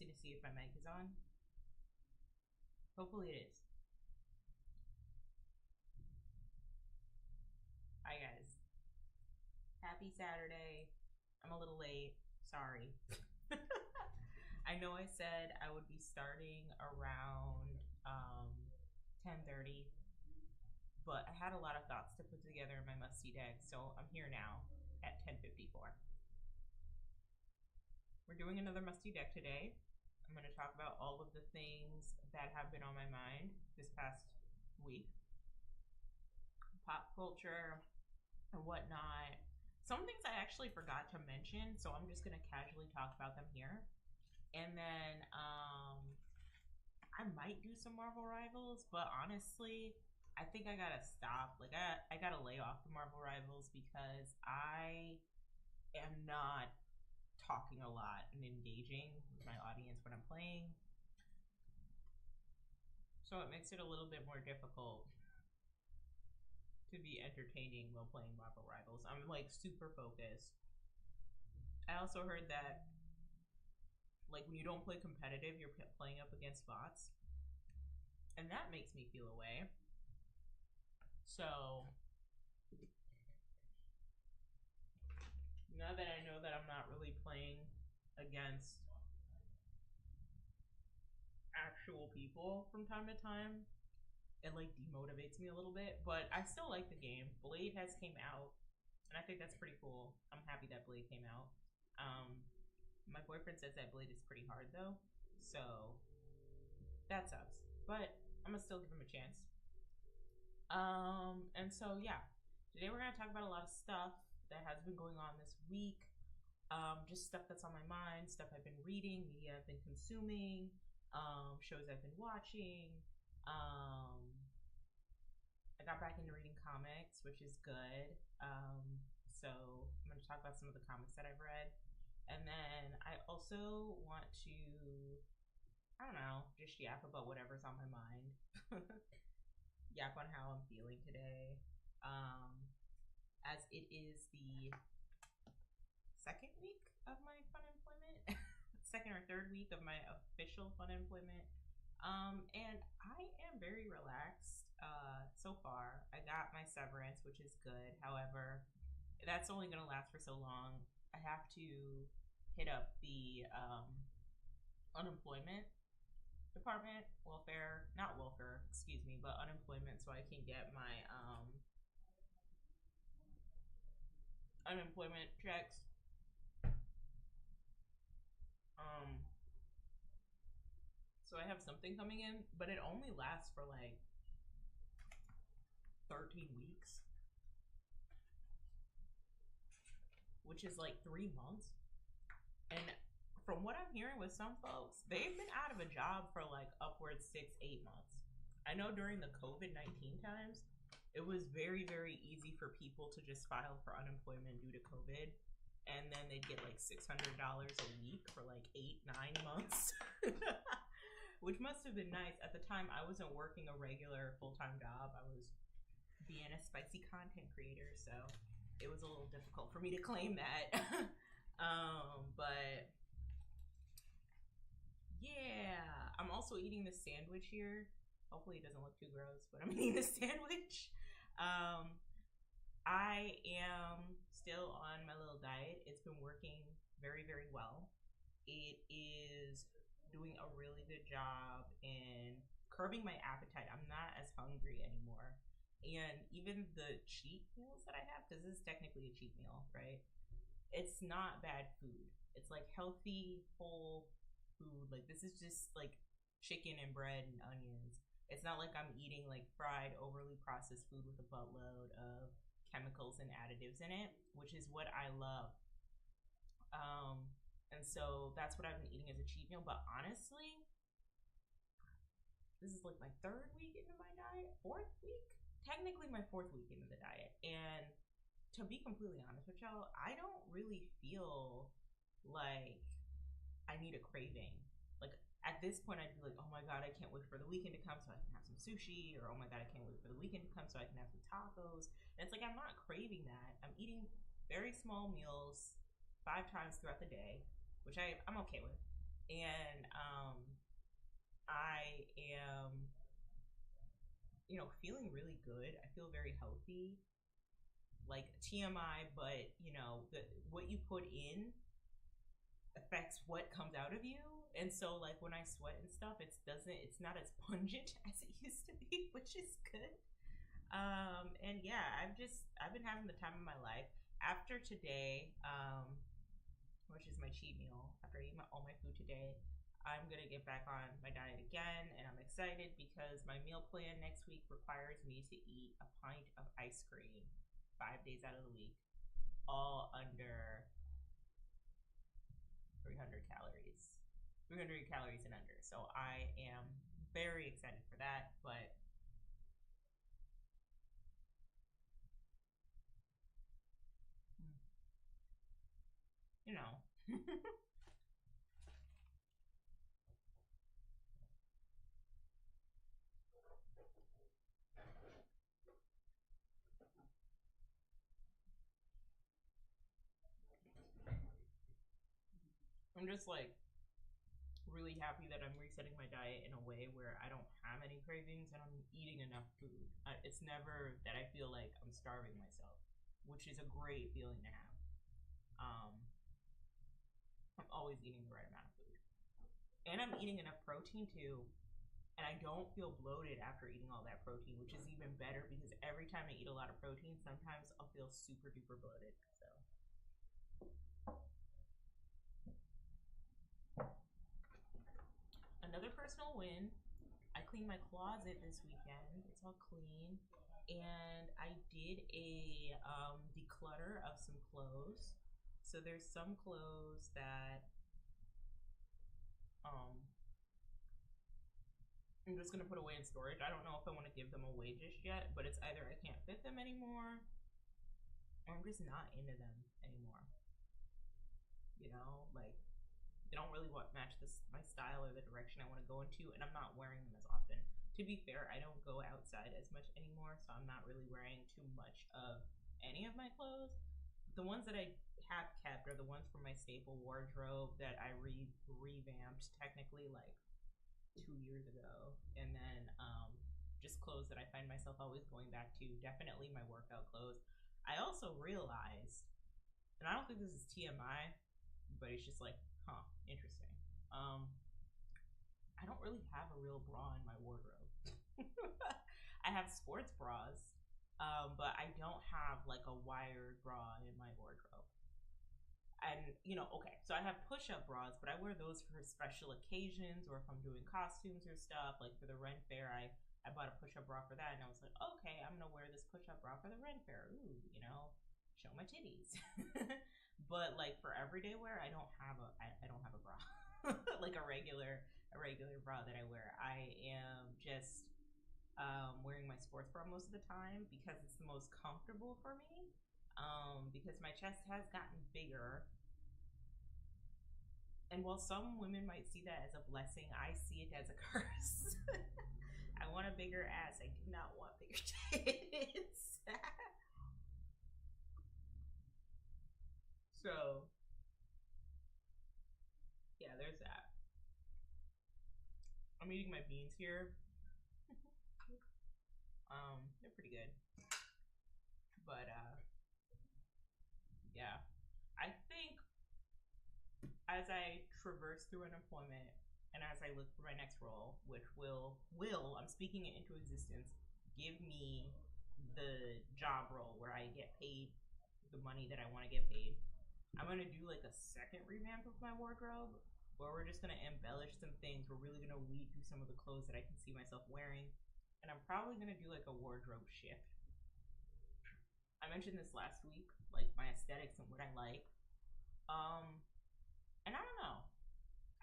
testing to see if my mic is on. Hopefully it is. Hi guys. Happy Saturday. I'm a little late. Sorry. I know I said I would be starting around 10:30, but I had a lot of thoughts to put together in my musty deck, so I'm here now at 10:54. We're doing another musty deck today. I'm going to talk about all of the things that have been on my mind this past week. Pop culture and whatnot. Some things I actually forgot to mention, so I'm just going to casually talk about them here. And then I might do some Marvel Rivals, but honestly, I think I gotta stop. Like, I gotta lay off the Marvel Rivals because I am not talking a lot and engaging with my audience when I'm playing. So it makes it a little bit more difficult to be entertaining while playing Marvel Rivals. I'm like super focused. I also heard that like when you don't play competitive, you're playing up against bots. And that makes me feel away. So now that I know that I'm not really playing against actual people from time to time, it like demotivates me a little bit. But I still like the game. Blade has came out, and I think that's pretty cool. I'm happy that Blade came out. My boyfriend says that Blade is pretty hard though, so that sucks. But I'm gonna still give him a chance. And so yeah, today we're gonna talk about a lot of stuff that has been going on this week. Just stuff that's on my mind, stuff I've been reading, media I've been consuming, shows I've been watching. I got back into reading comics, which is good. So I'm going to talk about some of the comics that I've read. And then I also want to, I don't know, just yap about whatever's on my mind. Yap on how I'm feeling today. As it is the second week of my fun employment, second or third week of my official fun employment. And I am very relaxed so far. I got my severance, which is good. However, that's only going to last for so long. I have to hit up the unemployment department, not welfare, excuse me, but unemployment, so I can get my unemployment checks. So I have something coming in, but it only lasts for like 13 weeks, which is like 3 months. And from what I'm hearing with some folks, they've been out of a job for like upwards 6-8 months. I know during the COVID-19 times, it was very, very easy for people to just file for unemployment due to COVID. And then they'd get like $600 a week for like 8-9 months. Which must have been nice. At the time, I wasn't working a regular full-time job. I was being a spicy content creator, so it was a little difficult for me to claim that. But yeah, I'm also eating this sandwich here. Hopefully it doesn't look too gross, but I'm eating this sandwich. I am still on my little diet. It's been working very, very well. It is doing a really good job in curbing my appetite. I'm not as hungry anymore. And even the cheat meals that I have, because this is technically a cheat meal, right? It's not bad food. It's like healthy, whole food. Like this is just like chicken and bread and onions. It's not like I'm eating like fried, overly processed food with a buttload of chemicals and additives in it, which is what I love. And so that's what I've been eating as a cheat meal. But honestly, this is like my third week into my diet, fourth week, technically my fourth week into the diet. And to be completely honest with y'all, I don't really feel like I need a craving. Like at this point, I'd be like, oh my God, I can't wait for the weekend to come so I can have some sushi, or oh my God, I can't wait for the weekend to come so I can have some tacos. And it's like, I'm not craving that. I'm eating very small meals 5 times throughout the day, which I'm okay with. And I am, feeling really good. I feel very healthy, like TMI, but what you put in affects what comes out of you. And so like when I sweat and stuff, it's not as pungent as it used to be, which is good. And yeah, I've been having the time of my life. After today, which is my cheat meal, after I eat all my food today, I'm gonna get back on my diet again, and I'm excited because my meal plan next week requires me to eat a pint of ice cream 5 days out of the week, all under 300 calories. 300 calories and under. So I am very excited for that, but you know. I'm just like really happy that I'm resetting my diet in a way where I don't have any cravings and I'm eating enough food. It's never that I feel like I'm starving myself, which is a great feeling to have. Um, I'm always eating the right amount of food. And I'm eating enough protein too. And I don't feel bloated after eating all that protein, which is even better because every time I eat a lot of protein, sometimes I'll feel super duper bloated. So another personal win. I cleaned my closet this weekend. It's all clean. And I did a declutter of some clothes. So there's some clothes that um, I'm just gonna put away in storage. I don't know if I want to give them away just yet, but it's either I can't fit them anymore, or I'm just not into them anymore. Like they don't really match my style or the direction I want to go into, and I'm not wearing them as often. To be fair, I don't go outside as much anymore, so I'm not really wearing too much of any of my clothes. The ones that I have kept are the ones from my staple wardrobe that I revamped technically like 2 years ago, and then just clothes that I find myself always going back to. Definitely my workout clothes. I also realized, and I don't think this is TMI, but it's just like, interesting. I don't really have a real bra in my wardrobe. I have sports bras, but I don't have like a wired bra in my wardrobe. And okay, so I have push-up bras, but I wear those for special occasions or if I'm doing costumes or stuff. Like for the Ren Fair, I bought a push-up bra for that, and I was like, okay, I'm gonna wear this push-up bra for the Ren Fair. Ooh, show my titties. But like for everyday wear, I don't have a bra. Like a regular bra that I wear. I am just wearing my sports bra most of the time because it's the most comfortable for me. Because my chest has gotten bigger. And while some women might see that as a blessing, I see it as a curse. I want a bigger ass. I do not want bigger tits. So, yeah, there's that. I'm eating my beans here. They're pretty good. But yeah. I think as I traverse through unemployment and as I look for my next role, which will I'm speaking it into existence, give me the job role where I get paid the money that I want to get paid. I'm gonna do like a second revamp of my wardrobe where we're just gonna embellish some things. We're really gonna weed through some of the clothes that I can see myself wearing. And I'm probably gonna do like a wardrobe shift. I mentioned this last week, like my aesthetics and what I like. And I don't know.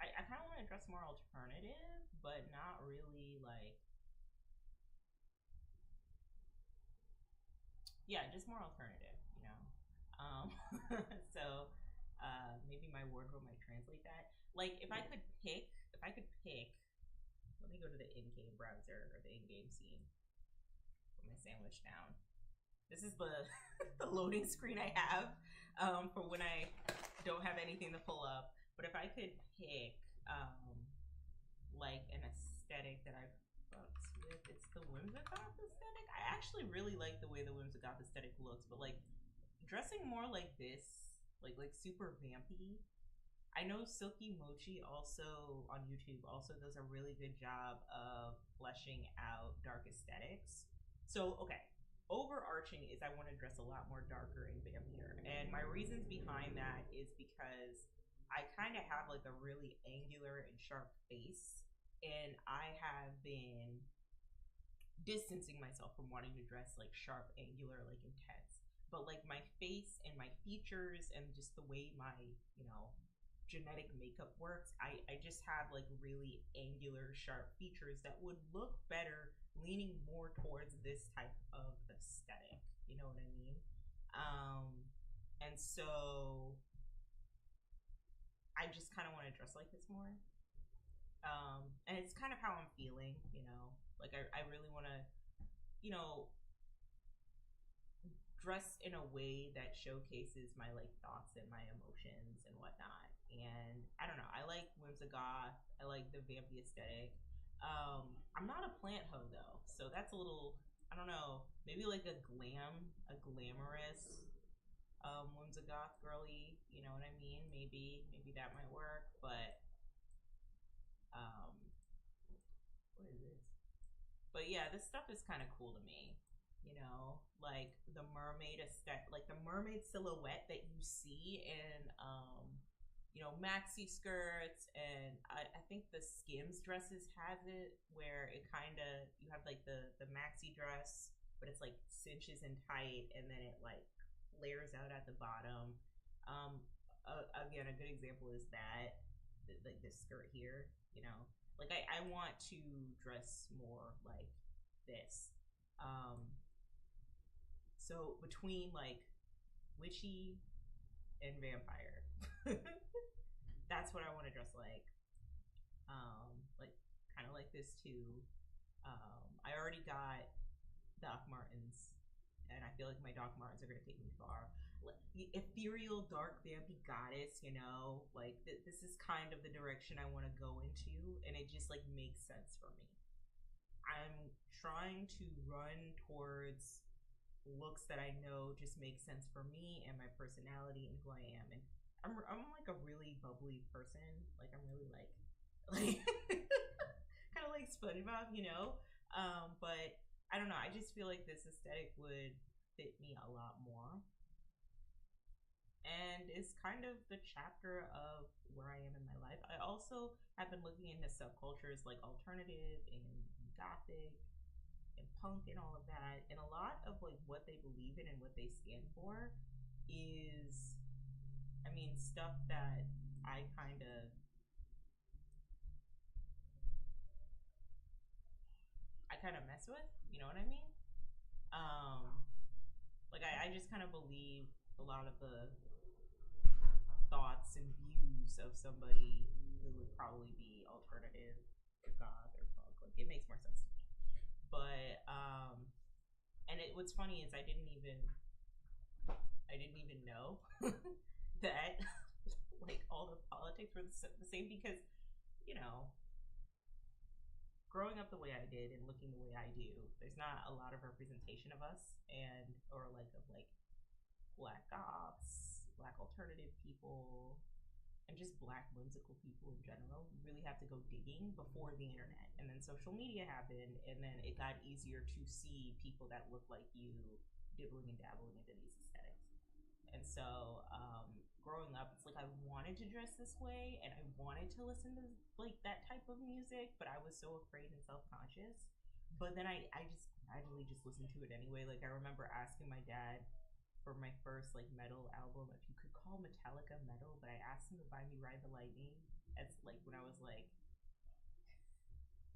I kind of want to dress more alternative, but not really like, yeah, just more alternative. So maybe my wardrobe might translate that. Like if I could pick, let me go to the in-game browser or the in-game scene. Put my sandwich down. This is the the loading screen I have for when I don't have anything to pull up. But if I could pick like an aesthetic that I fucks with. It's the whimsigoth aesthetic. I actually really like the way the whimsigoth aesthetic looks, but like dressing more like this, like super vampy. I know Silky Mochi also on YouTube also does a really good job of fleshing out dark aesthetics. So okay, overarching is I want to dress a lot more darker and vampier, and my reasons behind that is because I kind of have like a really angular and sharp face, and I have been distancing myself from wanting to dress like sharp, angular, like intense. But like my face and my features and just the way my, you know, genetic makeup works, I just have like really angular, sharp features that would look better leaning more towards this type of aesthetic. You know what I mean? And so I just kind of want to dress like this more. And it's kind of how I'm feeling, you know. Like I really want to, you know, dress in a way that showcases my like thoughts and my emotions and whatnot. And I don't know, I like whimsigoth. I like the vampy aesthetic. I'm not a plant hoe though, so that's a little, I don't know, maybe like a glamorous whimsigoth girly. You know what I mean? Maybe that might work, but um, what is this? But yeah, this stuff is kind of cool to me. You know, like the mermaid aesthetic, like the mermaid silhouette that you see in, you know, maxi skirts, and I think the Skims dresses has it where it kind of you have like the maxi dress, but it's like cinches and tight, and then it like flares out at the bottom. Again, a good example is that like this skirt here. You know, like I want to dress more like this. So between like witchy and vampire, that's what I want to dress like. Like kind of like this too. I already got Doc Martens, and I feel like my Doc Martens are gonna take me far. Like, ethereal, dark, vampy goddess, you know, like this is kind of the direction I want to go into, and it just like makes sense for me. I'm trying to run towards looks that I know just make sense for me and my personality and who I am. And I'm like a really bubbly person. Like I'm really like kind of like SpongeBob, you know. But I don't know. I just feel like this aesthetic would fit me a lot more. And it's kind of the chapter of where I am in my life. I also have been looking into subcultures like alternative and gothic and punk and all of that. And a lot of like what they believe in and what they stand for is, I mean, stuff that I kind of mess with. You know what I mean? Um, like I just kind of believe a lot of the thoughts and views of somebody who would probably be alternative or goth or punk. Like it makes more sense to me. But and what's funny is I didn't even know that like all the politics were the same because, you know, growing up the way I did and looking the way I do, there's not a lot of representation of us and or like of like black goths, black alternative people, and just black whimsical people in general. You really have to go digging before the internet. And then social media happened, and then it got easier to see people that look like you dibbling and dabbling into these aesthetics. And so, growing up, it's like I wanted to dress this way and I wanted to listen to like that type of music, but I was so afraid and self conscious. But then I just gradually just listened to it anyway. Like I remember asking my dad for my first like metal album if you could call Metallica metal, but I asked him to buy me Ride the Lightning as like when I was like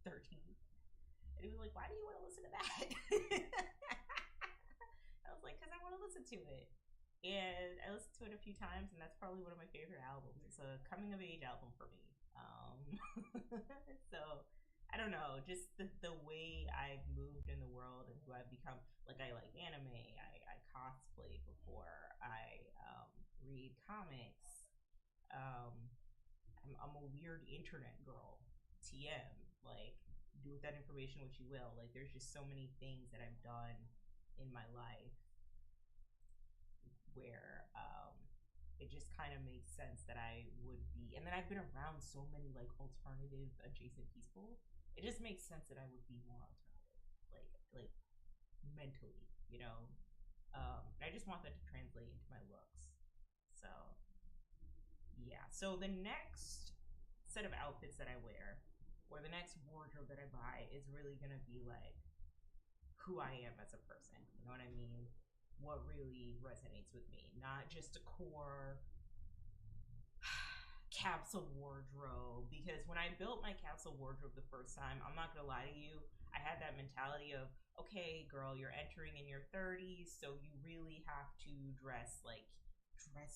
13. And he was like, why do you want to listen to that? I was like, because I want to listen to it. And I listened to it a few times, and that's probably one of my favorite albums. It's a coming of age album for me. So I don't know, just the way I've moved in the world and who I've become. Like I like anime, I cosplay before, I read comics. I'm I'm a weird internet girl. TM. Like, do with that information what you will. Like, there's just so many things that I've done in my life where it just kind of makes sense that I would be. And then I've been around so many like alternative adjacent people. It just makes sense that I would be more alternative, like mentally, you know. I just want that to translate into my looks. So yeah. So the next set of outfits that I wear, or the next wardrobe that I buy, is really gonna be like who I am as a person. You know what I mean? What really resonates with me, not just a core capsule wardrobe. Because when I built my capsule wardrobe the first time, I'm not gonna lie to you, I had that mentality of, okay, girl, you're entering in your 30s, so you really have to dress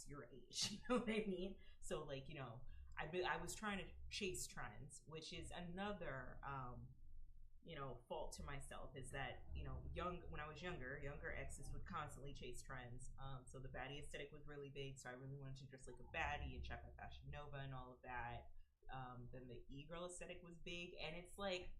your age. You know what I mean? So like, you know, I was trying to chase trends, which is another you know, fault to myself, is that, you know, when I was younger exes would constantly chase trends. So the baddie aesthetic was really big, so I really wanted to dress like a baddie and check out Fashion Nova and all of that. Then the e-girl aesthetic was big, and it's like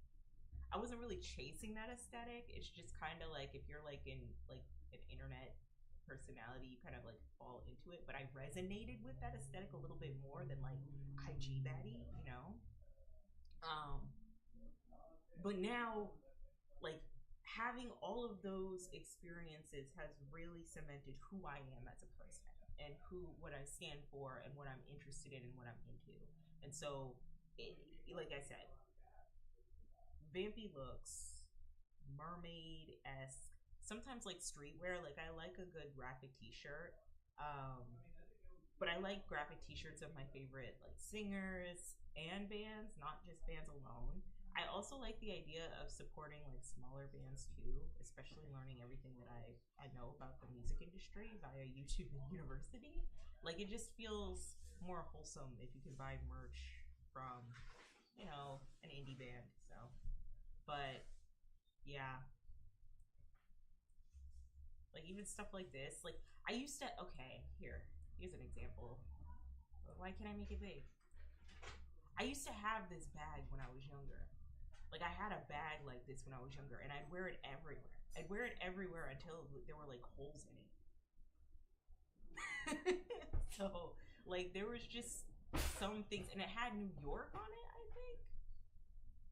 I wasn't really chasing that aesthetic. It's just kind of like if you're like in like an internet personality, you kind of like fall into it. But I resonated with that aesthetic a little bit more than like IG baddie, you know. But now, like, having all of those experiences has really cemented who I am as a person, and what I stand for, and what I'm interested in, and what I'm into. And so, like I said, vampy looks, mermaid-esque, sometimes like streetwear. Like, I like a good graphic t-shirt. But I like graphic t-shirts of my favorite like singers and bands, not just bands alone. I also like the idea of supporting like smaller bands too, especially learning everything that I know about the music industry via YouTube and university. Like, it just feels more wholesome if you can buy merch from, you know, an indie band. So, but yeah, like even stuff like this. Like, I used to, okay, here's an example. Why can't I make it big? I used to have this bag when I was younger. Like, I had a bag like this when I was younger, and I'd wear it everywhere. I'd wear it everywhere until there were like holes in it. So, like, there was just some things, and it had New York on it, I think.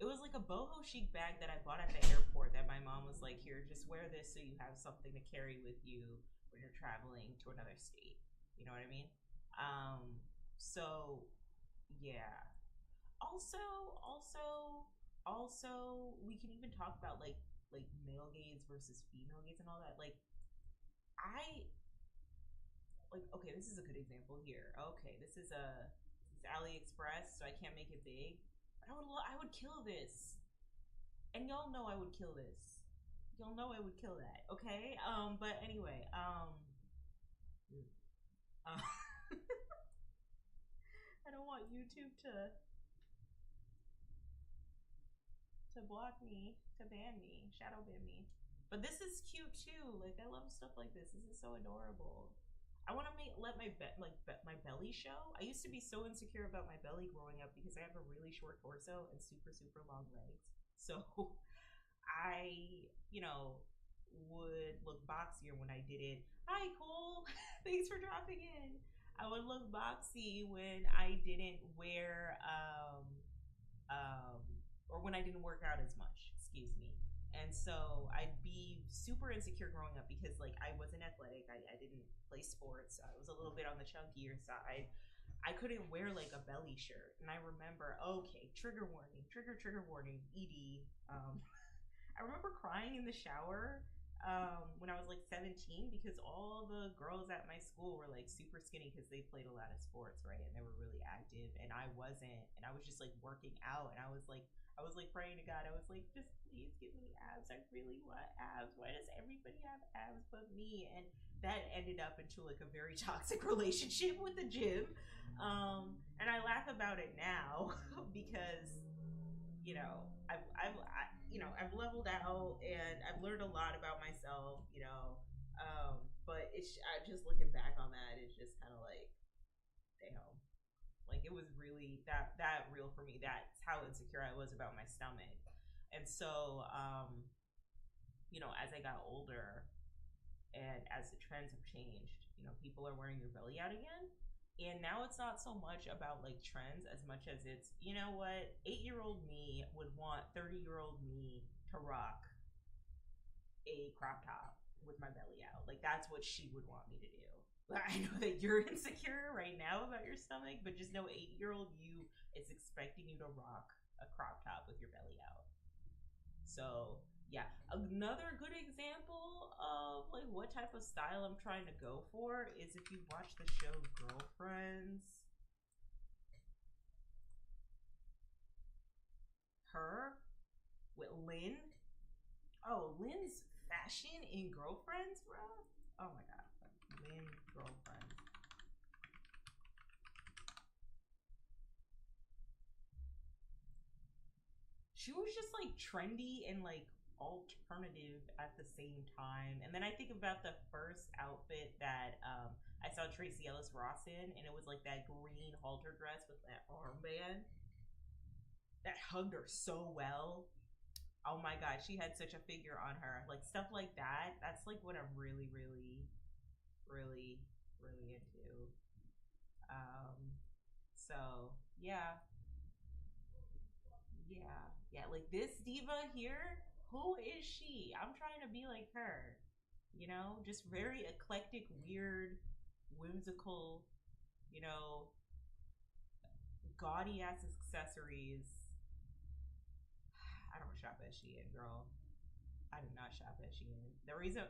It was like a boho chic bag that I bought at the airport that my mom was like, here, just wear this so you have something to carry with you when you're traveling to another state. You know what I mean? So, yeah. Also, we can even talk about like male gaze versus female gaze and all that. Like, I like, okay, this is a good example here. Okay, this is AliExpress, so I can't make it big. But I would kill this, and y'all know I would kill this. Y'all know I would kill that. Okay. But anyway. I don't want YouTube to block me, to ban me, shadow ban me. But this is cute too. Like, I love stuff like this. This is so adorable. I want to let my my belly show. I used to be so insecure about my belly growing up because I have a really short torso and super long legs. So I, you know, would look boxier when I did it. Hi, Cole. Thanks for dropping in. I would look boxy when I didn't wear or when I didn't work out as much, excuse me. And so I'd be super insecure growing up because like I wasn't athletic. I didn't play sports. I was a little bit on the chunkier side. I couldn't wear like a belly shirt. And I remember, okay, trigger warning, trigger warning, ED. I remember crying in the shower when I was like 17 because all the girls at my school were like super skinny because they played a lot of sports, right? And they were really active, and I wasn't. And I was just like working out, and I was like praying to God. I was like, just please give me abs. I really want abs. Why does everybody have abs but me? And that ended up into like a very toxic relationship with the gym. And I laugh about it now because, you know, I've leveled out and I've learned a lot about myself, you know. But it's just looking back on that, it's just kind of like, damn, like it was really that real for me. That's how insecure I was about my stomach. And so, as I got older and as the trends have changed, people are wearing their belly out again. And now it's not so much about like trends as much as it's, you know what, 8-year-old me would want 30-year-old me to rock a crop top with my belly out. Like that's what she would want me to do. I know that you're insecure right now about your stomach, but just know 8-year-old you is expecting you to rock a crop top with your belly out. So yeah, another good example of like what type of style I'm trying to go for is if you watch the show Girlfriends. Her with Lynn. Oh, Lynn's fashion in Girlfriends, bro. Oh my god, Lynn Girlfriends. She was just like trendy and like alternative at the same time. And then I think about the first outfit that I saw Tracy Ellis Ross in, and it was like that green halter dress with that armband that hugged her so well. Oh my god, she had such a figure on her. Like stuff like that. That's like what I'm really, really, really, really into. So yeah, yeah. Like this diva here, who is she? I'm trying to be like her. Just very eclectic, weird, whimsical, you know, gaudy ass accessories. I don't shop at Shein, girl. I do not shop at Shein. The reason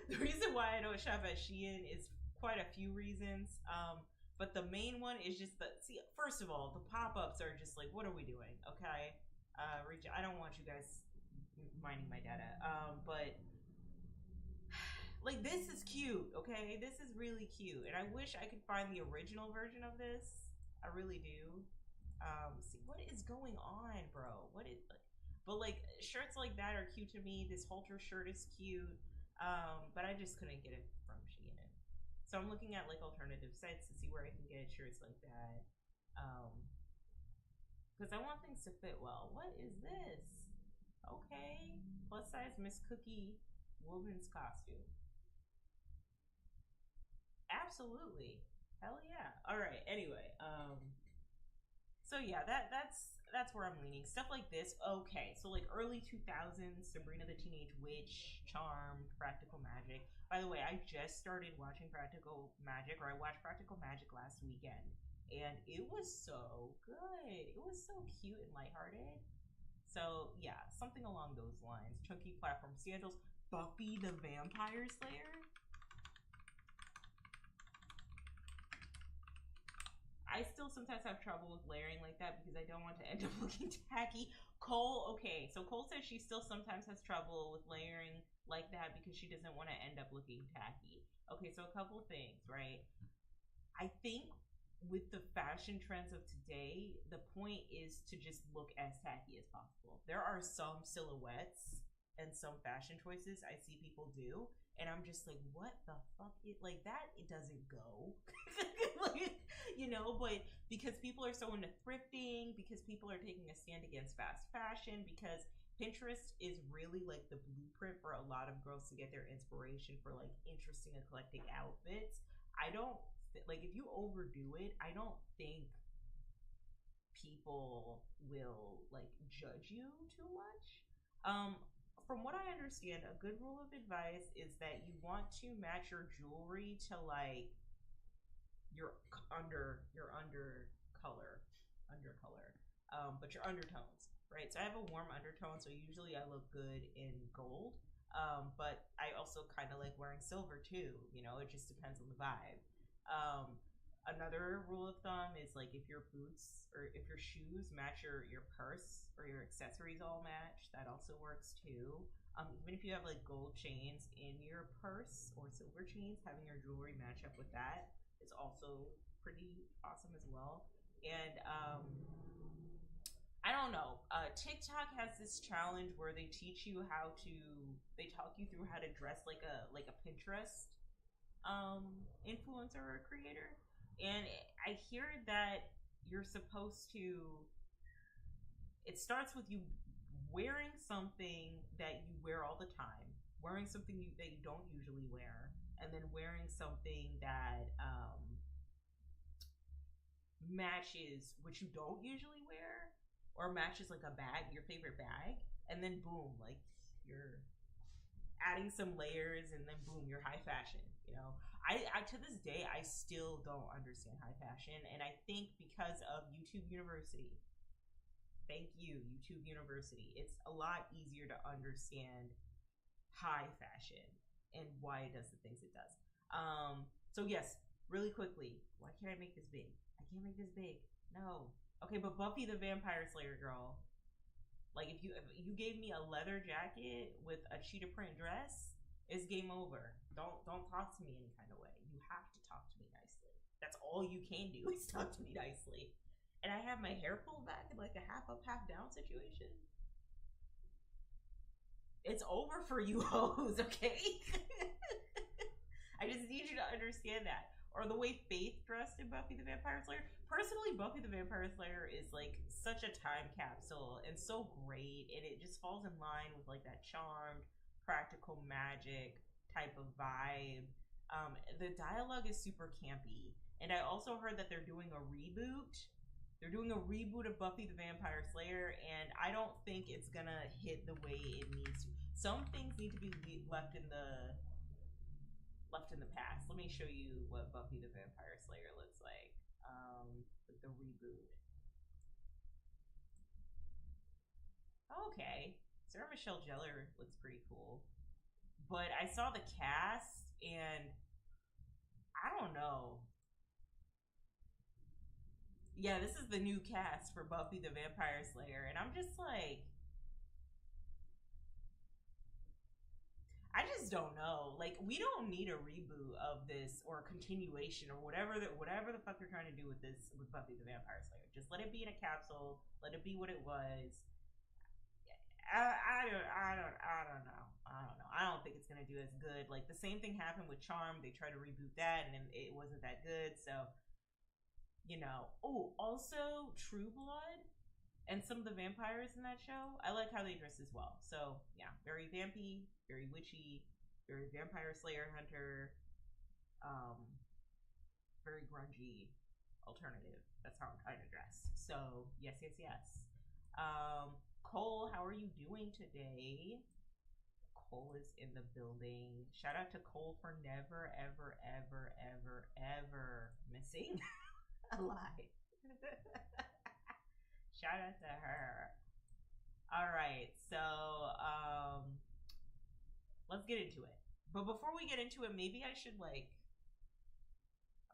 the reason why I don't shop at Shein is quite a few reasons. But the main one is just first of all, the pop-ups are just like, what are we doing? Okay. I don't want you guys mining my data. But like this is cute, okay? This is really cute. And I wish I could find the original version of this. I really do. See what is going on, bro? What is but like shirts like that are cute to me. This halter shirt is cute. But I just couldn't get it from Shein. So I'm looking at like alternative sites to see where I can get shirts like that. Because I want things to fit well. What is this? Okay. Plus size Miss Cookie woman's costume. Absolutely. Hell yeah. Alright, anyway. So yeah, that's where I'm leaning. Stuff like this. Okay, so like early 2000s, Sabrina the Teenage Witch, Charmed, Practical Magic. By the way, I just started watching Practical Magic, or I watched Practical Magic last weekend, and it was so good. It was so cute and lighthearted. So yeah, something along those lines. Chunky platform sandals. Buffy the Vampire Slayer. I still sometimes have trouble with layering like that because I don't want to end up looking tacky. Cole, okay, so Cole says she still sometimes has trouble with layering like that because she doesn't want to end up looking tacky. Okay, so a couple things, right? I think with the fashion trends of today, the point is to just look as tacky as possible. There are some silhouettes and some fashion choices I see people do, and I'm just like, what the fuck? Like that, it doesn't go. Like, but because people are so into thrifting, because people are taking a stand against fast fashion, because Pinterest is really like the blueprint for a lot of girls to get their inspiration for like interesting eclectic outfits. I don't like if you overdo it, I don't think people will like judge you too much. From what I understand, a good rule of advice is that you want to match your jewelry to like your but your undertones, right? So I have a warm undertone, so usually I look good in gold. But I also kind of like wearing silver too. It just depends on the vibe. Another rule of thumb is like if your boots or if your shoes match your purse or your accessories all match, that also works too. Even if you have like gold chains in your purse or silver chains, having your jewelry match up with that is also pretty awesome as well. And I don't know. TikTok has this challenge where they teach you they talk you through how to dress like a Pinterest influencer or creator. And I hear that you're supposed to, it starts with you wearing something that you wear all the time, wearing something that you don't usually wear, and then wearing something that matches what you don't usually wear, or matches like a bag, your favorite bag, and then boom, like you're adding some layers, and then boom, you're high fashion. You know, I to this day I still don't understand high fashion, and I think because of YouTube University. Thank you, YouTube University. It's a lot easier to understand high fashion and why it does the things it does. So yes, really quickly, why can't I make this big? I can't make this big. No. Okay, but Buffy the Vampire Slayer girl. Like if you gave me a leather jacket with a cheetah print dress, it's game over. Don't talk to me any kind of way. You have to talk to me nicely. That's all you can do is talk to me nicely. And I have my hair pulled back in like a half up, half down situation. It's over for you hoes, okay? I just need you to understand that. Or the way Faith dressed in Buffy the Vampire Slayer. Personally, Buffy the Vampire Slayer is like such a time capsule and so great, and it just falls in line with like that charmed, practical magic type of vibe. The dialogue is super campy, and I also heard that they're doing a reboot. They're doing a reboot of Buffy the Vampire Slayer, and I don't think it's gonna hit the way it needs to. Some things need to be left in the past. Let me show you what Buffy the Vampire Slayer looks like with the reboot. Okay, Sarah Michelle Gellar looks pretty cool, but I saw the cast and I don't know. Yeah, this is the new cast for Buffy the Vampire Slayer, and I'm just like, I just don't know. Like, we don't need a reboot of this or a continuation or whatever the fuck they're trying to do with this with Buffy the Vampire Slayer. Just let it be in a capsule. Let it be what it was. I don't know. I don't think it's gonna do as good. Like the same thing happened with Charm. They tried to reboot that, and it wasn't that good. So you know. Oh, also True Blood and some of the vampires in that show. I like how they dress as well. So yeah, very vampy, very witchy, very vampire slayer hunter, very grungy alternative. That's how I'm trying to dress. So yes, yes, yes. Cole, how are you doing today? Cole is in the building. Shout out to Cole for never, ever, ever, ever, ever missing a live. Shout out to her. All right, so let's get into it. But before we get into it, maybe I should like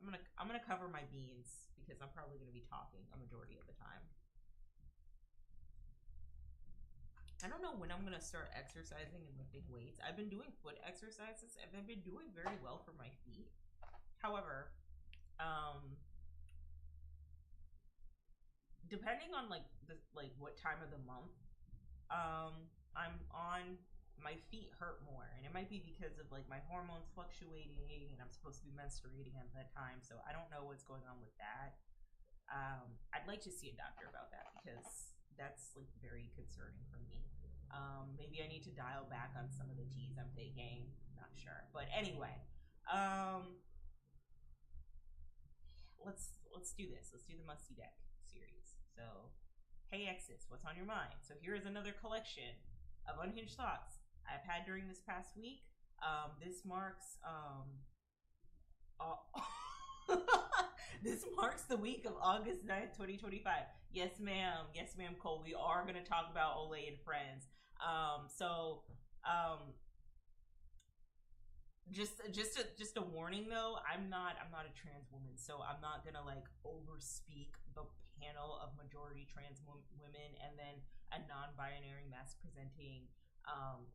I'm gonna cover my beans because I'm probably gonna be talking a majority of the time. I don't know when I'm gonna start exercising and lifting weights. I've been doing foot exercises and they've been doing very well for my feet. However, depending on like what time of the month, I'm on, my feet hurt more, and it might be because of like my hormones fluctuating, and I'm supposed to be menstruating at that time, so I don't know what's going on with that. I'd like to see a doctor about that because that's like very concerning for me. Maybe I need to dial back on some of the teas I'm taking. Not sure, but anyway, let's do this. Let's do the Musty Deck series. So, hey exes, what's on your mind? So here is another collection of unhinged thoughts I've had during this past week. This marks this marks the week of August 9th, 2025. Yes, ma'am. Yes, ma'am, Cole. We are going to talk about Olay and Friends. Just a warning though, I'm not a trans woman, so I'm not gonna like overspeak the panel of majority trans women and then a non-binary mask presenting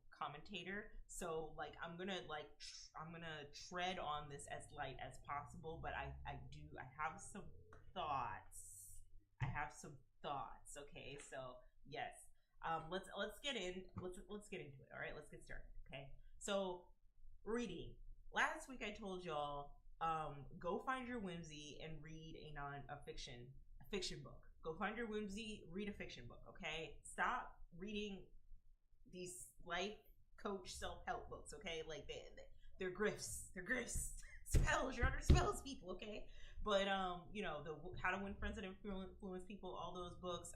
commentator. So like I'm gonna tread on this as light as possible, but I have some thoughts. Okay, so yes. Let's get into it. All right, let's get started. Okay, so reading. Last week I told y'all Go find your whimsy and read a fiction book. Go find your whimsy, read a fiction book, okay? Stop reading these life coach self-help books, okay? Like they're grifts. They're grifts. Spells. You're under spells, people, okay? But you know, the How to Win Friends and Influence People, all those books,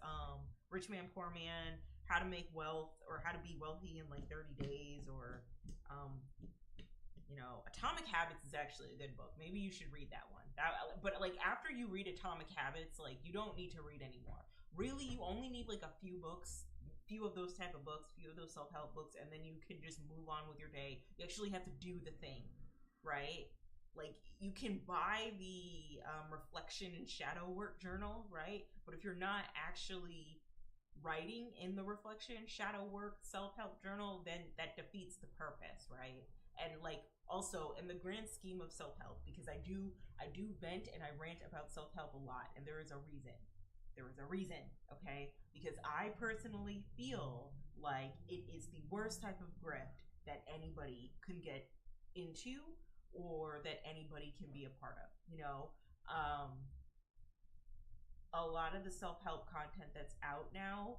Rich Man, Poor Man, How to Make Wealth, or How to Be Wealthy in like 30 Days, or you know, Atomic Habits is actually a good book. Maybe you should read that one. But like after you read Atomic Habits, like you don't need to read anymore. Really, you only need like a few books, few of those type of books, few of those self-help books, and then you can just move on with your day. You actually have to do the thing, right? Like you can buy the reflection and shadow work journal, right? But if you're not actually writing in the reflection, shadow work, self-help journal, then that defeats the purpose, right? And like also in the grand scheme of self-help, because I do vent and I rant about self-help a lot, and there is a reason. There is a reason, okay? Because I personally feel like it is the worst type of grift that anybody can get into or that anybody can be a part of, you know? A lot of the self-help content that's out now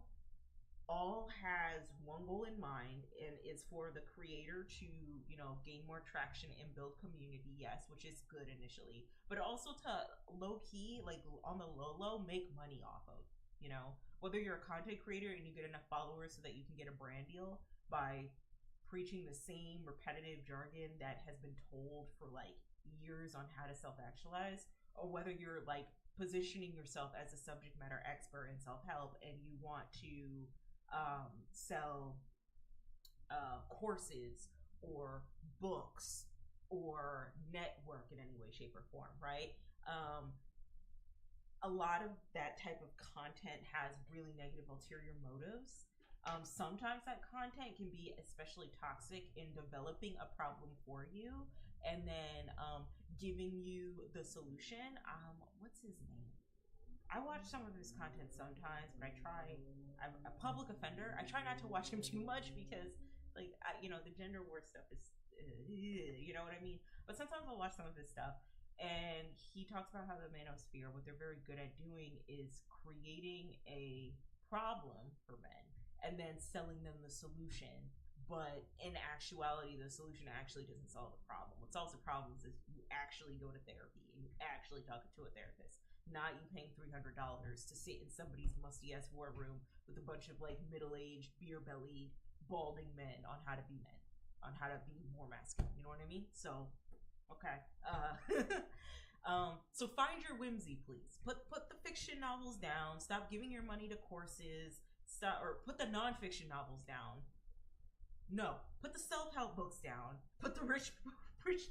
all has one goal in mind, and it's for the creator to, you know, gain more traction and build community, yes, which is good initially, but also to low-key, like on the low, make money off of, you know? Whether you're a content creator and you get enough followers so that you can get a brand deal by preaching the same repetitive jargon that has been told for like years on how to self-actualize, or whether you're like positioning yourself as a subject matter expert in self-help and you want to sell courses or books or network in any way, shape, or form, right? A lot of that type of content has really negative ulterior motives. Sometimes that content can be especially toxic in developing a problem for you and then giving you the solution. What's his name? I watch some of his content sometimes, but I'm a public offender. I try not to watch him too much because, like, you know, the gender war stuff is, you know what I mean? But sometimes I'll watch some of his stuff, and he talks about how the manosphere, what they're very good at doing is creating a problem for men and then selling them the solution. But in actuality, the solution actually doesn't solve the problem. What solves the problems is you actually go to therapy and you actually talk to a therapist. Not you paying $300 to sit in somebody's musty ass war room with a bunch of like middle-aged, beer-bellied, balding men on how to be men, on how to be more masculine. You know what I mean? So, okay. So find your whimsy, please. Put the fiction novels down. Stop giving your money to courses. Or put the nonfiction novels down. No, put the self-help books down. Put the rich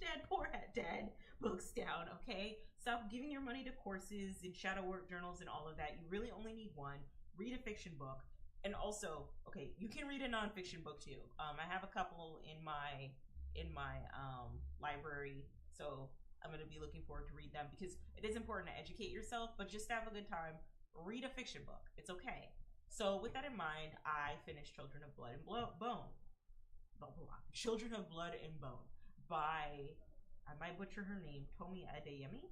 dad, poor dad books down, okay? Stop giving your money to courses and shadow work journals and all of that. You really only need one. Read a fiction book. And also, okay, you can read a nonfiction book too. I have a couple in my library, so I'm going to be looking forward to read them because it is important to educate yourself, but just to have a good time, read a fiction book. It's okay. So with that in mind, I finished Children of Blood and Bone. Children of Blood and Bone by, I might butcher her name, Tomi Adeyemi,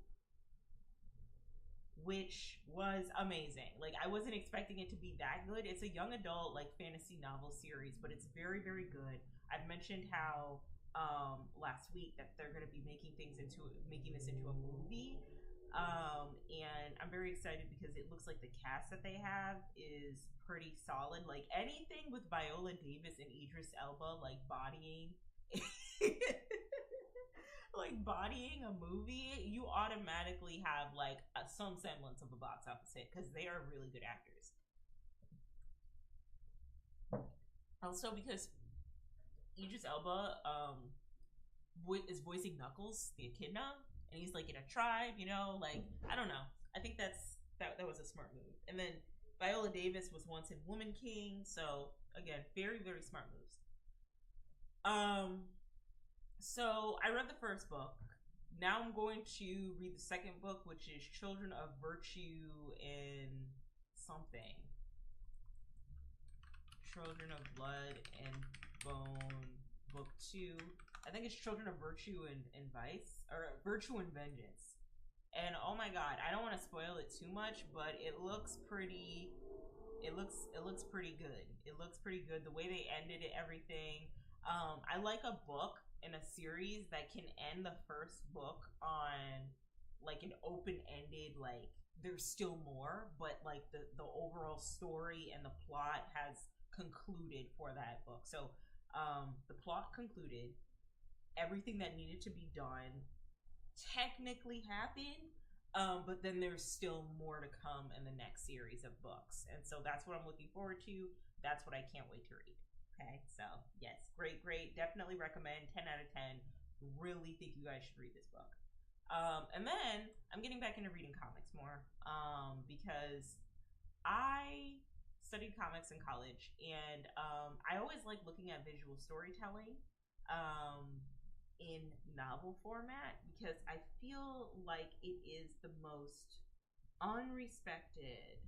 which was amazing. Like, I wasn't expecting it to be that good. It's a young adult, like, fantasy novel series, but it's very, very good. I've mentioned how last week that they're going to be making this into a movie. And I'm very excited because it looks like the cast that they have is pretty solid. Like anything with Viola Davis and Idris Elba, like bodying, like bodying a movie, you automatically have like some semblance of a box office hit because they are really good actors. Also, because Idris Elba is voicing Knuckles, the echidna. And he's like in a tribe, you know, like, I don't know. I think that was a smart move. And then Viola Davis was once in Woman King. So again, very, very smart moves. So I read the first book. Now I'm going to read the second book, which is Children of Virtue in something. Children of Blood and Bone, book 2. I think it's Children of Virtue and Vice, or Virtue and Vengeance. And oh my god, I don't want to spoil it too much, but it looks pretty. It looks pretty good. It looks pretty good. The way they ended it, everything. I like a book in a series that can end the first book on like an open-ended, like there's still more, but like the overall story and the plot has concluded for that book. So the plot concluded. Everything that needed to be done technically happened, but then there's still more to come in the next series of books, and so that's what I'm looking forward to. That's what I can't wait to read. Okay, so yes, great, definitely recommend. 10 out of 10. Really think you guys should read this book. And then I'm getting back into reading comics more, because I studied comics in college, and I always like looking at visual storytelling in novel format, because I feel like it is the most unrespected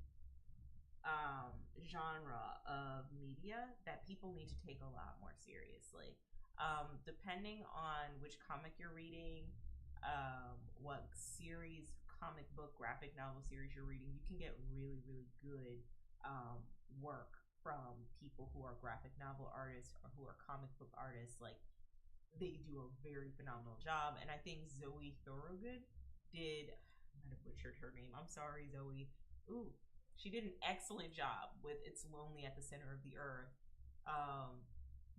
genre of media that people need to take a lot more seriously. Depending on which comic you're reading, what series, comic book, graphic novel series you're reading, you can get really, really good work from people who are graphic novel artists or who are comic book artists. Like, they do a very phenomenal job, and I think Zoe Thorogood did. I might have butchered her name. I'm sorry, Zoe. Ooh, she did an excellent job with "It's Lonely at the Center of the Earth."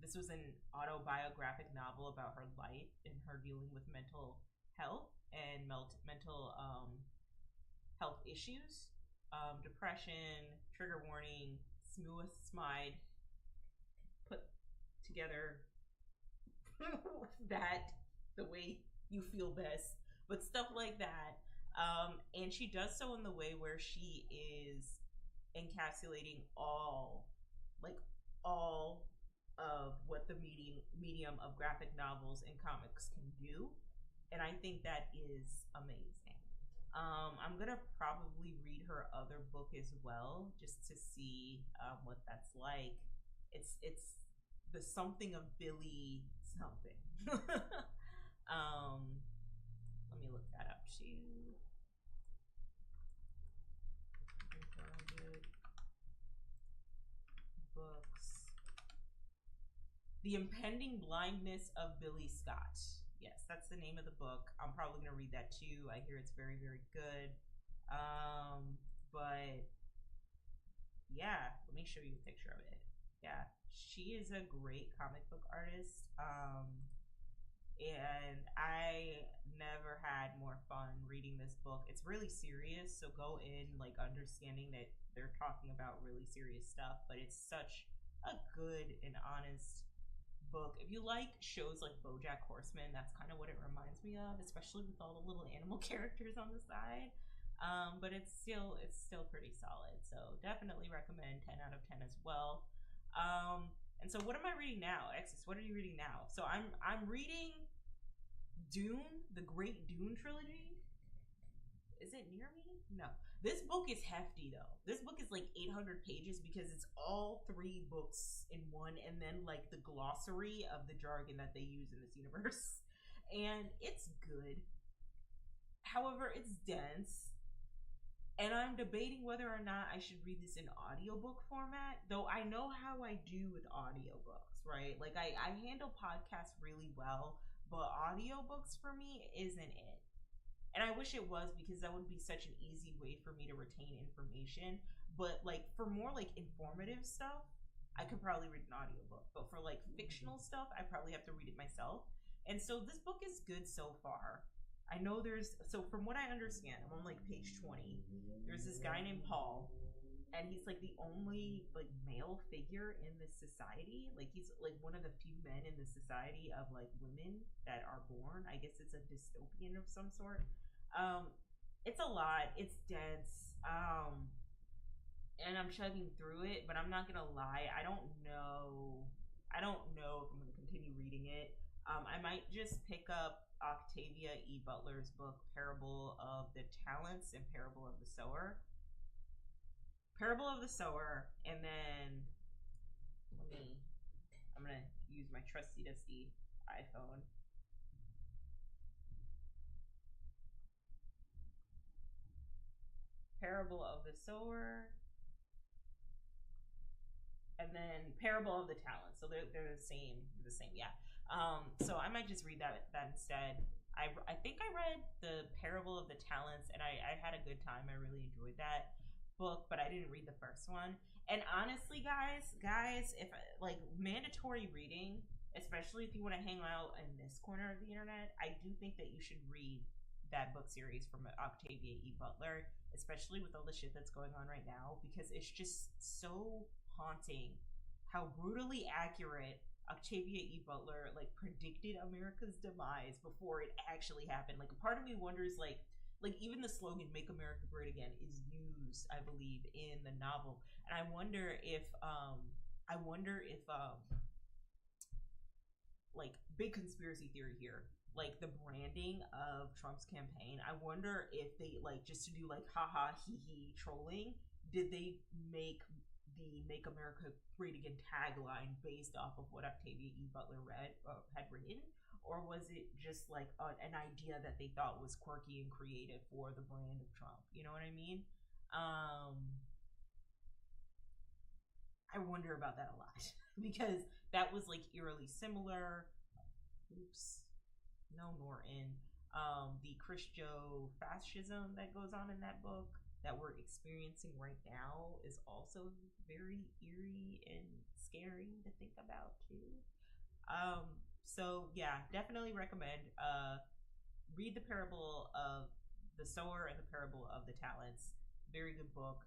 This was an autobiographic novel about her life and her dealing with mental health and mental health issues, depression. Trigger warning: smooth smide. Put together that the way you feel best, but stuff like that. And she does so in the way where she is encapsulating all of what the medium of graphic novels and comics can do, and I think that is amazing. I'm gonna probably read her other book as well, just to see what that's like. It's the something of Billy something. Let me look that up too. Books. The Impending Blindness of Billy Scott. Yes, that's the name of the book. I'm probably gonna read that too. I hear it's very, very good. But yeah, let me show you a picture of it. Yeah, she is a great comic book artist. And I never had more fun reading this book. It's really serious, so go in like understanding that they're talking about really serious stuff, but it's such a good and honest book. If you like shows like BoJack Horseman, that's kind of what it reminds me of, especially with all the little animal characters on the side. But it's still pretty solid, so definitely recommend. 10 out of 10 as well. And so what am I reading now? Exis, what are you reading now? So I'm reading Dune, the Great Dune trilogy. Is it near me? No. This book is hefty though. This book is like 800 pages because it's all 3 books in one, and then like the glossary of the jargon that they use in this universe. And it's good. However, it's dense. And I'm debating whether or not I should read this in audiobook format, though I know how I do with audiobooks, right? Like I handle podcasts really well, but audiobooks for me isn't it. And I wish it was, because that would be such an easy way for me to retain information. But like for more like informative stuff, I could probably read an audiobook. But for like fictional stuff, I probably have to read it myself. And so this book is good so far. I know so from what I understand, I'm on like page 20. There's this guy named Paul, and he's like the only like male figure in this society. Like he's like one of the few men in the society of like women that are born. I guess it's a dystopian of some sort. It's a lot. It's dense. And I'm chugging through it, but I'm not gonna lie, I don't know if I'm gonna continue reading it. I might just pick up Octavia E. Butler's book, Parable of the Talents and Parable of the Sower. And then I'm gonna use my trusty dusty iPhone. Parable of the Sower, and then Parable of the Talents. So they're the same. Yeah. So I might just read that instead. I think I read the Parable of the Talents, and I had a good time. I really enjoyed that book, but I didn't read the first one. And honestly, guys, if like mandatory reading, especially if you want to hang out in this corner of the internet, I do think that you should read that book series from Octavia E. Butler, especially with all the shit that's going on right now, because it's just so haunting how brutally accurate Octavia E. Butler like predicted America's demise before it actually happened. Like a part of me wonders, like even the slogan "Make America Great Again" is used, I believe, in the novel, and I wonder if like big conspiracy theory here, like the branding of Trump's campaign. I wonder if they like just to do like haha hee hee trolling. Did they make the "Make America Great Again" tagline based off of what Octavia E. Butler had written, or was it just like an idea that they thought was quirky and creative for the brand of Trump? You know what I mean? I wonder about that a lot because that was like eerily similar. Oops, no Norton. The Christo-fascism that goes on in that book that we're experiencing right now is also very eerie and scary to think about too. So yeah, definitely recommend read the Parable of the Sower and the Parable of the Talents. Very good book.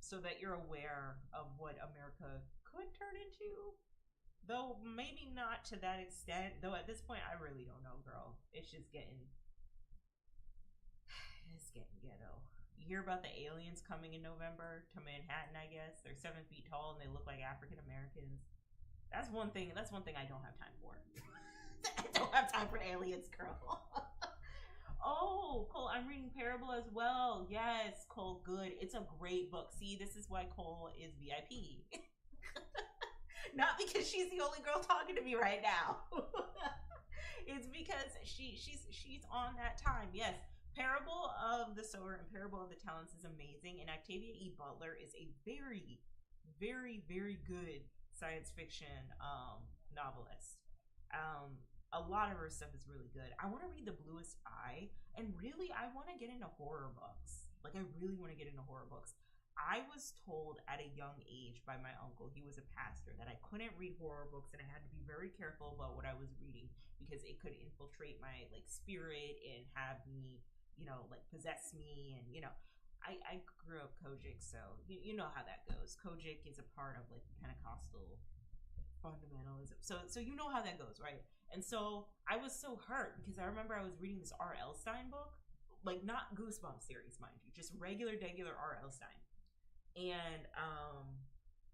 So that you're aware of what America could turn into. Though maybe not to that extent. Though at this point I really don't know, girl. It's getting ghetto. You hear about the aliens coming in November to Manhattan, I guess. They're 7 feet tall and they look like African Americans. That's one thing I don't have time for. I don't have time for aliens, girl. Oh, Cole, I'm reading Parable as well. Yes, Cole, good. It's a great book. See, this is why Cole is VIP. Not because she's the only girl talking to me right now. It's because she's on that time. Yes, Parable of the Sower and Parable of the Talents is amazing, and Octavia E. Butler is a very, very, very good science fiction novelist. A lot of her stuff is really good. I want to read The Bluest Eye, and really, I want to get into horror books. Like, I really want to get into horror books. I was told at a young age by my uncle, he was a pastor, that I couldn't read horror books and I had to be very careful about what I was reading because it could infiltrate my like spirit and have me, like possess me. And I grew up Kojic, so you know how that goes. Kojic is a part of like the Pentecostal fundamentalism, so you know how that goes, right? And so I was so hurt because I remember I was reading this R.L. Stine book, like not Goosebumps series, mind you, just regular R.L. Stine. And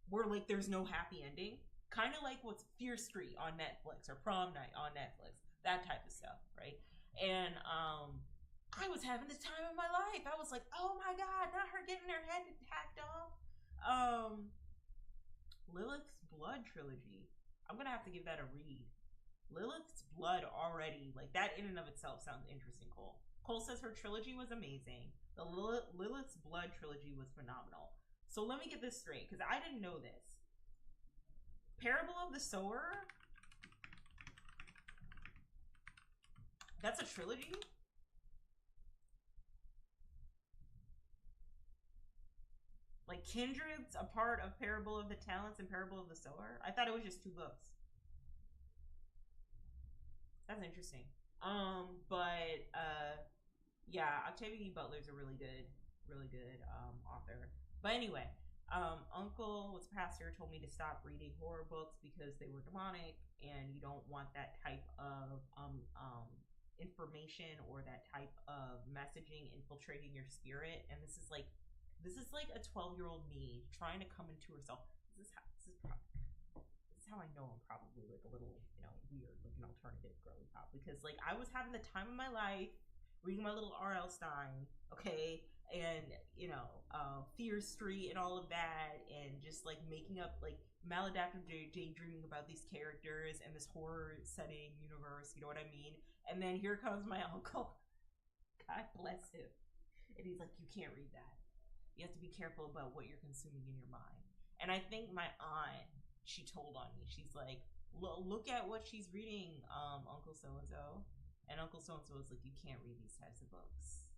we're like, there's no happy ending, kind of like what's Fear Street on Netflix or Prom Night on Netflix, that type of stuff, right? And I was having the time of my life. I was like, oh my god, not her getting her head hacked off. Lilith's Blood trilogy, I'm gonna have to give that a read. Lilith's Blood already, like that in and of itself sounds interesting. Cole says her trilogy was amazing. The Lilith's Blood trilogy was phenomenal. So let me get this straight, because I didn't know this. Parable of the Sower? That's a trilogy? Like Kindred's a part of Parable of the Talents and Parable of the Sower? I thought it was just 2 books. That's interesting. Yeah, Octavia E. Butler's a really good author. But anyway, Uncle was a pastor, told me to stop reading horror books because they were demonic, and you don't want that type of information or that type of messaging infiltrating your spirit. And this is like a 12-year-old me trying to come into herself. This is how I know I'm probably like a little, weird, like an alternative girly pop, because like I was having the time of my life reading my little R.L. Stine, okay, and Fear Street and all of that, and just like making up maladaptive daydreaming about these characters and this horror setting universe, you know what I mean? And then here comes my uncle. God bless him. And he's like, you can't read that. You have to be careful about what you're consuming in your mind. And I think my aunt, she told on me. She's like, look at what she's reading, Uncle so-and-so. And Uncle so-and-so was like, you can't read these types of books.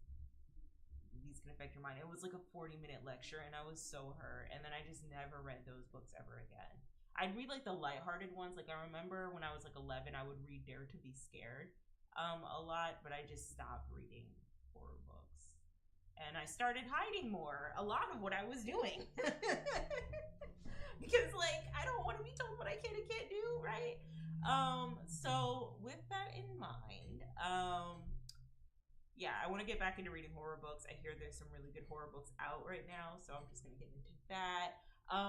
These can affect your mind. It was like a 40-minute lecture, and I was so hurt. And then I just never read those books ever again. I'd read like the lighthearted ones. Like I remember when I was like 11, I would read Dare to Be Scared a lot, but I just stopped reading horror books. And I started hiding a lot of what I was doing. Because like I don't want to be told what I can and can't do, right? So with that in mind, yeah, I want to get back into reading horror books. I hear there's some really good horror books out right now, so I'm just gonna get into that.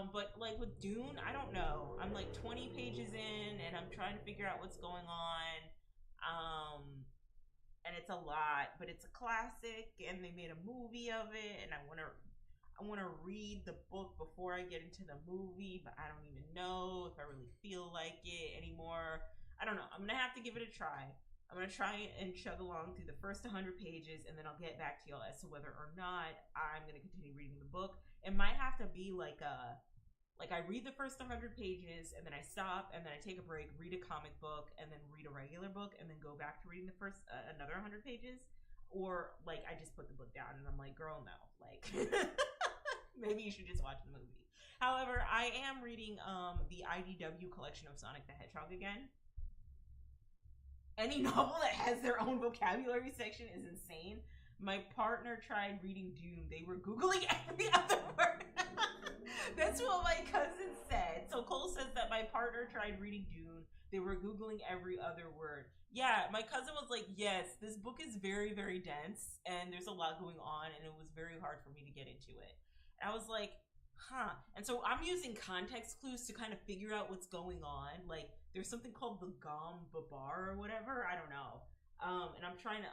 But like with Dune, I don't know. I'm like 20 pages in, and I'm trying to figure out what's going on. And it's a lot, but it's a classic, and they made a movie of it, and I want to read the book before I get into the movie, but I don't even know if I really feel like it anymore. I don't know. I'm gonna have to give it a try. I'm going to try and chug along through the first 100 pages, and then I'll get back to y'all as to whether or not I'm going to continue reading the book. It might have to be like I read the first 100 pages, and then I stop, and then I take a break, read a comic book, and then read a regular book, and then go back to reading the first, another 100 pages. Or, like, I just put the book down, and I'm like, girl, no. Like, maybe you should just watch the movie. However, I am reading the IDW collection of Sonic the Hedgehog again. Any novel that has their own vocabulary section is insane. My partner tried reading Dune. They were Googling every other word. That's what my cousin said. So Cole says that my partner tried reading Dune. They were Googling every other word. Yeah, my cousin was like, yes, this book is very, very dense, and there's a lot going on, and it was very hard for me to get into it. And I was like, huh. And so I'm using context clues to kind of figure out what's going on. Like, there's something called the Gom Babar or whatever. I don't know. And I'm trying to...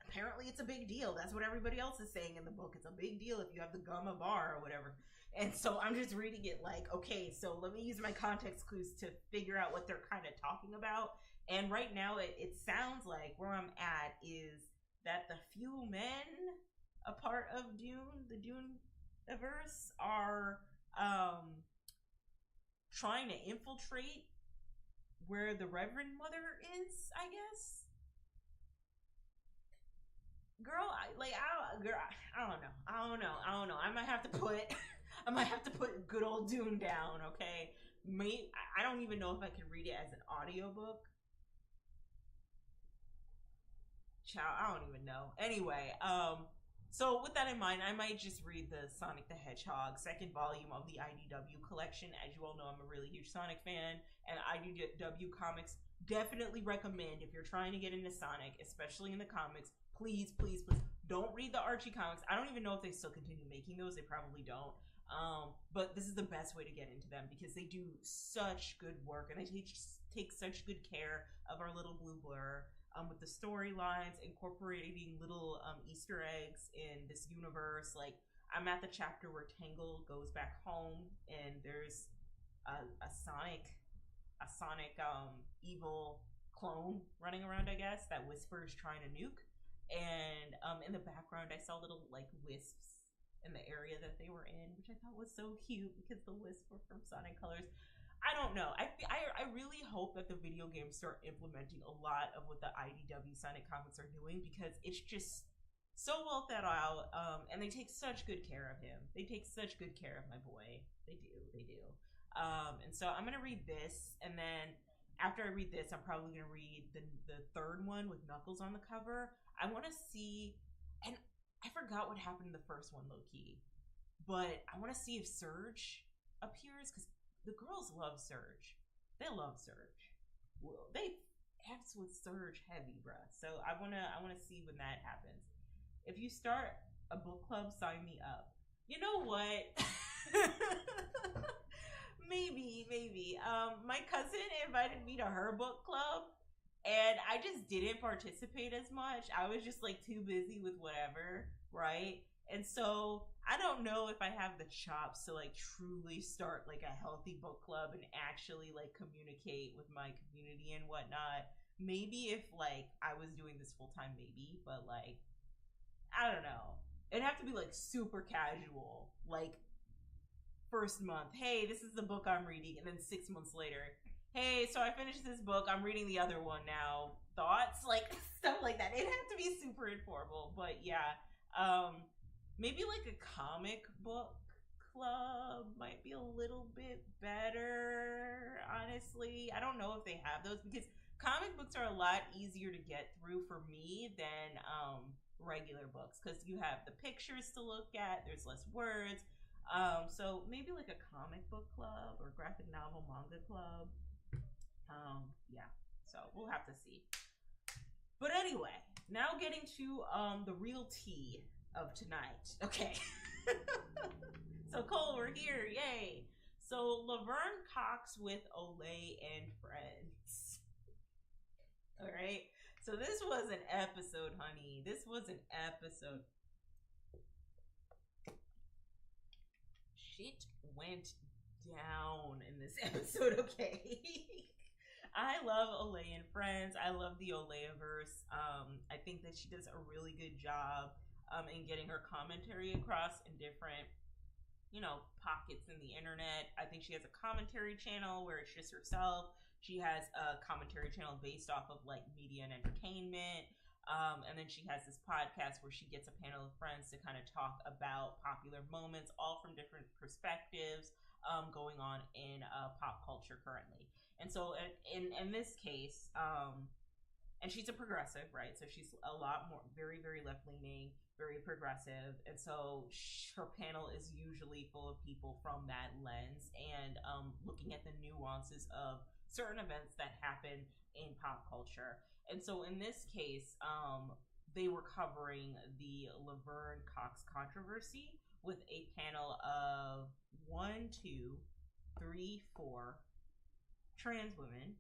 apparently it's a big deal. That's what everybody else is saying in the book. It's a big deal if you have the Gom Babar or whatever. And so I'm just reading it like, okay, so let me use my context clues to figure out what they're kind of talking about. And right now it sounds like where I'm at is that the few men a part of Dune, the Dune-verse, are trying to infiltrate where the Reverend Mother is, I guess. Girl, I don't know. I might have to put good old Dune down, okay? I don't even know if I can read it as an audiobook. Child, I don't even know. Anyway, so with that in mind, I might just read the Sonic the Hedgehog second volume of the IDW collection. As you all know, I'm a really huge Sonic fan, and IDW comics definitely recommend if you're trying to get into Sonic, especially in the comics. Please, please, please don't read the Archie comics. I don't even know if they still continue making those. They probably don't. But this is the best way to get into them because they do such good work, and they take such good care of our little blue blur. With the storylines, incorporating little Easter eggs in this universe. Like, I'm at the chapter where Tangle goes back home, and there's a Sonic evil clone running around, I guess, that Whisper is trying to nuke. And in the background, I saw little like wisps in the area that they were in, which I thought was so cute because the wisps were from Sonic Colors. I don't know. I really hope that the video games start implementing a lot of what the IDW Sonic comics are doing because it's just so well thought out. And they take such good care of him. They take such good care of my boy. They do. And so I'm gonna read this, and then after I read this, I'm probably gonna read the third one with Knuckles on the cover. I want to see, and I forgot what happened in the first one, low key, but I want to see if Surge appears because the girls love Surge. They love Surge. Well, they F's with Surge heavy, bruh. So I wanna see when that happens. If you start a book club, sign me up. You know what? maybe. My cousin invited me to her book club, and I just didn't participate as much. I was just like too busy with whatever, right? And so I don't know if I have the chops to like truly start like a healthy book club and actually like communicate with my community and whatnot. Maybe if like I was doing this full time, maybe, but like I don't know. It'd have to be like super casual. Like first month, hey, this is the book I'm reading, and then 6 months later, hey, so I finished this book, I'm reading the other one now. Thoughts? Like stuff like that. It'd have to be super informal, but yeah. Maybe like a comic book club might be a little bit better, honestly. I don't know if they have those because comic books are a lot easier to get through for me than regular books because you have the pictures to look at, there's less words. So maybe like a comic book club or graphic novel manga club. Yeah, so we'll have to see. But anyway, now getting to the real tea of tonight. Okay. So Cole, we're here, yay! So Laverne Cox with Olay and Friends. All right. So this was an episode, honey. This was an episode. Shit went down in this episode, okay? I love Olay and Friends. I love the Olayaverse. I think that she does a really good job in getting her commentary across in different, pockets in the internet. I think she has a commentary channel where it's just herself. She has a commentary channel based off of like media and entertainment. And then she has this podcast where she gets a panel of friends to kind of talk about popular moments, all from different perspectives going on in pop culture currently. And so in this case, and she's a progressive, right? So she's a lot more, very, very left-leaning, very progressive. And so her panel is usually full of people from that lens and looking at the nuances of certain events that happen in pop culture. And so in this case, they were covering the Laverne Cox controversy with a panel of 1, 2, 3, 4 trans women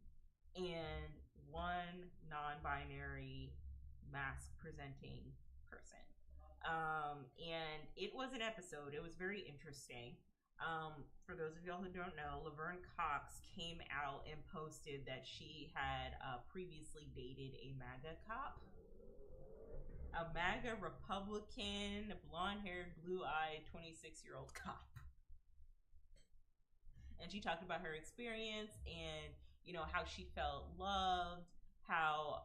and one non-binary mask presenting person. And it was an episode. It was very interesting. For those of y'all who don't know, Laverne Cox came out and posted that she had previously dated a MAGA cop. A MAGA Republican, blonde-haired, blue-eyed, 26-year-old cop. And she talked about her experience and, how she felt loved, how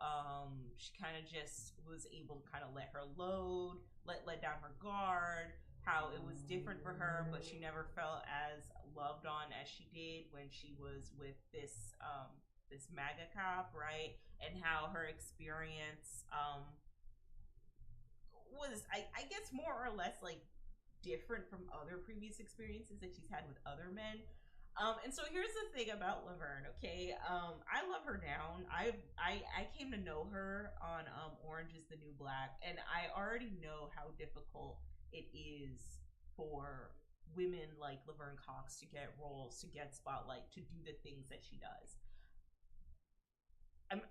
she kind of just was able to kind of let her load, let down her guard, how it was different for her, but she never felt as loved on as she did when she was with this MAGA cop, right? And how her experience was, I guess, more or less like different from other previous experiences that she's had with other men. And so here's the thing about Laverne, okay? I love her down. I came to know her on Orange is the New Black, and I already know how difficult it is for women like Laverne Cox to get roles, to get spotlight, to do the things that she does. I'm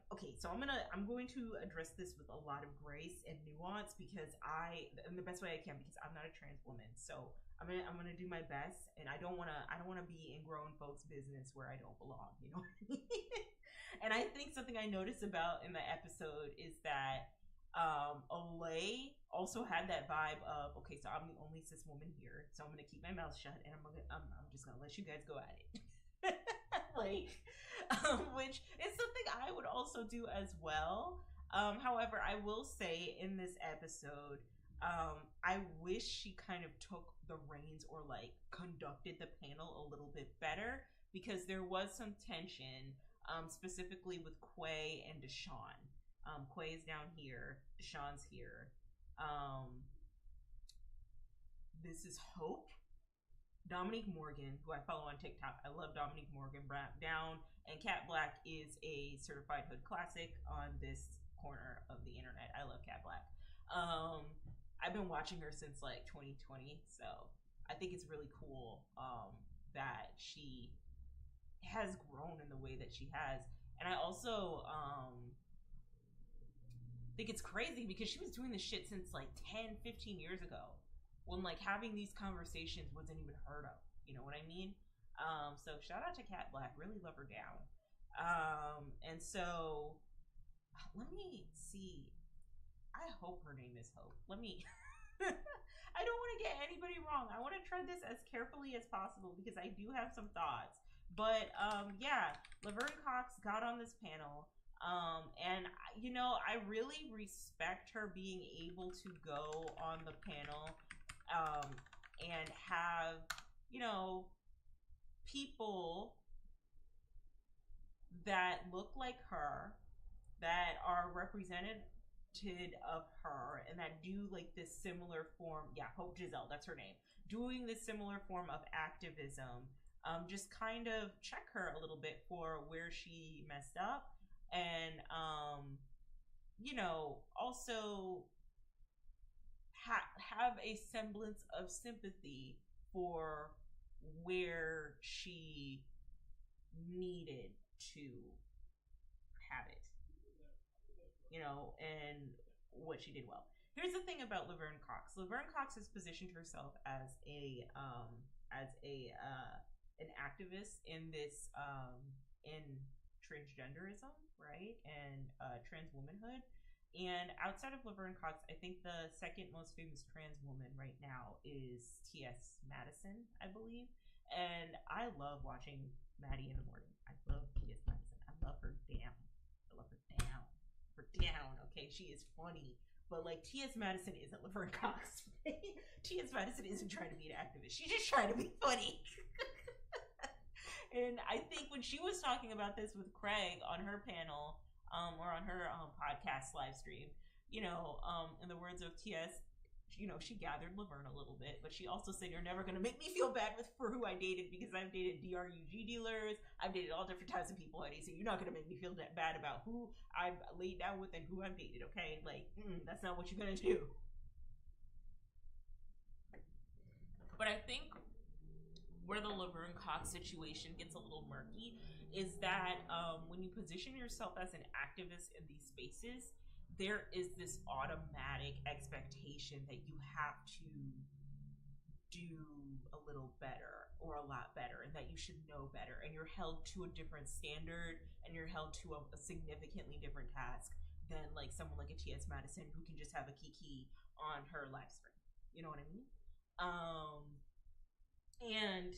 going to address this with a lot of grace and nuance because in the best way I can, because I'm not a trans woman. So I'm gonna do my best, and I don't wanna be in grown folks' business where I don't belong, you know what I mean? And I think something I noticed about in the episode is that Olay also had that vibe of, okay, so I'm the only cis woman here, so I'm gonna keep my mouth shut, and I'm just gonna let you guys go at it. Which is something I would also do as well. However, I will say in this episode, I wish she kind of took the reins or like conducted the panel a little bit better, because there was some tension, specifically with Quay and Deshawn. Quay is down here, Deshawn's here. This is Hope. Dominique Morgan, who I follow on TikTok. I love Dominique Morgan down. And Cat Black is a certified hood classic on this corner of the internet. I love Cat Black. I've been watching her since like 2020, so I think it's really cool that she has grown in the way that she has. And I also think it's crazy because she was doing this shit since like 10, 15 years ago. when like having these conversations wasn't even heard of. You know what I mean? So shout out to Kat Black, really love her down. And so let me see. I hope her name is Hope. Let me. I don't want to get anybody wrong. I want to tread this as carefully as possible because I do have some thoughts. But yeah, Laverne Cox got on this panel. And you know, I really respect her being able to go on the panel and have, you know, people that look like her, that are represented of her, and that do like this similar form. Yeah, Hope Giselle, that's her name. Doing this similar form of activism. Just kind of check her a little bit for where she messed up, and you know, also have a semblance of sympathy for where she needed to have it, you know, and what she did well. Here's the thing about Laverne Cox. Laverne Cox has positioned herself as an activist in this in transgenderism, right, and trans womanhood. And outside of Laverne Cox, I think the second most famous trans woman right now is T.S. Madison, I believe. And I love watching Maddie in the morning. I love T.S. Madison. I love her down. I love her down. Her down. Okay, she is funny. But like T.S. Madison isn't Laverne Cox. T.S. Madison isn't trying to be an activist. She's just trying to be funny. And I think when she was talking about this with Craig on her panel, or on her podcast live stream, you know, in the words of T.S., you know, she gathered Laverne a little bit, but she also said, "You're never going to make me feel bad for who I dated, because I've dated DRUG dealers, I've dated all different types of people, honey, so you're not going to make me feel that bad about who I've laid down with and who I've dated, okay? Like, that's not what you're going to do." But I think where the Laverne Cox situation gets a little murky is that when you position yourself as an activist in these spaces, there is this automatic expectation that you have to do a little better or a lot better, and that you should know better, and you're held to a different standard, and you're held to a significantly different task than like someone like a T.S. Madison who can just have a kiki on her live stream. You know what I mean? And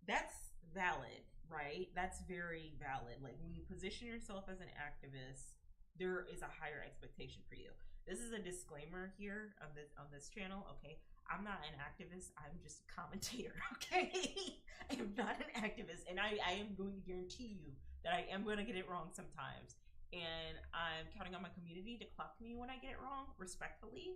that's valid, right? That's very valid. Like when you position yourself as an activist, there is a higher expectation for you. This is a disclaimer here on this channel, okay? I'm not an activist, I'm just a commentator, okay? I am not an activist, and I am going to guarantee you that I am going to get it wrong sometimes. And I'm counting on my community to clock me when I get it wrong, respectfully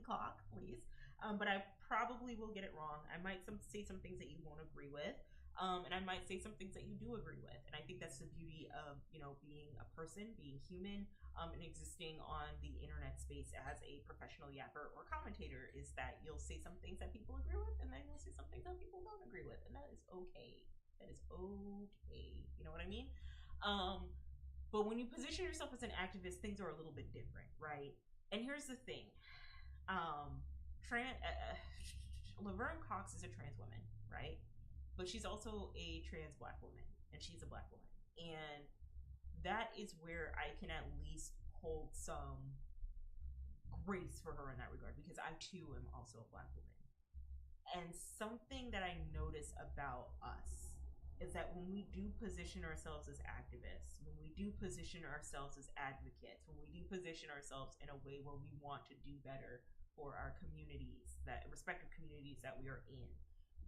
clock, please. But I probably will get it wrong. I might say some things that you won't agree with, and I might say some things that you do agree with. And I think that's the beauty of, you know, being a person, being human, and existing on the internet space as a professional yapper or commentator, is that you'll say some things that people agree with, and then you'll say some things that people don't agree with, and that is okay. That is okay. You know what I mean? But when you position yourself as an activist, things are a little bit different, right? And here's the thing. Laverne Cox is a trans woman, right? But she's also a trans black woman, and she's a black woman. And that is where I can at least hold some grace for her in that regard, because I too am also a black woman. And something that I notice about us is that when we do position ourselves as activists, when we do position ourselves as advocates, when we do position ourselves in a way where we want to do better for our communities, that respective communities that we are in,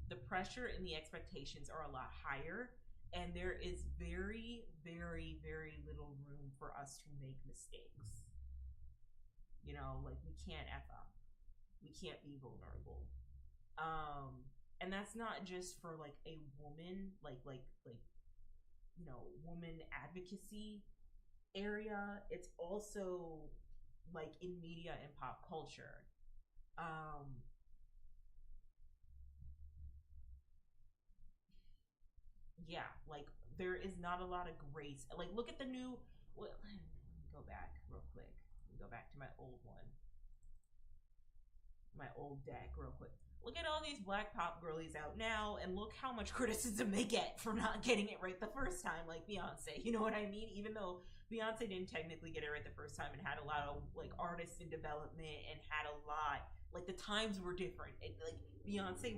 the pressure and the expectations are a lot higher, and there is very, very, very little room for us to make mistakes. You know, like we can't F up. We can't be vulnerable. And that's not just for like a woman, like you know, woman advocacy area. It's also like in media and pop culture. Yeah, like there is not a lot of grace. Like look at the new. Well, let me go back real quick. Let me go back to my old one. my old deck real quick. Look at all these black pop girlies out now, and look how much criticism they get for not getting it right the first time, like Beyonce. You know what I mean? Even though Beyonce didn't technically get it right the first time and had a lot of like artists in development and had a lot, like the times were different. Like Beyonce,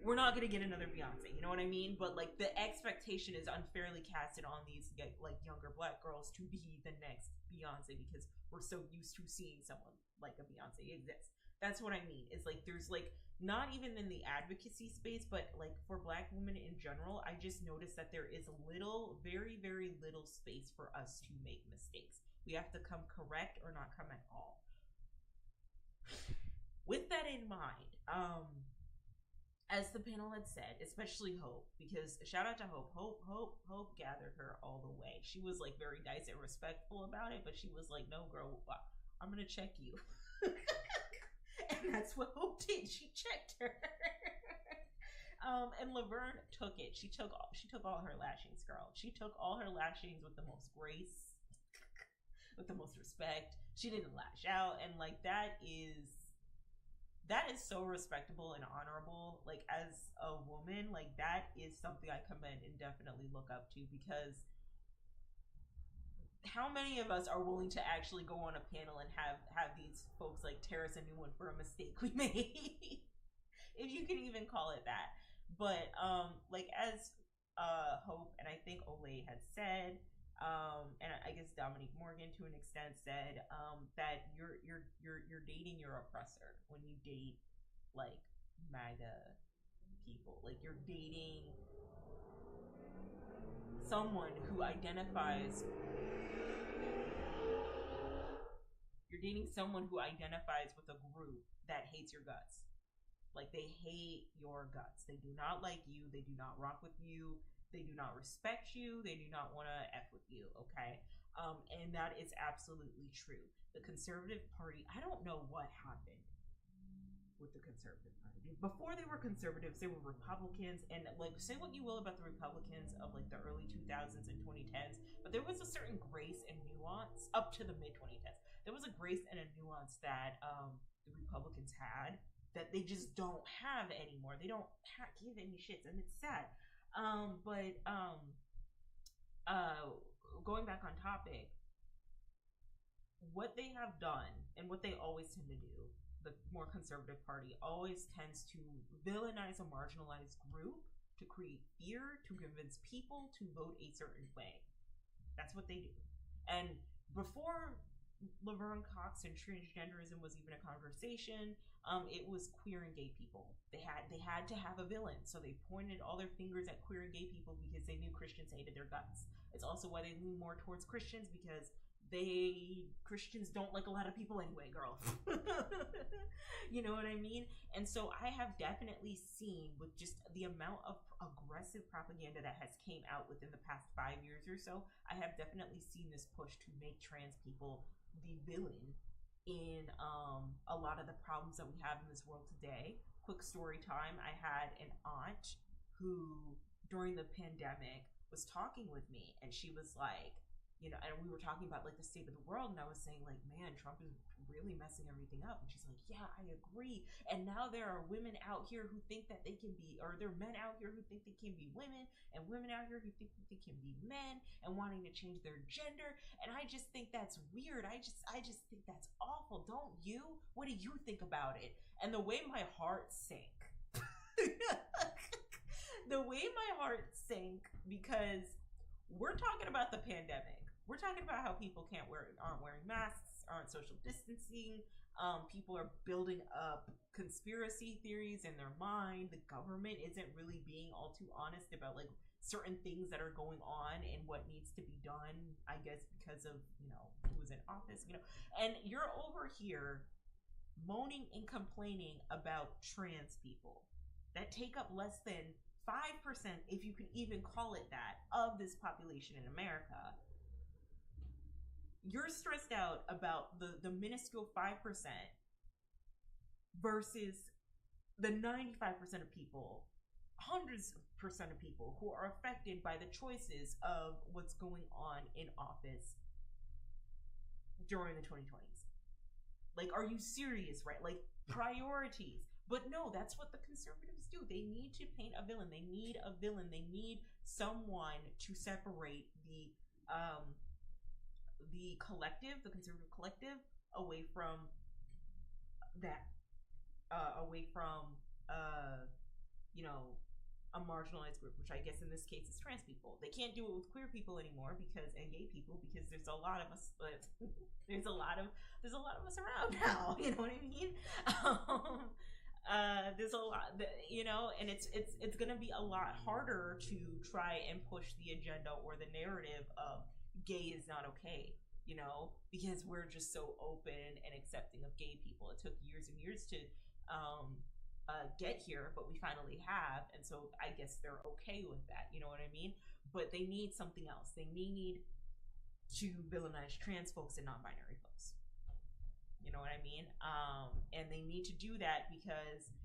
we're not gonna get another Beyonce. You know what I mean? But like the expectation is unfairly casted on these like younger black girls to be the next Beyonce because we're so used to seeing someone like a Beyonce exist. That's what I mean. Is like there's like not even in the advocacy space, but like for black women in general, I just noticed that there is little, very, very little space for us to make mistakes. We have to come correct or not come at all. With that in mind, as the panel had said, especially Hope, because shout out to Hope. Hope gathered her all the way. She was like very nice and respectful about it, but she was like, no, girl, I'm going to check you. And that's what Hope did. She checked her. And Laverne took it. She took all her lashings, girl. She took all her lashings with the most grace, with the most respect. She didn't lash out, and like that is so respectable and honorable. Like as a woman, like that is something I commend and definitely look up to, because how many of us are willing to actually go on a panel and have these folks like tear us a new one for a mistake we made? If you can even call it that. But like as Hope and I think Olay had said, and I guess Dominique Morgan to an extent said, that you're dating your oppressor when you date like MAGA people. Like you're dating someone who identifies with a group that hates your guts. Like they hate your guts. They do not like you. They do not rock with you. They do not respect you. They do not want to F with you. Okay. And that is absolutely true. The Conservative Party, I don't know what happened with the Conservative Party. Before they were conservatives, they were Republicans, and like say what you will about the Republicans of like the early 2000s and 2010s, but there was a certain grace and nuance up to the mid 2010s. There was a grace and a nuance that the Republicans had that they just don't have anymore. They don't give any shits, and it's sad. Going back on topic, what they have done and what they always tend to do, the more conservative party always tends to villainize a marginalized group to create fear, to convince people to vote a certain way. That's what they do. And before Laverne Cox and transgenderism was even a conversation, it was queer and gay people. They had to have a villain, so they pointed all their fingers at queer and gay people because they knew Christians hated their guts. It's also why they lean more towards Christians, because Christians don't like a lot of people anyway, girl. You know what I mean? And so I have definitely seen, with just the amount of aggressive propaganda that has came out within the past 5 years or so, I have definitely seen this push to make trans people the villain in a lot of the problems that we have in this world today. Quick story time. I had an aunt who during the pandemic was talking with me, and she was like, you know, and we were talking about like the state of the world, and I was saying like, man, Trump is really messing everything up. And she's like, yeah, I agree. And now there are women out here who think that they can be, or there are men out here who think they can be women, and women out here who think that they can be men, and wanting to change their gender. And I just think that's weird. I just think that's awful. Don't you? What do you think about it? And the way my heart sank. The way my heart sank, because we're talking about the pandemic. We're talking about how people aren't wearing masks, aren't social distancing. People are building up conspiracy theories in their mind. The government isn't really being all too honest about like certain things that are going on and what needs to be done, I guess, because of, you know, who's in office, you know. And you're over here moaning and complaining about trans people that take up less than 5%, if you can even call it that, of this population in America. You're stressed out about the minuscule 5% versus the 95% of people, hundreds of percent of people who are affected by the choices of what's going on in office during the 2020s. Like, are you serious, right? Like, priorities. But no, that's what the conservatives do. They need to paint a villain. They need a villain. They need someone to separate the collective, the conservative collective, away from that, away from you know, a marginalized group, which I guess in this case is trans people. They can't do it with queer people anymore and gay people, because there's a lot of us. There's a lot of us around now. You know what I mean? There's a lot, you know, and it's gonna be a lot harder to try and push the agenda or the narrative of gay is not okay, you know, because we're just so open and accepting of gay people. It took years and years to get here, but we finally have, and so I guess they're okay with that, you know what I mean? But they need something else. They need to villainize trans folks and non-binary folks, you know what I mean? And they need to do that because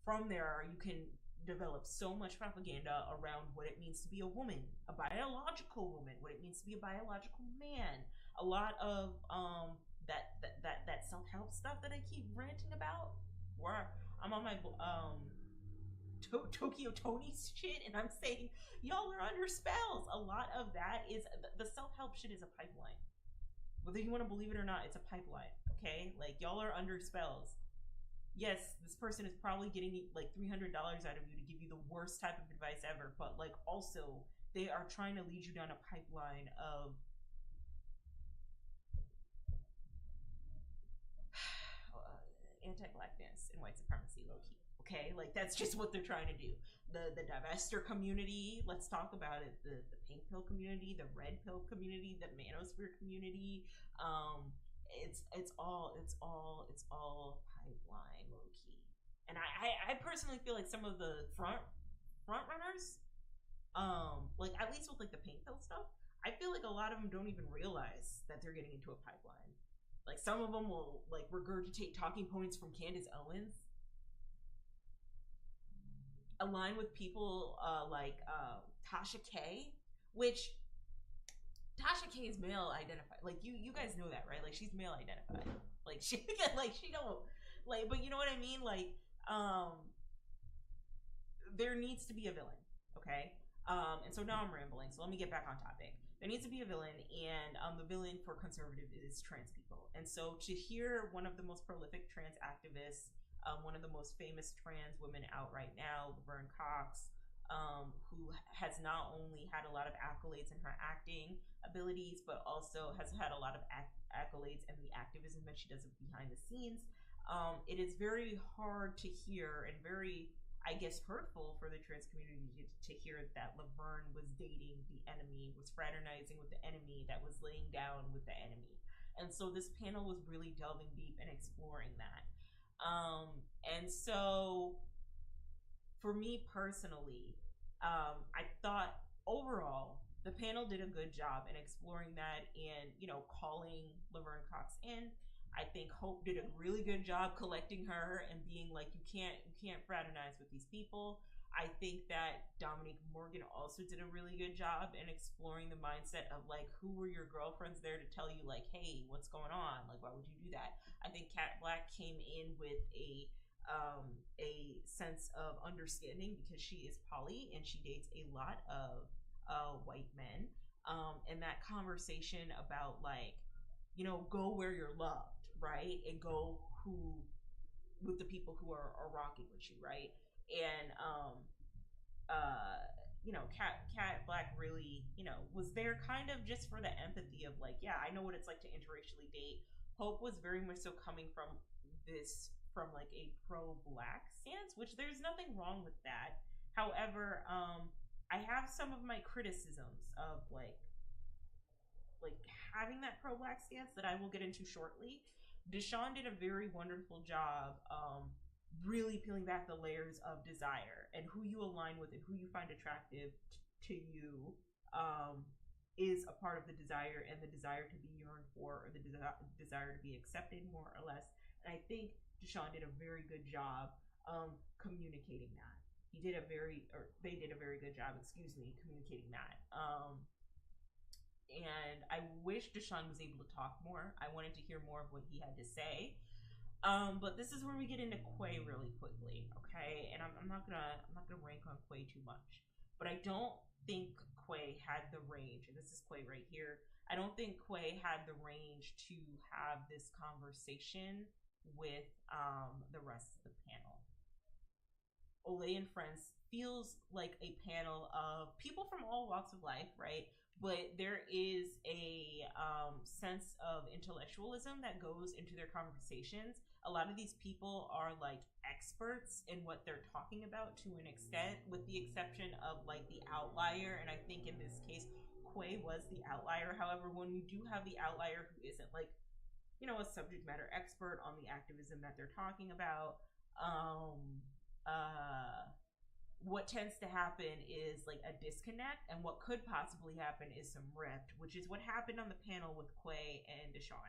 from there you can develop so much propaganda around what it means to be a woman, a biological woman, what it means to be a biological man. A lot of that self-help stuff that I keep ranting about, where I'm on my Tokyo Tony shit, and I'm saying y'all are under spells. A lot of that is the self-help shit is a pipeline. Whether you want to believe it or not, it's a pipeline. Okay, like y'all are under spells. Yes, this person is probably getting like $300 out of you to give you the worst type of advice ever, but like also they are trying to lead you down a pipeline of anti-blackness and white supremacy, low-key. Okay, like that's just what they're trying to do. The divestor community, let's talk about it. The pink pill community, the red pill community, the manosphere community. It's all pipeline, low-key. And I personally feel like some of the front runners, like at least with like the pink pill stuff, I feel like a lot of them don't even realize that they're getting into a pipeline. Like some of them will like regurgitate talking points from Candace Owens, align with people like Tasha K, which Tasha K is male identified. Like you guys know that, right? Like she's male identified. Like she don't like, but you know what I mean? Like there needs to be a villain, okay? And so now I'm rambling. So let me get back on topic. There needs to be a villain, and the villain for conservative is trans people. And so to hear one of the most prolific trans activists, one of the most famous trans women out right now, Laverne Cox, who has not only had a lot of accolades in her acting abilities, but also has had a lot of accolades in the activism that she does behind the scenes. It is very hard to hear and very, I guess, hurtful for the trans community to hear that Laverne was dating the enemy, was fraternizing with the enemy, that was laying down with the enemy. And so this panel was really delving deep and exploring that. And so for me personally, I thought overall the panel did a good job in exploring that and, you know, calling Laverne Cox in. I think Hope did a really good job collecting her and being like, you can't fraternize with these people. I think that Dominique Morgan also did a really good job in exploring the mindset of like, who were your girlfriends there to tell you like, hey, what's going on? Like, why would you do that? I think Kat Black came in with a sense of understanding because she is poly and she dates a lot of white men. And that conversation about like, you know, go where you're loved, right? And go with the people who are rocking with you, right? And you know, Kat Black really, you know, was there kind of just for the empathy of like, yeah, I know what it's like to interracially date. Hope was very much so coming from like a pro-black stance, which there's nothing wrong with that. However, I have some of my criticisms of like having that pro-black stance that I will get into shortly. Deshaun did a very wonderful job really peeling back the layers of desire and who you align with and who you find attractive to you is a part of the desire, and the desire to be yearned for, or the desire to be accepted, more or less. And I think Deshaun did a very good job communicating that. They did a very good job, communicating that. And I wish Deshaun was able to talk more. I wanted to hear more of what he had to say. But this is where we get into Quay really quickly, okay? And I'm not gonna rank on Quay too much, but I don't think Quay had the range. And this is Quay right here. I don't think Quay had the range to have this conversation with the rest of the panel. Olay and Friends feels like a panel of people from all walks of life, right? But there is a sense of intellectualism that goes into their conversations. A lot of these people are like experts in what they're talking about to an extent, with the exception of like the outlier. And I think in this case, Quay was the outlier. However, when you do have the outlier who isn't like, you know, a subject matter expert on the activism that they're talking about, what tends to happen is like a disconnect, and what could possibly happen is some rift, which is what happened on the panel with Quay and Deshaun.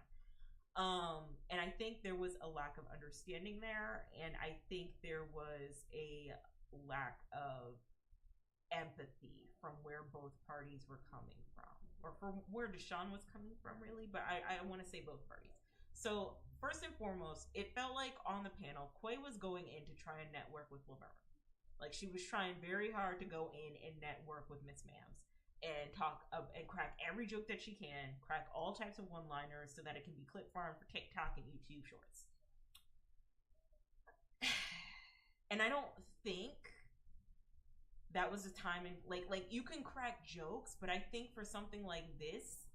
And I think there was a lack of understanding there, and I think there was a lack of empathy from where both parties were coming from, or from where Deshaun was coming from, really. But I want to say both parties. So first and foremost, it felt like on the panel, Quay was going in to try and network with Laverne. Like, she was trying very hard to go in and network with Miss Mams and talk and crack every joke that she can, crack all types of one-liners so that it can be clip farmed for TikTok and YouTube Shorts. And I don't think that was a time in like you can crack jokes, but I think for something like this,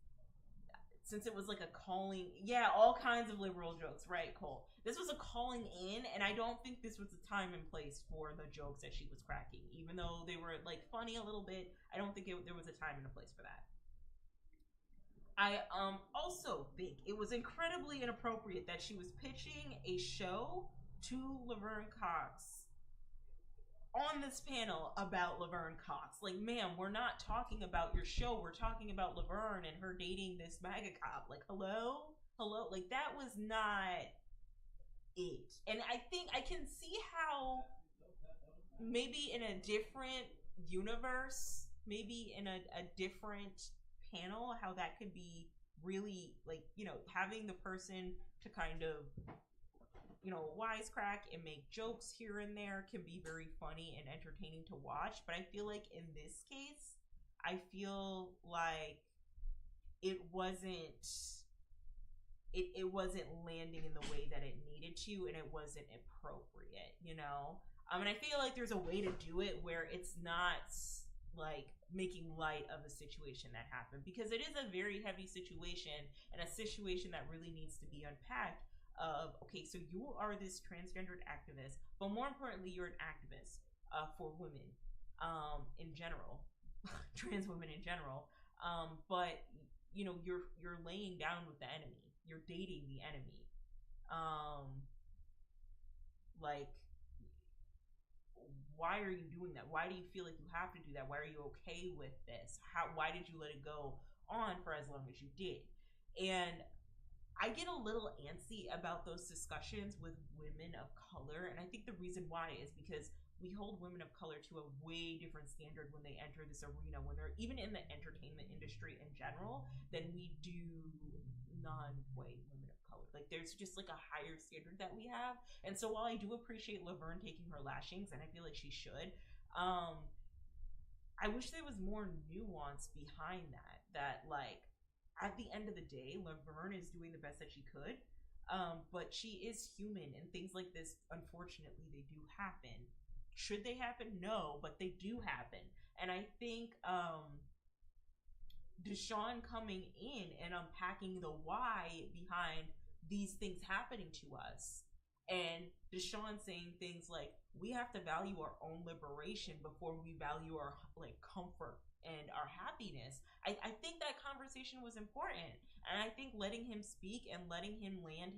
since it was like a calling, yeah, all kinds of liberal jokes, right, Cole? This was a calling in, and I don't think this was the time and place for the jokes that she was cracking. Even though they were like funny a little bit, I don't think there was a time and a place for that. I also think it was incredibly inappropriate that she was pitching a show to Laverne Cox on this panel about Laverne Cox. Like, ma'am, we're not talking about your show. We're talking about Laverne and her dating this MAGA cop. Like, hello? Hello? Like, that was not it. And I think I can see how maybe in a different universe, maybe in a different panel, how that could be really, like, you know, having the person to kind of, you know, wisecrack and make jokes here and there can be very funny and entertaining to watch. But I feel like in this case, I feel like it wasn't landing in the way that it needed to, and it wasn't appropriate, you know? And I feel like there's a way to do it where it's not like making light of the situation that happened, because it is a very heavy situation, and a situation that really needs to be unpacked. Of, okay, so you are this transgendered activist, but more importantly, you're an activist for women in general, trans women in general. But you know, you're laying down with the enemy, you're dating the enemy. Like, why are you doing that? Why do you feel like you have to do that? Why are you okay with this? Why did you let it go on for as long as you did? And I get a little antsy about those discussions with women of color, and I think the reason why is because we hold women of color to a way different standard when they enter this arena, when they're even in the entertainment industry in general, than we do non-white women of color. Like, there's just like a higher standard that we have. And so while I do appreciate Laverne taking her lashings, and I feel like she should, I wish there was more nuance behind that. That, like, at the end of the day, Laverne is doing the best that she could, but she is human, and things like this, unfortunately, they do happen. Should they happen? No, but they do happen. And I think Deshaun coming in and unpacking the why behind these things happening to us, and Deshaun saying things like, we have to value our own liberation before we value our like comfort and our happiness. I think that conversation was important, and I think letting him speak and letting them land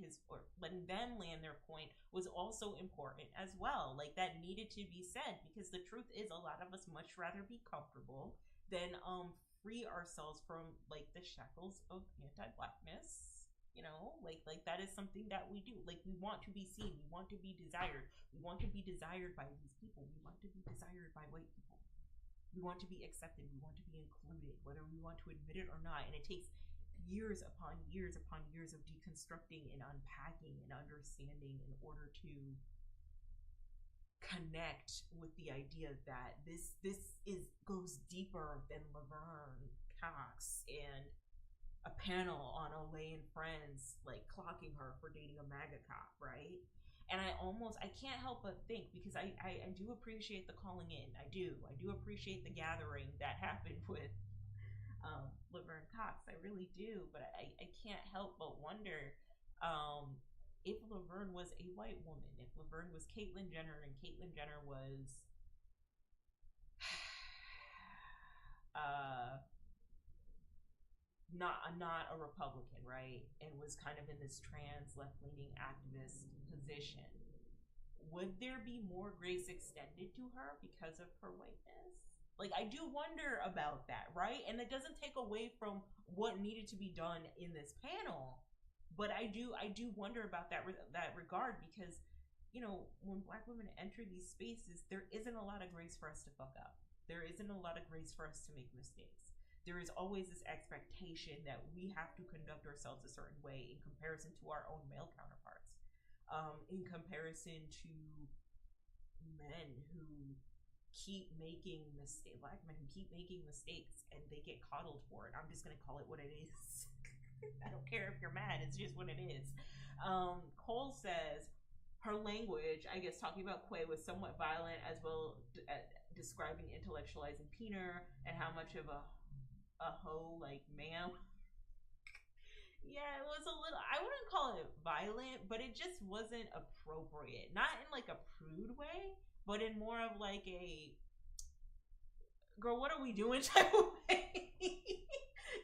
their point was also important as well. Like, that needed to be said, because the truth is, a lot of us much rather be comfortable than free ourselves from like the shackles of anti-blackness. You know, like that is something that we do. Like, we want to be seen, we want to be desired, we want to be desired by these people, we want to be desired by white people. We want to be accepted. We want to be included, whether we want to admit it or not. And it takes years upon years upon years of deconstructing and unpacking and understanding in order to connect with the idea that this goes deeper than Laverne Cox and a panel on Olay and Friends like clocking her for dating a MAGA cop, right? And I can't help but think, because I do appreciate the calling in. I do appreciate the gathering that happened with Laverne Cox. I really do, but I can't help but wonder if Laverne was a white woman, if Laverne was Caitlyn Jenner and Caitlyn Jenner was not a Republican, right? And was kind of in this trans left-leaning activist position. Would there be more grace extended to her because of her whiteness? Like, I do wonder about that, right? And it doesn't take away from what needed to be done in this panel, but I do wonder about that regard, because, you know, when Black women enter these spaces, there isn't a lot of grace for us to fuck up. There isn't a lot of grace for us to make mistakes. There is always this expectation that we have to conduct ourselves a certain way in comparison to our own male counterparts, in comparison to men who keep making mistakes, Black men who keep making mistakes and they get coddled for it. I'm just gonna call it what it is. I don't care if you're mad, it's just what it is. Cole says her language, I guess talking about Quay, was somewhat violent, as well describing intellectualizing Peener and how much of a hoe, like, ma'am. Yeah, it was a little, I wouldn't call it violent, but it just wasn't appropriate. Not in like a prude way, but in more of like a, girl, what are we doing type of way.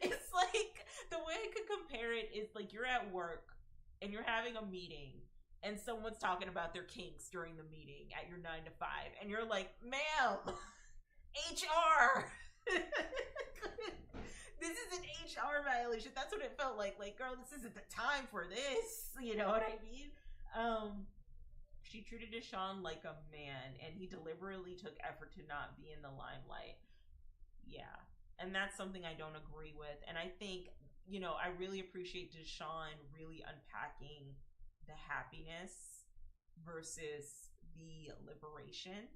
It's like, the way I could compare it is like you're at work and you're having a meeting and someone's talking about their kinks during the meeting at your 9 to 5 and you're like, ma'am, HR. This is an HR violation. That's what it felt like. Like, girl, this isn't the time for this. You know what I mean? She treated Deshaun like a man, and he deliberately took effort to not be in the limelight. Yeah. And that's something I don't agree with. And I think, you know, I really appreciate Deshaun really unpacking the happiness versus the liberation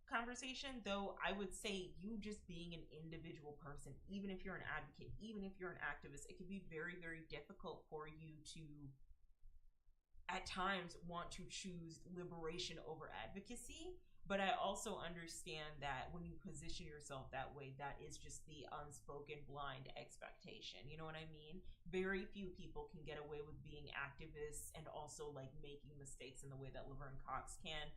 conversation, though I would say you just being an individual person, even if you're an advocate, even if you're an activist, it can be very, very difficult for you to at times want to choose liberation over advocacy. But I also understand that when you position yourself that way, that is just the unspoken blind expectation. You know what I mean? Very few people can get away with being activists and also like making mistakes in the way that Laverne Cox can.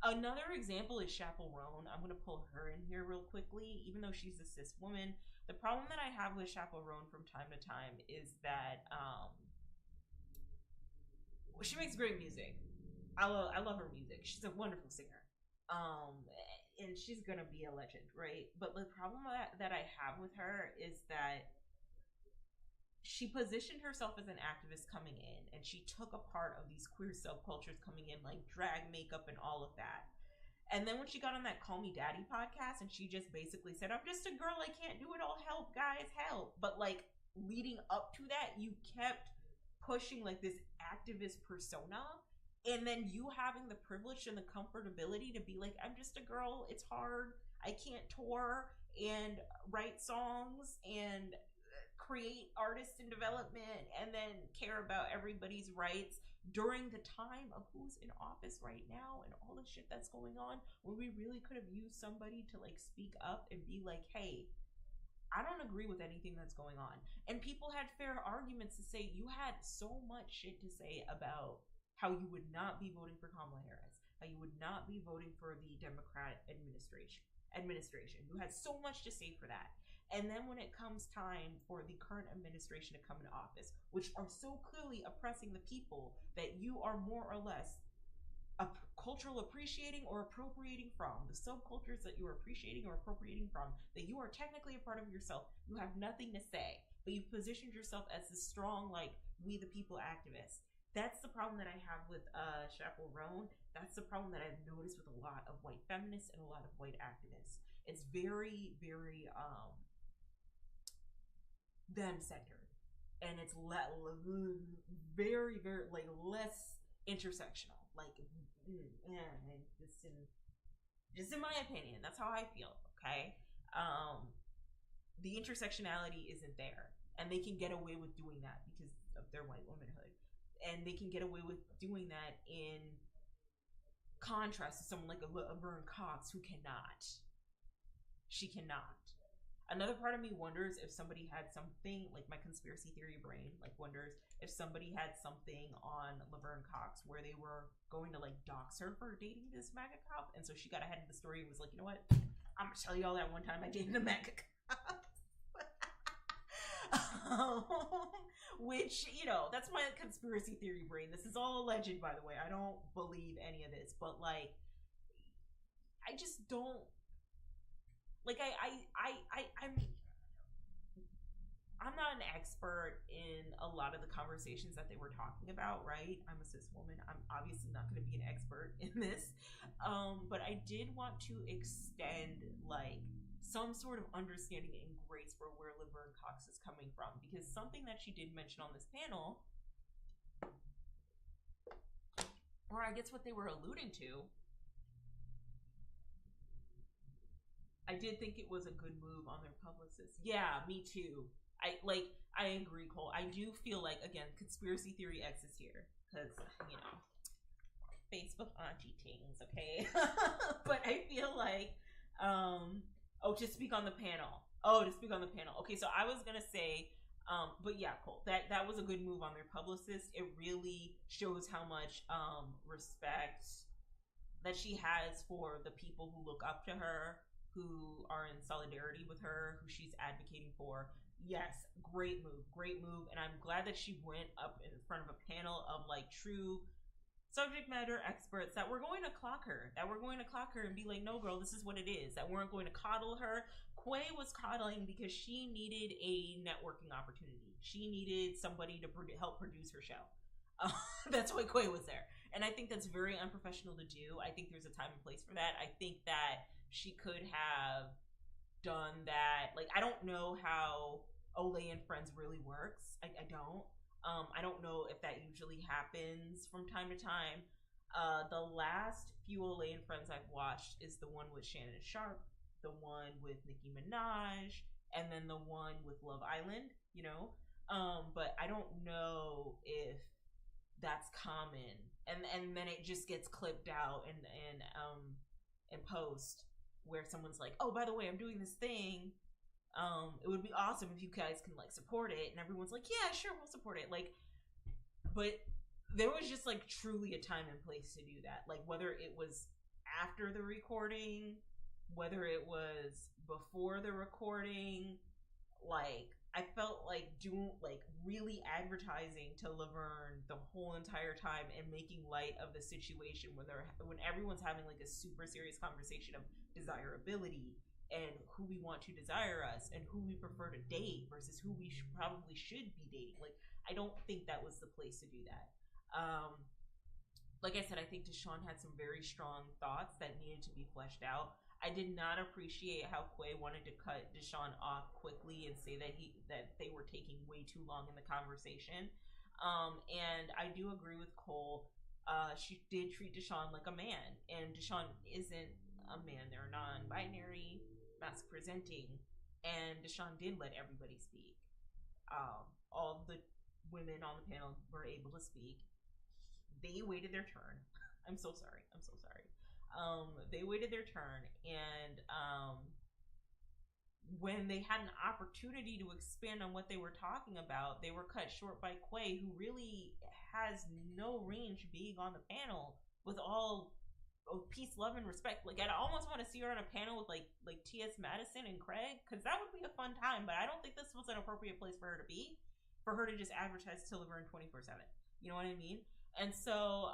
Another example is Chaperone. I'm going to pull her in here real quickly, even though she's a cis woman. The problem that I have with Chaperone from time to time is that she makes great music. I love her music. She's a wonderful singer. And she's going to be a legend, right? But the problem that I have with her is that she positioned herself as an activist coming in, and she took a part of these queer subcultures coming in, like drag makeup and all of that. And then when she got on that Call Me Daddy podcast, and she just basically said, I'm just a girl, I can't do it all, help, guys, help. But like leading up to that, you kept pushing like this activist persona, and then you having the privilege and the comfortability to be like, I'm just a girl, it's hard, I can't tour and write songs and create artists in development and then care about everybody's rights during the time of who's in office right now and all the shit that's going on, when we really could have used somebody to like speak up and be like, hey, I don't agree with anything that's going on. And people had fair arguments to say. You had so much shit to say about how you would not be voting for Kamala Harris, how you would not be voting for the Democrat administration. You had so much to say for that. And then when it comes time for the current administration to come into office, which are so clearly oppressing the people that you are more or less cultural appreciating or appropriating from, the subcultures that you are appreciating or appropriating from, that you are technically a part of yourself, you have nothing to say, but you've positioned yourself as this strong, like, we the people activist. That's the problem that I have with Chaperone. That's the problem that I've noticed with a lot of white feminists and a lot of white activists. It's very, very them-centered. and it's very, very like less intersectional. Like, just in my opinion, that's how I feel. Okay, the intersectionality isn't there, and they can get away with doing that because of their white womanhood, and they can get away with doing that in contrast to someone like a Laverne Cox who cannot. She cannot. Another part of me wonders if somebody had something, like my conspiracy theory brain, like wonders if somebody had something on Laverne Cox where they were going to like dox her for dating this MAGA cop, and so she got ahead of the story and was like, you know what, I'm gonna tell you all that one time I dated a MAGA cop. Which, you know, that's my conspiracy theory brain. This is all alleged, by the way. I don't believe any of this, but like, I just don't like. I'm not an expert in a lot of the conversations that they were talking about, right? I'm a cis woman. I'm obviously not going to be an expert in this, but I did want to extend like some sort of understanding and grace for where Laverne Cox is coming from, because something that she did mention on this panel, or I guess what they were alluding to, I did think it was a good move on their publicist. Yeah, me too. I agree, Cole. I do feel like, again, conspiracy theory X is here, because, you know, Facebook auntie things, okay? But I feel like, to speak on the panel. Okay, so I was gonna say, but yeah, Cole, that was a good move on their publicist. It really shows how much respect that she has for the people who look up to her, who are in solidarity with her, who she's advocating for. Yes, great move, and I'm glad that she went up in front of a panel of like true subject matter experts that were going to clock her, and be like, no girl, this is what it is, that weren't going to coddle her. Quay was coddling because she needed a networking opportunity. She needed somebody to help produce her show. That's why Quay was there, and I think that's very unprofessional to do. I think there's a time and place for that. I think that she could have done that. Like, I don't know how Olay and Friends really works. I don't. I don't know if that usually happens from time to time. The last few Olay and Friends I've watched is the one with Shannon Sharp, the one with Nicki Minaj, and then the one with Love Island, you know? But I don't know if that's common. And then it just gets clipped out and post where someone's like, oh, by the way, I'm doing this thing. It would be awesome if you guys can like support it, and everyone's like, yeah, sure, we'll support it. Like, but there was just like truly a time and place to do that. Like, whether it was after the recording, whether it was before the recording, like I felt like really advertising to Laverne the whole entire time and making light of the situation when everyone's having like a super serious conversation of desirability and who we want to desire us and who we prefer to date versus who we probably should be dating. Like, I don't think that was the place to do that. Like I said, I think Deshaun had some very strong thoughts that needed to be fleshed out. I did not appreciate how Quay wanted to cut Deshaun off quickly and say that they were taking way too long in the conversation. And I do agree with Cole. She did treat Deshaun like a man, and Deshaun isn't a man. They're non-binary, mask presenting, and Deshaun did let everybody speak. All the women on the panel were able to speak. They waited their turn. I'm so sorry. They waited their turn, and when they had an opportunity to expand on what they were talking about, they were cut short by Quay, who really has no range being on the panel, with all peace, love, and respect. Like, I'd almost want to see her on a panel with like T.S. Madison and Craig, because that would be a fun time, but I don't think this was an appropriate place for her to be, for her to just advertise to Laverne 24/7. You know what I mean? And so,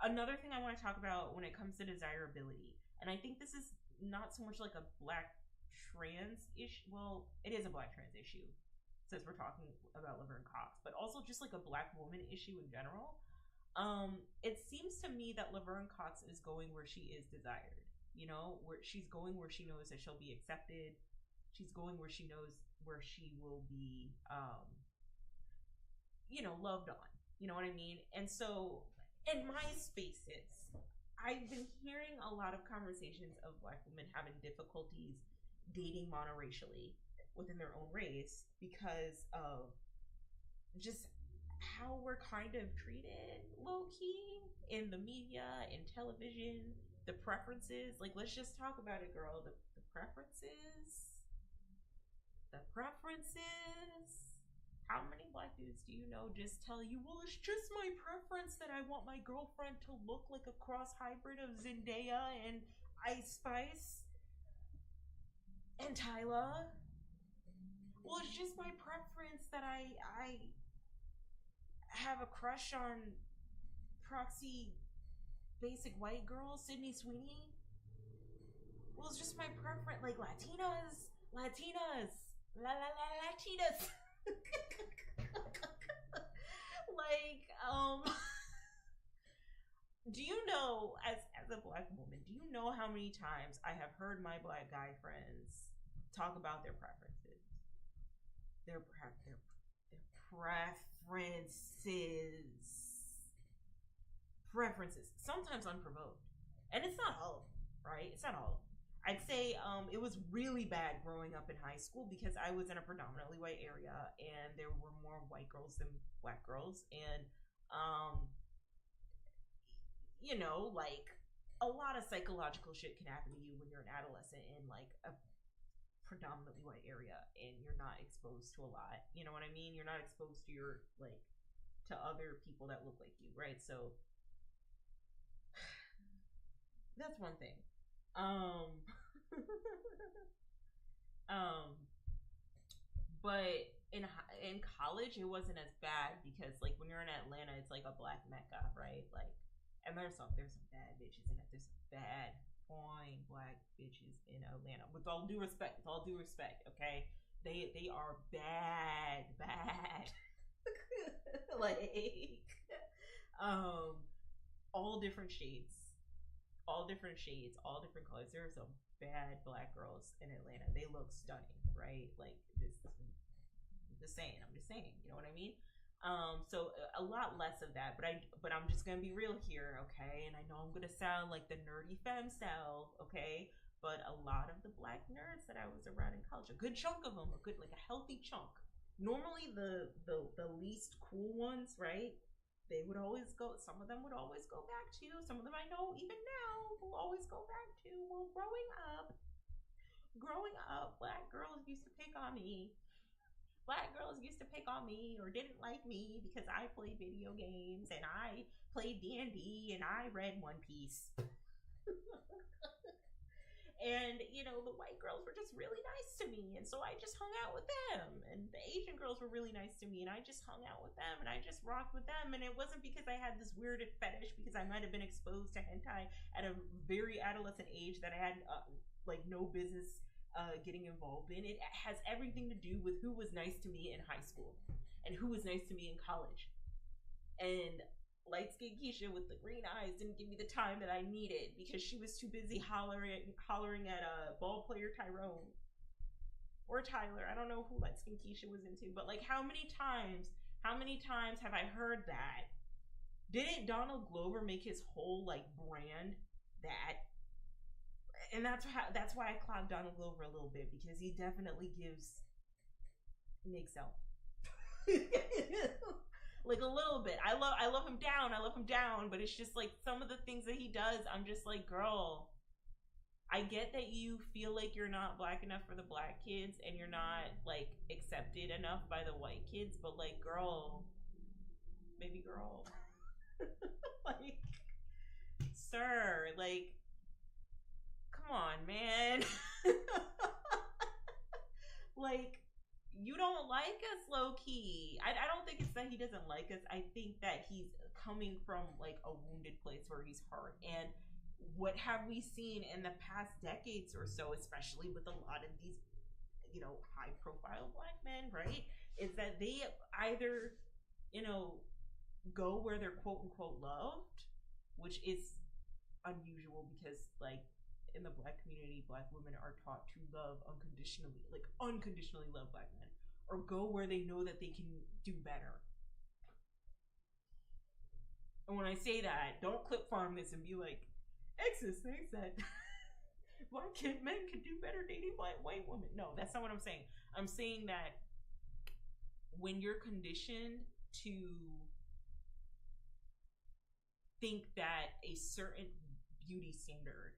another thing I want to talk about when it comes to desirability, and I think this is not so much like a black trans issue. Well, it is a black trans issue, since we're talking about Laverne Cox, but also just like a black woman issue in general. It seems to me that Laverne Cox is going where she is desired. You know, where she's going where she knows that she'll be accepted. She's going where she knows where she will be, loved on. You know what I mean? And so, in my spaces, I've been hearing a lot of conversations of Black women having difficulties dating monoracially within their own race because of just how we're kind of treated low key in the media, in television, the preferences. Like, let's just talk about it, girl. The preferences. The preferences. How many Black dudes do you know just tell you, well, it's just my preference that I want my girlfriend to look like a cross hybrid of Zendaya and Ice Spice and Tyla? Well, it's just my preference that I have a crush on proxy basic white girl, Sydney Sweeney. Well, it's just my preference. Like, Latinas. Latinas. Like, do you know, as a Black woman, do you know how many times I have heard my Black guy friends talk about their preferences? Their preferences, sometimes unprovoked, and it's not all of them, right? It's not all of them. I'd say it was really bad growing up in high school because I was in a predominantly white area and there were more white girls than Black girls, and like, a lot of psychological shit can happen to you when you're an adolescent in like a predominantly white area and you're not exposed to a lot. You know what I mean? You're not exposed to to other people that look like you, right? So that's one thing. But in college it wasn't as bad because, like, when you're in Atlanta, it's like a Black Mecca, right? Like, and there's some bad bitches in it. There's some bad, fine Black bitches in Atlanta. With all due respect, okay? They are bad. Like, all different shades, all different colors. There are some bad Black girls in Atlanta. They look stunning, right? Like, I'm just saying, you know what I mean? So a lot less of that, but I'm just gonna be real here, okay? And I know I'm gonna sound like the nerdy femcel, okay? But a lot of the Black nerds that I was around in college, a good chunk of them, like a healthy chunk. Normally the least cool ones, right? They would always go. Some of them would always go back to. Some of them I know even now will always go back to. Well, growing up, Black girls used to pick on me. Black girls used to pick on me or didn't like me because I played video games and I played D&D and I read One Piece. And, the white girls were just really nice to me, and so I just hung out with them. And the Asian girls were really nice to me, and I just hung out with them, and I just rocked with them. And it wasn't because I had this weird fetish, because I might have been exposed to hentai at a very adolescent age that I had no business getting involved in. It has everything to do with who was nice to me in high school and who was nice to me in college. And light-skinned Keisha with the green eyes didn't give me the time that I needed because she was too busy hollering at a ball player Tyrone or Tyler. I don't know who light-skinned Keisha was into, but like, how many times have I heard that? Didn't Donald Glover make his whole brand that? And that's why I clogged Donald Glover a little bit, because he definitely makes out. Like, a little bit. I love him down, but it's just like some of the things that he does, I'm just like, girl, I get that you feel like you're not Black enough for the Black kids and you're not accepted enough by the white kids, but girl, baby girl, sir, come on, man. You don't like us, low key. I don't think it's that he doesn't like us. I think that he's coming from a wounded place where he's hurt. And what have we seen in the past decades or so, especially with a lot of these, high profile Black men, right? Is that they either, go where they're quote unquote loved, which is unusual because in the Black community, Black women are taught to love unconditionally, like unconditionally love Black men, or go where they know that they can do better. And when I say that, don't clip farm this and be like, Exes thinks that Black men can do better dating Black white women. No, that's not what I'm saying. I'm saying that when you're conditioned to think that a certain beauty standard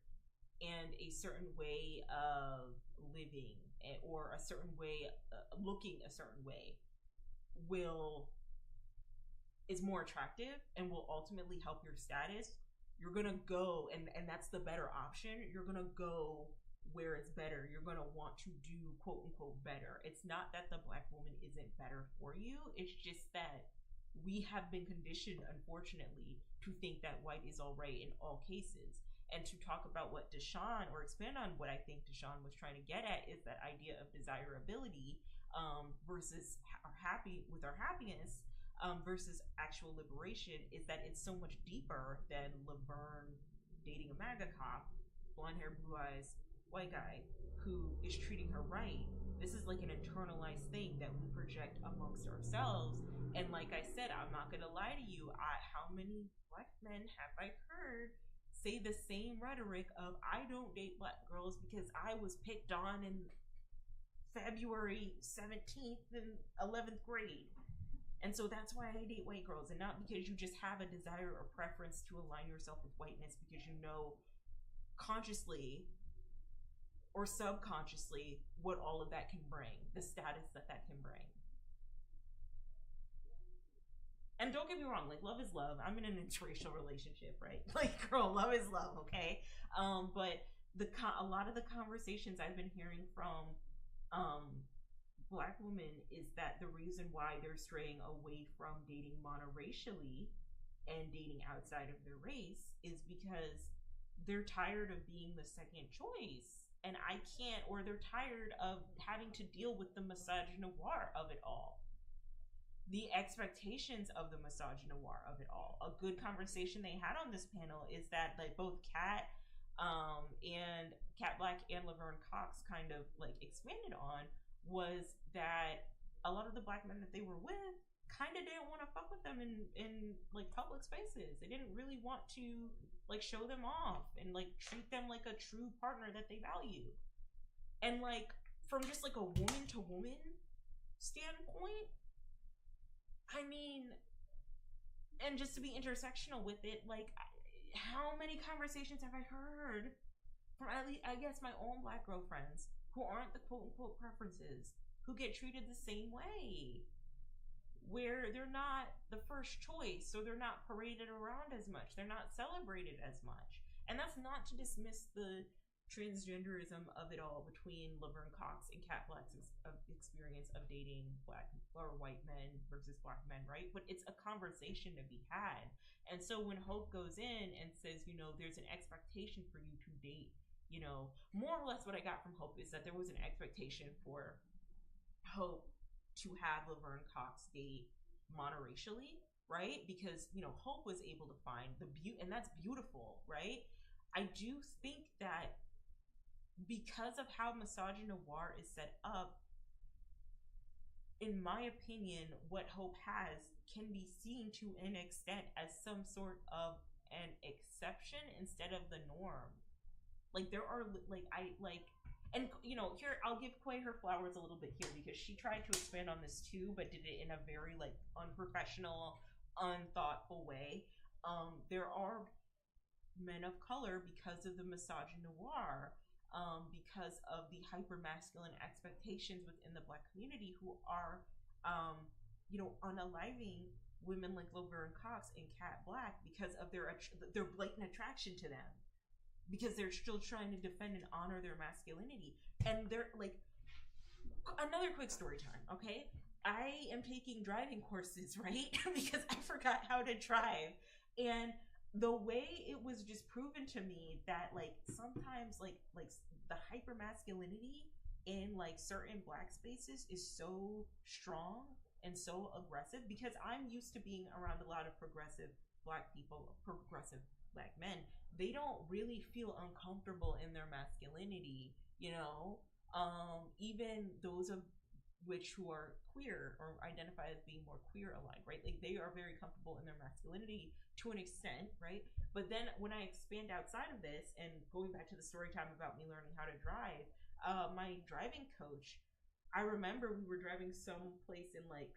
and a certain way of living or a certain way looking a certain way is more attractive and will ultimately help your status, you're gonna go and that's the better option. You're gonna go where it's better. You're gonna want to do quote unquote better. It's not that the Black woman isn't better for you. It's just that we have been conditioned, unfortunately, to think that white is all right in all cases. And to talk about what Deshaun, or expand on what I think Deshaun was trying to get at, is that idea of desirability versus our happiness versus actual liberation, is that it's so much deeper than Laverne dating a MAGA cop, blonde hair, blue eyes, white guy who is treating her right. This is like an internalized thing that we project amongst ourselves. And like I said, I'm not gonna lie to you, how many Black men have I heard say the same rhetoric of, I don't date Black girls because I was picked on in February 17th in 11th grade. And so that's why I date white girls, and not because you just have a desire or preference to align yourself with whiteness, because you know consciously or subconsciously what all of that can bring, the status that can bring. And don't get me wrong, like, love is love. I'm in an interracial relationship, right? Like, girl, love is love, okay? But a lot of the conversations I've been hearing from Black women is that the reason why they're straying away from dating monoracially and dating outside of their race is because they're tired of being the second choice. And they're tired of having to deal with the misogynoir of it all. The expectations of the misogynoir of it all. A good conversation they had on this panel is that, like, both Kat Black and Laverne Cox kind of like expanded on, was that a lot of the Black men that they were with kind of didn't want to fuck with them in like public spaces. They didn't really want to like show them off and like treat them like a true partner that they value. And like from just like a woman to woman standpoint, I mean, and just to be intersectional with it, like, how many conversations have I heard from at least, I guess, my own Black girlfriends who aren't the quote-unquote preferences, who get treated the same way, where they're not the first choice, so they're not paraded around as much, they're not celebrated as much. And that's not to dismiss the transgenderism of it all between Laverne Cox and Kat Black's experience of dating Black or white men versus Black men, right? But it's a conversation to be had. And so when Hope goes in and says, you know, there's an expectation for you to date, you know, more or less what I got from Hope is that there was an expectation for Hope to have Laverne Cox date monoracially, right? Because, you know, Hope was able to find the beauty, and that's beautiful, right? I do think that because of how misogynoir is set up, in my opinion, what Hope has can be seen to an extent as some sort of an exception instead of the norm. Like, there are, and, you know, here, I'll give Quay her flowers a little bit here, because she tried to expand on this too, but did it in a very, like, unprofessional, unthoughtful way. There are men of color, because of the misogynoir, because of the hyper-masculine expectations within the Black community, who are, you know, unaliving women like Laverne Cox and Kat Black because of their blatant attraction to them, because they're still trying to defend and honor their masculinity. And they're like, another quick story time, okay? I am taking driving courses, right? Because I forgot how to drive. And the way it was just proven to me that, like, sometimes like the hyper masculinity in like certain Black spaces is so strong and so aggressive, because I'm used to being around a lot of progressive Black people, progressive black men, they don't really feel uncomfortable in their masculinity, you know. Even those of which who are queer or identify as being more queer aligned, right? Like they are very comfortable in their masculinity to an extent, right? But then when I expand outside of this and going back to the story time about me learning how to drive, my driving coach, I remember we were driving someplace in like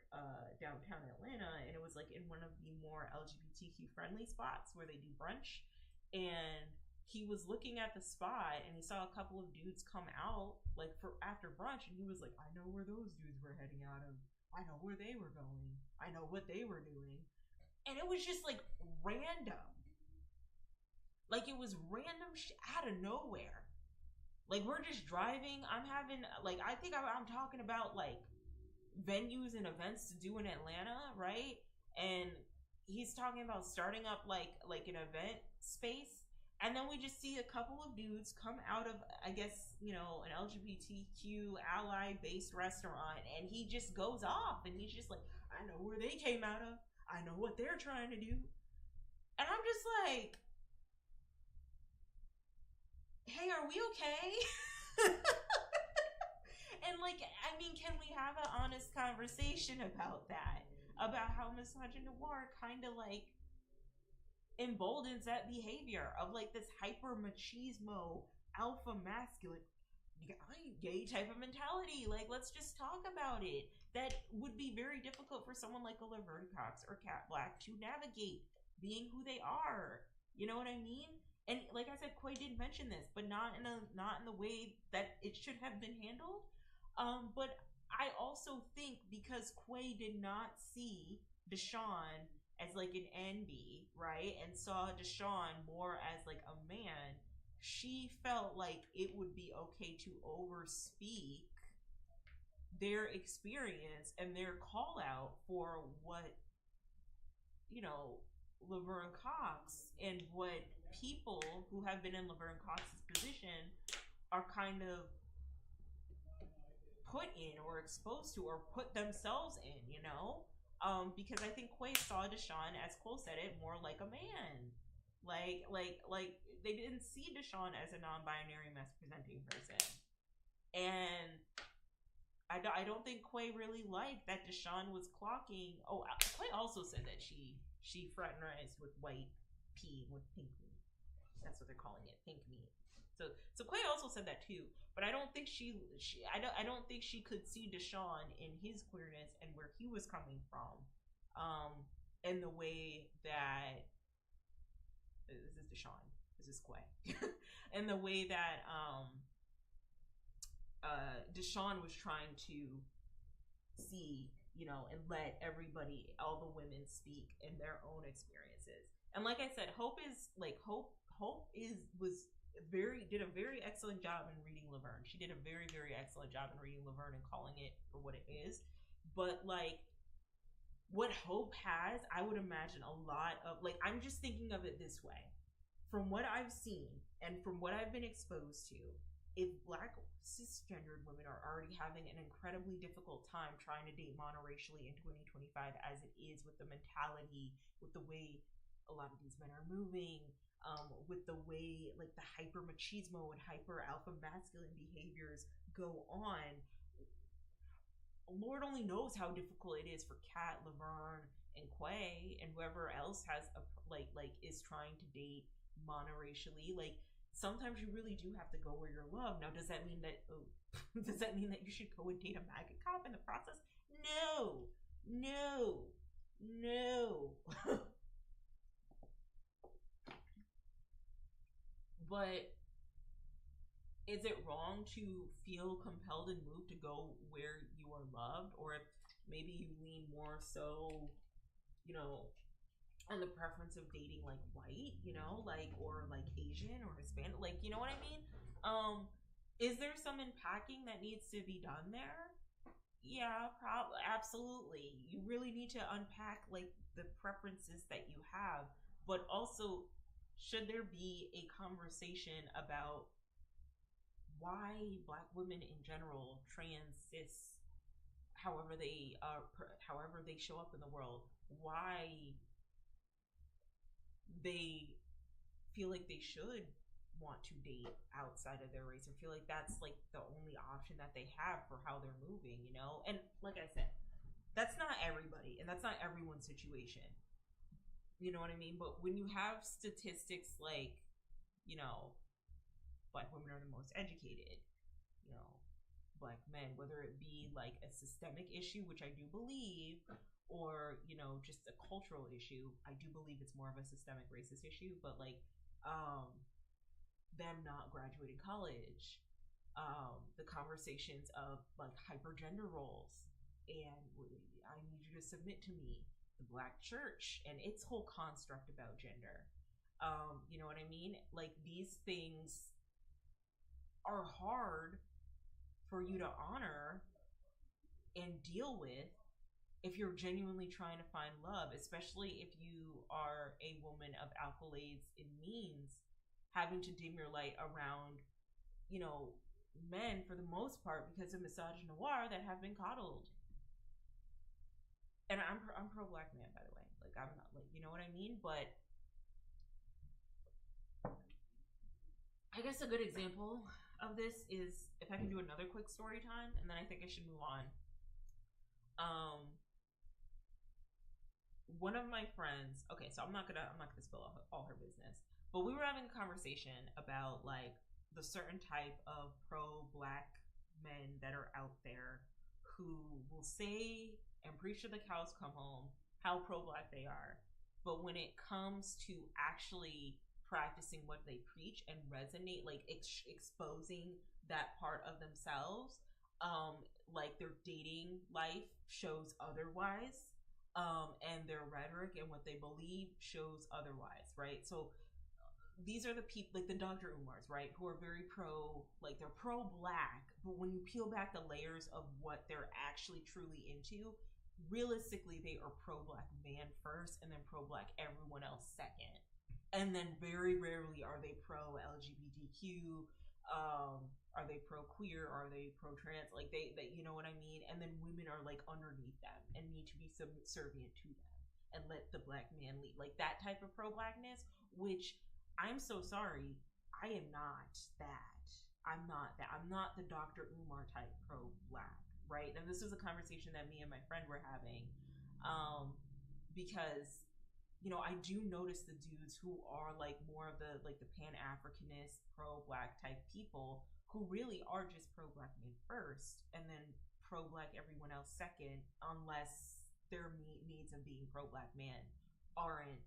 downtown Atlanta, and it was like in one of the more LGBTQ friendly spots where they do brunch. And he was looking at the spot and he saw a couple of dudes come out like for after brunch, and he was like, I know where those dudes were heading out of. I know where they were going. I know what they were doing. And it was just like random. Like it was random out of nowhere. Like we're just driving. I'm having like I think I'm talking about like venues and events to do in Atlanta, right? And he's talking about starting up like an event space, and then we just see a couple of dudes come out of, I guess, you know, an LGBTQ ally based restaurant, and he just goes off and he's just like, I know where they came out of. I know what they're trying to do. And I'm just like, hey, are we okay? And like, I mean, can we have an honest conversation about that? About how misogynoir kind of like emboldens that behavior of like this hyper machismo, alpha masculine, gay type of mentality. Like, let's just talk about it. That would be very difficult for someone like a Laverne Cox or Kat Black to navigate being who they are. You know what I mean? And like I said, Quay did mention this, but not in the way that it should have been handled. But I also think because Quay did not see Deshaun as like an envy, right, and saw Deshaun more as like a man, she felt like it would be okay to overspeak their experience and their call out for what, you know, Laverne Cox and what people who have been in Laverne Cox's position are kind of put in or exposed to or put themselves in, you know? Because I think Quay saw Deshaun, as Cole said it, more like a man. Like they didn't see Deshaun as a non-binary misrepresenting person. And I don't think Quay really liked that Deshaun was clocking. Oh, Quay also said that she fraternized with white pea with pink meat. That's what they're calling it, pink meat. So Quay also said that too, but I don't think I don't think she could see Deshaun in his queerness and where he was coming from, in the way that this is Deshaun, this is Quay, in the way that Deshaun was trying to see, you know, and let everybody, all the women speak in their own experiences. And like I said, Hope did a very excellent job in reading Laverne. She did a very, very excellent job in reading Laverne and calling it for what it is. But like what Hope has, I would imagine a lot of, like, I'm just thinking of it this way. From what I've seen and from what I've been exposed to, if Black cisgendered women are already having an incredibly difficult time trying to date monoracially in 2025 as it is, with the mentality, with the way a lot of these men are moving, with the way like the hyper machismo and hyper alpha masculine behaviors go on, Lord only knows how difficult it is for Kat, Laverne, and Quay, and whoever else has a like is trying to date monoracially. Like, sometimes you really do have to go where you're loved. Now, does that mean that does that mean that you should go and date a MAGA cop in the process? No. But is it wrong to feel compelled and moved to go where you are loved? Or if maybe you lean more so, you know, on the preference of dating like white, you know, like, or like Asian or Hispanic, like, you know what I mean? Is there some unpacking that needs to be done there? Yeah, probably, absolutely. You really need to unpack like the preferences that you have, but also, should there be a conversation about why Black women in general, trans, cis, however they show up in the world, why they feel like they should want to date outside of their race, or feel like that's like the only option that they have for how they're moving, you know? And like I said, that's not everybody and that's not everyone's situation. You know what I mean? But when you have statistics like, you know, black women are the most educated, you know, black men, whether it be like a systemic issue, which I do believe, or, you know, just a cultural issue, I do believe it's more of a systemic racist issue, but like, them not graduating college, the conversations of like hypergender roles, and I need you to submit to me, the black church and its whole construct about gender. You know what I mean? Like these things are hard for you to honor and deal with if you're genuinely trying to find love, especially if you are a woman of accolades and means, having to dim your light around, you know, men for the most part because of misogynoir that have been coddled. And I'm pro black man, by the way. Like I'm not like, you know what I mean? But I guess a good example of this is if I can do another quick story time, and then I think I should move on. One of my friends, okay, so I'm not gonna spill all her business, but we were having a conversation about like the certain type of pro-black men that are out there who will say and preach to the cows come home how pro-black they are, but when it comes to actually practicing what they preach and resonate, like exposing that part of themselves, like their dating life shows otherwise, and their rhetoric and what they believe shows otherwise, right? So these are the people like the Dr. Umars, right, who are very pro, like they're pro-black, but when you peel back the layers of what they're actually truly into, realistically they are pro-black man first and then pro-black everyone else second. And then very rarely are they pro-LGBTQ, are they pro-queer, are they pro-trans, like they, you know what I mean? And then women are like underneath them and need to be subservient to them and let the black man lead. Like that type of pro-blackness, which I'm so sorry, I am not that. I'm not that. I'm not the Dr. Umar type pro-black, right? And this was a conversation that me and my friend were having, because you know, I do notice the dudes who are like more of the like the Pan-Africanist pro-black type people who really are just pro-black men first and then pro-black everyone else second, unless their needs of being pro-black man aren't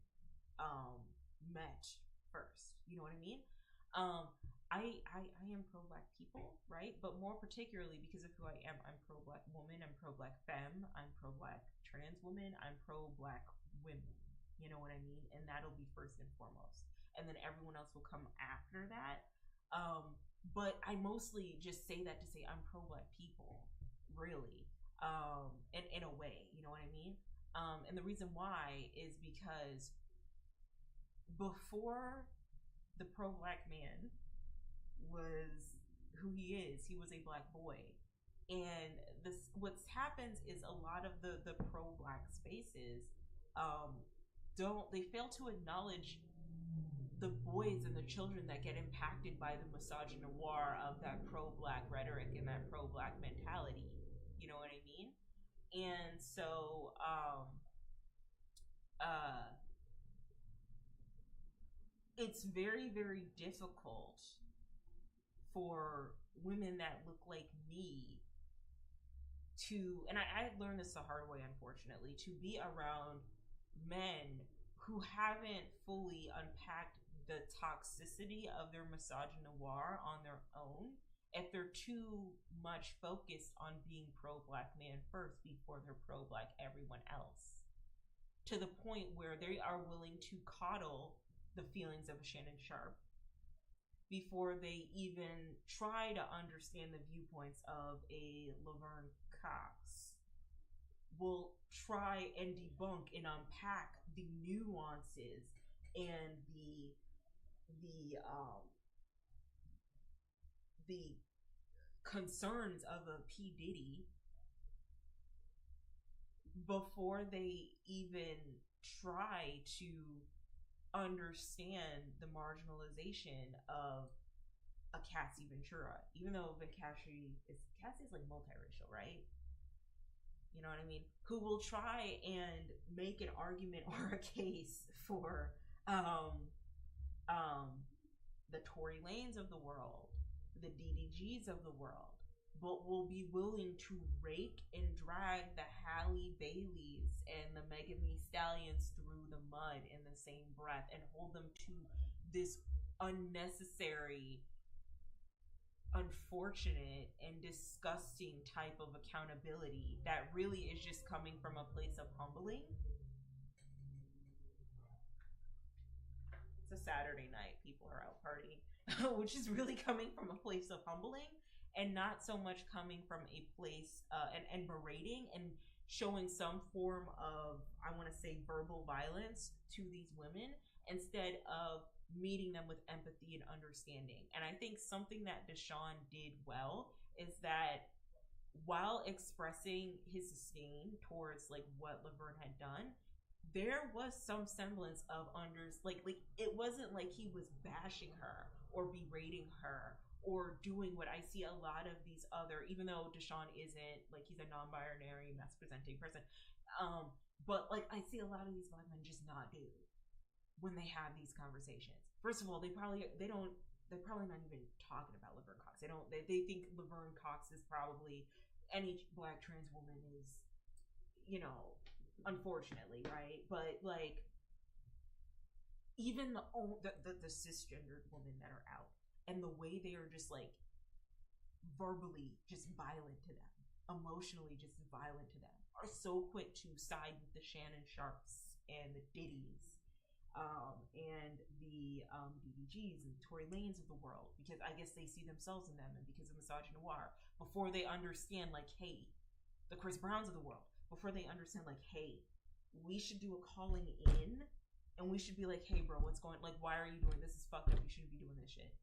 met first. You know what I mean? I am pro-black people, right? But more particularly because of who I am, I'm pro-black woman, I'm pro-black femme, I'm pro-black trans woman, I'm pro-black women. You know what I mean? And that'll be first and foremost. And then everyone else will come after that. But I mostly just say that to say I'm pro-black people, really. In a way, you know what I mean? And the reason why is because before the pro-black man was who he is, he was a black boy. And this, what's happens is a lot of the pro-black spaces, they fail to acknowledge the boys and the children that get impacted by the misogynoir of that pro-black rhetoric and that pro-black mentality. You know what I mean? And so it's very, very difficult for women that look like me to, and I learned this the hard way, unfortunately, to be around men who haven't fully unpacked the toxicity of their misogynoir on their own, if they're too much focused on being pro-black man first before they're pro-black everyone else, to the point where they are willing to coddle the feelings of a Shannon Sharp before they even try to understand the viewpoints of a Laverne Cox, will try and debunk and unpack the nuances and the concerns of a P. Diddy before they even try to understand the marginalization of a Cassie Ventura, even though Cassie's like multiracial, right? You know what I mean? Who will try and make an argument or a case for the Tory Lanes of the world, the DDGs of the world, but will be willing to rake and drag the Halle Baileys and the Megan Thee Stallions through the mud in the same breath and hold them to this unnecessary, unfortunate, and disgusting type of accountability that really is just coming from a place of humbling. It's a Saturday night, people are out partying, which is really coming from a place of humbling and not so much coming from a place and berating and showing some form of, I want to say, verbal violence to these women instead of meeting them with empathy and understanding. And I think something that Deshaun did well is that while expressing his disdain towards like what Laverne had done, there was some semblance of it wasn't like he was bashing her or berating her or doing what I see a lot of these other, even though Deshaun isn't, like, he's a non-binary, mass-presenting person, but like I see a lot of these black men just not do when they have these conversations. First of all, they're probably not even talking about Laverne Cox. They think Laverne Cox is probably any black trans woman is, you know, unfortunately, right? But like even the cisgendered women that are out and the way they are just like verbally just violent to them, emotionally just violent to them, are so quick to side with the Shannon Sharps and the Diddies and the DDGs and the Tory Lanes of the world, because I guess they see themselves in them, and because of misogynoir, before they understand like, hey, the Chris Browns of the world, before they understand like, hey, we should do a calling in and we should be like, hey bro, what's going, like, why are you doing this? Is fucked up, you shouldn't be doing this shit.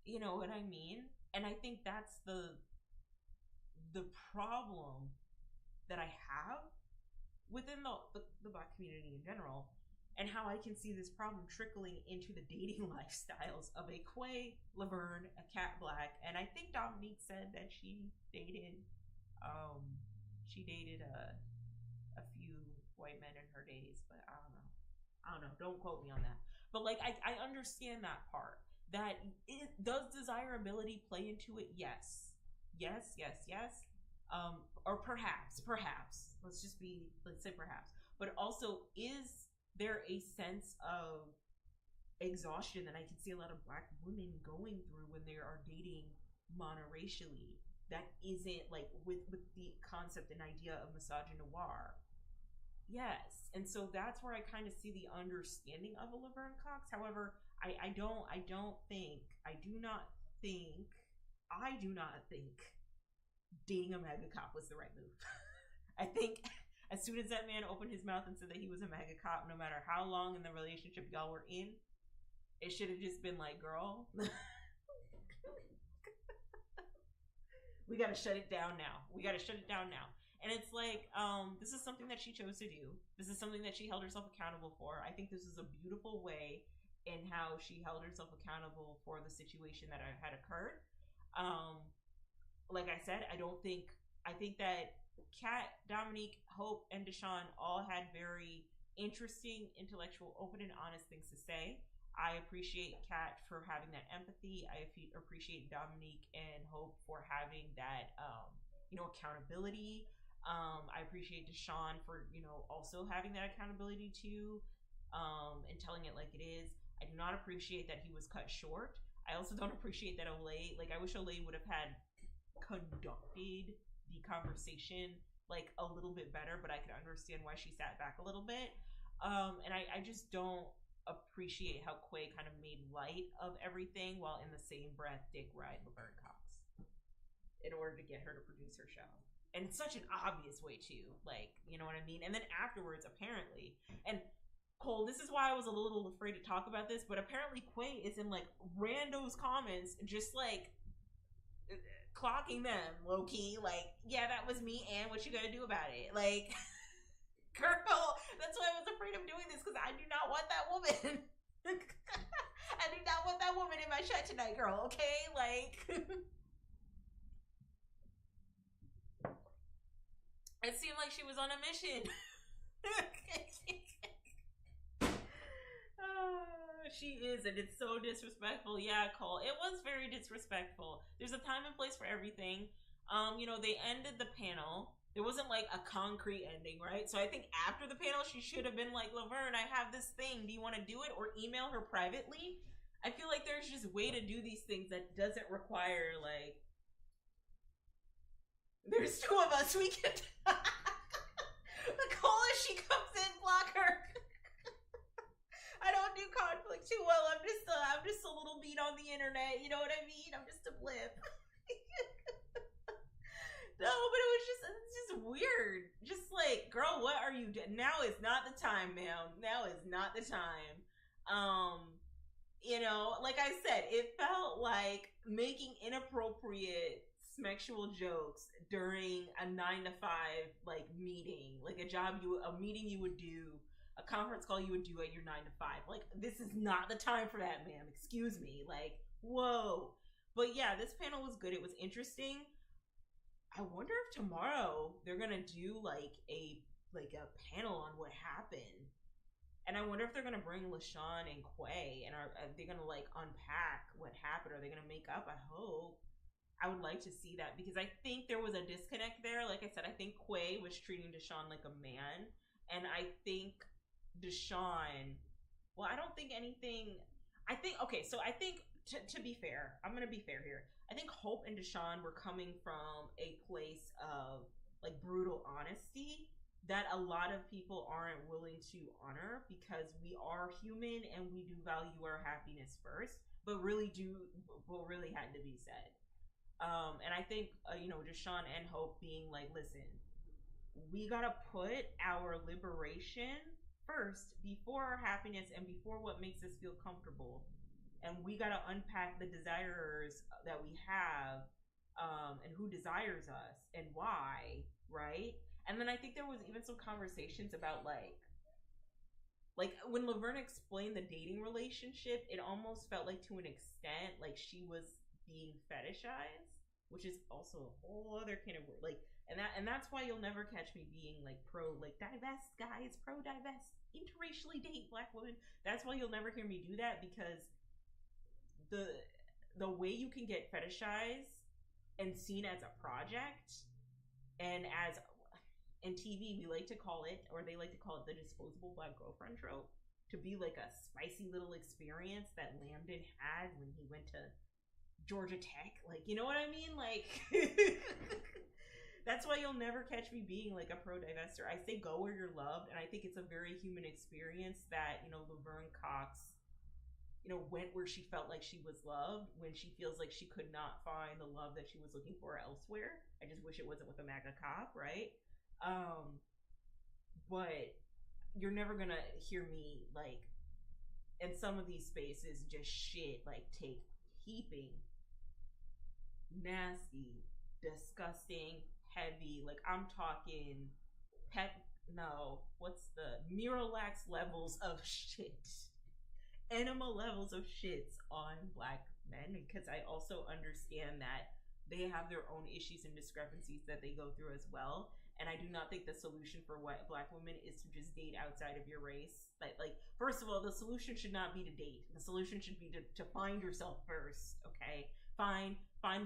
You know what I mean? And I think that's the problem that I have within the black community in general, and how I can see this problem trickling into the dating lifestyles of a Quay, Laverne, a Cat Black, and I think Dominique said that she dated a few white men in her days, but I don't know, don't quote me on that. But like I understand that part, that it does desirability play into it. Yes. Or perhaps, let's say perhaps, but also, is there a sense of exhaustion that I can see a lot of black women going through when they are dating monoracially that isn't like with the concept and idea of misogynoir? Yes. And so that's where I kind of see the understanding of a Laverne Cox. However, I do not think dating a MAGA cop was the right move. I think as soon as that man opened his mouth and said that he was a MAGA cop, no matter how long in the relationship y'all were in, it should have just been like, girl, we gotta shut it down now. And it's like, this is something that she chose to do. This is something that she held herself accountable for. I think this is a beautiful way in how she held herself accountable for the situation that had occurred. Like I said, I think that Kat, Dominique, Hope, and Deshaun all had very interesting, intellectual, open, and honest things to say. I appreciate Kat for having that empathy. I appreciate Dominique and Hope for having that, accountability. I appreciate Deshaun for, also having that accountability too, and telling it like it is. I do not appreciate that he was cut short. I also don't appreciate that Olay, like, I wish Olay would have had conducted the conversation like a little bit better, but I could understand why she sat back a little bit. And I just don't appreciate how Quay kind of made light of everything while in the same breath dick ride Laverne Cox in order to get her to produce her show. And it's such an obvious way too, like, you know what I mean? And then afterwards, apparently, and Cole, this is why I was a little afraid to talk about this, but apparently Quay is in like randos comments, just like clocking them low key, like, yeah, that was me, and what you gonna do about it? Like, Girl, that's why I was afraid of doing this, because I do not want that woman. I do not want that woman in my chat tonight, girl, okay? Like, it seemed like she was on a mission. She is, and it's so disrespectful. Yeah, Cole, it was very disrespectful. There's a time and place for everything. They ended the panel. There wasn't like a concrete ending, right? So I think after the panel, she should have been like, Laverne, I have this thing. Do you want to do it? Or email her privately. I feel like there's just a way to do these things that doesn't require, like, there's two of us. We can. Nicole, if she comes in, block her. I don't do conflict too well. I'm just a little beat on the internet. You know what I mean? I'm just a blip. No, but it's just weird. Just like, girl, what are you doing? Now is not the time, ma'am. Now is not the time. Like I said, it felt like making inappropriate sexual jokes during a 9 to 5 like meeting, like a meeting you would do, a conference call you would do at your 9 to 5. Like, this is not the time for that, ma'am. Excuse me. Like, whoa. But yeah, this panel was good. It was interesting. I wonder if tomorrow they're gonna do like a panel on what happened, and I wonder if they're gonna bring LaShawn and Quay, and are they gonna like unpack what happened? Are they gonna make up? I hope. I would like to see that, because I think there was a disconnect there. Like I said, I think Quay was treating Deshaun like a man, and I think Deshaun. Well, I don't think anything. I think to be fair, I'm gonna be fair here. I think Hope and Deshaun were coming from a place of like brutal honesty that a lot of people aren't willing to honor, because we are human and we do value our happiness first, but really had to be said. And I think, Deshaun and Hope being like, listen, we gotta put our liberation first before our happiness and before what makes us feel comfortable. And we got to unpack the desires that we have, and who desires us and why, right? And then I think there was even some conversations about like when Laverne explained the dating relationship, it almost felt like, to an extent, like she was being fetishized, which is also a whole other kind of like, and that's why you'll never catch me being like pro like divest, guys, pro divest, interracially date Black women. That's why you'll never hear me do that, because the way you can get fetishized and seen as a project, and as in TV we like to call it, or they like to call it, the disposable Black girlfriend trope, to be like a spicy little experience that Lambden had when he went to Georgia Tech, like, you know what I mean? Like, that's why you'll never catch me being like a pro divester. I say go where you're loved, and I think it's a very human experience that, Laverne Cox, went where she felt like she was loved when she feels like she could not find the love that she was looking for elsewhere. I just wish it wasn't with a MAGA cop, right? But you're never gonna hear me, like, in some of these spaces, just shit, like, take heaping, nasty, disgusting, heavy, like, I'm talking what's the Miralax levels of shit, enema levels of shits on Black men, because I also understand that they have their own issues and discrepancies that they go through as well. And I do not think the solution for Black women is to just date outside of your race. Like, first of all, the solution should not be to date. The solution should be to find yourself first, okay? Find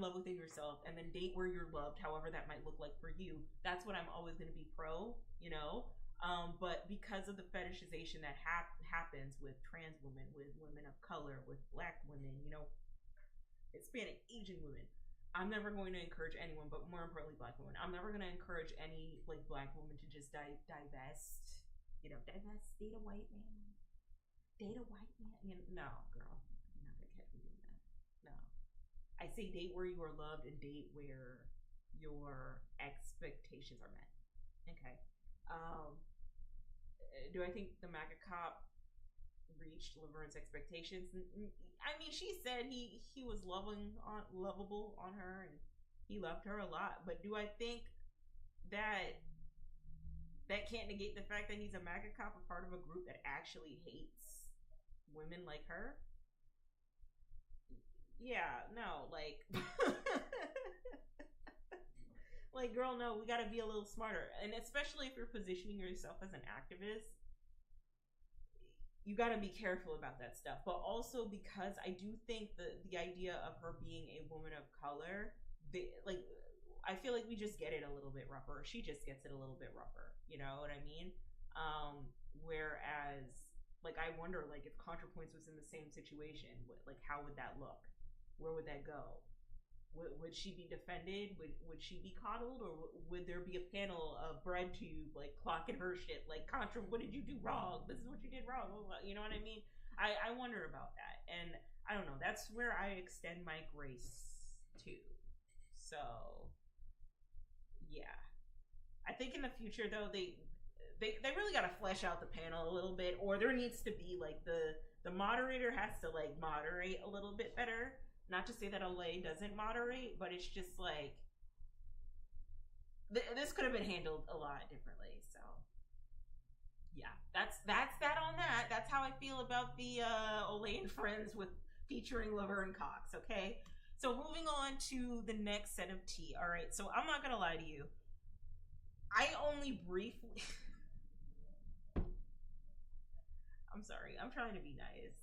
love within yourself, and then date where you're loved, however that might look like for you. That's what I'm always going to be pro, But because of the fetishization that happens with trans women, with women of color, with Black women, Hispanic, Asian women, I'm never going to encourage anyone, but more importantly, Black women. I'm never going to encourage any like Black woman to just divest, date a white man, No, girl, you're not gonna catch me doing that. No, I say date where you are loved and date where your expectations are met. Okay. Do I think the MAGA cop reached Laverne's expectations? I mean, she said he was lovable on her, and he loved her a lot. But do I think that that can't negate the fact that he's a MAGA cop, a part of a group that actually hates women like her. Yeah, no, like, like, girl, no, we gotta be a little smarter. And especially if you're positioning yourself as an activist, you gotta be careful about that stuff. But also because I do think the idea of her being a woman of color, like, I feel like we just get it a little bit rougher. She just gets it a little bit rougher. You know what I mean? Whereas, like, I wonder, like, if ContraPoints was in the same situation, like, how would that look? Where would that go? Would she be defended? Would she be coddled? Or would there be a panel of BreadTube, like, clocking her shit? Like, Contra, what did you do wrong? This is what you did wrong. You know what I mean? I wonder about that. And I don't know. That's where I extend my grace to. So, yeah. I think in the future, though, they really got to flesh out the panel a little bit. Or there needs to be, like, the moderator has to, like, moderate a little bit better. Not to say that LA doesn't moderate, but it's just like this could have been handled a lot differently. So yeah, that's that on that. That's how I feel about the Olay and Friends with featuring Laverne Cox. Okay, so moving on to the next set of tea. All right, so I'm not gonna lie to you. I only briefly. I'm sorry. I'm trying to be nice.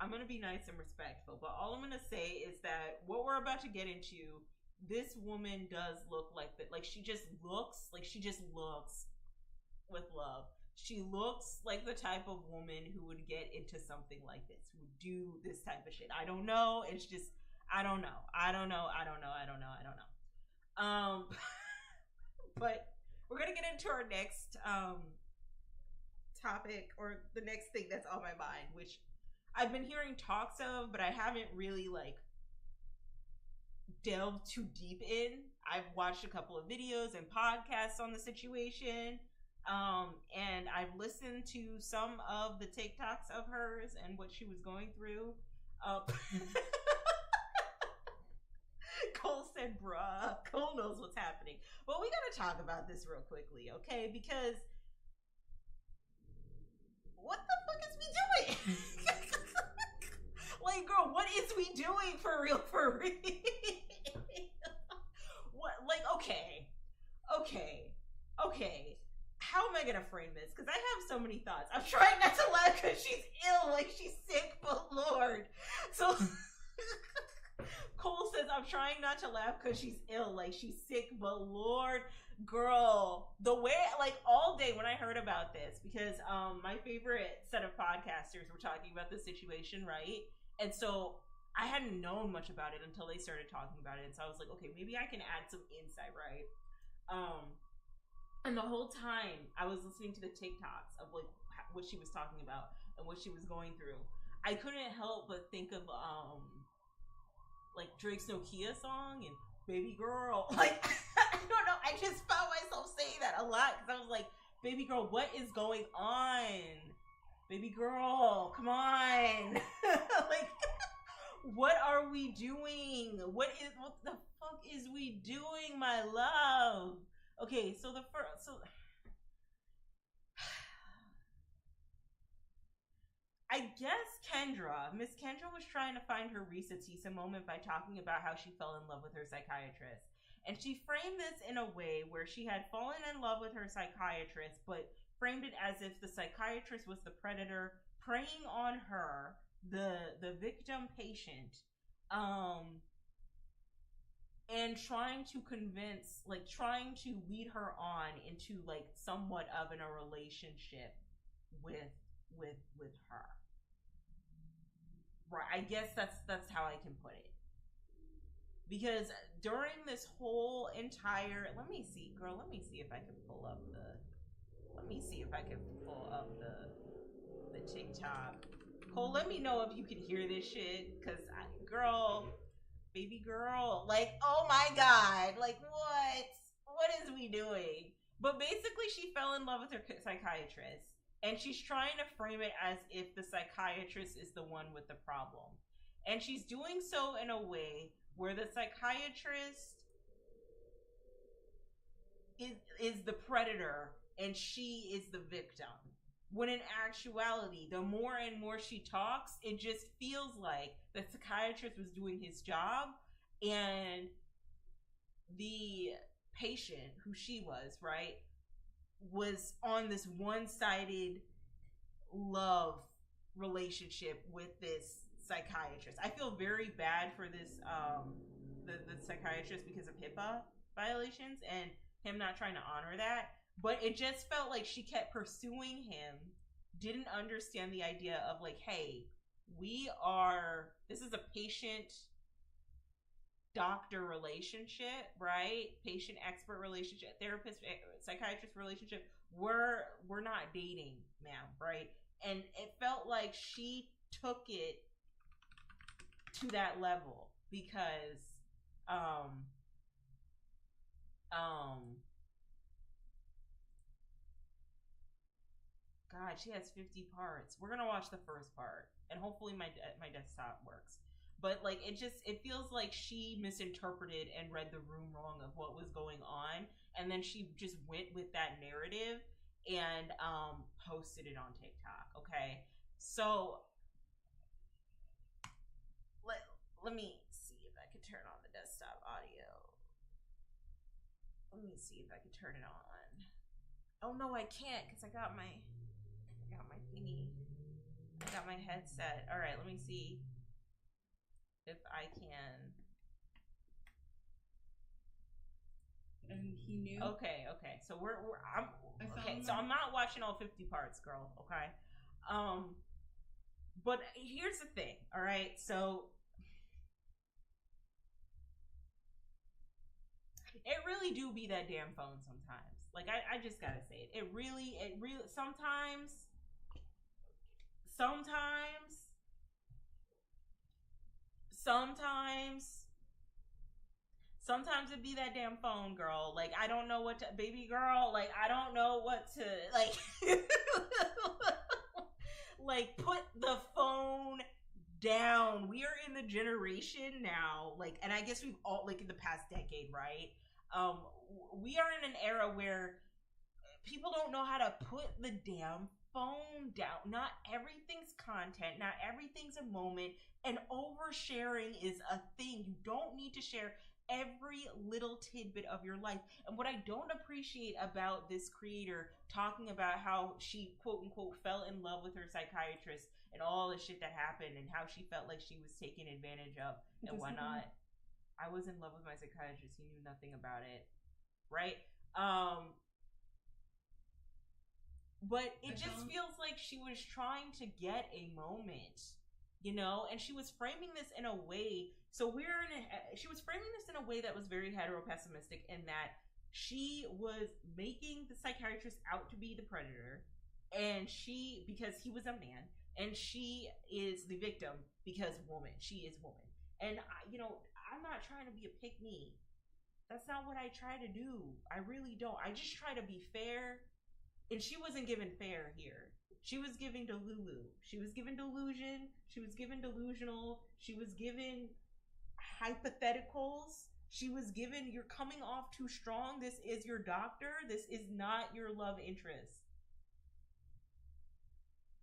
I'm going to be nice and respectful, but all I'm going to say is that what we're about to get into, this woman does look like that. Like, she just looks with love. She looks like the type of woman who would get into something like this, who would do this type of shit. I don't know. It's just, I don't know. But we're going to get into our next topic, or the next thing that's on my mind, which I've been hearing talks of, but I haven't really, like, delved too deep in. I've watched a couple of videos and podcasts on the situation, and I've listened to some of the TikToks of hers and what she was going through. Cole said, bruh, Cole knows what's happening. But we gotta talk about this real quickly, okay? Because what the fuck is we doing? Like, girl, what is we doing for real? What, like, okay. How am I gonna frame this? Because I have so many thoughts. I'm trying not to laugh because she's ill, like she's sick, but Lord. So Cole says, I'm trying not to laugh because she's ill, like she's sick, but Lord. Girl, the way, like, all day when I heard about this, because my favorite set of podcasters were talking about this situation, right? And so I hadn't known much about it until they started talking about it. And so I was like, okay, maybe I can add some insight, right? And the whole time I was listening to the TikToks of, like, what she was talking about and what she was going through, I couldn't help but think of like Drake's Nokia song and Baby Girl. Like, I don't know, I just found myself saying that a lot because I was like, baby girl, what is going on? Baby girl, come on. Like, what are we doing? What the fuck is we doing, my love? Okay, so I guess Miss Kendra was trying to find her Reese's moment by talking about how she fell in love with her psychiatrist. And she framed this in a way where she had fallen in love with her psychiatrist, but framed it as if the psychiatrist was the predator preying on her, the victim patient, and trying to lead her on into, like, somewhat of a relationship with her. Right, I guess that's how I can put it. Because during this whole entire, let me see if I can pull up the TikTok. Cole, let me know if you can hear this shit, because baby girl, like, oh my god, like, what is we doing? But basically she fell in love with her psychiatrist, and she's trying to frame it as if the psychiatrist is the one with the problem. And she's doing so in a way where the psychiatrist is the predator and she is the victim. When in actuality, the more and more she talks, it just feels like the psychiatrist was doing his job and the patient, who she was, right, was on this one-sided love relationship with this psychiatrist. I feel very bad for this the psychiatrist because of HIPAA violations and him not trying to honor that. But it just felt like she kept pursuing him, didn't understand the idea of like, hey, this is a patient doctor relationship, right? Patient expert relationship, therapist psychiatrist relationship. We're not dating, ma'am, right? And it felt like she took it to that level because God, she has 50 parts. We're gonna watch the first part, and hopefully my desktop works. But like, it feels like she misinterpreted and read the room wrong of what was going on, and then she just went with that narrative and posted it on TikTok. Okay, so let me see if I can turn on the desktop audio. Let me see if I can turn it on. Oh no, I can't because I got my thingy. I got my headset. All right, let me see if I can. And he knew. Okay. So I'm not watching all 50 parts, girl. Okay. But here's the thing. All right. So it really do be that damn phone sometimes. Like I just gotta say it. It really sometimes it be that damn phone, girl. Like I don't know what to, baby girl, like I don't know what to, like like put the phone down. We are in the generation now, like, and I guess we've all, like, in the past decade, right? We are in an era where people don't know how to put the damn phone down. Not everything's content, not everything's a moment, and oversharing is a thing. You don't need to share every little tidbit of your life. And what I don't appreciate about this creator talking about how she quote unquote fell in love with her psychiatrist and all the shit that happened and how she felt like she was taken advantage of and whatnot. I was in love with my psychiatrist. He knew nothing about it, right? But it just feels like she was trying to get a moment, you know, and she was framing this in a way. So she was framing this in a way that was very hetero-pessimistic, in that she was making the psychiatrist out to be the predator, and because he was a man, and she is the victim because she is woman. And I'm not trying to be a pick-me. That's not what I try to do. I really don't. I just try to be fair. And she wasn't given fair here. She was giving Delulu. She was given delusion. She was given delusional. She was given hypotheticals. She was given, you're coming off too strong. This is your doctor. This is not your love interest.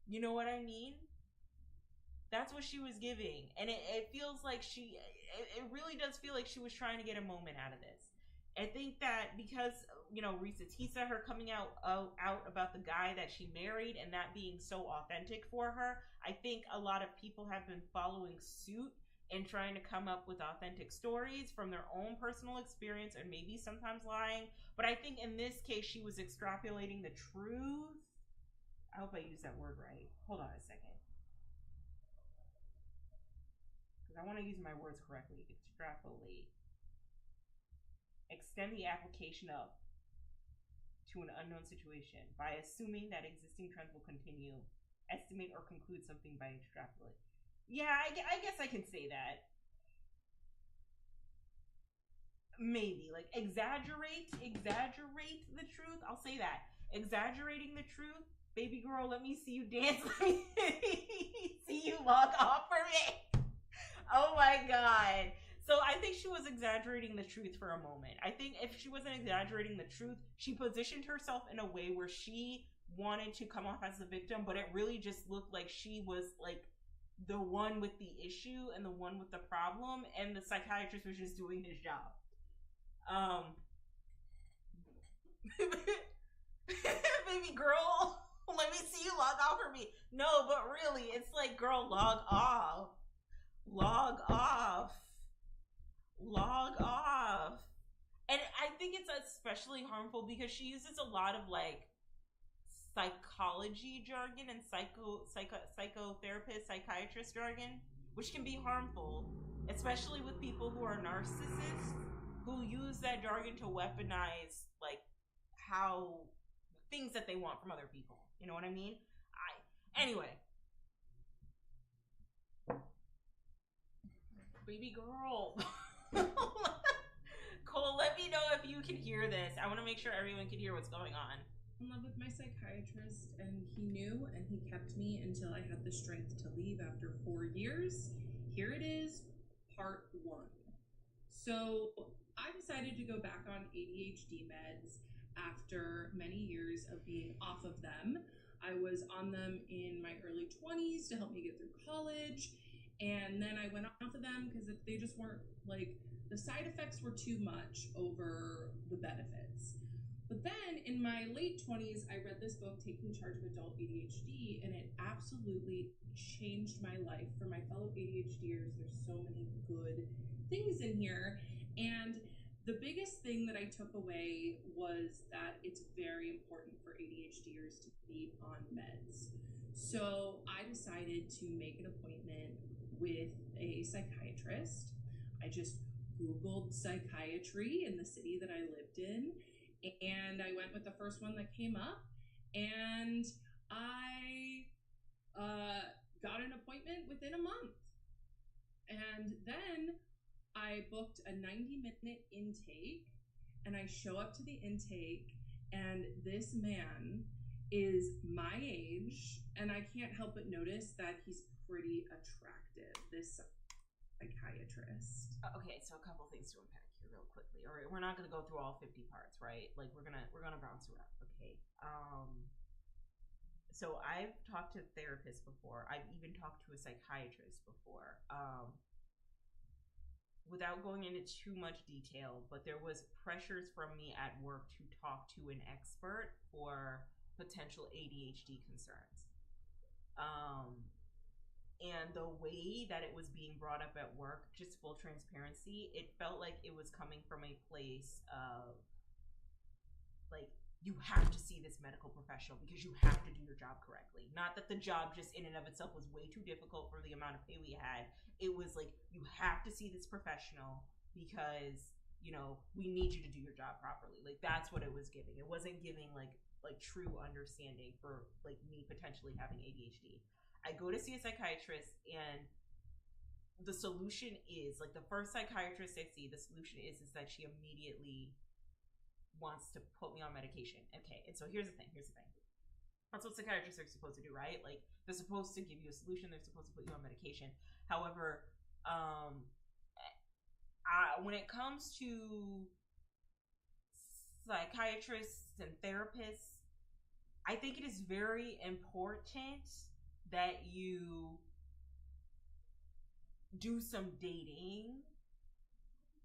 You know what I mean? That's what she was giving. And it feels like it really does feel like she was trying to get a moment out of this. I think that because, Risa Tisa, her coming out about the guy that she married and that being so authentic for her, I think a lot of people have been following suit and trying to come up with authentic stories from their own personal experience, and maybe sometimes lying. But I think in this case, she was extrapolating the truth. I hope I used that word right. Hold on a second. Because I want to use my words correctly. Extrapolate. Extend the application up to an unknown situation by assuming that existing trends will continue. Estimate or conclude something by extrapolate. Yeah, I guess I can say that. Maybe. Like, exaggerate the truth. I'll say that. Exaggerating the truth. Baby girl, let me see you dance. Let me see you log off for me. Oh my God. So I think she was exaggerating the truth for a moment. I think if she wasn't exaggerating the truth, she positioned herself in a way where she wanted to come off as the victim, but it really just looked like she was like the one with the issue and the one with the problem, and the psychiatrist was just doing his job. Baby girl, let me see you log off for me. No, but really, it's like, girl, log off. Log off. Log off. And I think it's especially harmful because she uses a lot of like psychology jargon and psychotherapist, psychiatrist jargon, which can be harmful, especially with people who are narcissists who use that jargon to weaponize like how things that they want from other people. You know what I mean? Anyway. Baby girl. Cole, let me know if you can hear this. I want to make sure everyone can hear what's going on. In love with my psychiatrist, and he knew, and he kept me until I had the strength to leave after 4 years. Here it is, part 1. So I decided to go back on ADHD meds after many years of being off of them. I was on them in my early 20s to help me get through college, and then I went off of them because they just weren't, like, the side effects were too much over the benefits. But then in my late 20s, I read this book, Taking Charge of Adult ADHD, and it absolutely changed my life. For my fellow ADHDers, there's so many good things in here. And the biggest thing that I took away was that it's very important for ADHDers to be on meds. So I decided to make an appointment with a psychiatrist. I just Googled psychiatry in the city that I lived in, and I went with the first one that came up, and I got an appointment within a month. And then I booked a 90-minute intake, and I show up to the intake, and this man is my age, and I can't help but notice that he's pretty attractive, this psychiatrist. Okay, so a couple things to unpack here real quickly. All right, we're not going to go through all 50 parts, right? Like we're gonna bounce around. Okay. So I've talked to therapists before. I've even talked to a psychiatrist before. Without going into too much detail, but there was pressures from me at work to talk to an expert for potential ADHD concerns. And the way that it was being brought up at work, just full transparency, it felt like it was coming from a place of like, you have to see this medical professional because you have to do your job correctly. Not that the job just in and of itself was way too difficult for the amount of pay we had. It was like, you have to see this professional because, you know, we need you to do your job properly. Like, that's what it was giving. It wasn't giving like true understanding for like me potentially having ADHD. I go to see a psychiatrist, and the solution is, like, the first psychiatrist I see, the solution is that she immediately wants to put me on medication. Okay, and so here's the thing. That's what psychiatrists are supposed to do, right? Like, they're supposed to give you a solution. They're supposed to put you on medication. However, when it comes to psychiatrists and therapists, I think it is very important that you do some dating.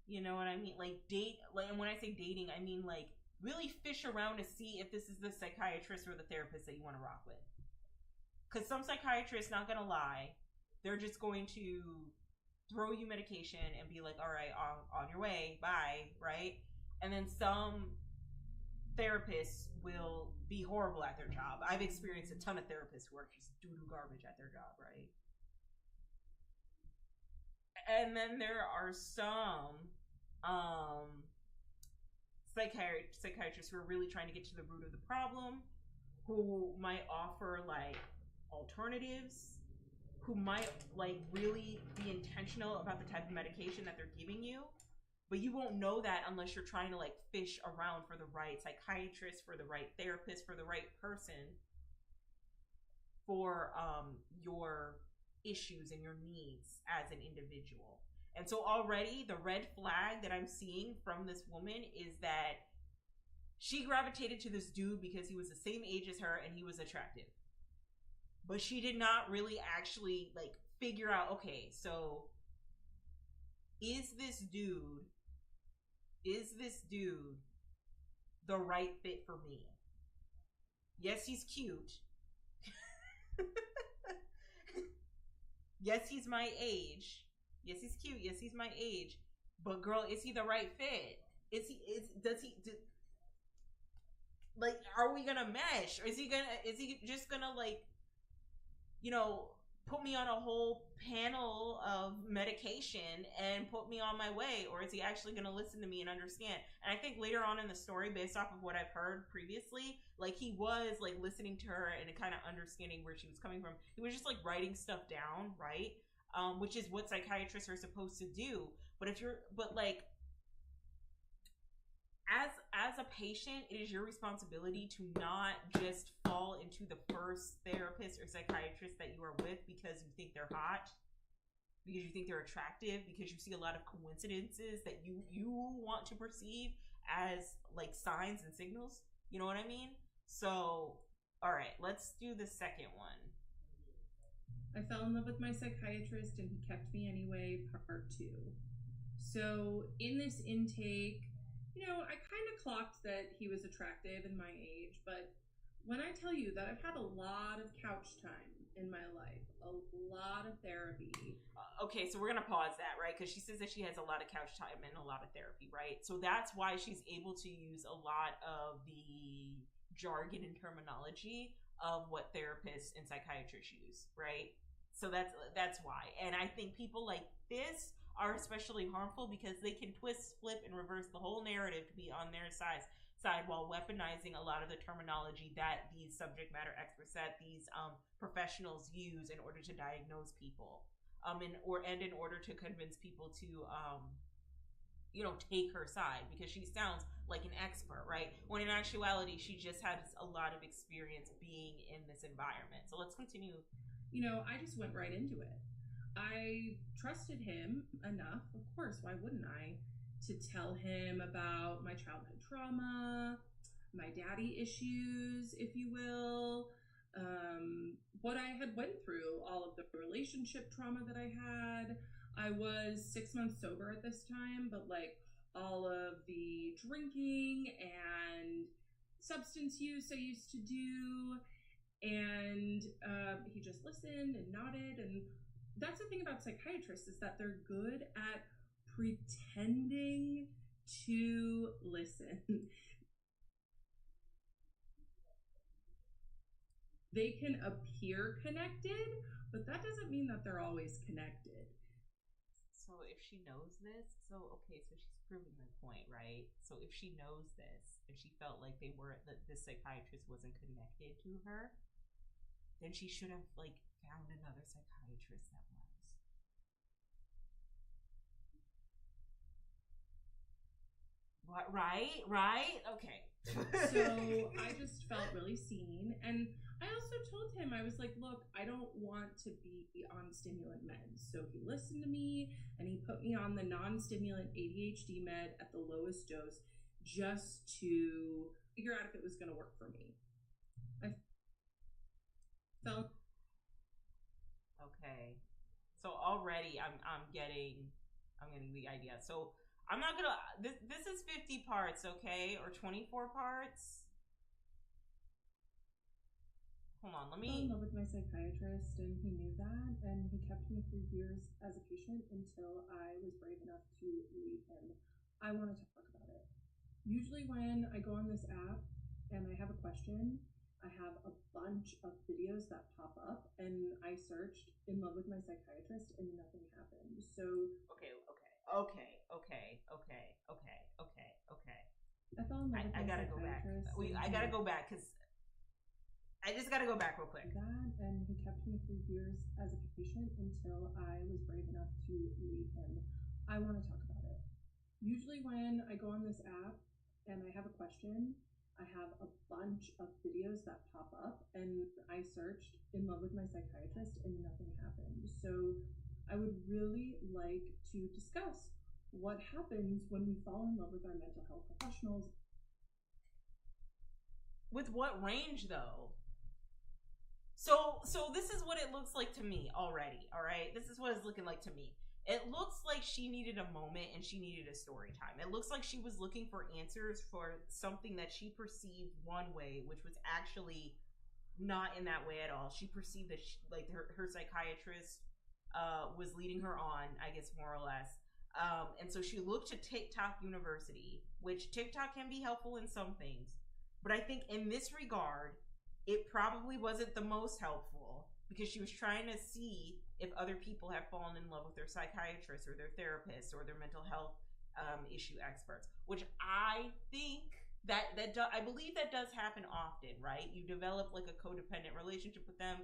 You know what I mean? Like, and when I say dating, I mean like really fish around to see if this is the psychiatrist or the therapist that you want to rock with. Because some psychiatrists, not gonna lie, they're just going to throw you medication and be like, all right, on your way, bye, right? And then some therapists will be horrible at their job. I've experienced a ton of therapists who are just doo-doo garbage at their job, right? And then there are some psychiatrists who are really trying to get to the root of the problem, who might offer like alternatives, who might like really be intentional about the type of medication that they're giving you. But you won't know that unless you're trying to like fish around for the right psychiatrist, for the right therapist, for the right person for your issues and your needs as an individual. And so already the red flag that I'm seeing from this woman is that she gravitated to this dude because he was the same age as her and he was attractive. But she did not really actually like figure out, okay, so is this dude the right fit for me? Yes, he's cute. Yes, he's my age. Yes, he's cute. Yes, he's my age. But girl, is he the right fit? Like, are we gonna mesh? Or is he just gonna like, put me on a whole panel of medication and put me on my way? Or is he actually gonna listen to me and understand? And I think later on in the story, based off of what I've heard previously, like he was like listening to her and kind of understanding where she was coming from. He was just like writing stuff down, right? Which is what psychiatrists are supposed to do. But like, as a patient, it is your responsibility to not just fall into the first therapist or psychiatrist that you are with because you think they're hot, because you think they're attractive, because you see a lot of coincidences that you want to perceive as like signs and signals. You know what I mean? So, all right, let's do the second one. I fell in love with my psychiatrist and he kept me anyway, part 2. So in this intake, I kind of clocked that he was attractive in my age, but when I tell you that I've had a lot of couch time in my life, a lot of therapy. Okay, so we're going to pause that, right? Because she says that she has a lot of couch time and a lot of therapy, right? So that's why she's able to use a lot of the jargon and terminology of what therapists and psychiatrists use, right? So that's why. And I think people like this are especially harmful because they can twist, flip, and reverse the whole narrative to be on their side while weaponizing a lot of the terminology that these subject matter experts, that these professionals use in order to diagnose people, in order to convince people to take her side, because she sounds like an expert, right? When in actuality, she just has a lot of experience being in this environment. So let's continue. I just went right into it. I trusted him enough, of course, why wouldn't I, to tell him about my childhood trauma, my daddy issues, if you will, what I had went through, all of the relationship trauma that I had. I was 6 months sober at this time, but like all of the drinking and substance use I used to do, and he just listened and nodded. And that's the thing about psychiatrists, is that they're good at pretending to listen. They can appear connected, but that doesn't mean that they're always connected. So if she knows this, so she's proving my point, right? So if she knows this and she felt like the psychiatrist wasn't connected to her, then she should have like found another psychiatrist that was. What? Right? Okay. So I just felt really seen. And I also told him, I was like, look, I don't want to be on stimulant meds. So he listened to me and he put me on the non-stimulant ADHD med at the lowest dose just to figure out if it was going to work for me. I felt... Okay. So already I'm getting the idea. So I'm not gonna, this is 50 parts, okay? Or 24 parts. Hold on, let me... I fell in love with my psychiatrist and he knew that, and he kept me for years as a patient until I was brave enough to leave him. I want to talk about it. Usually when I go on this app and I have a question, I have a bunch of videos that pop up, and I searched "in love with my psychiatrist" and nothing happened. So Okay. I fell in love with I my gotta go back. psychiatrist. I gotta go back because I just gotta go back real quick. That, and he kept me for years as a patient until I was brave enough to leave him. I want to talk about it. Usually when I go on this app and I have a question, I have a bunch of videos that pop up, and I searched "in love with my psychiatrist" and nothing happened. So I would really like to discuss what happens when we fall in love with our mental health professionals. With what range, though? So this is what it looks like to me already, all right? This is what it's looking like to me. It looks like she needed a moment and she needed a story time. It looks like she was looking for answers for something that she perceived one way, which was actually not in that way at all. She perceived that her psychiatrist was leading her on, I guess, more or less. And so she looked to TikTok University, which TikTok can be helpful in some things. But I think in this regard, it probably wasn't the most helpful because she was trying to see if other people have fallen in love with their psychiatrists or their therapists or their mental health issue experts, which I think I believe that does happen often, right? You develop like a codependent relationship with them.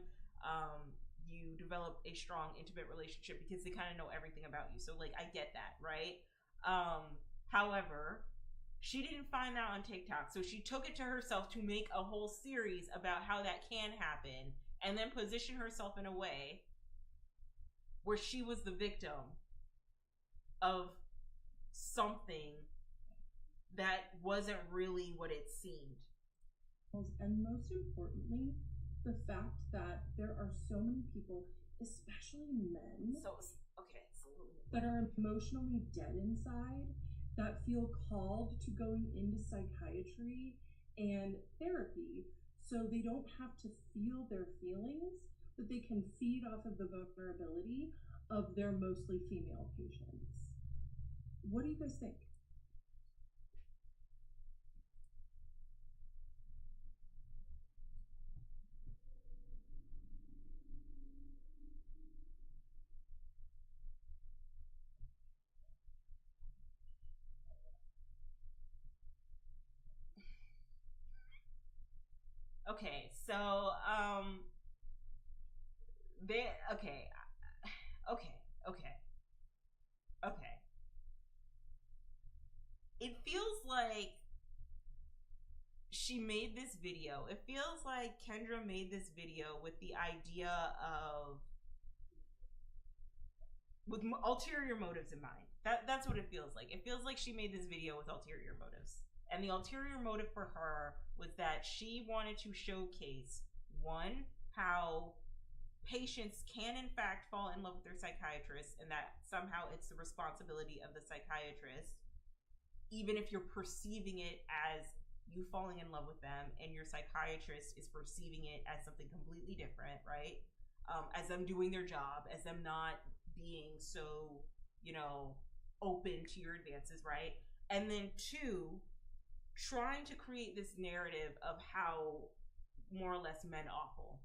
You develop a strong, intimate relationship because they kind of know everything about you. So like, I get that, right? However, she didn't find that on TikTok, so she took it to herself to make a whole series about how that can happen and then position herself in a way where she was the victim of something that wasn't really what it seemed. And most importantly, the fact that there are so many people, especially men, that are emotionally dead inside, that feel called to going into psychiatry and therapy so they don't have to feel their feelings, but they can feed off of the vulnerability of their mostly female patients. What do you guys think? Okay, so okay. It feels like she made this video. It feels like Kendra made this video with the idea of with ulterior motives in mind. That's what it feels like. It feels like she made this video with ulterior motives. And the ulterior motive for her was that she wanted to showcase, one, how patients can in fact fall in love with their psychiatrist and that somehow it's the responsibility of the psychiatrist, even if you're perceiving it as you falling in love with them and your psychiatrist is perceiving it as something completely different, right? As them doing their job, as them not being so, open to your advances, right? And then two, trying to create this narrative of how more or less men awful.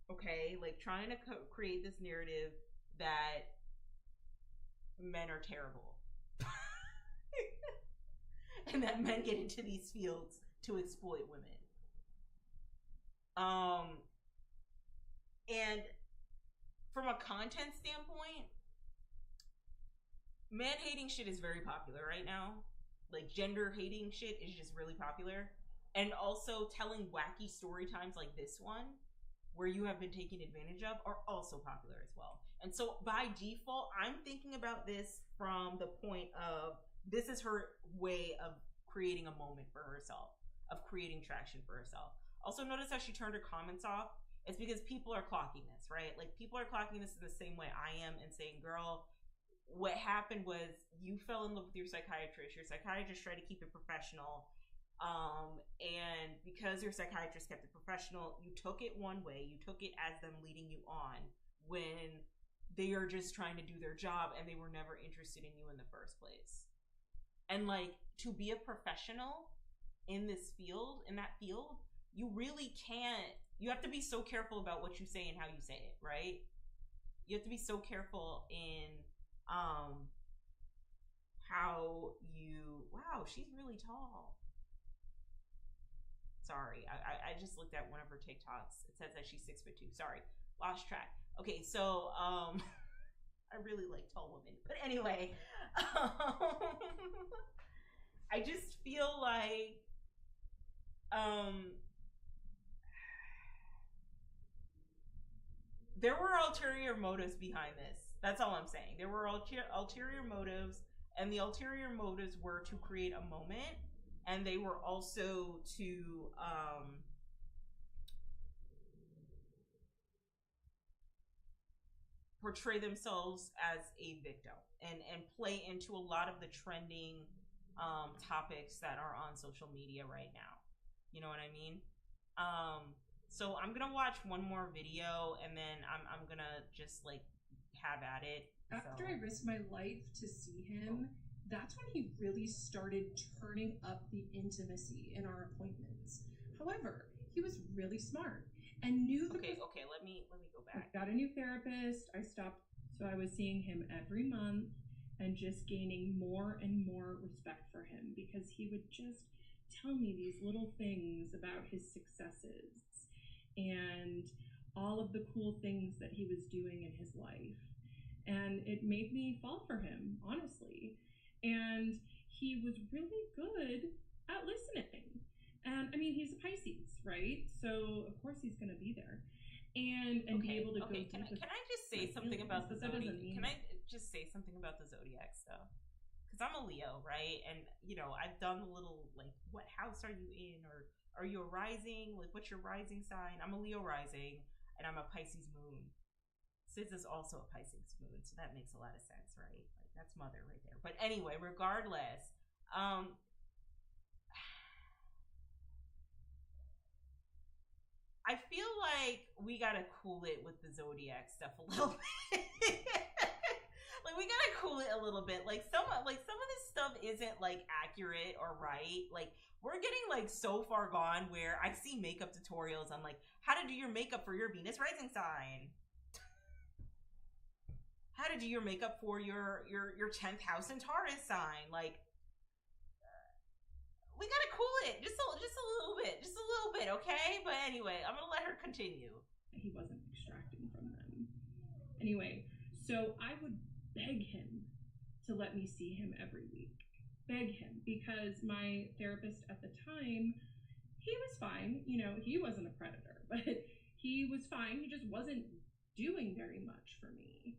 Okay, like trying to create this narrative that men are terrible. And that men get into these fields to exploit women. And from a content standpoint, man hating shit is very popular right now. Like gender hating shit is just really popular. And also telling wacky story times like this one, where you have been taken advantage of, are also popular as well. And so by default, I'm thinking about this from the point of this is her way of creating a moment for herself, of creating traction for herself. Also notice how she turned her comments off. It's because people are clocking this, right? Like people are clocking this in the same way I am and saying, girl, what happened was you fell in love with your psychiatrist. Your psychiatrist tried to keep it professional. And because your psychiatrist kept it professional, you took it one way. You took it as them leading you on when they are just trying to do their job and they were never interested in you in the first place. And like, to be a professional in this field, in that field, you really can't, you have to be so careful about what you say and how you say it, right? You have to be so careful in how you, wow, she's really tall. Sorry, I just looked at one of her TikToks. It says that she's 6'2". Sorry, lost track. Okay, so I really like tall women, but anyway, I just feel like there were ulterior motives behind this. That's all I'm saying. There were ulterior motives, and the ulterior motives were to create a moment, and they were also to portray themselves as a victim and play into a lot of the trending topics that are on social media right now. You know what I mean? So I'm gonna watch one more video, and then I'm gonna just like have at it. After I risked my life to see him, that's when he really started turning up the intimacy in our appointments. However, he was really smart and knew the Okay, let me go back. I got a new therapist. I stopped, so I was seeing him every month and just gaining more and more respect for him because he would just tell me these little things about his successes and all of the cool things that he was doing in his life. And it made me fall for him, honestly. And he was really good at listening. And I mean, he's a Pisces, right? So of course he's going to be there and be able to go deep. Can I just say something about the zodiac? Can I just say something about the zodiac stuff? Because I'm a Leo, right? And you know, I've done a little like, what house are you in, or are you a rising? Like, what's your rising sign? I'm a Leo rising, and I'm a Pisces moon. Sis is also a Pisces moon, so that makes a lot of sense, right? Like, that's mother right there. But anyway, regardless, I feel like we gotta cool it with the zodiac stuff a little bit. Like, we gotta cool it a little bit. Like some of this stuff isn't like accurate or right. Like, we're getting like so far gone where I see makeup tutorials on like how to do your makeup for your Venus rising sign, how to do your makeup for your 10th house in Taurus sign. Like, we gotta cool it just a little bit, okay? But anyway, I'm gonna let her continue. He wasn't extracting from them. Anyway, so I would beg him to let me see him every week. Beg him, because my therapist at the time, he was fine. You know, he wasn't a predator, but he was fine. He just wasn't doing very much for me.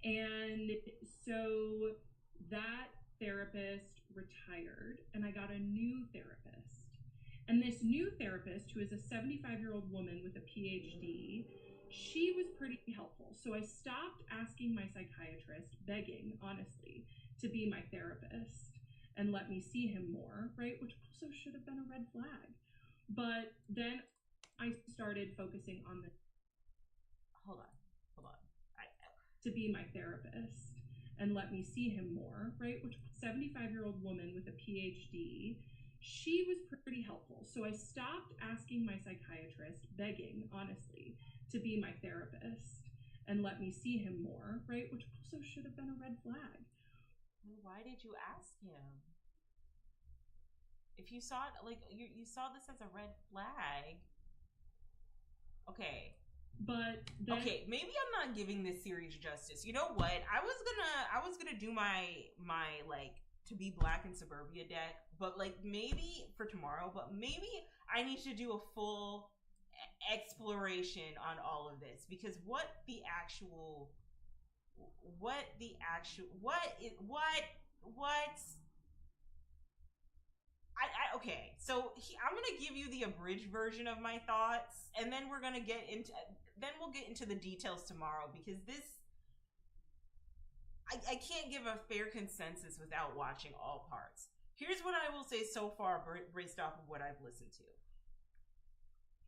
And so that therapist retired, and I got a new therapist. And this new therapist, who is a 75-year-old woman with a PhD, she was pretty helpful. So I stopped asking my psychiatrist, begging, honestly, to be my therapist and let me see him more, right? Which also should have been a red flag. But then I started focusing on the... Hold on. To be my therapist and let me see him more, right? Which 75-year-old woman with a PhD, she was pretty helpful. So I stopped asking my psychiatrist, begging, honestly, to be my therapist and let me see him more, right? Which also should have been a red flag. Why did you ask him? If you saw it, like, you saw this as a red flag. Okay. But then, okay, maybe I'm not giving this series justice. You know what? I was gonna do my like to be black in suburbia deck, but like maybe for tomorrow. But maybe I need to do a full exploration on all of this, because okay, so I'm gonna give you the abridged version of my thoughts, and then we'll get into the details tomorrow, because I can't give a fair consensus without watching all parts. Here's what I will say so far based off of what I've listened to.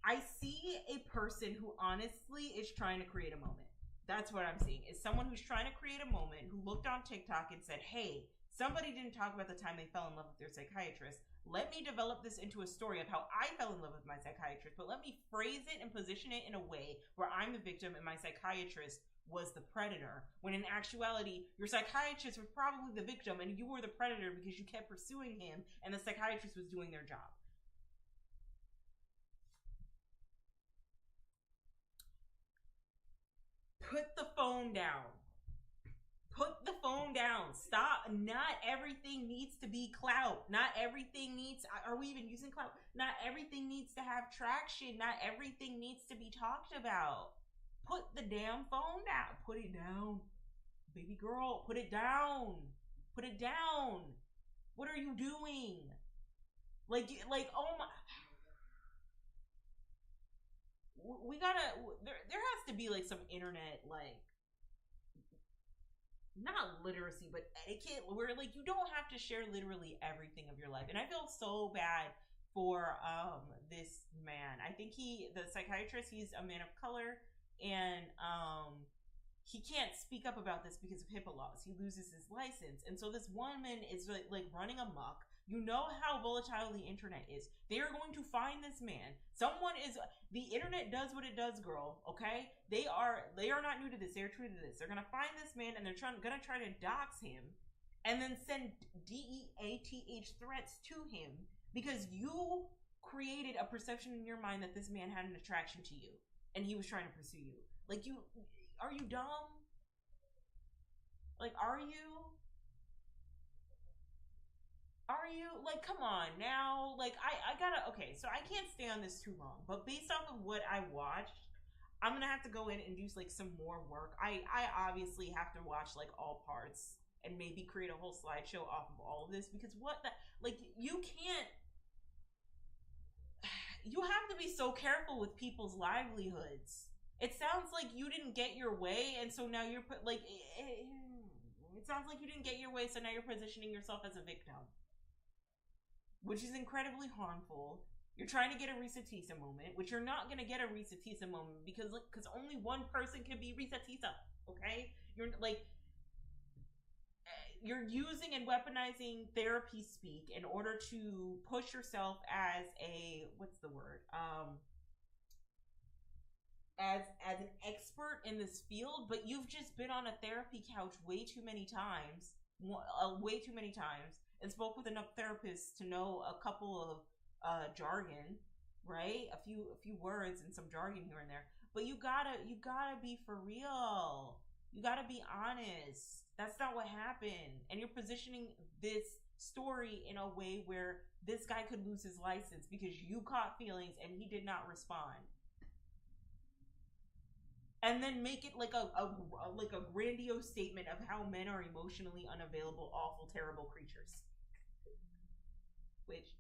I see a person who honestly is trying to create a moment. That's what I'm seeing, is someone who's trying to create a moment, who looked on TikTok and said, hey, somebody didn't talk about the time they fell in love with their psychiatrist. Let me develop this into a story of how I fell in love with my psychiatrist, but let me phrase it and position it in a way where I'm the victim and my psychiatrist was the predator, when in actuality, your psychiatrist was probably the victim and you were the predator because you kept pursuing him and the psychiatrist was doing their job. Put the phone down. Put the phone down. Stop. Not everything needs to be clout. Not everything needs... Are we even using clout? Not everything needs to have traction. Not everything needs to be talked about. Put the damn phone down. Put it down. Baby girl, put it down. Put it down. What are you doing? Like, oh my. We gotta, there has to be like some internet, like, not literacy, but etiquette, where like you don't have to share literally everything of your life. And I feel so bad for this man. I think the psychiatrist, he's a man of color, and he can't speak up about this because of HIPAA laws. He loses his license. And so this woman is like running amok. You know how volatile the internet is. They are going to find this man. The internet does what it does, girl, okay? They are not new to this. They're true to this. They're going to find this man, and they're going to try to dox him and then send DEATH threats to him because you created a perception in your mind that this man had an attraction to you and he was trying to pursue you. Like, are you dumb? Like, are you? Are you? Like, come on now. Like, I gotta, okay, so I can't stay on this too long, but based off of what I watched, I'm gonna have to go in and do like some more work. I obviously have to watch like all parts and maybe create a whole slideshow off of all of this, because like, you can't, you have to be so careful with people's livelihoods. It sounds like you didn't get your way, and so now you're it sounds like you didn't get your way, so now you're positioning yourself as a victim, which is incredibly harmful. You're trying to get a Risa Tisa moment, which you're not going to get a Risa Tisa moment because only one person can be Risa Tisa, okay? You're using and weaponizing therapy speak in order to push yourself as what's the word? As an expert in this field, but you've just been on a therapy couch way too many times, and spoke with enough therapists to know a couple of jargon, right? A few words and some jargon here and there. But you gotta be for real. You gotta be honest. That's not what happened. And you're positioning this story in a way where this guy could lose his license because you caught feelings and he did not respond. And then make it like a grandiose statement of how men are emotionally unavailable, awful, terrible creatures. Which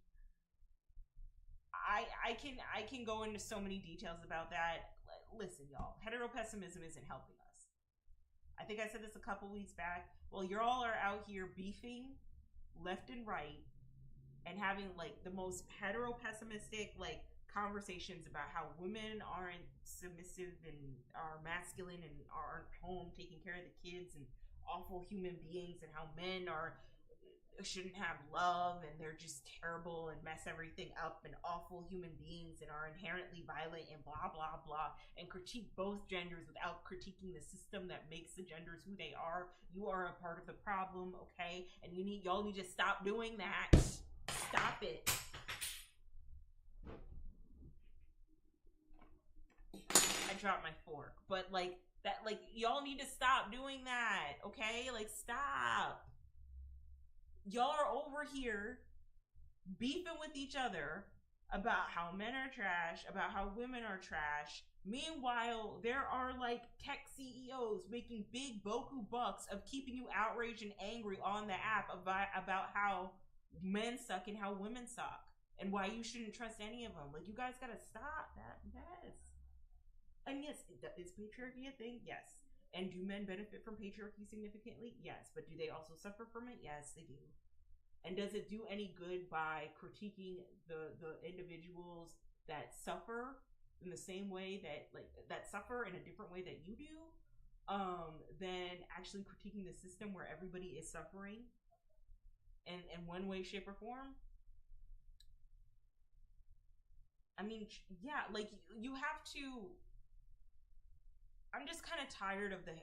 I can go into so many details about that. Listen, y'all, heteropessimism isn't helping us. I think I said this a couple weeks back. Well, y'all are out here beefing left and right and having like the most heteropessimistic like conversations about how women aren't submissive and are masculine and aren't home taking care of the kids and awful human beings, and how men shouldn't have love and they're just terrible and mess everything up and awful human beings and are inherently violent and blah blah blah, and critique both genders without critiquing the system that makes the genders who they are. You are a part of the problem, okay? And y'all need to stop doing that. Stop it. I dropped my fork, but like that, like y'all need to stop doing that, okay? Like, stop. Y'all are over here beefing with each other about how men are trash, about how women are trash. Meanwhile, there are like tech CEOs making big boku bucks of keeping you outraged and angry on the app about how men suck and how women suck and why you shouldn't trust any of them. Like, you guys gotta stop that mess. And yes, is patriarchy a thing? Yes. And do men benefit from patriarchy significantly? Yes. But do they also suffer from it? Yes, they do. And does it do any good by critiquing the individuals that suffer in the same way that suffer in a different way that you do, than actually critiquing the system where everybody is suffering in one way, shape, or form? I mean, yeah, like you have to. I'm just kind of tired of the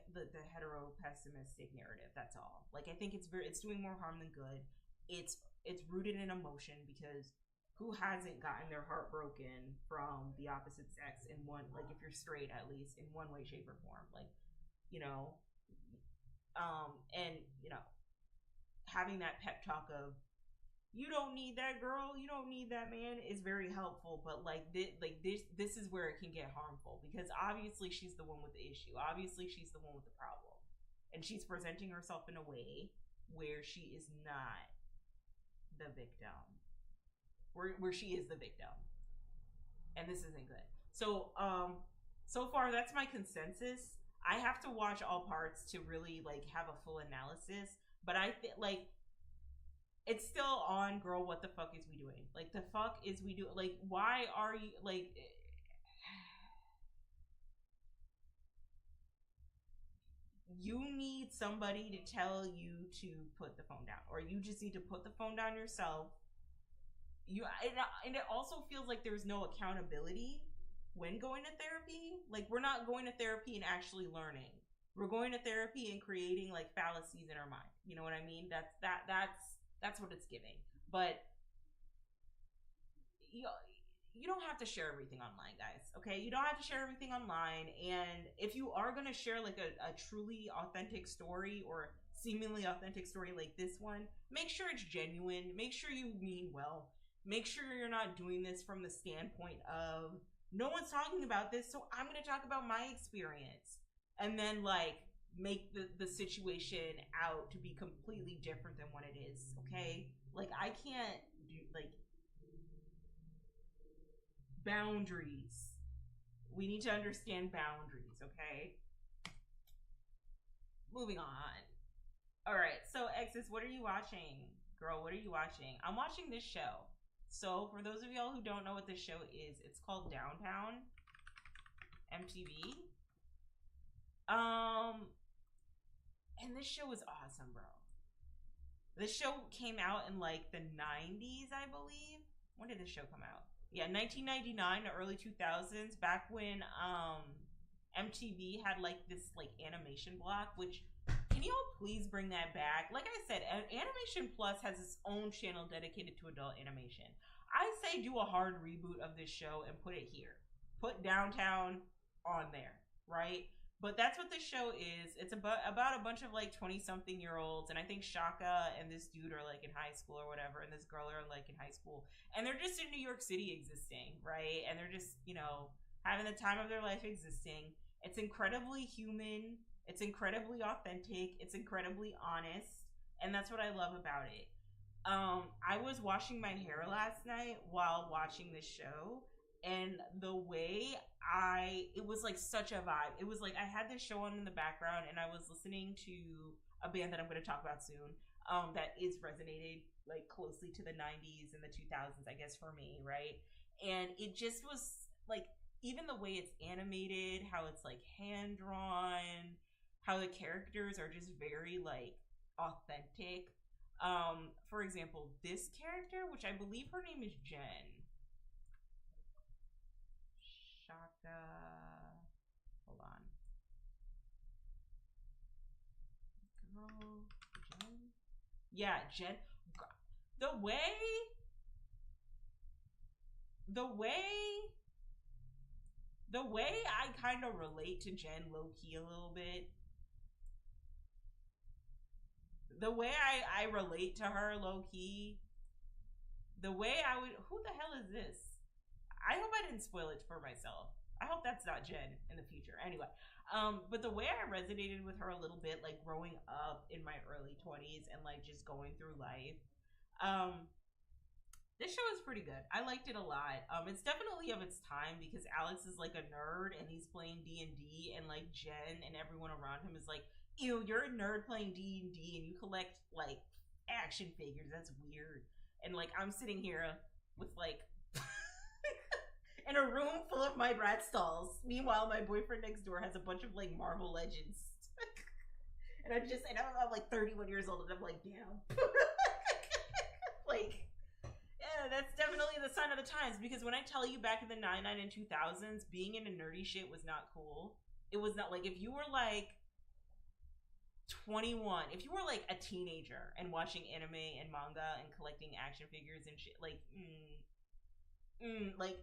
hetero pessimistic narrative. That's all. Like, I think it's doing more harm than good. It's rooted in emotion, because who hasn't gotten their heart broken from the opposite sex in one, like if you're straight, at least in one way, shape, or form, like, you know, and you know, having that pep talk of you don't need that girl, you don't need that man, is very helpful. But like this is where it can get harmful, because obviously she's the one with the issue. Obviously she's the one with the problem, and she's presenting herself in a way where she is not the victim, where she is the victim, and this isn't good. So so far that's my consensus. I have to watch all parts to really like have a full analysis, but I think like it's still on, girl. What the fuck is we doing? Like, the fuck is we do? Like, why are you like? You need somebody to tell you to put the phone down, or you just need to put the phone down yourself. And it also feels like there's no accountability when going to therapy. Like, we're not going to therapy and actually learning. We're going to therapy and creating like fallacies in our mind. You know what I mean? That's what it's giving. But you don't have to share everything online, guys. Okay, you don't have to share everything online. And if you are gonna share like a truly authentic story, or seemingly authentic story like this one, make sure it's genuine. Make sure you mean well. Make sure you're not doing this from the standpoint of no one's talking about this, so I'm gonna talk about my experience, and then like make the situation out to be completely different than what it is. Okay, like I can't do like boundaries. We need to understand boundaries. Okay, moving on. All right, so exes, what are you watching? Girl, what are you watching? I'm watching this show. So for those of y'all who don't know what this show is, it's called Downtown, MTV. And this show is awesome, bro. This show came out in like the 90s, I believe. When did this show come out? Yeah, 1999 to early 2000s, back when MTV had like this like animation block, which, can y'all please bring that back? Like I said, Animation Plus has its own channel dedicated to adult animation. I say do a hard reboot of this show and put it here. Put Downtown on there, right? But that's what this show is. It's about a bunch of like 20-something-year-olds, and I think Shaka and this dude are like in high school or whatever, and this girl are like in high school, and they're just in New York City existing, right? And they're just, you know, having the time of their life existing. It's incredibly human. It's incredibly authentic. It's incredibly honest, and that's what I love about it. I was washing my hair last night while watching this show, and the way it was like such a vibe. It was like I had this show on in the background, and I was listening to a band that I'm going to talk about soon, that is resonated like closely to the 90s and the 2000s, I guess, for me, right? And it just was like, even the way it's animated, how it's like hand drawn, how the characters are just very like authentic. For example, this character, which I believe her name is Jen. Shaka. Hold on. Girl, Jen. Yeah, Jen. The way I kind of relate to Jen low key a little bit. The way I relate to her low key. The way I would. Who the hell is this? I hope I didn't spoil it for myself. I hope that's not Jen in the future. Anyway, but the way I resonated with her a little bit, like growing up in my early 20s and like just going through life, this show is pretty good. I liked it a lot. It's definitely of its time because Alex is like a nerd and he's playing D&D, and like Jen and everyone around him is like, ew, you're a nerd playing D&D and you collect like action figures. That's weird. And like I'm sitting here with like in a room full of my Bratz dolls. Meanwhile, my boyfriend next door has a bunch of like Marvel Legends. and I'm like 31 years old, and I'm like, damn. Like, yeah, that's definitely the sign of the times. Because when I tell you, back in the 99 and 2000s, being into nerdy shit was not cool. It was not like, if you were like 21, if you were like a teenager and watching anime and manga and collecting action figures and shit, like, like,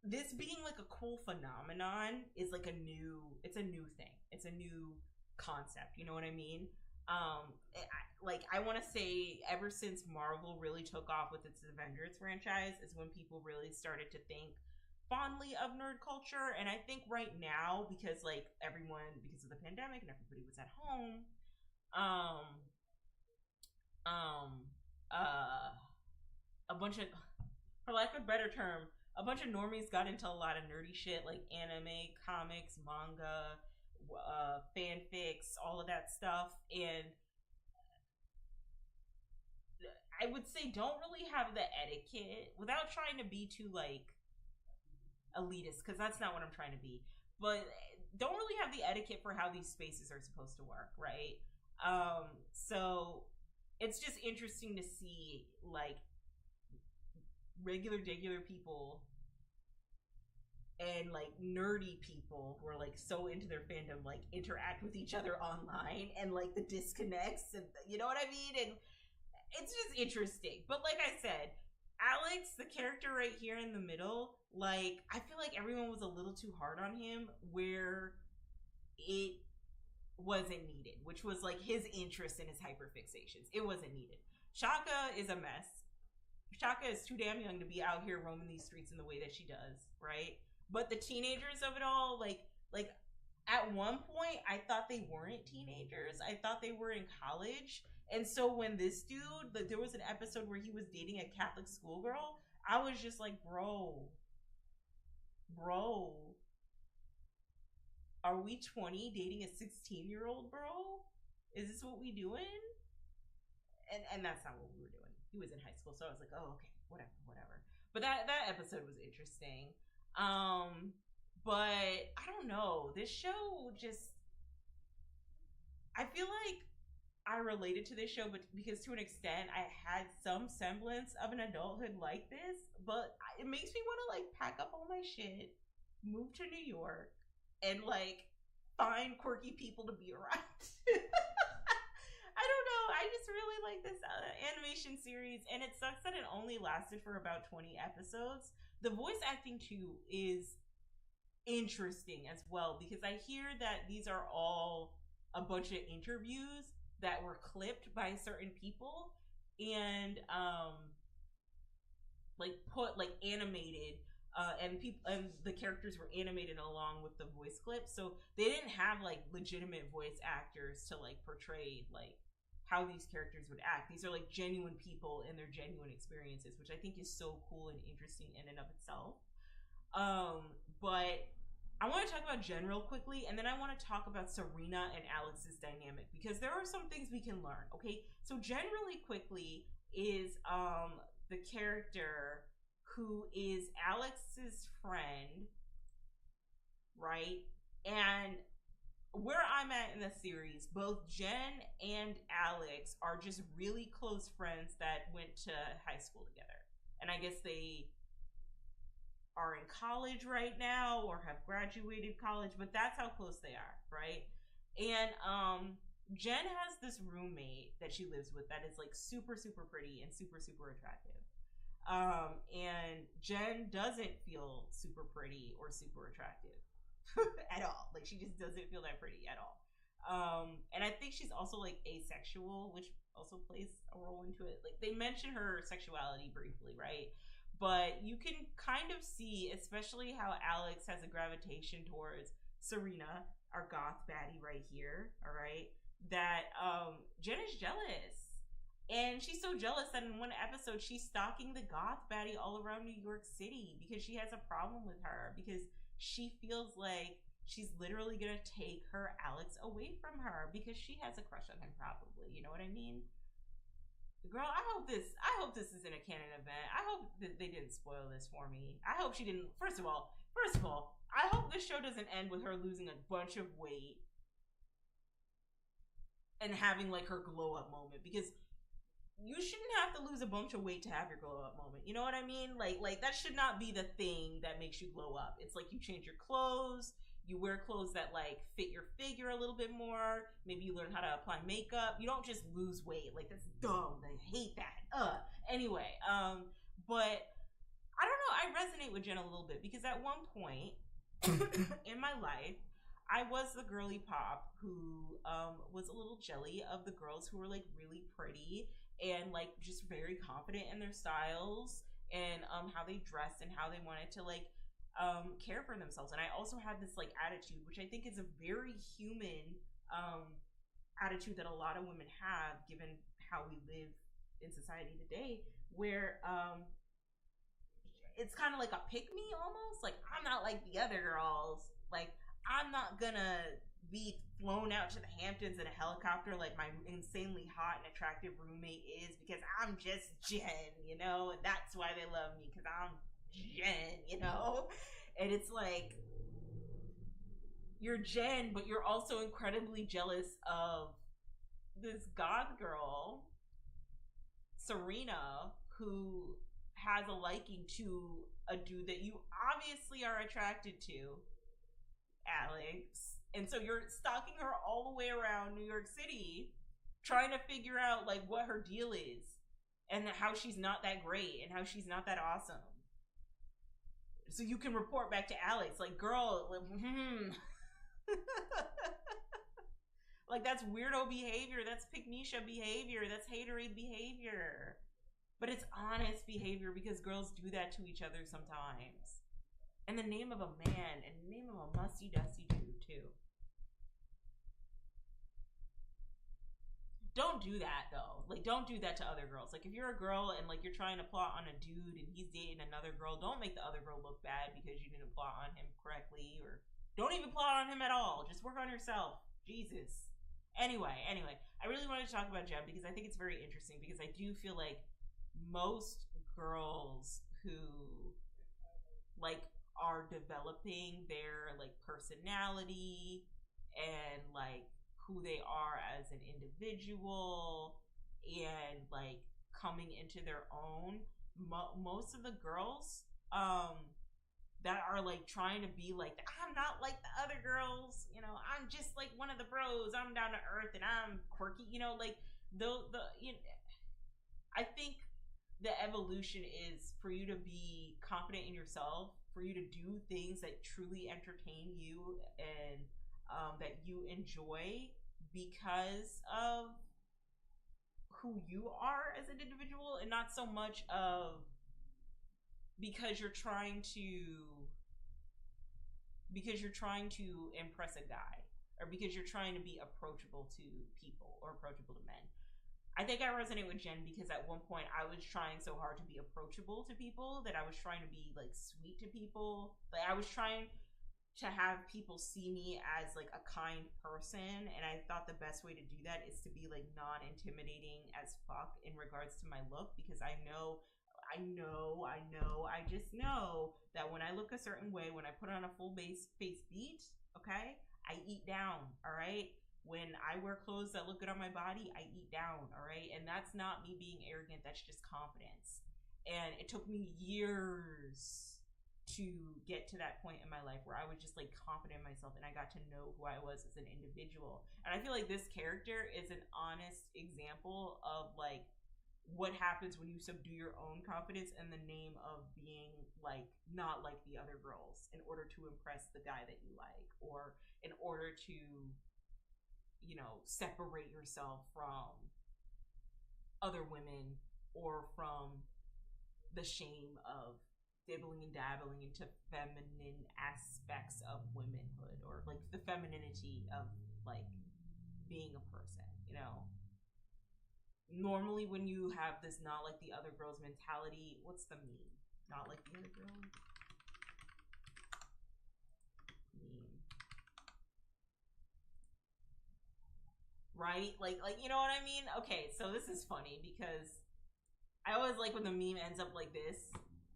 this being like a cool phenomenon is like it's a new thing. It's a new concept. You know what I mean? I want to say ever since Marvel really took off with its Avengers franchise is when people really started to think fondly of nerd culture. And I think right now, because like everyone, because of the pandemic and everybody was at home, a bunch of, for lack of a better term, a bunch of normies got into a lot of nerdy shit like anime, comics, manga, fanfics, all of that stuff. And I would say don't really have the etiquette without trying to be too like elitist, because that's not what I'm trying to be. But don't really have the etiquette for how these spaces are supposed to work, right? So it's just interesting to see like regular people and like nerdy people who are like so into their fandom like interact with each other online, and like the disconnects, and you know what I mean? And it's just interesting. But like I said, Alex, the character right here in the middle, like I feel like everyone was a little too hard on him where it wasn't needed, which was like his interest in his hyperfixations. It wasn't needed. Shaka is a mess. Shaka is too damn young to be out here roaming these streets in the way that she does, right? But the teenagers of it all, like at one point, I thought they weren't teenagers. I thought they were in college. And so when this dude, there was an episode where he was dating a Catholic schoolgirl, I was just like, bro, are we 20 dating a 16-year-old, bro? Is this what we doing? And that's not what we were doing. He was in high school, so I was like, oh, okay, whatever. But that episode was interesting. But I don't know. This show just, I feel like I related to this show, but because to an extent I had some semblance of an adulthood like this, but it makes me want to like pack up all my shit, move to New York, and like find quirky people to be around. I don't know. I just really like this animation series, and it sucks that it only lasted for about 20 episodes. The voice acting too is interesting as well, because I hear that these are all a bunch of interviews that were clipped by certain people and like put like animated and the characters were animated along with the voice clips, so they didn't have like legitimate voice actors to like portray like how these characters would act. These are like genuine people and their genuine experiences, which I think is so cool and interesting in and of itself. But I want to talk about Jen real quickly, and then I want to talk about Serena and Alex's dynamic, because there are some things we can learn, okay? So Jen really quickly is the character who is Alex's friend, right? And where I'm at in the series, both Jen and Alex are just really close friends that went to high school together. And I guess they are in college right now or have graduated college, but that's how close they are, right? And Jen has this roommate that she lives with that is like super pretty and super attractive. And Jen doesn't feel super pretty or super attractive at all. Like she just doesn't feel that pretty at all. And I think she's also like asexual, which also plays a role into it. Like they mention her sexuality briefly, right? But you can kind of see, especially how Alex has a gravitation towards Serena, our goth baddie right here, all right, that Jen is jealous. And she's so jealous that in one episode, she's stalking the goth baddie all around New York City because she has a problem with her, because she feels like she's literally going to take her Alex away from her because she has a crush on him probably. You know what I mean? Girl, I hope this isn't a canon event. I hope that they didn't spoil this for me. I hope she didn't. First of all, I hope this show doesn't end with her losing a bunch of weight and having like her glow up moment, because you shouldn't have to lose a bunch of weight to have your glow up moment. You know what I mean? Like that should not be the thing that makes you glow up. It's like you change your clothes, you wear clothes that like fit your figure a little bit more. Maybe you learn how to apply makeup. You don't just lose weight. Like that's dumb. I hate that. Anyway, but I don't know. I resonate with Jen a little bit because at one point in my life, I was the girly pop who was a little jelly of the girls who were like really pretty and like just very confident in their styles and how they dressed and how they wanted to like care for themselves. And I also had this like attitude, which I think is a very human attitude that a lot of women have given how we live in society today, where it's kind of like a pick me almost. Like, I'm not like the other girls. Like, I'm not gonna be flown out to the Hamptons in a helicopter like my insanely hot and attractive roommate is, because I'm just Jen, you know? And that's why they love me, because I'm Jen, you know? And it's like, you're Jen, but you're also incredibly jealous of this goth girl, Serena, who has a liking to a dude that you obviously are attracted to, Alex. And so you're stalking her all the way around New York City, trying to figure out like what her deal is and how she's not that great and how she's not that awesome. So you can report back to Alex, like, girl, like, that's weirdo behavior, that's pick-me-sha behavior, that's haterade behavior. But it's honest behavior, because girls do that to each other sometimes. In the name of a man, in the name of a musty-dusty dude, too. Don't do that, though. Like, don't do that to other girls. Like, if you're a girl and, like, you're trying to plot on a dude and he's dating another girl, don't make the other girl look bad because you didn't plot on him correctly, or don't even plot on him at all. Just work on yourself. Jesus. Anyway, I really wanted to talk about Jem because I think it's very interesting, because I do feel like most girls who, like, are developing their like personality and like who they are as an individual and like coming into their own, most of the girls that are like trying to be like, I'm not like the other girls, you know, I'm just like one of the bros, I'm down to earth and I'm quirky, you know, like I think the evolution is for you to be confident in yourself, for you to do things that truly entertain you and that you enjoy because of who you are as an individual, and not so much of because you're trying to impress a guy, or because you're trying to be approachable to people or approachable to men. I think I resonate with Jen because at one point I was trying so hard to be approachable to people that I was trying to be like sweet to people. Like, I was trying to have people see me as like a kind person, and I thought the best way to do that is to be like non-intimidating as fuck in regards to my look, because I just know that when I look a certain way, when I put on a full face beat, okay, I eat down, all right? When I wear clothes that look good on my body, I eat down, all right? And that's not me being arrogant, that's just confidence. And it took me years to get to that point in my life where I was just like confident in myself and I got to know who I was as an individual. And I feel like this character is an honest example of like what happens when you subdue your own confidence in the name of being like not like the other girls in order to impress the guy that you like, or in order to, you know, separate yourself from other women, or from the shame of dibbling and dabbling into feminine aspects of womanhood, or like the femininity of like being a person, you know. Normally when you have this not like the other girls mentality, what's the meme? Not like the other girls? Right? Like, you know what I mean? Okay, so this is funny because I always like when the meme ends up like this.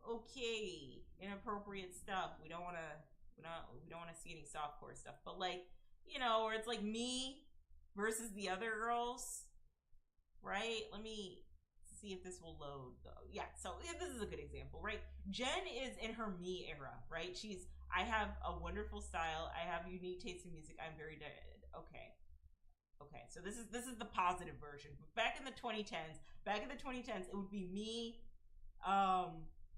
Okay, inappropriate stuff. We don't want to see any softcore stuff. But like, you know, where it's like me versus the other girls, right? Let me see if this will load though. Yeah, so yeah, this is a good example, right? Jen is in her me era, right? I have a wonderful style. I have unique taste in music. I'm very Okay, so this is the positive version. But back in the 2010s, it would be me.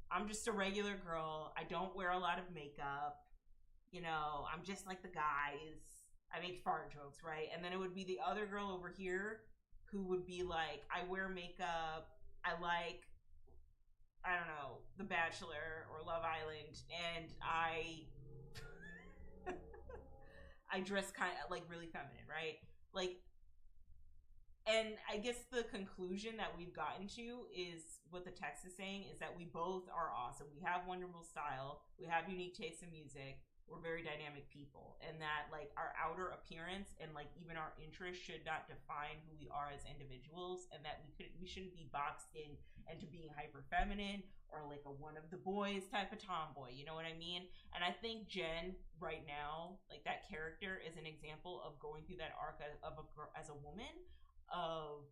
I'm just a regular girl. I don't wear a lot of makeup. you know, I'm just like the guys. I make fart jokes, right? And then it would be the other girl over here who would be like, I wear makeup, I like, I don't know, The Bachelor or Love Island, and I dress kind of like really feminine, right? Like, and I guess the conclusion that we've gotten to is what the text is saying is that we both are awesome. We have wonderful style. We have unique tastes in music. We're very dynamic people, and that like our outer appearance and like even our interests should not define who we are as individuals, and that we shouldn't be boxed in into being hyper feminine or like a one of the boys type of tomboy. You know what I mean? And I think Jen right now, like that character, is an example of going through that arc of a girl as a woman, of,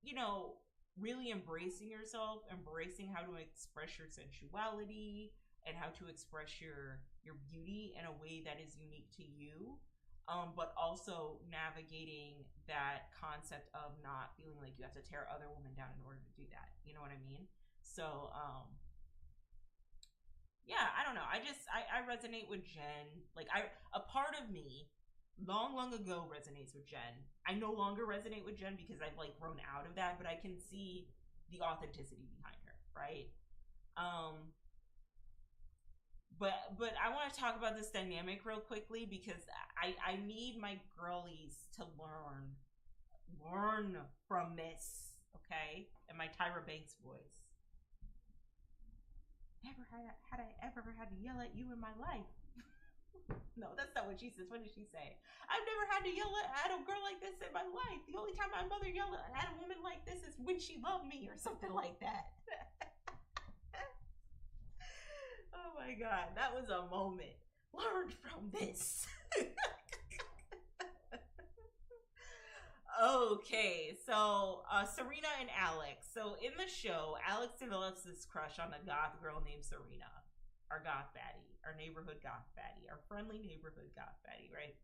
you know, really embracing yourself, embracing how to express your sensuality and how to express your beauty in a way that is unique to you, but also navigating that concept of not feeling like you have to tear other women down in order to do that. You know what I mean? So yeah, I don't know. I resonate with Jen. Like a part of me long ago resonates with Jen. I no longer resonate with Jen because I've like grown out of that, but I can see the authenticity behind her, right? But I want to talk about this dynamic real quickly because I need my girlies to learn from this, okay? In my Tyra Banks voice. Never had I ever had to yell at you in my life. No, that's not what she says. What did she say? I've never had to yell at a girl like this in my life. The only time my mother yelled at a woman like this is when she loved me or something like that. Oh my God, that was a moment. Learn from this. Okay, so Serena and Alex. So in the show, Alex develops this crush on a goth girl named Serena, our goth baddie, our neighborhood goth baddie, our friendly neighborhood goth baddie, right?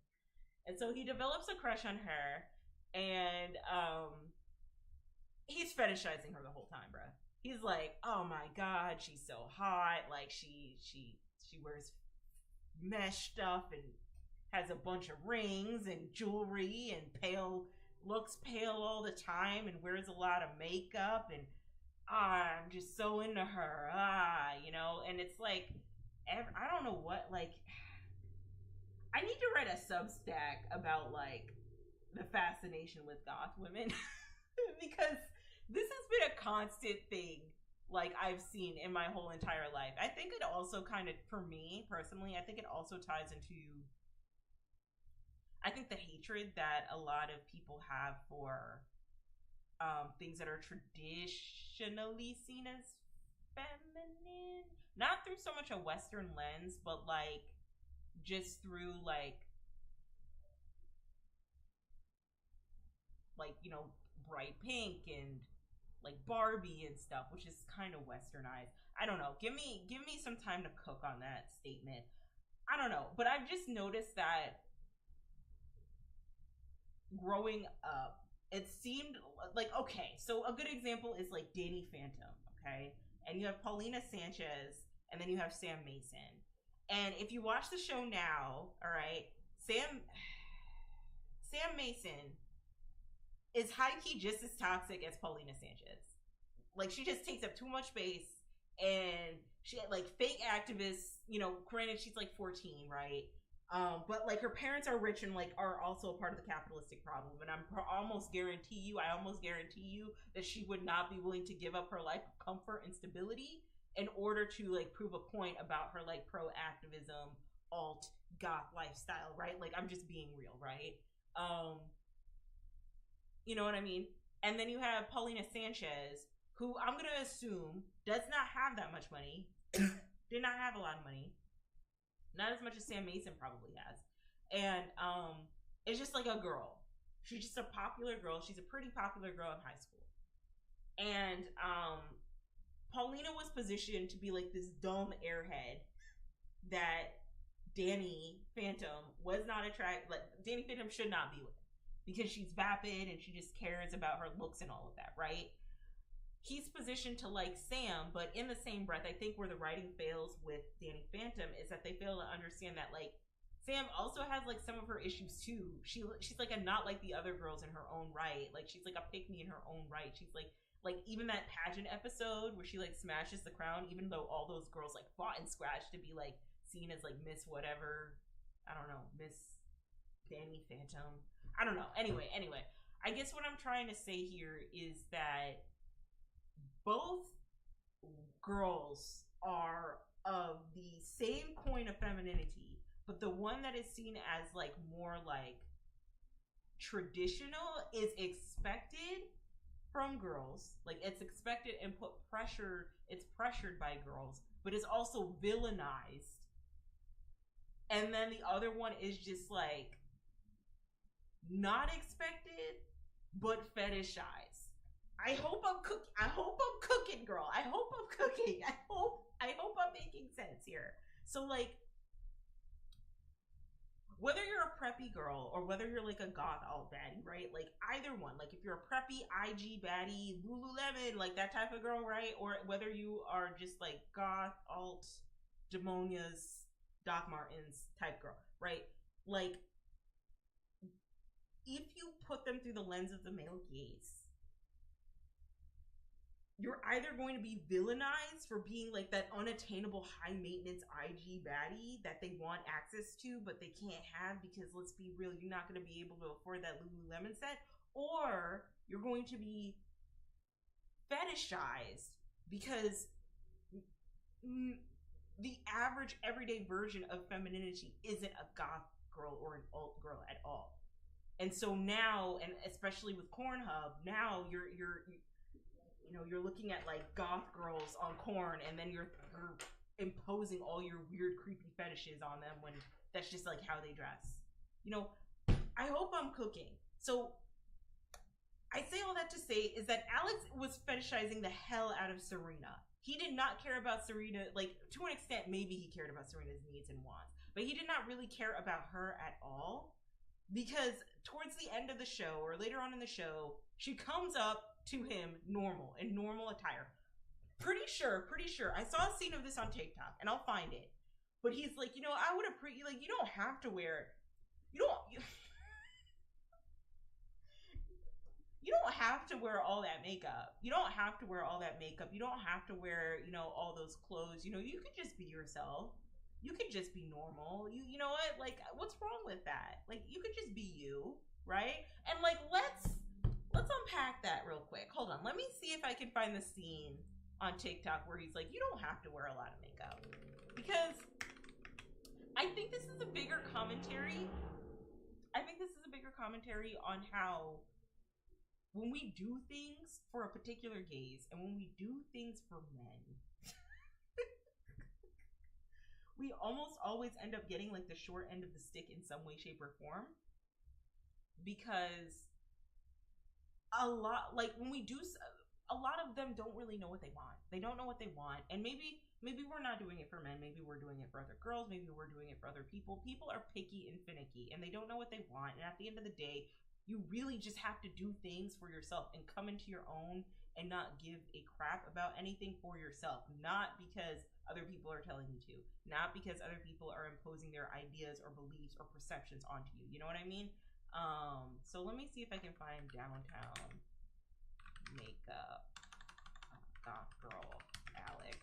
And so he develops a crush on her, and he's fetishizing her the whole time, bruh. He's like, oh my God, she's so hot. Like she wears mesh stuff and has a bunch of rings and jewelry and looks pale all the time and wears a lot of makeup, and I'm just so into her, you know. And it's like, I don't know what, like, I need to write a Substack about like the fascination with goth women because this has been a constant thing like I've seen in my whole entire life. I think it also kind of, for me personally, I think it also ties into, I think, the hatred that a lot of people have for things that are traditionally seen as feminine, not through so much a Western lens, but like just through like you know, bright pink and like Barbie and stuff, which is kind of westernized. I don't know. Give me some time to cook on that statement. I don't know, but I've just noticed that growing up, it seemed like, okay, so a good example is like Danny Phantom, okay? And you have Paulina Sanchez, and then you have Sam Mason. And if you watch the show now, all right, Sam Mason is high-key just as toxic as Paulina Sanchez. Like, she just takes up too much space, and she like fake activists, you know, granted she's like 14, right? But like her parents are rich and like are also a part of the capitalistic problem, and I almost guarantee you that she would not be willing to give up her life of comfort and stability in order to like prove a point about her like pro activism alt goth lifestyle, right? Like, I'm just being real, right? You know what I mean? And then you have Paulina Sanchez, who I'm gonna assume does not have that much money, did not have a lot of money, not as much as Sam Mason probably has, and it's just like a girl. She's just a popular girl. She's a pretty popular girl in high school, and Paulina was positioned to be like this dumb airhead that Danny Phantom was not attracted. Like, Danny Phantom should not be with, because she's vapid and she just cares about her looks and all of that, right? He's position to like Sam, but in the same breath, I think where the writing fails with Danny Phantom is that they fail to understand that like Sam also has like some of her issues too. She's like a not like the other girls in her own right. Like she's like a pick me in her own right. She's like even that pageant episode where she like smashes the crown, even though all those girls like fought and scratched to be like seen as like Miss whatever. I don't know, Miss Danny Phantom. I don't know. Anyway, I guess what I'm trying to say here is that both girls are of the same coin of femininity, but the one that is seen as like more like traditional is expected from girls. Like it's expected and put pressure, it's pressured by girls, but it's also villainized. And then the other one is just like not expected but fetishized. I hope I'm cooking, girl. I hope I'm cooking. I hope I'm making sense here. So like whether you're a preppy girl or whether you're like a goth alt baddie, right? Like either one. Like if you're a preppy IG baddie, Lululemon, like that type of girl, right? Or whether you are just like goth alt demonias, Doc Martens type girl, right? Like if you put them through the lens of the male gaze, you're either going to be villainized for being like that unattainable high maintenance IG baddie that they want access to but they can't have because let's be real, you're not going to be able to afford that Lululemon set, or you're going to be fetishized because the average everyday version of femininity isn't a goth girl or an alt girl at all. And so now, and especially with Pornhub, now you're looking at like goth girls on Porn, and then you're imposing all your weird, creepy fetishes on them when that's just like how they dress. You know, I hope I'm cooking. So I say all that to say is that Alex was fetishizing the hell out of Serena. He did not care about Serena, like to an extent, maybe he cared about Serena's needs and wants, but he did not really care about her at all. Because towards the end of the show, or later on in the show, she comes up to him in normal attire. Pretty sure. I saw a scene of this on TikTok, and I'll find it. But he's like, I would have you don't have to wear, you don't have to wear all that makeup. You don't have to wear all that makeup. You don't have to wear, all those clothes. You could just be yourself. You could just be normal. You know what? Like, what's wrong with that? Like, you could just be you, right? And like, let's unpack that real quick. Hold on. Let me see if I can find the scene on TikTok where he's like, you don't have to wear a lot of makeup. Because I think this is a bigger commentary. On how when we do things for a particular gaze and when we do things for men, we almost always end up getting like the short end of the stick in some way, shape, or form. Because a lot of them don't really know what they want. They don't know what they want. And maybe we're not doing it for men. Maybe we're doing it for other girls. Maybe we're doing it for other people. People are picky and finicky, and they don't know what they want. And at the end of the day, you really just have to do things for yourself and come into your own and not give a crap about anything for yourself. Not because other people are telling you to. Not because other people are imposing their ideas or beliefs or perceptions onto you. You know what I mean? So let me see if I can find downtown makeup goth girl Alex.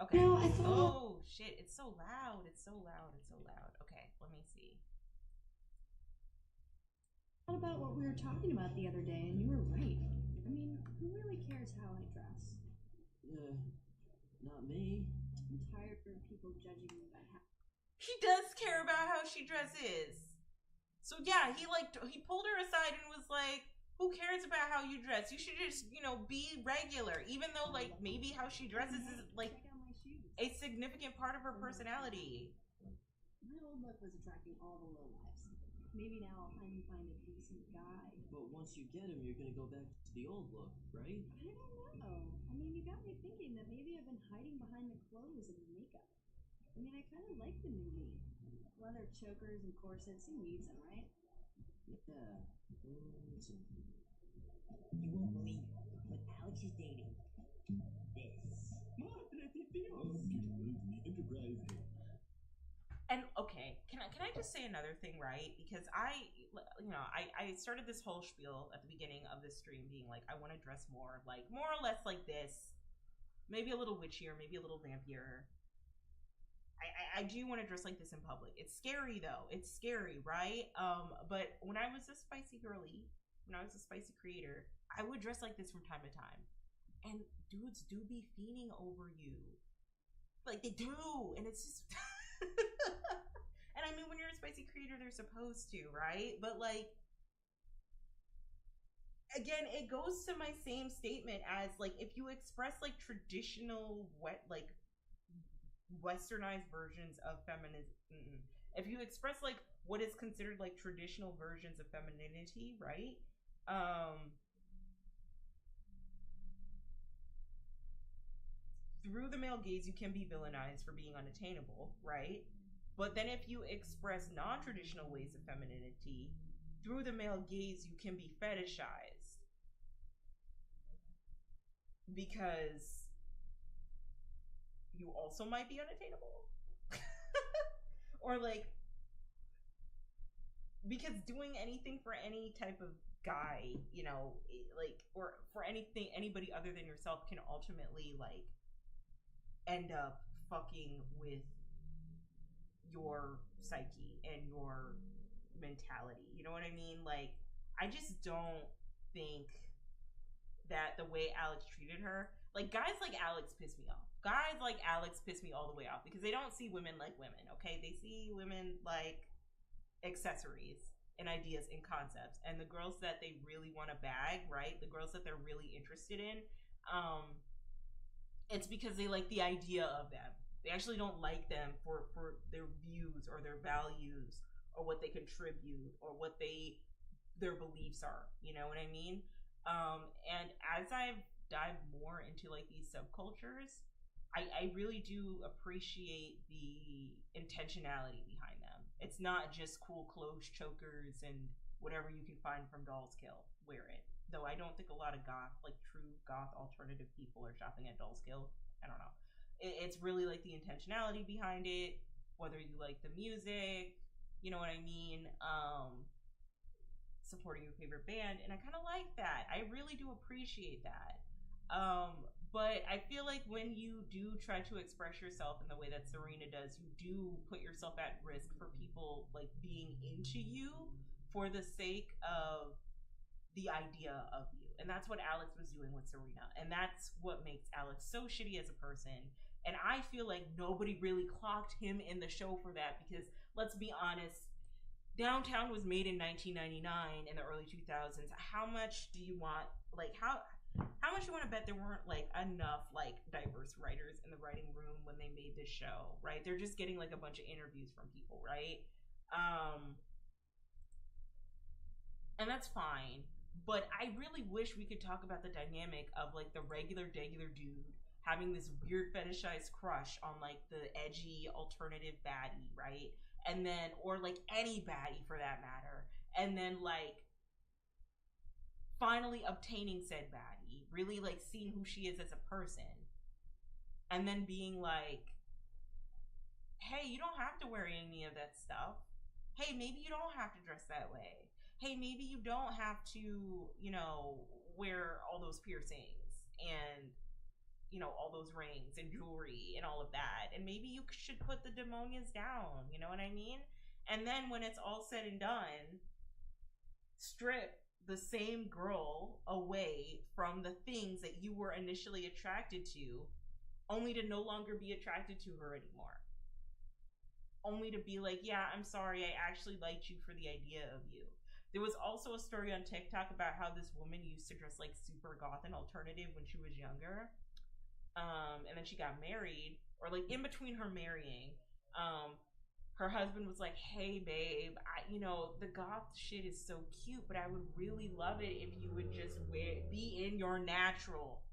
Okay. No, I thought... Oh shit! It's so loud. Okay, let me see. What about what we were talking about the other day? And you were right. I mean, who really cares how I dress? Not me. I'm tired of people judging me by how. He does care about how she dresses. So yeah, he pulled her aside and was like, who cares about how you dress? You should just, be regular. Even though like maybe how she dresses is like a significant part of her personality. My old look was attracting all the lowlifes. Maybe now I'll finally find a decent guy. But once you get him, you're gonna go back to the old look, right? I don't know. I mean, you got me thinking that maybe I've been hiding behind the clothes and the makeup. I mean, I kind of like the new me. Leather chokers and corsets, he needs them, right? Yeah. she's dating. This. And okay, can I just say another thing, right? Because I started this whole spiel at the beginning of this stream being like, I want to dress more or less like this, maybe a little witchier, maybe a little vampier. I do want to dress like this in public. It's scary though. It's scary, right? But when I was a spicy girly, when I was a spicy creator, I would dress like this from time to time. And dudes do be fiending over you. Like, they do. And it's just... And I mean, when you're a spicy creator, they're supposed to, right? But, like... Again, it goes to my same statement as, like, if you express, like, traditional, westernized versions of feminism... If you express, like, what is considered, like, traditional versions of femininity, right? Through the male gaze, you can be villainized for being unattainable, right? But then if you express non-traditional ways of femininity, through the male gaze, you can be fetishized. Because you also might be unattainable. Or like, because doing anything for any type of guy, you know, like, or for anybody other than yourself can ultimately, like, end up fucking with your psyche and your mentality. You know what I mean? Like, I just don't think that the way Alex treated her, like, guys like Alex piss me off. Guys like Alex piss me all the way off because they don't see women like women, okay? They see women like accessories and ideas and concepts. And the girls that they really want to bag, right? The girls that they're really interested in, it's because they like the idea of them. They actually don't like them for their views or their values or what they contribute or what their beliefs are. You know what I mean? And as I've dived more into like these subcultures, I really do appreciate the intentionality behind them. It's not just cool clothes, chokers, and whatever you can find from Doll's Kill. Wear it. Though I don't think a lot of goth, like true goth alternative people are shopping at Doll's Kill. I don't know. It's really like the intentionality behind it, whether you like the music, you know what I mean, supporting your favorite band, and I kind of like that. I really do appreciate that. But I feel like when you do try to express yourself in the way that Serena does, you do put yourself at risk for people like being into you for the sake of the idea of you. And that's what Alex was doing with Serena. And that's what makes Alex so shitty as a person. And I feel like nobody really clocked him in the show for that because, let's be honest, Downtown was made in 1999 in the early 2000s. How much do you want, like, how much you want to bet there weren't, like, enough, like, diverse writers in the writing room when they made this show, right? They're just getting, like, a bunch of interviews from people, right? And that's fine. But I really wish we could talk about the dynamic of, like, the regular dude having this weird fetishized crush on, like, the edgy alternative baddie, right? And then, or, like, any baddie for that matter. And then, like, finally obtaining said baddie. Really, like, seeing who she is as a person. And then being like, hey, you don't have to wear any of that stuff. Hey, maybe you don't have to dress that way. Hey, maybe you don't have to, you know, wear all those piercings and, you know, all those rings and jewelry and all of that. And maybe you should put the demonias down, you know what I mean? And then when it's all said and done, strip the same girl away from the things that you were initially attracted to, only to no longer be attracted to her anymore. Only to be like, yeah, I'm sorry, I actually liked you for the idea of you. There was also a story on TikTok about how this woman used to dress like super goth and alternative when she was younger. And then she got married, or like in between her marrying, her husband was like, hey babe, you know, the goth shit is so cute, but I would really love it if you would just be in your natural.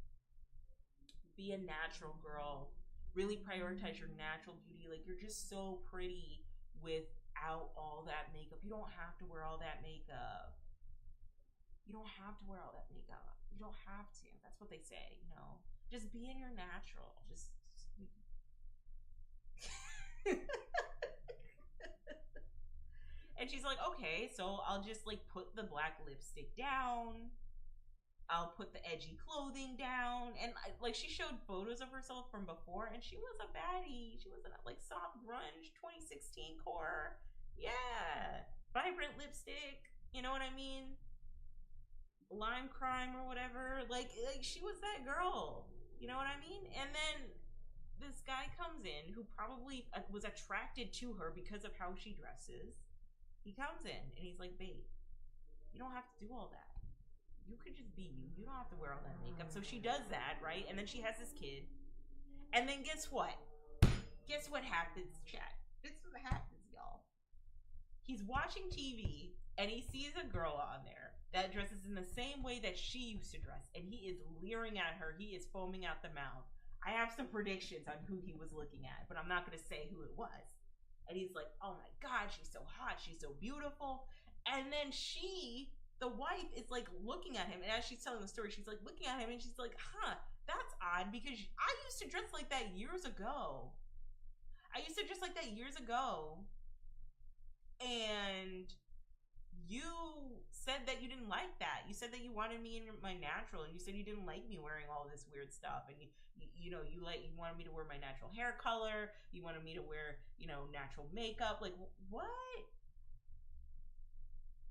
Be a natural girl. Really prioritize your natural beauty. Like, you're just so pretty without all that makeup. You don't have to wear all that makeup. you don't have to wear all that makeup. You don't have to. That's what they say, you know. Just be in your natural. Just And she's like, okay, so I'll just like put the black lipstick down. I'll put the edgy clothing down. And like she showed photos of herself from before, and she was a baddie. She was in like soft grunge 2016 core. Yeah. Vibrant lipstick. You know what I mean? Lime crime or whatever. Like she was that girl. You know what I mean? And then this guy comes in who probably was attracted to her because of how she dresses. He comes in and he's like, babe, you don't have to do all that. You could just be you. You don't have to wear all that makeup. So she does that, right? And then she has this kid. And then guess what? Guess what happens, chat? This is what happens, y'all. He's watching TV and he sees a girl on there that dresses in the same way that she used to dress. And he is leering at her. He is foaming out the mouth. I have some predictions on who he was looking at, but I'm not going to say who it was. And he's like, oh my God, she's so hot. She's so beautiful. And then the wife is like looking at him. And as she's telling the story, she's like looking at him and she's like, huh, that's odd because I used to dress like that years ago. And you said that you didn't like that. You said that you wanted me in my natural, and you said you didn't like me wearing all this weird stuff, and you wanted me to wear my natural hair color. You wanted me to wear, natural makeup. Like, what?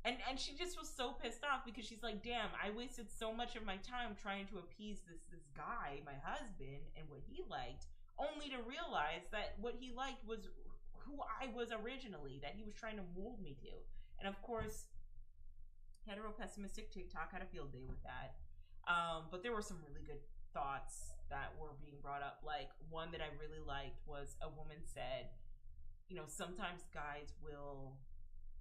And she just was so pissed off because she's like, damn, I wasted so much of my time trying to appease this guy, my husband, and what he liked, only to realize that what he liked was who I was originally, that he was trying to mold me to. And of course, hetero pessimistic TikTok had a field day with that. But there were some really good thoughts that were being brought up. Like, one that I really liked was a woman said, sometimes guys will,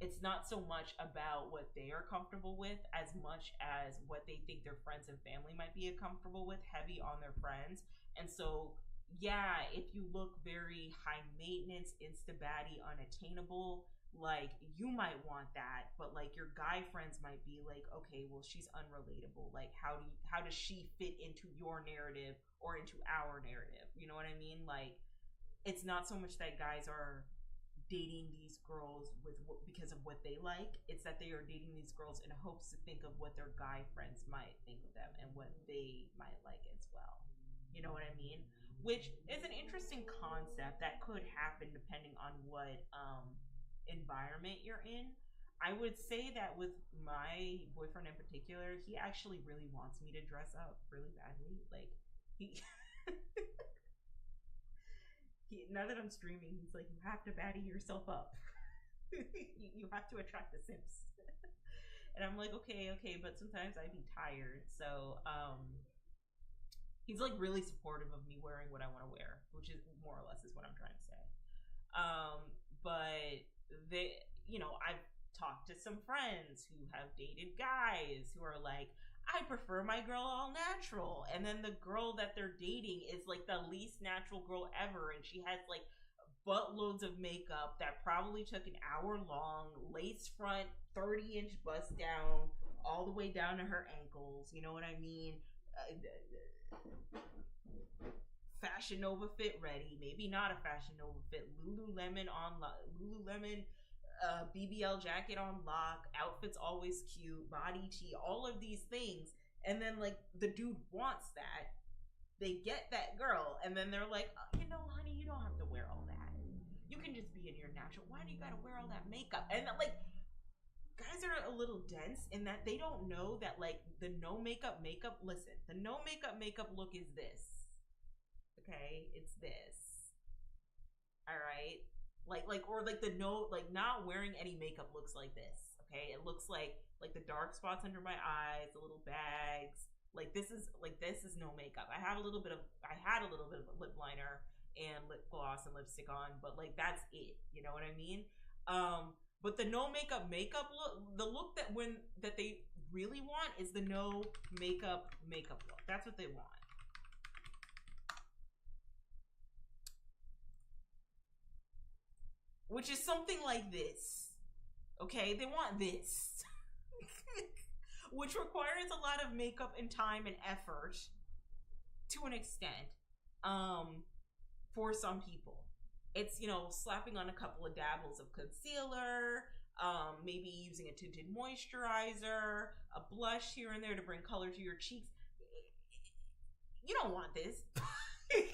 it's not so much about what they are comfortable with as much as what they think their friends and family might be comfortable with, heavy on their friends. And so, yeah, if you look very high maintenance, insta baddie, unattainable, like, you might want that, but like your guy friends might be like, okay, well, she's unrelatable. Like, how does she fit into your narrative or into our narrative? You know what I mean? Like, it's not so much that guys are dating these girls because of what they like. It's that they are dating these girls in hopes to think of what their guy friends might think of them and what they might like as well. You know what I mean? Which is an interesting concept that could happen depending on what environment you're in. I would say that with my boyfriend in particular, he actually really wants me to dress up really badly. Like, now that I'm streaming, he's like, you have to baddie yourself up. you have to attract the simps. And I'm like, okay, but sometimes I'd be tired. So he's like really supportive of me wearing what I want to wear, which is more or less is what I'm trying to say. But I've talked to some friends who have dated guys who are like, I prefer my girl all natural. And then the girl that they're dating is like the least natural girl ever. And she has like buttloads of makeup that probably took an hour long, lace front, 30-inch bust down, all the way down to her ankles. You know what I mean? Fashion Nova fit ready, maybe not a Fashion Nova fit. Lululemon BBL jacket on lock, outfits always cute, body tee, all of these things. And then like the dude wants that, they get that girl, and then they're like, oh, honey, you don't have to wear all that. You can just be in your natural. Why do you gotta wear all that makeup? And like, guys are a little dense in that they don't know that like the no makeup listen, the no makeup look is this. Okay, it's this. All right, or the no, like not wearing any makeup looks like this. Okay, it looks like the dark spots under my eyes, the little bags. Like this is no makeup. I had a little bit of lip liner and lip gloss and lipstick on, but like that's it. You know what I mean? But the no makeup look, the look that they really want is the no makeup look. That's what they want. Which is something like this. Okay, they want this. which requires a lot of makeup and time and effort to an extent for some people. It's, you know, slapping on a couple of dabbles of concealer, maybe using a tinted moisturizer, a blush here and there to bring color to your cheeks. You don't want this. You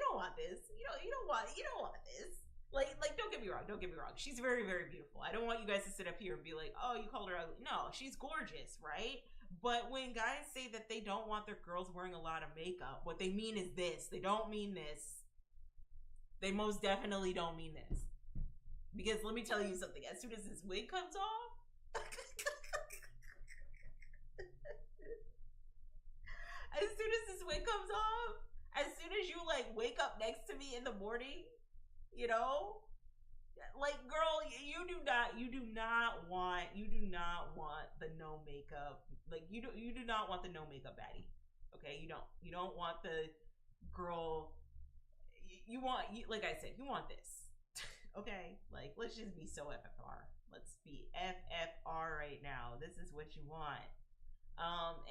don't want this. You don't want this. Like don't get me wrong. She's very, very beautiful. I don't want you guys to sit up here and be like, oh, you called her ugly. No, she's gorgeous, right? But when guys say that they don't want their girls wearing a lot of makeup, what they mean is this. They don't mean this. They most definitely don't mean this. Because let me tell you something. As soon as this wig comes off, as soon as you like wake up next to me in the morning, you know, like, girl, you do not want the no makeup. Like, you do not want the no makeup baddie. Okay, you don't want the girl. You want, like I said, you want this. Okay, like, let's just be so FFR. Let's be FFR right now. This is what you want.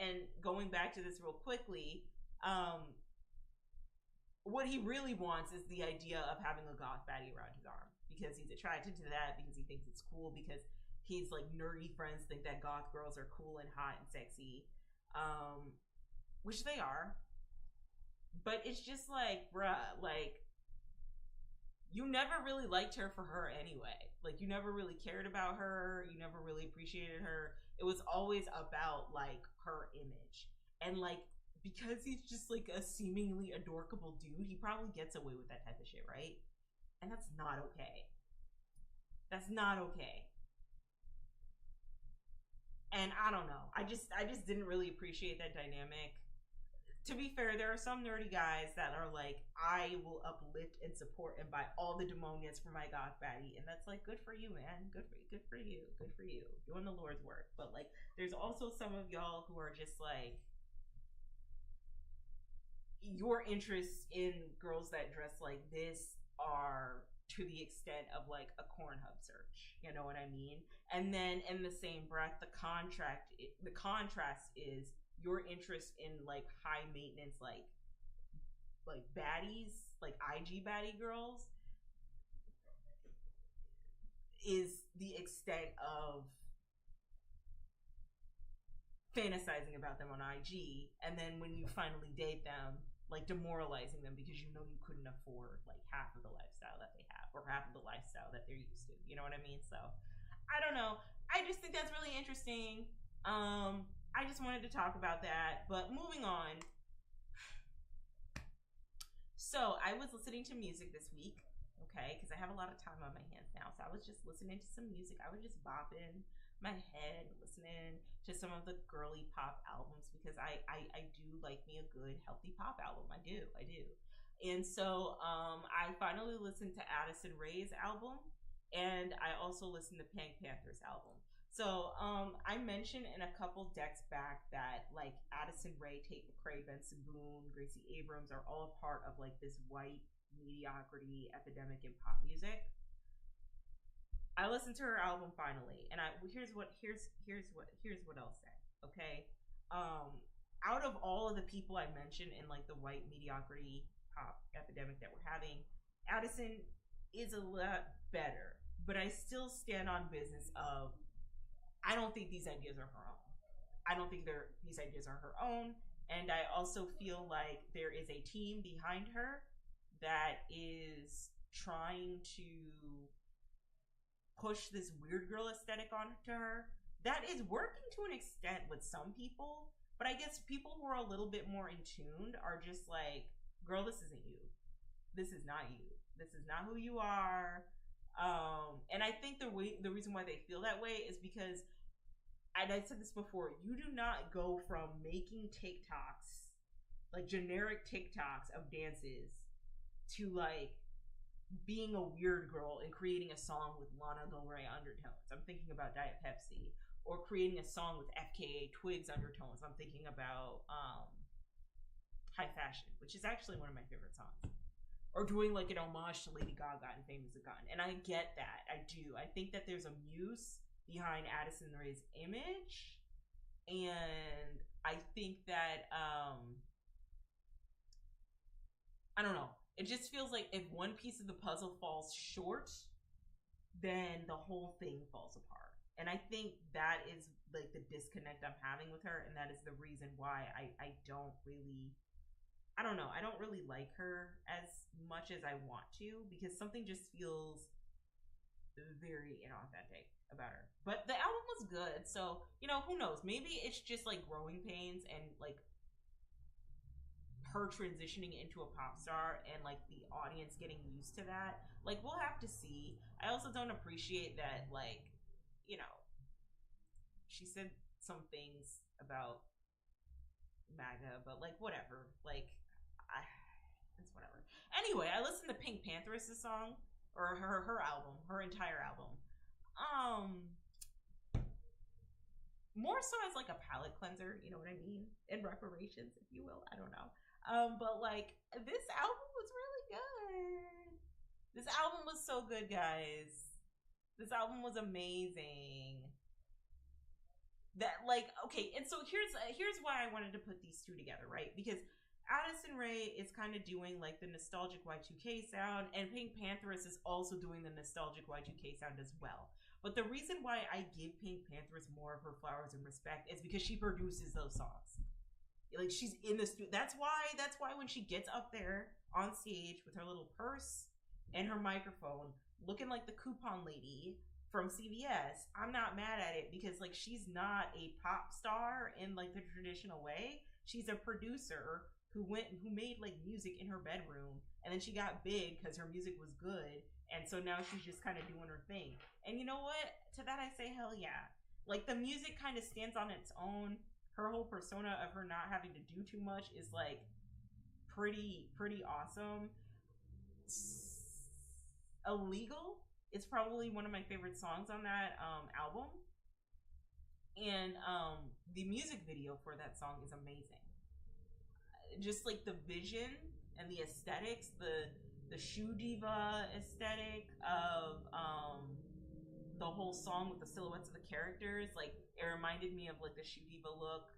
And going back to this real quickly, what he really wants is the idea of having a goth baddie around his arm, because he's attracted to that, because he thinks it's cool, because his like nerdy friends think that goth girls are cool and hot and sexy, which they are. But it's just like, bruh, like, you never really liked her for her anyway. Like, you never really cared about her. You never really appreciated her. It was always about, like, her image. And, like, because he's just, like, a seemingly adorable dude, he probably gets away with that type of shit, right? And that's not okay. That's not okay. And I don't know. I just didn't really appreciate that dynamic. To be fair, there are some nerdy guys that are like, I will uplift and support and buy all the demonias for my goth baddie, and that's like, good for you, man. Good for you. Doing the Lord's work. But like, there's also some of y'all who are just like, your interests in girls that dress like this are to the extent of like a Pornhub search. You know what I mean? And then in the same breath, the contrast is your interest in like high maintenance, like baddies, like IG baddie girls, is the extent of fantasizing about them on IG, and then when you finally date them, like demoralizing them because you know you couldn't afford like half of the lifestyle that they have, or half of the lifestyle that they're used to. You know what I mean? So I don't know. I just think that's really interesting. I just wanted to talk about that, but moving on. So I was listening to music this week, okay, because I have a lot of time on my hands now. So I was just listening to some music. I was just bopping my head, listening to some of the girly pop albums, because I do like me a good, healthy pop album. I do. And so I finally listened to Addison Rae's album, and I also listened to Pink Panther's album. So I mentioned in a couple decks back that like Addison Rae, Tate McRae, Benson Boone, Gracie Abrams are all a part of like this white mediocrity epidemic in pop music. I listened to her album finally, and here's what I'll say. Okay, out of all of the people I mentioned in like the white mediocrity pop epidemic that we're having, Addison is a lot better, but I still stand on business of, I don't think these ideas are her own. I don't think these ideas are her own. And I also feel like there is a team behind her that is trying to push this weird girl aesthetic onto her. That is working to an extent with some people. But I guess people who are a little bit more in tune are just like, girl, this isn't you. This is not you. This is not who you are. And I think the reason why they feel that way is because, and I said this before, you do not go from making TikToks, like generic TikToks of dances, to like being a weird girl and creating a song with Lana Del Rey undertones. I'm thinking about Diet Pepsi. Or creating a song with FKA Twigs undertones. I'm thinking about High Fashion, which is actually one of my favorite songs. Or doing like an homage to Lady Gaga and Famous Gun. And I get that. I do. I think that there's a muse behind Addison Rae's image. And I think that I don't know. It just feels like if one piece of the puzzle falls short, then the whole thing falls apart. And I think that is like the disconnect I'm having with her, and that is the reason why I don't really, I don't know, I don't really like her as much as I want to, because something just feels very inauthentic about her. But the album was good, so, you know, who knows? Maybe it's just like growing pains and like her transitioning into a pop star and like the audience getting used to that. Like, we'll have to see. I also don't appreciate that, like, you know, she said some things about MAGA, but like, whatever. Like, it's whatever. Anyway, I listened to Pink Pantheress' song, or her album, her entire album. More so as like a palate cleanser, you know what I mean? In reparations, if you will. I don't know. But like, this album was really good. This album was so good, guys. This album was amazing. That, like, okay, and so here's why I wanted to put these two together, right? Because Addison Rae is kind of doing like the nostalgic Y2K sound, and Pink Pantheress is also doing the nostalgic Y2K sound as well. But the reason why I give Pink Pantheress more of her flowers and respect is because she produces those songs. Like, she's in the studio. That's why when she gets up there on stage with her little purse and her microphone, looking like the coupon lady from CVS, I'm not mad at it, because like, she's not a pop star in like the traditional way. She's a producer who made like music in her bedroom, and then she got big because her music was good, and so now she's just kind of doing her thing. And you know what? To that I say hell yeah. Like, the music kind of stands on its own. Her whole persona of her not having to do too much is like pretty awesome. Illegal is probably one of my favorite songs on that album, and the music video for that song is amazing. Just like the vision and the aesthetics, the shoe diva aesthetic of the whole song with the silhouettes of the characters, like, it reminded me of like the shoe diva look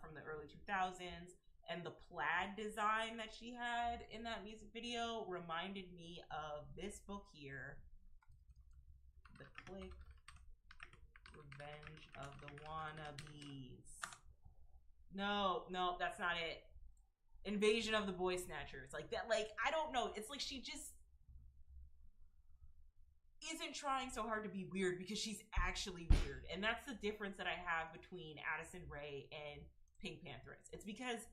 from the early 2000s, and the plaid design that she had in that music video reminded me of this book here, The Click Revenge of the Wannabes. No, that's not it. Invasion of the Boy Snatchers. Like that, like, I don't know. It's like she just isn't trying so hard to be weird, because she's actually weird. And that's the difference that I have between Addison Rae and Pink Pantheress. It's because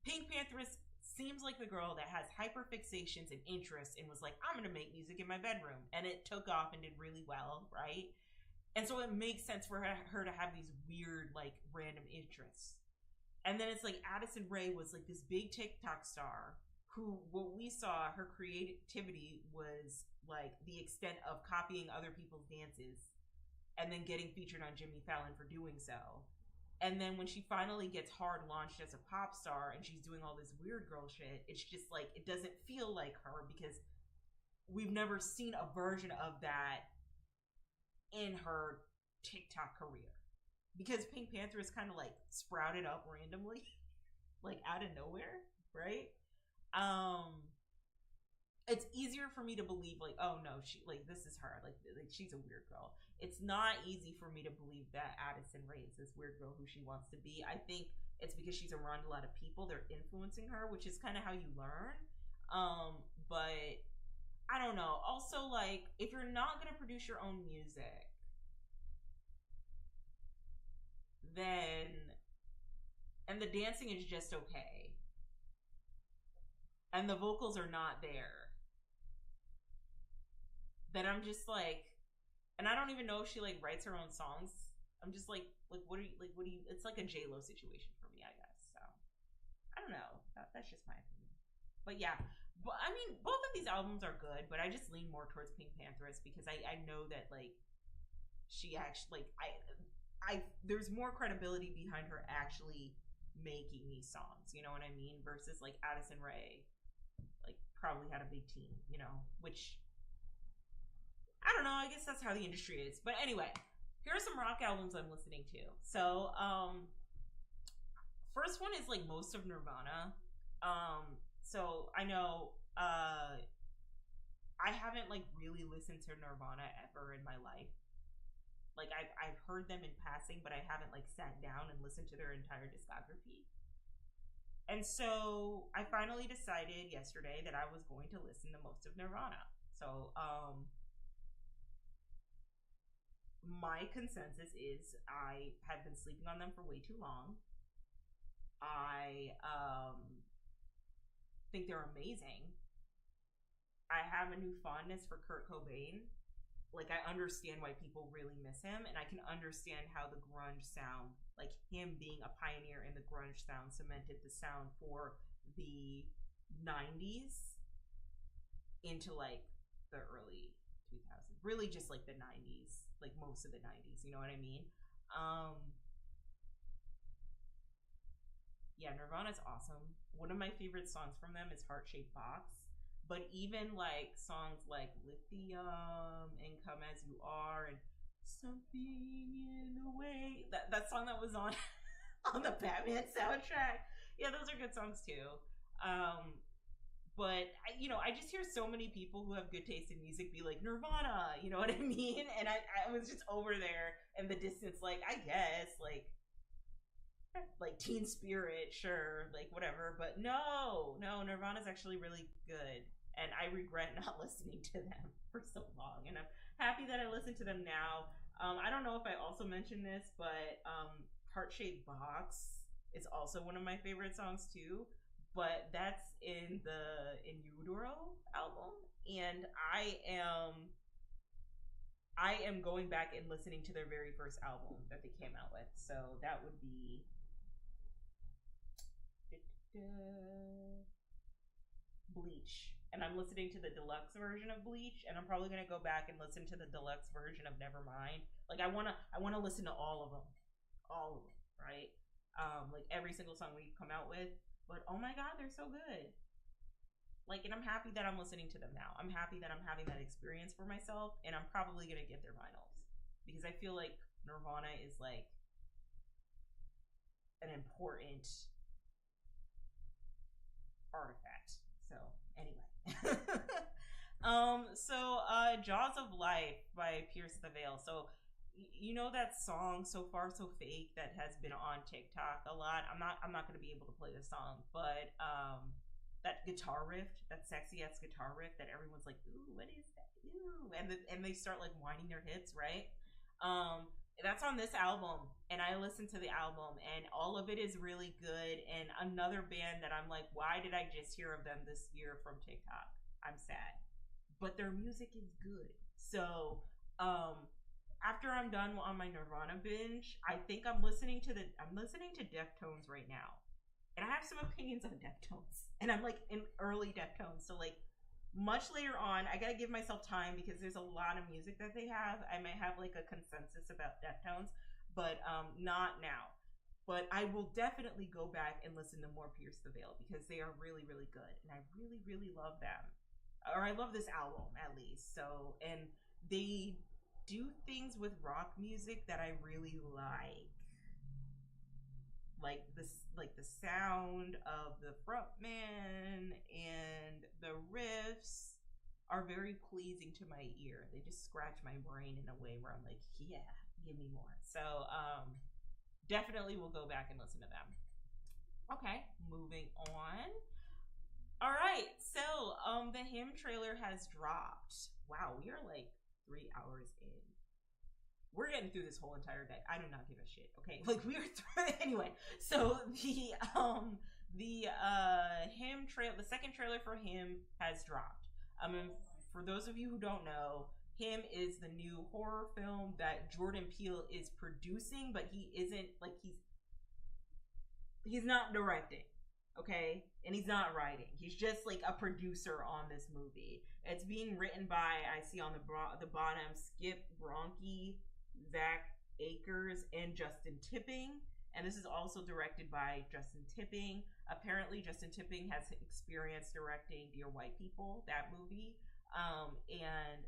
Pink Pantheress seems like the girl that has hyperfixations and interests and was like, I'm gonna make music in my bedroom, and it took off and did really well, right? And so it makes sense for her to have these weird, like, random interests. And then it's like Addison Rae was like this big TikTok star who, what we saw, her creativity was like the extent of copying other people's dances and then getting featured on Jimmy Fallon for doing so. And then when she finally gets hard launched as a pop star and she's doing all this weird girl shit, it's just like, it doesn't feel like her, because we've never seen a version of that in her TikTok career. Because Pink Pantheress kind of like sprouted up randomly, like out of nowhere, right? It's easier for me to believe like, oh no, she, like, this is her, like she's a weird girl. It's not easy for me to believe that Addison Rae is this weird girl who she wants to be. I think it's because she's around a lot of people, they're influencing her, which is kind of how you learn. But I don't know. Also, like, if you're not gonna produce your own music, then, and the dancing is just okay, and the vocals are not there, then I'm just like, and I don't even know if she like writes her own songs. I'm just like what do you, it's like a J-Lo situation for me, I guess. So I don't know, that's just my opinion. But yeah, but I mean, both of these albums are good, but I just lean more towards Pink Pantheress because I know that like she actually, like, I there's more credibility behind her actually making these songs, you know what I mean? Versus like Addison Rae, like, probably had a big team, you know, which I don't know, I guess that's how the industry is. But anyway, here are some rock albums I'm listening to. So, first one is like most of Nirvana. So I know I haven't like really listened to Nirvana ever in my life. Like I've heard them in passing, but I haven't like sat down and listened to their entire discography. And so I finally decided yesterday that I was going to listen to most of Nirvana. So my consensus is I have been sleeping on them for way too long. I think they're amazing. I have a new fondness for Kurt Cobain. Like, I understand why people really miss him, and I can understand how the grunge sound, like him being a pioneer in the grunge sound, cemented the sound for the 90s into like the early 2000s. Really just like the 90s, like most of the 90s, you know what I mean? Yeah, Nirvana's awesome. One of my favorite songs from them is Heart Shaped Box. But even like songs like Lithium and Come As You Are and Something in the Way, that song that was on on the Batman soundtrack, yeah, those are good songs too. But I just hear so many people who have good taste in music be like Nirvana, you know what I mean? And I was just over there in the distance, like, I guess like Teen Spirit, sure, like whatever, but no, Nirvana's actually really good, and I regret not listening to them for so long, and I'm happy that I listen to them now. I don't know if I also mentioned this, but Heart Shaped Box is also one of my favorite songs too, but that's in the In Utero album, and I am going back and listening to their very first album that they came out with, so that would be Bleach, and I'm listening to the deluxe version of Bleach, and I'm probably gonna go back and listen to the deluxe version of Nevermind. Like I wanna listen to all of them, right? Like every single song we've come out with. But oh my god, they're so good. Like, and I'm happy that I'm listening to them now. I'm happy that I'm having that experience for myself, and I'm probably gonna get their vinyls because I feel like Nirvana is like an important artifact. So anyway. Jaws of Life by Pierce the Veil. So you know that song So Far So Fake that has been on TikTok a lot. I'm not going to be able to play the song, but that guitar riff, that sexy ass guitar riff that everyone's like, ooh, what is that? Ooh, and they start like whining their hips, right? That's on this album, and I listened to the album, and all of it is really good. And another band that I'm like, why did I just hear of them this year from TikTok? I'm sad, but their music is good. So after I'm done on my Nirvana binge, I think I'm listening to Deftones right now, and I have some opinions on Deftones, and I'm like in early Deftones, so like much later on, I gotta give myself time because there's a lot of music that they have. I might have like a consensus about Deftones, but not now. But I will definitely go back and listen to more Pierce the Veil because they are really, really good, and I really, really love them. Or I love this album at least. So, and they do things with rock music that I really like the sound of the frontman and the riffs are very pleasing to my ear. They just scratch my brain in a way where I'm like, yeah, give me more. So definitely will go back and listen to them. Okay, moving on. All right, so the Him trailer has dropped. Wow, we are like 3 hours in. We're getting through this whole entire day. I do not give a shit. Okay, like we are anyway. So the Him trailer, the second trailer for Him has dropped. For those of you who don't know, Him is the new horror film that Jordan Peele is producing, but he isn't like he's not directing. Okay, and he's not writing. He's just like a producer on this movie. It's being written by, I see on the bottom, Skip Bronke, Zach Akers, and Justin Tipping. And this is also directed by Justin Tipping. Apparently, Justin Tipping has experience directing Dear White People, that movie. And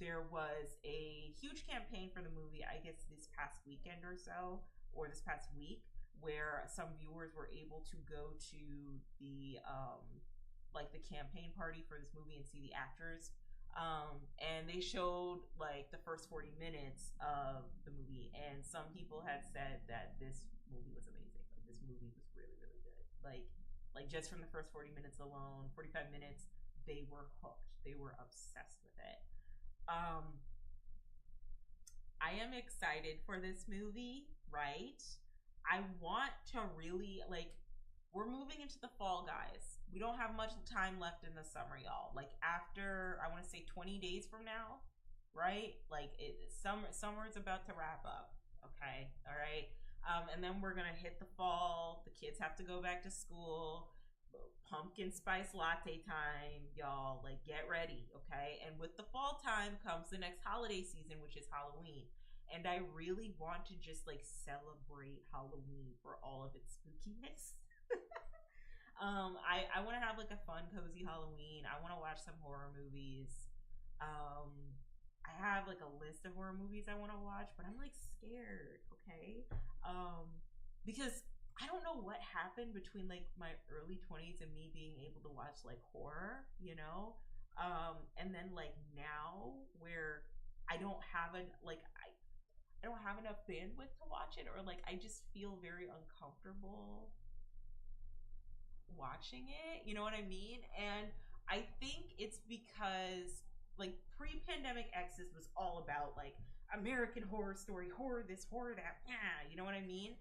there was a huge campaign for the movie, I guess this past weekend or so, or this past week, where some viewers were able to go to the like the campaign party for this movie and see the actors. And they showed like the first 40 minutes of the movie, and some people had said that this movie was amazing. Like this movie was really, really good. Like just from the first 40 minutes alone, 45 minutes, they were hooked. They were obsessed with it. I am excited for this movie, right? I want to really, like, we're moving into the fall, guys. We don't have much time left in the summer, y'all. Like, after, I want to say 20 days from now, right? Like, summer is about to wrap up, okay? All right? And then we're going to hit the fall. The kids have to go back to school. Pumpkin spice latte time, y'all. Like, get ready, okay? And with the fall time comes the next holiday season, which is Halloween. And I really want to just like celebrate Halloween for all of its spookiness. I want to have like a fun, cozy Halloween. I want to watch some horror movies. I have like a list of horror movies I want to watch, but I'm like scared, okay? Because I don't know what happened between like my early 20s and me being able to watch like horror, you know? And then like now where I don't have I don't have enough bandwidth to watch it, or like I just feel very uncomfortable watching it, you know what I mean? And I think it's because like pre-pandemic Exodus was all about like American Horror Story, horror this, horror that, yeah, you know what I mean?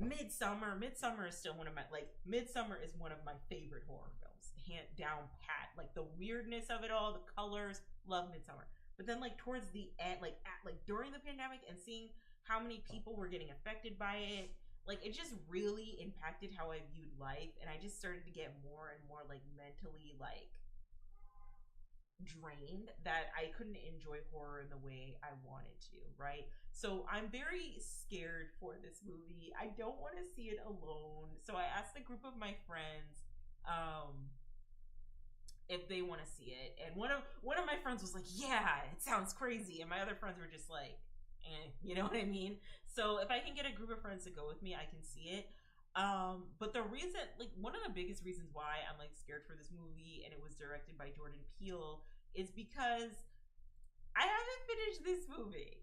Midsummer is still one of my, like, Midsummer is one of my favorite horror films, hand down pat. Like the weirdness of it all, the colors, love Midsummer. But then like towards the end, like during the pandemic and seeing how many people were getting affected by it, like it just really impacted how I viewed life, and I just started to get more and more like mentally like drained that I couldn't enjoy horror in the way I wanted to, right? So I'm very scared for this movie. I don't want to see it alone. So I asked a group of my friends if they want to see it, and one of my friends was like, "Yeah, it sounds crazy," and my other friends were just like, you know what I mean? So if I can get a group of friends to go with me, I can see it. But the reason, like one of the biggest reasons why I'm like scared for this movie, and it was directed by Jordan Peele, is because I haven't finished this movie.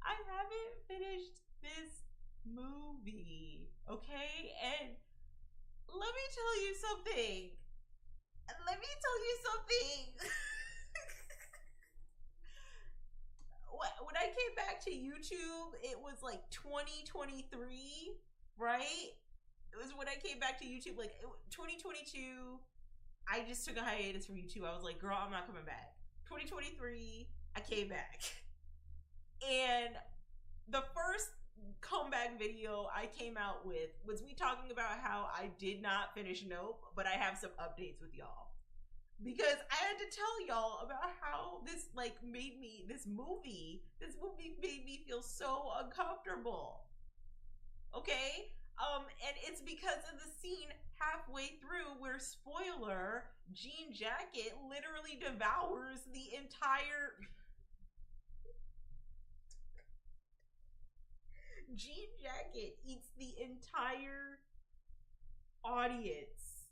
I haven't finished this movie, okay? And let me tell you something. When I came back to YouTube, it was like 2023, right? It was when I came back to YouTube, like 2022. I just took a hiatus from YouTube. I was like, girl, I'm not coming back. 2023, I came back. And the first comeback video I came out with was me talking about how I did not finish Nope, but I have some updates with y'all. Because I had to tell y'all about how this like this movie made me feel so uncomfortable. Okay? And it's because of the scene halfway through where, spoiler, Jean Jacket literally devours the entire Jean Jacket eats the entire audience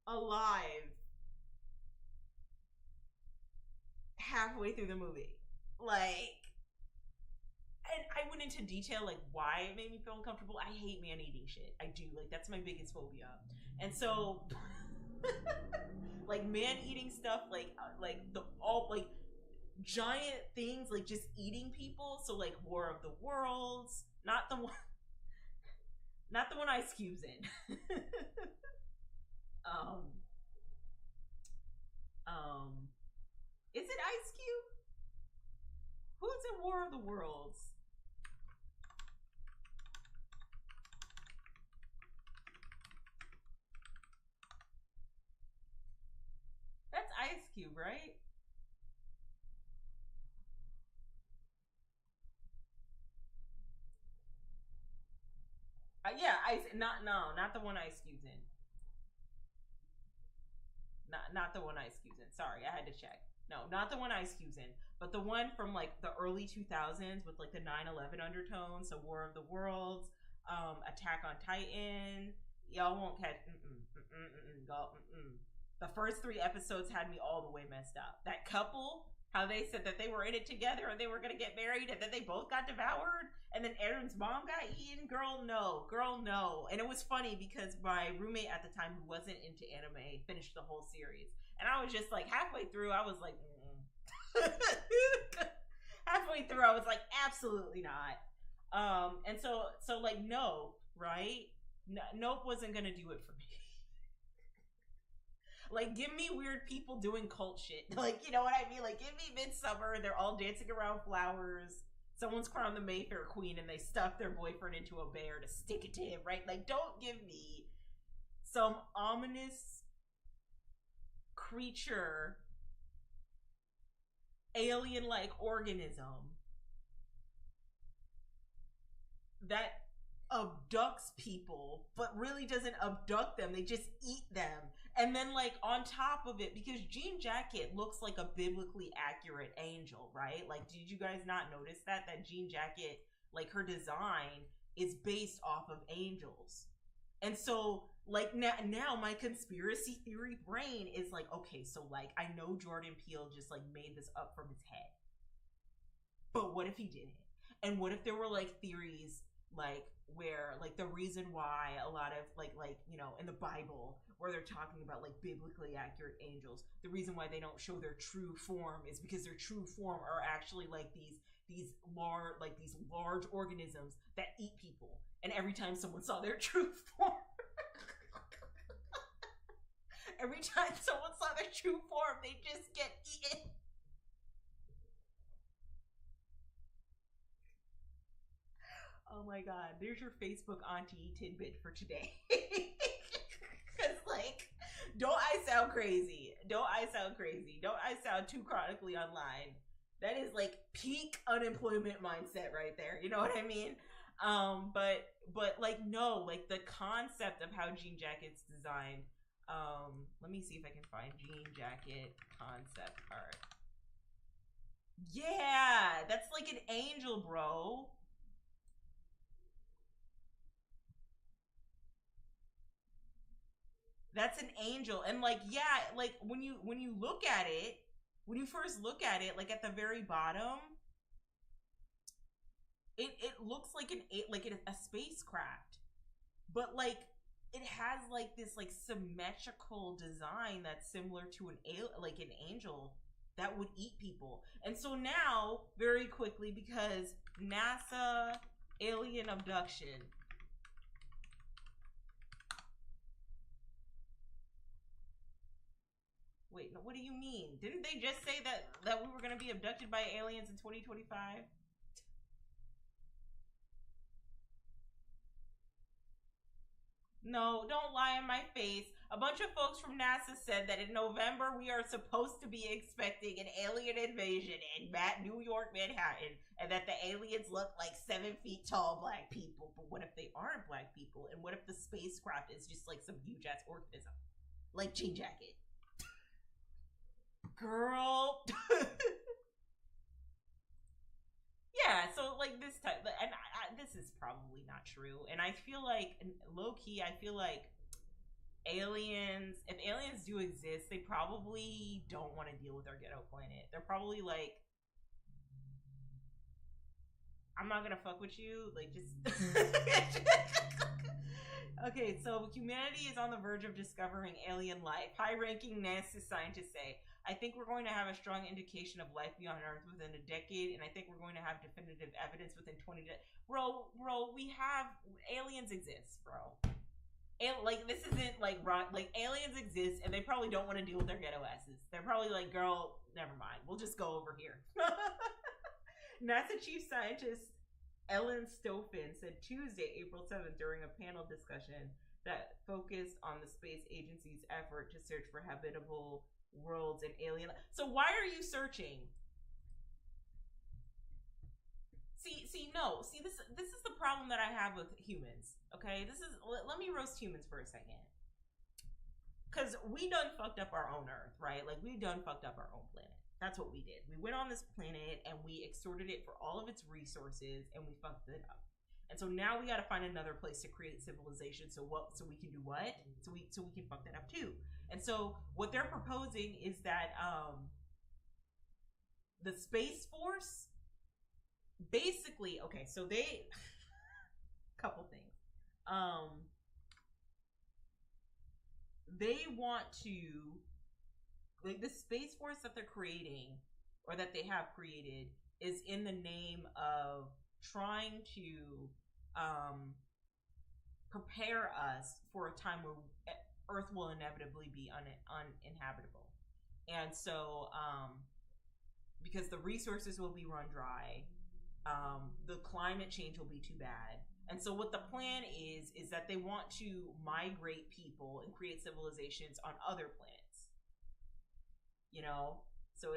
alive halfway through the movie. Like, and I went into detail like why it made me feel uncomfortable. I hate man eating shit. I do. Like that's my biggest phobia. And so like man eating stuff, like the all like giant things like just eating people. So like War of the Worlds, not the one Ice Cube's in. Is it Ice Cube? Who's in War of the Worlds? That's Ice Cube, right? Yeah, not the one Ice Cube's in. Not the one Ice Cube's in. Sorry, I had to check. No, not the one Ice Cube's in, but the one from like the early 2000s with like the 9/11 undertones. So War of the Worlds, Attack on Titan. Y'all won't catch. The first 3 episodes had me all the way messed up. That couple, how they said that they were in it together and they were gonna get married, and then they both got devoured, and then Aaron's mom got eaten. Girl, no. And it was funny because my roommate at the time, who wasn't into anime, finished the whole series, and I was just like halfway through, I was like, halfway through, I was like, absolutely not. And so like, no, right? Nope wasn't gonna do it for me. Like, give me weird people doing cult shit. Like, you know what I mean? Like, give me Midsummer, they're all dancing around flowers. Someone's crowned the Mayfair Queen and they stuff their boyfriend into a bear to stick it to him, right? Like, don't give me some ominous creature, alien-like organism that abducts people, but really doesn't abduct them. They just eat them. And then, like, on top of it, because Jean Jacket looks like a biblically accurate angel, right? Like, did you guys not notice that? That Jean Jacket, like, her design is based off of angels. And so, like, now my conspiracy theory brain is like, okay, so, like, I know Jordan Peele just, like, made this up from his head. But what if he didn't? And what if there were, like, theories, like, where, like, the reason why a lot of, like, you know, in the Bible, where they're talking about, like, biblically accurate angels, the reason why they don't show their true form is because their true form are actually, like, these large organisms that eat people. And every time someone saw their true form, every time someone saw their true form, they just get eaten. Oh my god, there's your Facebook auntie tidbit for today. Because, like, don't I sound crazy? Don't I sound too chronically online? That is, like, peak unemployment mindset right there. You know what I mean? But like, no, like, the concept of how Jean Jacket's designed. Let me see if I can find Jean Jacket concept art. Yeah, that's like an angel, bro. That's an angel. And, like, yeah, like, when you look at it, when you first look at it, like, at the very bottom, it looks like a spacecraft, but, like, it has, like, this, like, symmetrical design that's similar to an angel that would eat people. And so now, very quickly, because NASA alien abduction. Wait, no, what do you mean? Didn't they just say that we were going to be abducted by aliens in 2025? No, don't lie in my face. A bunch of folks from NASA said that in November we are supposed to be expecting an alien invasion in New York, Manhattan, and that the aliens look like 7 feet tall black people. But what if they aren't black people? And what if the spacecraft is just like some huge ass organism? Like Jean Jacket. Girl. Yeah, so, like, this type, and this is probably not true, and I feel like, low-key, I feel like aliens, if aliens do exist, they probably don't want to deal with our ghetto planet. They're probably like, I'm not gonna fuck with you, like, just... Okay, so humanity is on the verge of discovering alien life. High-ranking NASA scientists say, I think we're going to have a strong indication of life beyond Earth within a decade, and I think we're going to have definitive evidence within 20 days. Bro, we have... Aliens exist, bro. Like, this isn't, like, aliens exist, and they probably don't want to deal with their ghetto asses. They're probably like, girl, never mind. We'll just go over here. NASA chief scientist Ellen Stofan said Tuesday, April 7th, during a panel discussion that focused on the space agency's effort to search for habitable worlds and alien. So why are you searching? See, this is the problem that I have with humans. Okay, let me roast humans for a second. because we done fucked up our own Earth, right? Like, we done fucked up our own planet. That's what we did. We went on this planet and we extorted it for all of its resources and we fucked it up. And so now we got to find another place to create civilization. So we can do what? So we can fuck that up too. And so what they're proposing is that the Space Force basically, okay, so they couple things. They want to, like, the Space Force that they're creating, or that they have created, is in the name of trying to prepare us for a time where Earth will inevitably be uninhabitable. And so, because the resources will be run dry, the climate change will be too bad. And so what the plan is that they want to migrate people and create civilizations on other planets. You know? So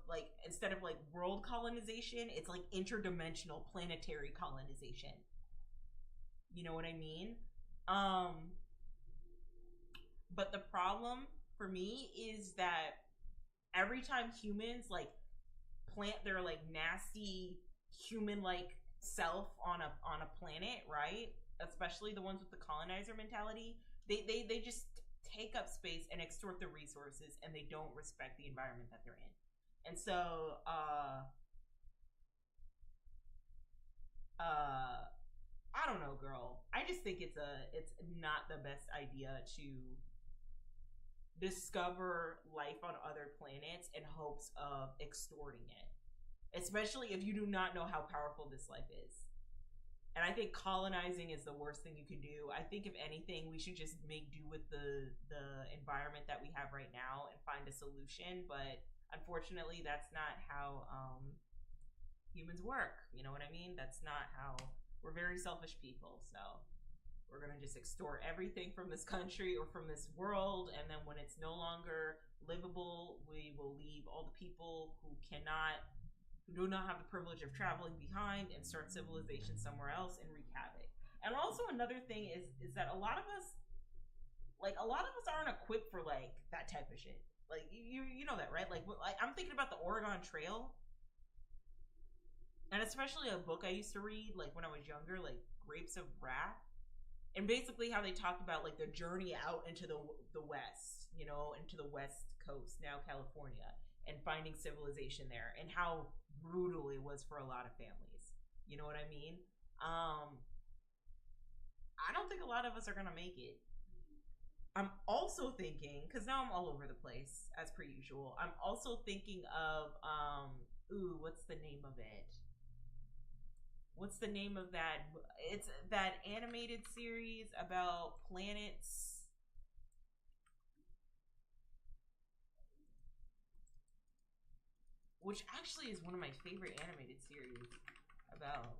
like, instead of like world colonization, it's like interdimensional planetary colonization. You know what I mean? But the problem for me is that every time humans like plant their like nasty human like self on a planet, right? Especially the ones with the colonizer mentality, they just take up space and extort the resources, and they don't respect the environment that they're in. And so I don't know, girl. I just think it's not the best idea to discover life on other planets in hopes of extorting it. Especially if you do not know how powerful this life is. And I think colonizing is the worst thing you can do. I think if anything, we should just make do with the environment that we have right now and find a solution. But unfortunately, that's not how humans work. You know what I mean? That's not how, we're very selfish people. So we're going to just extort everything from this country or from this world. And then when it's no longer livable, we will leave all the people who do not have the privilege of traveling behind and start civilization somewhere else and wreak havoc. And also another thing is that a lot of us aren't equipped for like that type of shit. Like you know that, right? Like I'm thinking about the Oregon Trail, and especially a book I used to read like when I was younger, like Grapes of Wrath, and basically how they talked about like the journey out into the West, you know, into the West Coast, now California, and finding civilization there, and how brutal it was for a lot of families. You know what I mean? I don't think a lot of us are gonna make it. I'm also thinking, because now I'm all over the place as per usual, I'm also thinking of what's the name of it? What's the name of that? It's that animated series about planets. Which actually is one of my favorite animated series about.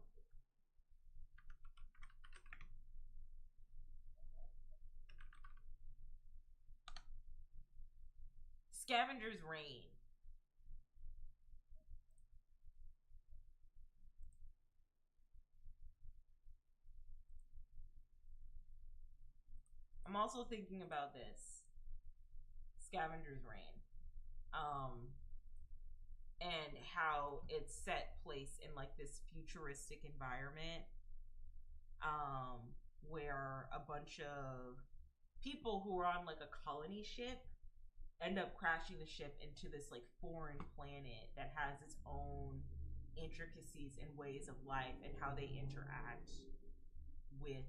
Scavenger's Reign. I'm also thinking about this. Scavenger's Reign. And how it's set place in like this futuristic environment, where a bunch of people who are on like a colony ship end up crashing the ship into this like foreign planet that has its own intricacies and ways of life and how they interact with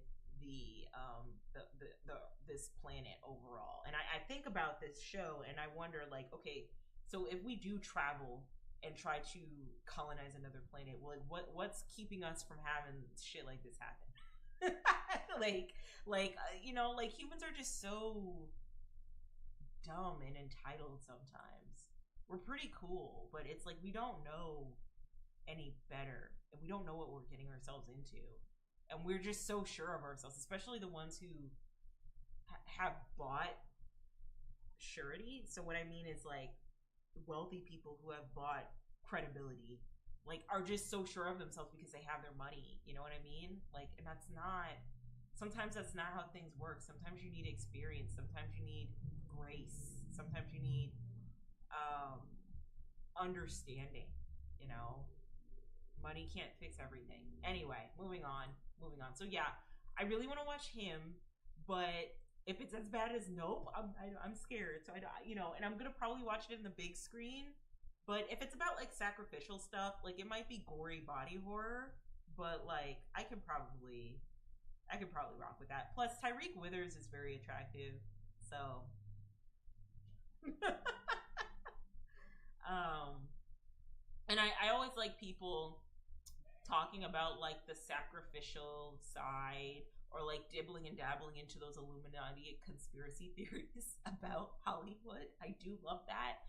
this planet overall. And I think about this show and I wonder like, okay, so if we do travel and try to colonize another planet, well, like what's keeping us from having shit like this happen? You know, like humans are just so dumb and entitled sometimes. We're pretty cool, but it's like we don't know any better, and we don't know what we're getting ourselves into, and we're just so sure of ourselves, especially the ones who have bought surety. So what I mean is like wealthy people who have bought credibility, like are just so sure of themselves because they have their money. You know what I mean? Like, and sometimes that's not how things work. Sometimes you need experience. Sometimes you need grace. Sometimes you need understanding, you know. Money can't fix everything. Anyway, moving on. So yeah, I really want to watch him, but if it's as bad as Nope, I'm scared. So and I'm gonna probably watch it in the big screen. But if it's about like sacrificial stuff, like it might be gory body horror, but like I could probably rock with that. Plus, Tyreek Withers is very attractive, so. And I always like people talking about like the sacrificial side or like dibbling and dabbling into those Illuminati conspiracy theories about Hollywood. I do love that.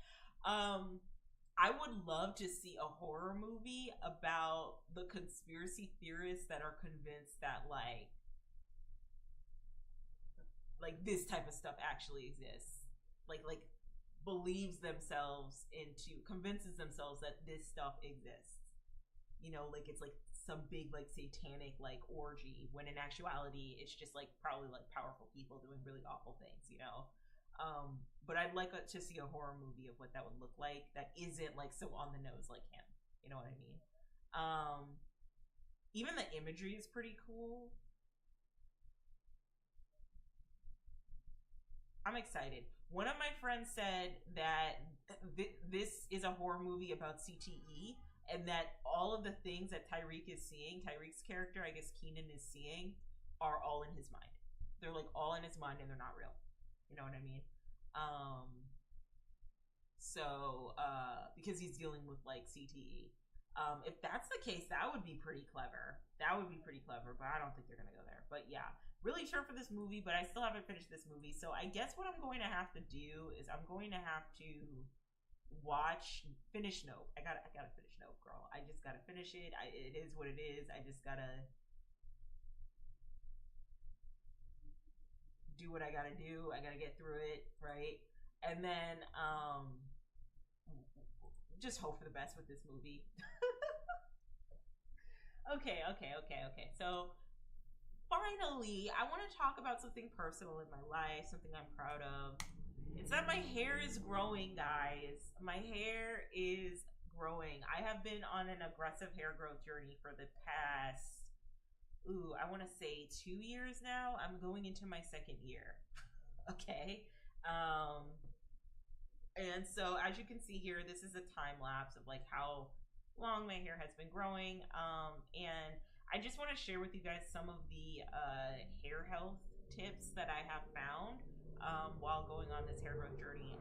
I would love to see a horror movie about the conspiracy theorists that are convinced that like this type of stuff actually exists. Like convinces themselves that this stuff exists. Like it's like some big like satanic like orgy, when in actuality it's just like probably like powerful people doing really awful things, but I'd like to see a horror movie of what that would look like that isn't like so on the nose like him. You know what I mean? Even the imagery is pretty cool. I'm excited. One of my friends said that this is a horror movie about CTE, and that all of the things that Tyreek's character, I guess Keenan, is seeing, are all in his mind. They're like all in his mind and they're not real. You know what I mean? Because he's dealing with like CTE. If that's the case, that would be pretty clever. But I don't think they're gonna go there. But yeah, really sure for this movie, but I still haven't finished this movie. So I guess what I'm going to have to do is I'm going to have to finish Nope. I gotta finish Nope, girl. I just gotta finish it. It is what it is. I just gotta do what I gotta do. I gotta get through it, right? And then just hope for the best with this movie. Okay. So finally, I want to talk about something personal in my life, something I'm proud of. It's that my hair is growing, guys. My hair is growing. I have been on an aggressive hair growth journey for the past, I want to say 2 years now. I'm going into my second year. Okay. And so as you can see here, this is a time lapse of like how long my hair has been growing. And I just want to share with you guys some of the hair health tips that I have found while going on this hair growth journey.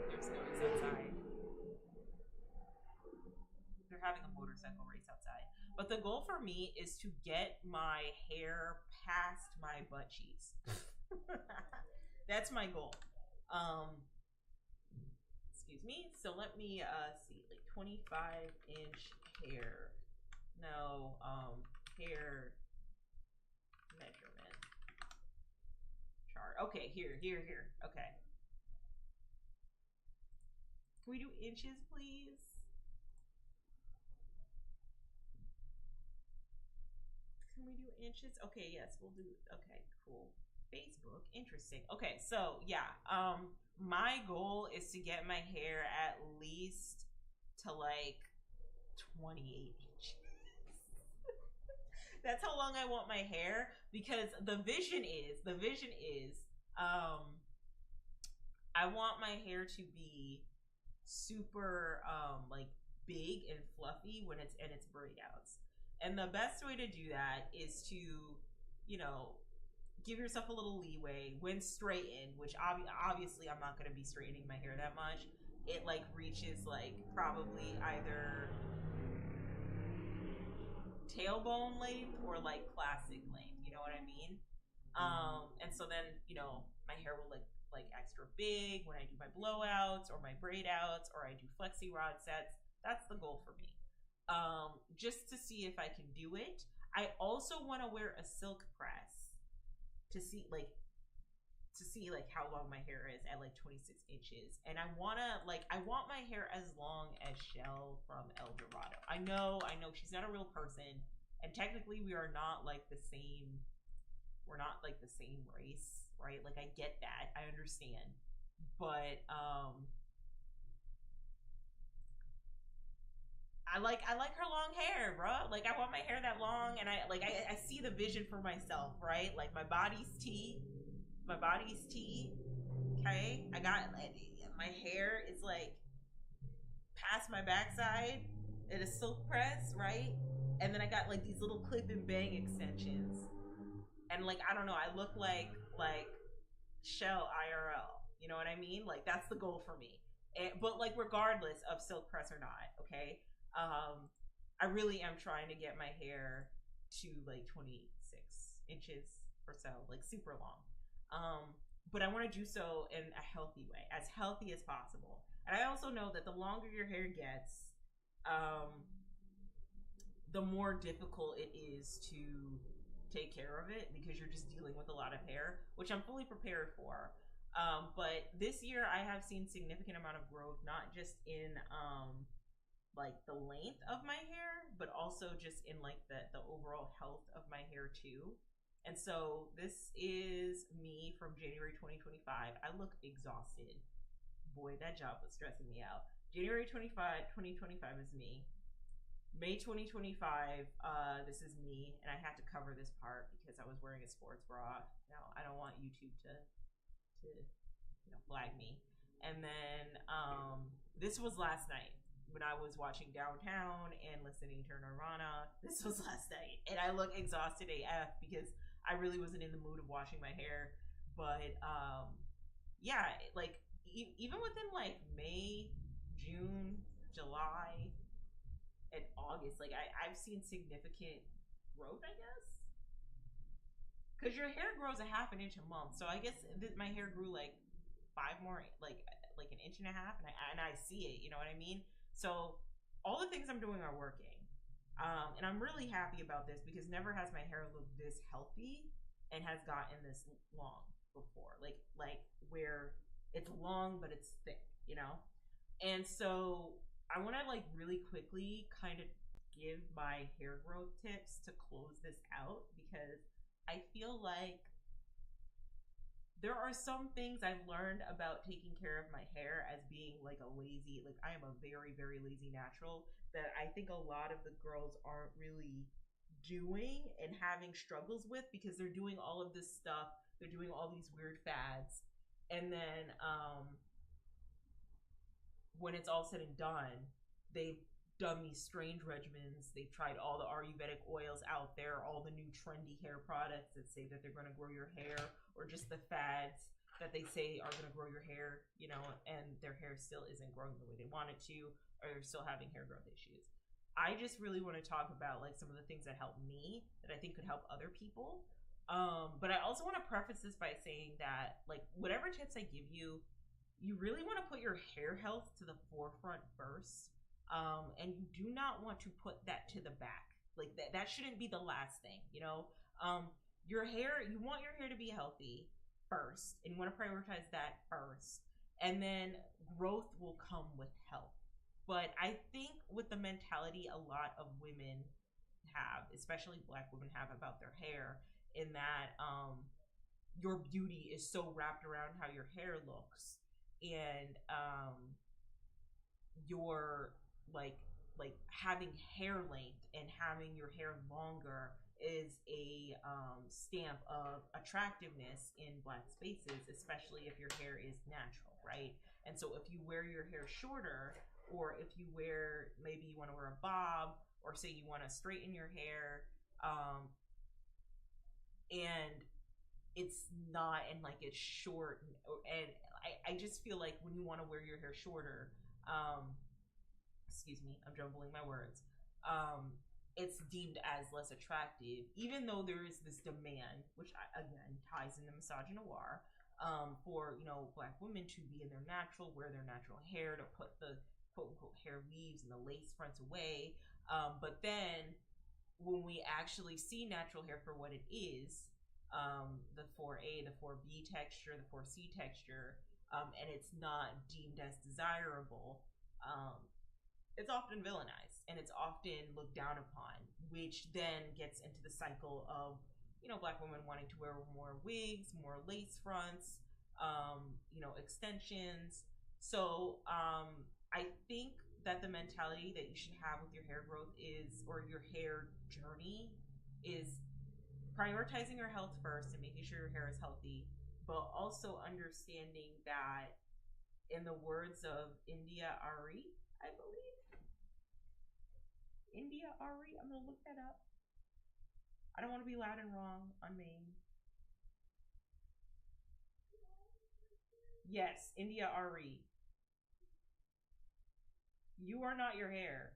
There's noise outside. They're having a motorcycle race outside. But the goal for me is to get my hair past my butt cheeks. That's my goal. Excuse me. So let me see, like 25-inch hair. No, hair measurement chart. Okay, here. Okay. Can we do inches, please? Can we do inches? Okay, yes, we'll do. Okay, cool. Facebook, interesting. Okay, so yeah, my goal is to get my hair at least to like 28 inches. That's how long I want my hair, because the vision is I want my hair to be super like big and fluffy when it's in its braid outs. And the best way to do that is to, give yourself a little leeway when straightened, which obviously I'm not going to be straightening my hair that much. It like reaches like probably either tailbone length or like classic length, you know what I mean? And so then, my hair will look like extra big when I do my blowouts or my braid outs or I do flexi rod sets. That's the goal for me. Just to see if I can do it. I also want to wear a silk press to see how long my hair is at like 26 inches. And I want my hair as long as Shell from El Dorado. I know she's not a real person, and technically we're not like the same race. right? Like, I get that, I understand, but I like her long hair, bro. Like, I want my hair that long, and I see the vision for myself, right? Like, my body's tea. Okay, I got, like, my hair is like past my backside. It is silk press, right? And then I got like these little clip and bang extensions, and like, I don't know, I look like Shell IRL. You know what I mean? Like, that's the goal for me. But like, regardless of silk press or not, okay. I really am trying to get my hair to like 26 inches or so, like super long. But I want to do so in a healthy way, as healthy as possible. And I also know that the longer your hair gets, the more difficult it is to take care of it, because you're just dealing with a lot of hair, which I'm fully prepared for. But this year I have seen significant amount of growth, not just in like the length of my hair, but also just in like the overall health of my hair too. And so this is me from January 2025. I look exhausted. Boy, that job was stressing me out. January 2025 is me. May 2025, this is me, and I had to cover this part because I was wearing a sports bra. Now, I don't want YouTube to flag me. And then this was last night when I was watching Downtown and listening to Nirvana. This was last night, and I look exhausted AF because I really wasn't in the mood of washing my hair. But yeah, like even within like May, June, July, and August, like I've seen significant growth, I guess, because your hair grows a half an inch a month. So I guess my hair grew like 5 more, like an inch and a half, and I see it. You know what I mean? So all the things I'm doing are working. And I'm really happy about this because never has my hair looked this healthy and has gotten this long before. Like where it's long but it's thick, you know? And so I want to like really quickly kind of give my hair growth tips to close this out, because I feel like there are some things I've learned about taking care of my hair as being like a lazy, like I am a very, very lazy natural, that I think a lot of the girls aren't really doing and having struggles with, because they're doing all of this stuff, they're doing all these weird fads, and then when it's all said and done, they've done these strange regimens, they've tried all the Ayurvedic oils out there, all the new trendy hair products that say that they're going to grow your hair, or just the fads that they say are going to grow your hair, you know, and their hair still isn't growing the way they want it to, or they're still having hair growth issues. I just really want to talk about like some of the things that help me that I think could help other people. But I also want to preface this by saying that like whatever tips I give you, you really want to put your hair health to the forefront first. And you do not want to put that to the back. Like that shouldn't be the last thing, you know? Your hair, you want your hair to be healthy first, and you want to prioritize that first. And then growth will come with health. But I think with the mentality a lot of women have, especially Black women have about their hair, in that your beauty is so wrapped around how your hair looks, and your like having hair length and having your hair longer is a stamp of attractiveness in Black spaces, especially if your hair is natural, right? And so if you wear your hair shorter, or if you wear, maybe you want to wear a bob, or say you want to straighten your hair, and it's not, and like it's short, and I just feel like when you want to wear your hair shorter, excuse me, I'm jumbling my words, it's deemed as less attractive, even though there is this demand, which again ties into misogynoir, for, you know, Black women to be in their natural, wear their natural hair, to put the quote unquote hair weaves and the lace fronts away. But then when we actually see natural hair for what it is, the 4A, the 4B texture, the 4C texture, and it's not deemed as desirable, it's often villainized and it's often looked down upon, which then gets into the cycle of Black women wanting to wear more wigs, more lace fronts, extensions. So I think that the mentality that you should have with your hair growth or your hair journey is prioritizing your health first and making sure your hair is healthy, but also understanding that, in the words of India Ari, I believe. India Ari, I'm going to look that up. I don't want to be loud and wrong on Maine. Yes, India Ari. You are not your hair.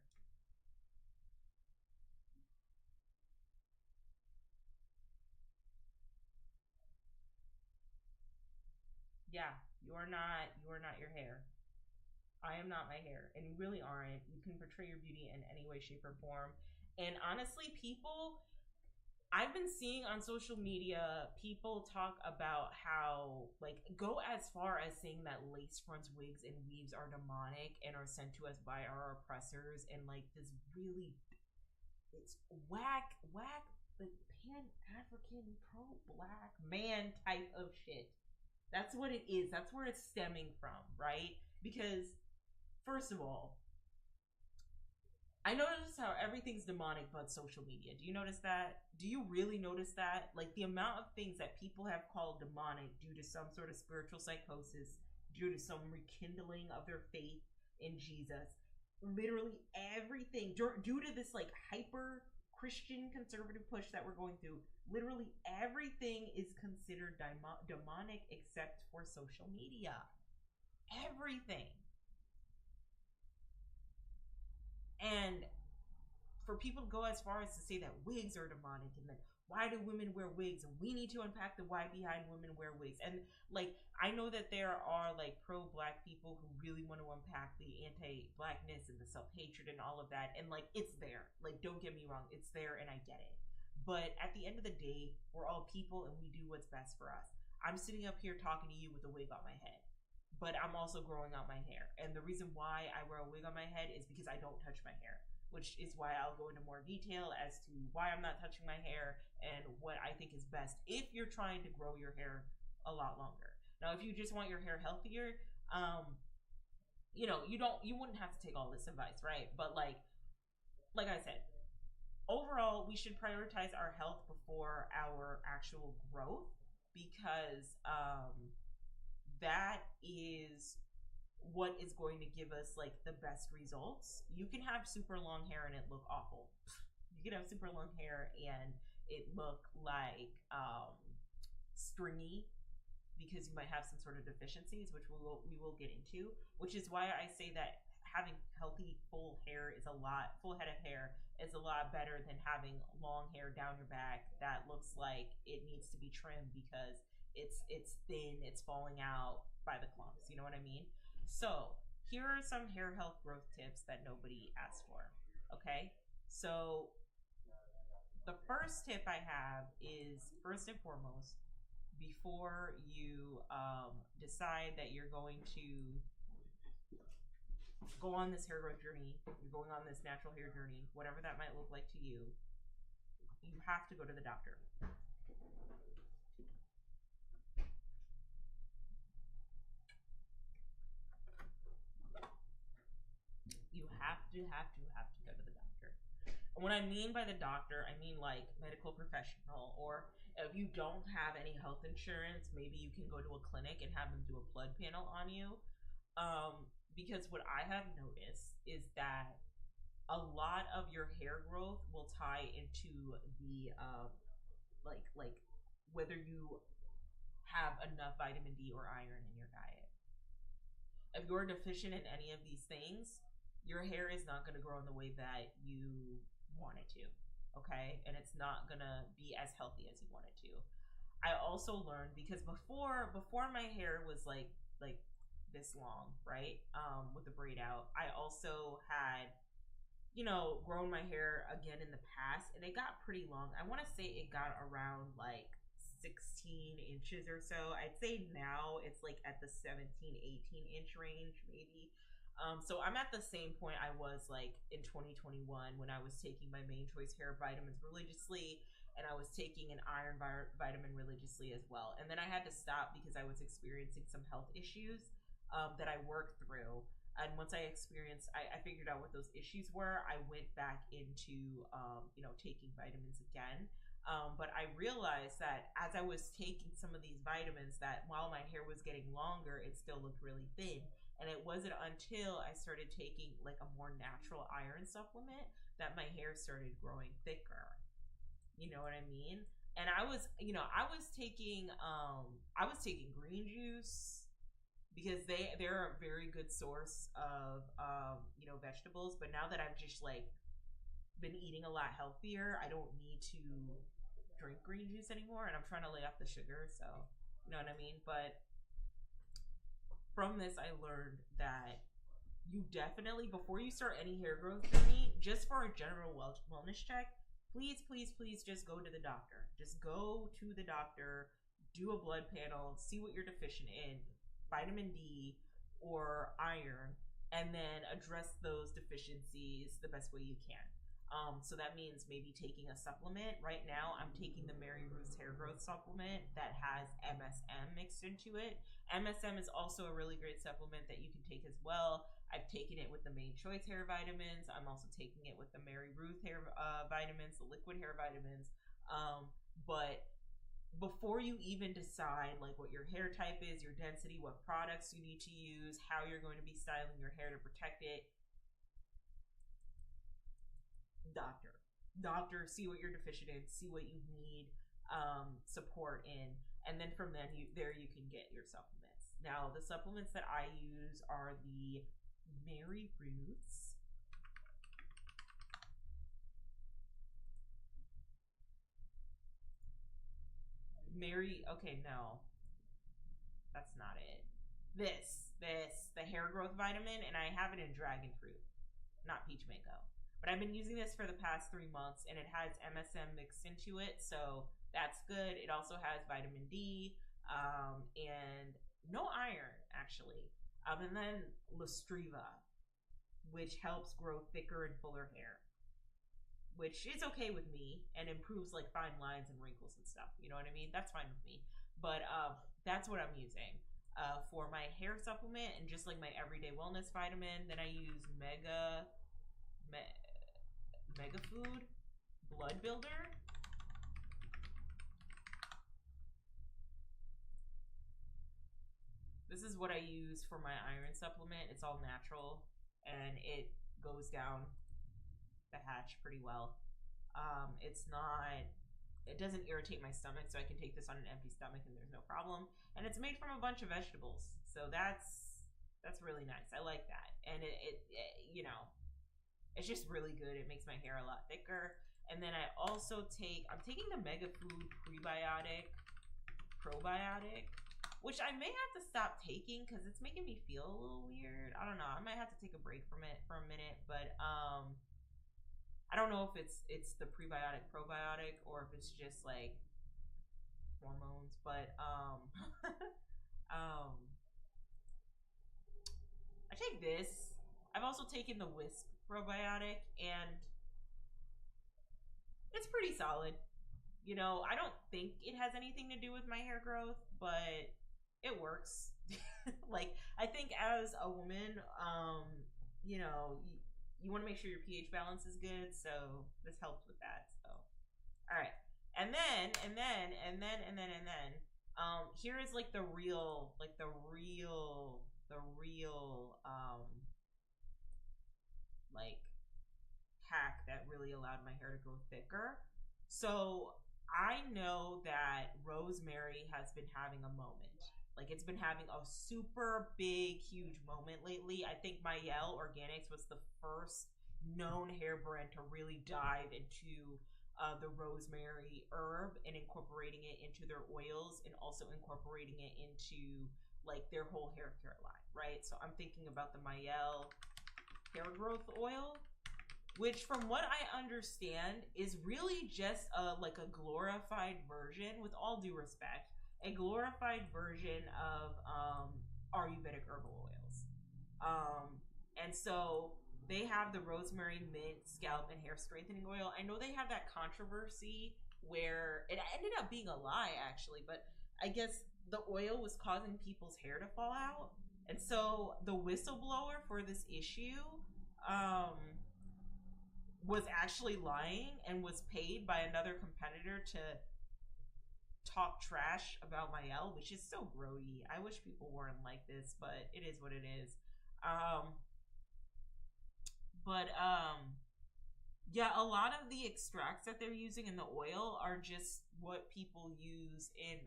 Yeah, you are not your hair. I am not my hair, and you really aren't. You can portray your beauty in any way, shape, or form. And honestly, I've been seeing on social media, people talk about how, like, go as far as saying that lace fronts, wigs, and weaves are demonic and are sent to us by our oppressors, and like this really, it's whack, like pan-African, pro-black man type of shit. That's what it is. That's where it's stemming from, right? Because, first of all, I notice how everything's demonic but social media. Do you notice that? Do you really notice that? Like, the amount of things that people have called demonic due to some sort of spiritual psychosis, due to some rekindling of their faith in Jesus. Literally everything, due to this, like, hyper Christian conservative push that we're going through, literally everything is considered demonic except for social media. Everything. And for people to go as far as to say that wigs are demonic, and then why do women wear wigs, and we need to unpack the why behind women wear wigs. And like, I know that there are like pro-black people who really want to unpack the anti-blackness and the self-hatred and all of that, and like, it's there. Like, don't get me wrong, it's there, and I get it. But at the end of the day, we're all people and we do what's best for us. I'm sitting up here talking to you with a wig on my head, but I'm also growing out my hair. And the reason why I wear a wig on my head is because I don't touch my hair, which is why I'll go into more detail as to why I'm not touching my hair and what I think is best if you're trying to grow your hair a lot longer. Now, if you just want your hair healthier, you wouldn't have to take all this advice, right? But like I said, overall, we should prioritize our health before our actual growth, because that is what is going to give us like the best results. You can have super long hair and it look awful. You can have super long hair and it look like stringy, because you might have some sort of deficiencies, which we will get into. Which is why I say that having healthy full head of hair is a lot better than having long hair down your back that looks like it needs to be trimmed because it's thin, it's falling out by the clumps. You know what I mean? So here are some hair health growth tips that nobody asked for. Okay, so the first tip I have is, first and foremost, before you decide that you're going to go on this hair growth journey, you're going on this natural hair journey, whatever that might look like to you, you have to go to the doctor. You have to go to the doctor. And what I mean by the doctor, I mean like medical professional, or if you don't have any health insurance, maybe you can go to a clinic and have them do a blood panel on you. Because what I have noticed is that a lot of your hair growth will tie into the like whether you have enough vitamin D or iron in your diet. If you're deficient in any of these things, your hair is not going to grow in the way that you want it to. Okay, and it's not gonna be as healthy as you want it to. I also learned, because before my hair was like this long, right? With the braid out, I also had grown my hair again in the past, and it got pretty long. I want to say it got around like 16 inches or so. I'd say now it's like at the 17, 18 inch range, maybe. So I'm at the same point I was like in 2021 when I was taking my Main Choice hair vitamins religiously, and I was taking an iron vitamin religiously as well. And then I had to stop because I was experiencing some health issues that I worked through. And once I figured out what those issues were, I went back into, taking vitamins again. But I realized that as I was taking some of these vitamins, that while my hair was getting longer, it still looked really thin. And it wasn't until I started taking like a more natural iron supplement that my hair started growing thicker. You know what I mean? And I was taking green juice because they're a very good source of vegetables. But now that I've just like been eating a lot healthier, I don't need to drink green juice anymore, and I'm trying to lay off the sugar, so you know what I mean. But from this, I learned that you definitely, before you start any hair growth journey, just for a general wellness check, please just go to the doctor. Just go to the doctor, do a blood panel, see what you're deficient in, vitamin D or iron, and then address those deficiencies the best way you can. So that means maybe taking a supplement. Right now, I'm taking the Mary Ruth's hair growth supplement that has MSM mixed into it. MSM is also a really great supplement that you can take as well. I've taken it with the Made Choice hair vitamins. I'm also taking it with the Mary Ruth hair vitamins, the liquid hair vitamins. But before you even decide like what your hair type is, your density, what products you need to use, how you're going to be styling your hair to protect it, doctor, see what you're deficient in, see what you need support in, and then from then you can get your supplements. Now the supplements that I use are the Mary Ruth's no, that's not it. The hair growth vitamin, and I have it in dragon fruit, not peach mango. But I've been using this for the past 3 months, and it has MSM mixed into it, so that's good. It also has vitamin D, and no iron, actually. And then Listriva, which helps grow thicker and fuller hair, which is okay with me and improves like fine lines and wrinkles and stuff. You know what I mean? That's fine with me. But that's what I'm using for my hair supplement and just like my everyday wellness vitamin. Then I use Mega Food Blood Builder. This is what I use for my iron supplement. It's all natural and it goes down the hatch pretty well. It doesn't irritate my stomach, so I can take this on an empty stomach and there's no problem. And it's made from a bunch of vegetables, so that's really nice. I like that, and it it's just really good. It makes my hair a lot thicker. And then I'm taking the Mega Food probiotic, which I may have to stop taking because it's making me feel a little weird. I don't know. I might have to take a break from it for a minute, but I don't know if it's the probiotic or if it's just like hormones, but I take this. I've also taken the Wisp probiotic, and it's pretty solid. You know, I don't think it has anything to do with my hair growth, but it works. Like, I think as a woman, you want to make sure your pH balance is good, so this helps with that. So, all right, and then, here is like the real like hack that really allowed my hair to grow thicker. So I know that rosemary has been having a moment. Like, it's been having a super big, huge moment lately. I think Mayel Organics was the first known hair brand to really dive into the rosemary herb and incorporating it into their oils and also incorporating it into like their whole hair care line, right? So I'm thinking about the Mayel hair growth oil, which from what I understand is really just like a glorified version, with all due respect, a glorified version of Ayurvedic herbal oils. And so they have the rosemary mint scalp and hair strengthening oil. I know they have that controversy where it ended up being a lie, actually, but I guess the oil was causing people's hair to fall out. And so the whistleblower for this issue um, was actually lying and was paid by another competitor to talk trash about Mael, which is so grody. I wish people weren't like this, but it is what it is. Yeah, a lot of the extracts that they're using in the oil are just what people use in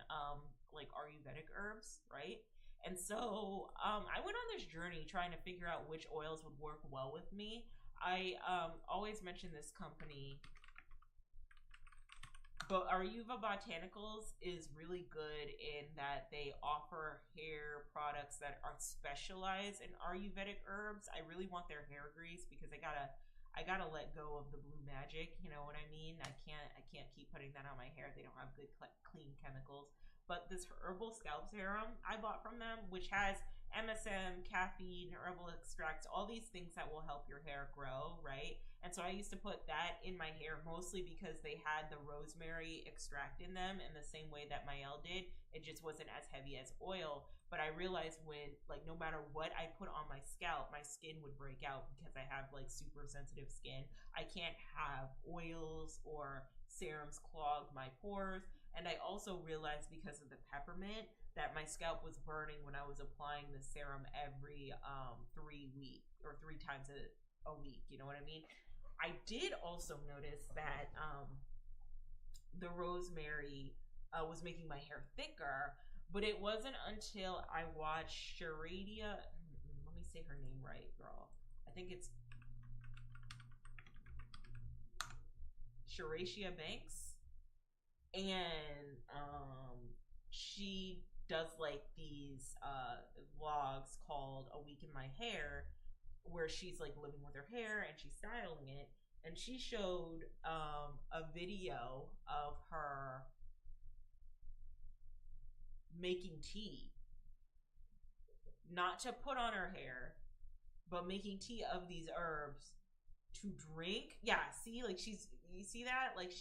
like Ayurvedic herbs, right? And so I went on this journey trying to figure out which oils would work well with me. I always mention this company, but Ayurveda Botanicals is really good in that they offer hair products that are specialized in Ayurvedic herbs. I really want their hair grease because I gotta let go of the blue magic. You know what I mean? I can't keep putting that on my hair. They don't have good clean chemicals. But this herbal scalp serum I bought from them, which has MSM, caffeine, herbal extracts, all these things that will help your hair grow, right? And so I used to put that in my hair mostly because they had the rosemary extract in them in the same way that Mael did. It just wasn't as heavy as oil. But I realized when, like, no matter what I put on my scalp, my skin would break out because I have, like, super sensitive skin. I can't have oils or serums clog my pores. And I also realized because of the peppermint that my scalp was burning when I was applying the serum every 3 weeks or 3 times a week. You know what I mean? I did also notice that the rosemary was making my hair thicker, but it wasn't until I watched Sharadia. Let me say her name right, girl. I think it's Sharadia Banks. And she does like these vlogs called A Week in My Hair, where she's like living with her hair and she's styling it. And she showed a video of her making tea, not to put on her hair, but making tea of these herbs to drink. Yeah, see, like you see that? Like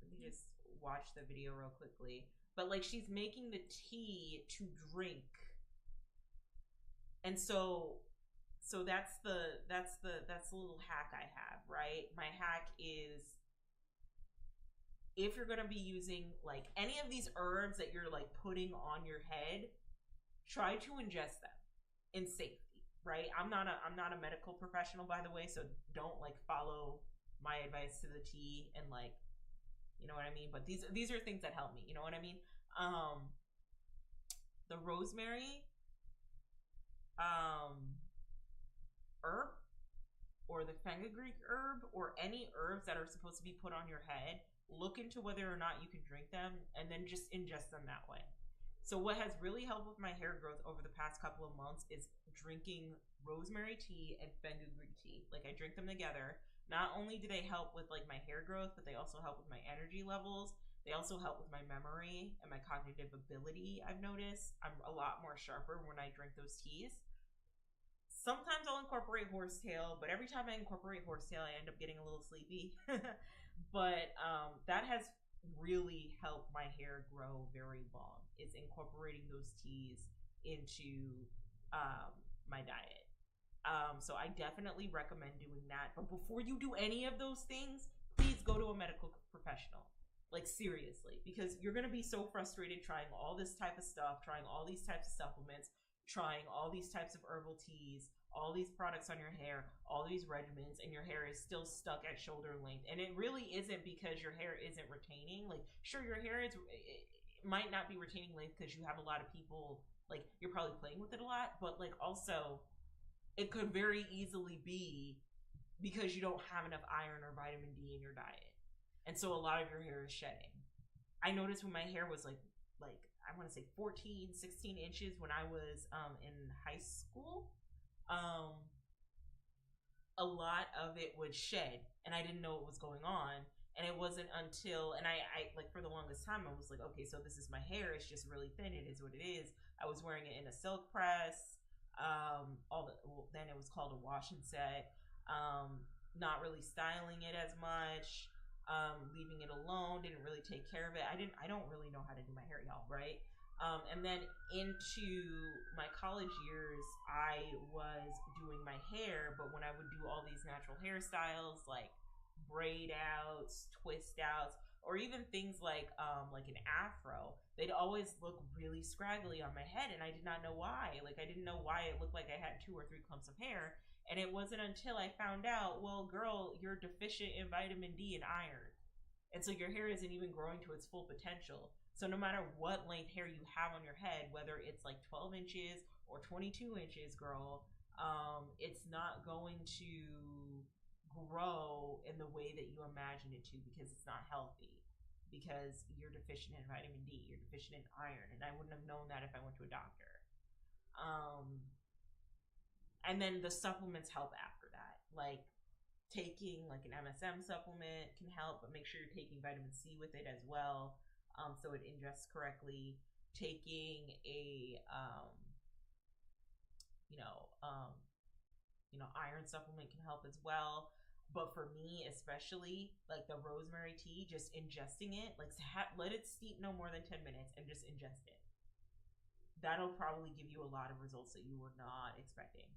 let me just watch the video real quickly. But like she's making the tea to drink. And so that's the little hack I have, right? My hack is, if you're gonna be using like any of these herbs that you're like putting on your head, try to ingest them in safety, right? I'm not a medical professional, by the way, so don't like follow my advice to the T and like, you know what I mean? But these are things that help me, you know what I mean? The rosemary herb, or the fenugreek herb, or any herbs that are supposed to be put on your head, look into whether or not you can drink them, and then just ingest them that way. So what has really helped with my hair growth over the past couple of months is drinking rosemary tea and fenugreek tea. Like, I drink them together. Not only do they help with like my hair growth, but they also help with my energy levels. They also help with my memory and my cognitive ability. I've noticed I'm a lot more sharper when I drink those teas. Sometimes I'll incorporate horsetail, but every time I incorporate horsetail, I end up getting a little sleepy. But that has really helped my hair grow very long, is incorporating those teas into my diet. So I definitely recommend doing that. But before you do any of those things, please go to a medical professional. Like, seriously, because you're going to be so frustrated trying all this type of stuff, trying all these types of supplements, trying all these types of herbal teas, all these products on your hair, all these regimens, and your hair is still stuck at shoulder length. And it really isn't because your hair isn't retaining. Like, sure, your hair it might not be retaining length because you have a lot of people, like, you're probably playing with it a lot, but like also it could very easily be because you don't have enough iron or vitamin D in your diet. And so a lot of your hair is shedding. I noticed when my hair was like I want to say 14, 16 inches when I was in high school, a lot of it would shed, and I didn't know what was going on. And it wasn't until, and I like for the longest time, I was like, okay, so this is my hair. It's just really thin. It is what it is. I was wearing it in a silk press. Then it was called a wash and set. Not really styling it as much. leaving it alone, didn't really take care of it. I don't really know how to do my hair, y'all, right? And then into my college years, I was doing my hair, but when I would do all these natural hairstyles like braid outs, twist outs, or even things like an afro, they'd always look really scraggly on my head, and I did not know why. Like, I didn't know why it looked like I had 2 or 3 clumps of hair, and it wasn't until I found out, well, girl, you're deficient in vitamin D and iron, and so your hair isn't even growing to its full potential. So no matter what length hair you have on your head, whether it's like 12 inches or 22 inches, girl, it's not going to grow in the way that you imagine it to, because it's not healthy, because you're deficient in vitamin D, you're deficient in iron, and I wouldn't have known that if I went to a doctor. And then the supplements help after that, like taking like an MSM supplement can help, but make sure you're taking vitamin C with it as well, so it ingests correctly. Taking a iron supplement can help as well. But for me, especially, like the rosemary tea, just ingesting it, like let it steep no more than 10 minutes and just ingest it. That'll probably give you a lot of results that you were not expecting.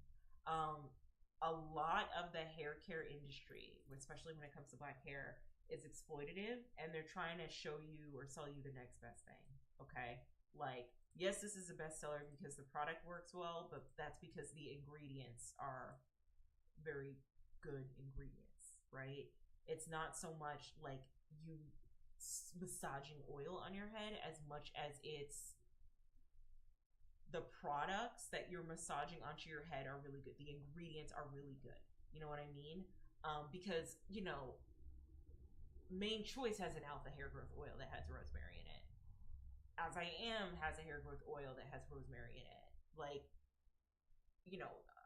A lot of the hair care industry, especially when it comes to black hair, is exploitative, and they're trying to show you or sell you the next best thing. Okay? Like, yes, this is a bestseller because the product works well, but that's because the ingredients are very good ingredients, right? It's not so much like you massaging oil on your head as much as it's the products that you're massaging onto your head are really good. The ingredients are really good. You know what I mean? Because, Main Choice has an alpha hair growth oil that has rosemary in it. As I Am has a hair growth oil that has rosemary in it. Like,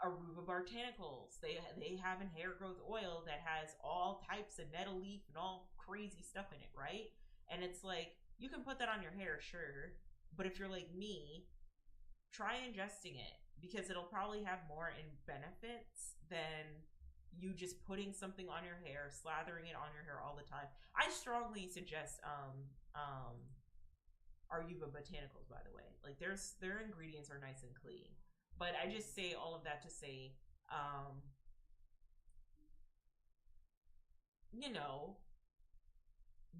Aruba Botanicals, they have a hair growth oil that has all types of nettle leaf and all crazy stuff in it, right? And it's like, you can put that on your hair, sure, but if you're like me, try ingesting it, because it'll probably have more in benefits than you just putting something on your hair, slathering it on your hair all the time. I strongly suggest Aruba Botanicals, by the way. Like, their ingredients are nice and clean. But I just say all of that to say,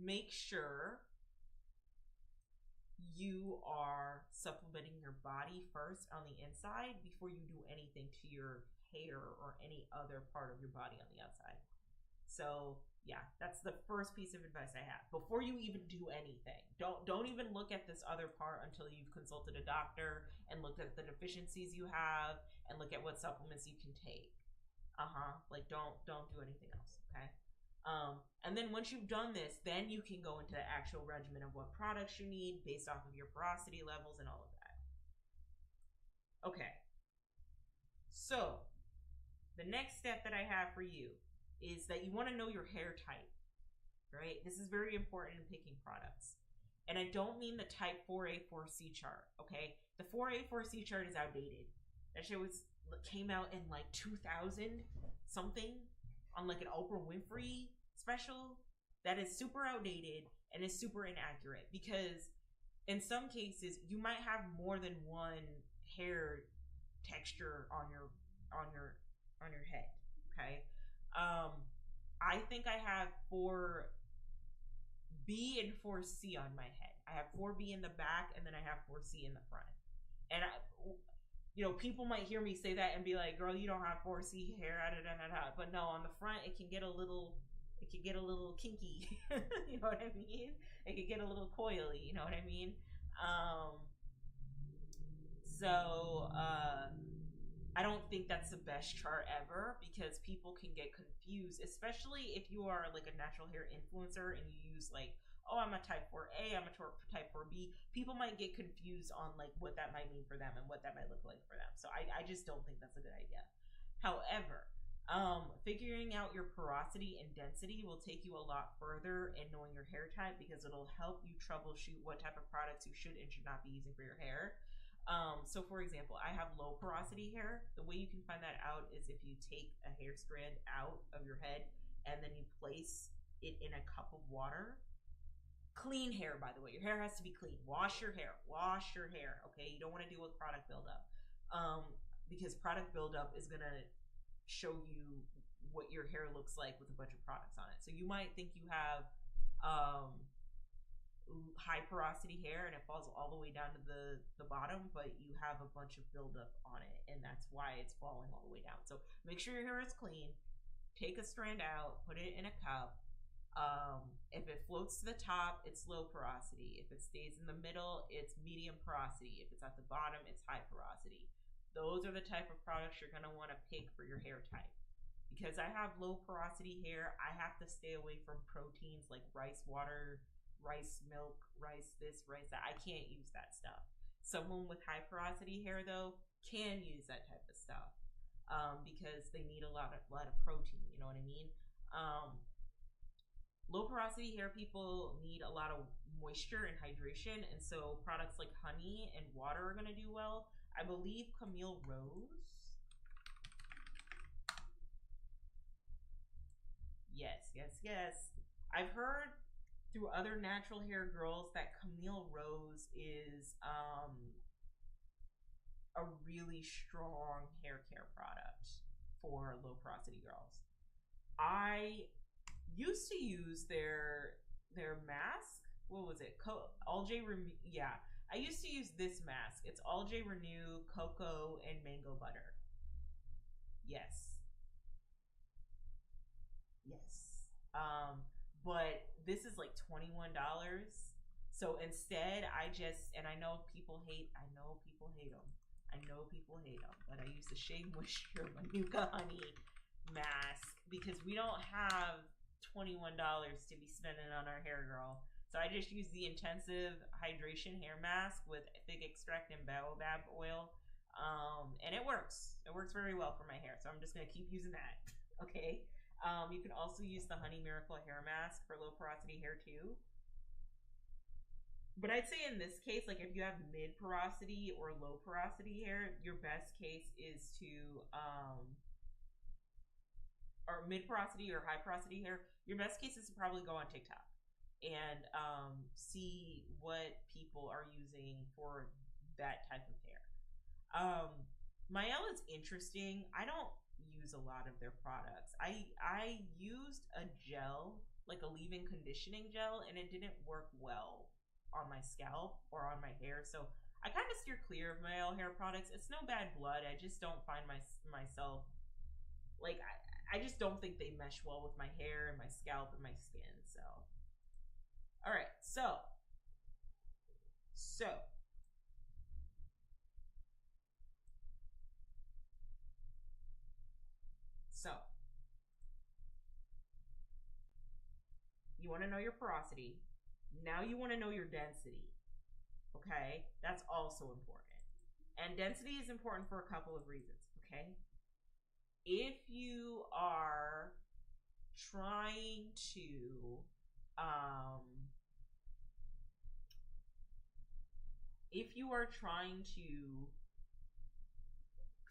make sure you are supplementing your body first on the inside before you do anything to your hair or any other part of your body on the outside. So yeah, that's the first piece of advice I have. Before you even do anything, don't even look at this other part until you've consulted a doctor and looked at the deficiencies you have and look at what supplements you can take. Like, don't do anything else, okay? And then once you've done this, then you can go into the actual regimen of what products you need based off of your porosity levels and all of that. Okay. So the next step that I have for you is that you want to know your hair type, right? This is very important in picking products. And I don't mean the type 4A, 4C chart, okay? The 4A, 4C chart is outdated. That shit came out in like 2000 something on like an Oprah Winfrey special. That is super outdated and is super inaccurate, because in some cases you might have more than one hair texture on your head, okay? I think I have 4B and 4C on my head. I have 4B in the back, and then I have 4C in the front. And people might hear me say that and be like, "Girl, you don't have 4C hair." But no, on the front it can get a little kinky. You know what I mean? It can get a little coily. You know what I mean? I don't think that's the best chart ever, because people can get confused, especially if you are like a natural hair influencer and you use like, oh, I'm a type 4A, I'm a type 4B. People might get confused on like what that might mean for them and what that might look like for them. So I just don't think that's a good idea. However, figuring out your porosity and density will take you a lot further in knowing your hair type, because it'll help you troubleshoot what type of products you should and should not be using for your hair. So for example, I have low porosity hair. The way you can find that out is if you take a hair strand out of your head and then you place it in a cup of water. Clean hair, by the way. Your hair has to be clean. Wash your hair. Wash your hair. Okay, you don't want to deal with product buildup, because product buildup is gonna show you what your hair looks like with a bunch of products on it. So you might think you have high porosity hair and it falls all the way down to the bottom, but you have a bunch of buildup on it, and that's why it's falling all the way down. So make sure your hair is clean. Take a strand out, put it in a cup. If it floats to the top, it's low porosity. If it stays in the middle, it's medium porosity. If it's at the bottom, it's high porosity. Those are the type of products you're going to want to pick for your hair type. Because I have low porosity hair, I have to stay away from proteins like rice water, rice milk, rice this, rice that. I can't use that stuff. Someone with high porosity hair, though, can use that type of stuff, because they need a lot of protein. You know what I mean? Low porosity hair people need a lot of moisture and hydration, and so products like honey and water are going to do well. I believe Camille Rose. Yes. I've heard through other natural hair girls that Camille Rose is a really strong hair care product for low porosity girls. I used to use their mask. What was it? I used to use this mask. It's All J Renew, cocoa, and mango butter. Yes. But this is like $21. So instead, and I know people hate them. But I use the Shea Moisture Manuka Honey mask because we don't have $21 to be spending on our hair, girl. So I just use the intensive hydration hair mask with fig extract and baobab oil. And it works. It works very well for my hair. So I'm just going to keep using that. Okay. You can also use the Honey Miracle hair mask for low porosity hair too. But I'd say in this case, like if you have mid porosity or low porosity hair, your best case is to, or mid porosity or high porosity hair, your best case is to probably go on TikTok and see what people are using for that type of hair. Maelle is interesting. I don't use a lot of their products. I used a gel, like a leave-in conditioning gel, and it didn't work well on my scalp or on my hair. So I kind of steer clear of Maelle hair products. It's no bad blood. I just don't find myself, like, I just don't think they mesh well with my hair and my scalp and my skin. So, all right. So you want to know your porosity. Now you want to know your density. Okay? That's also important. And density is important for a couple of reasons. Okay? If you are trying to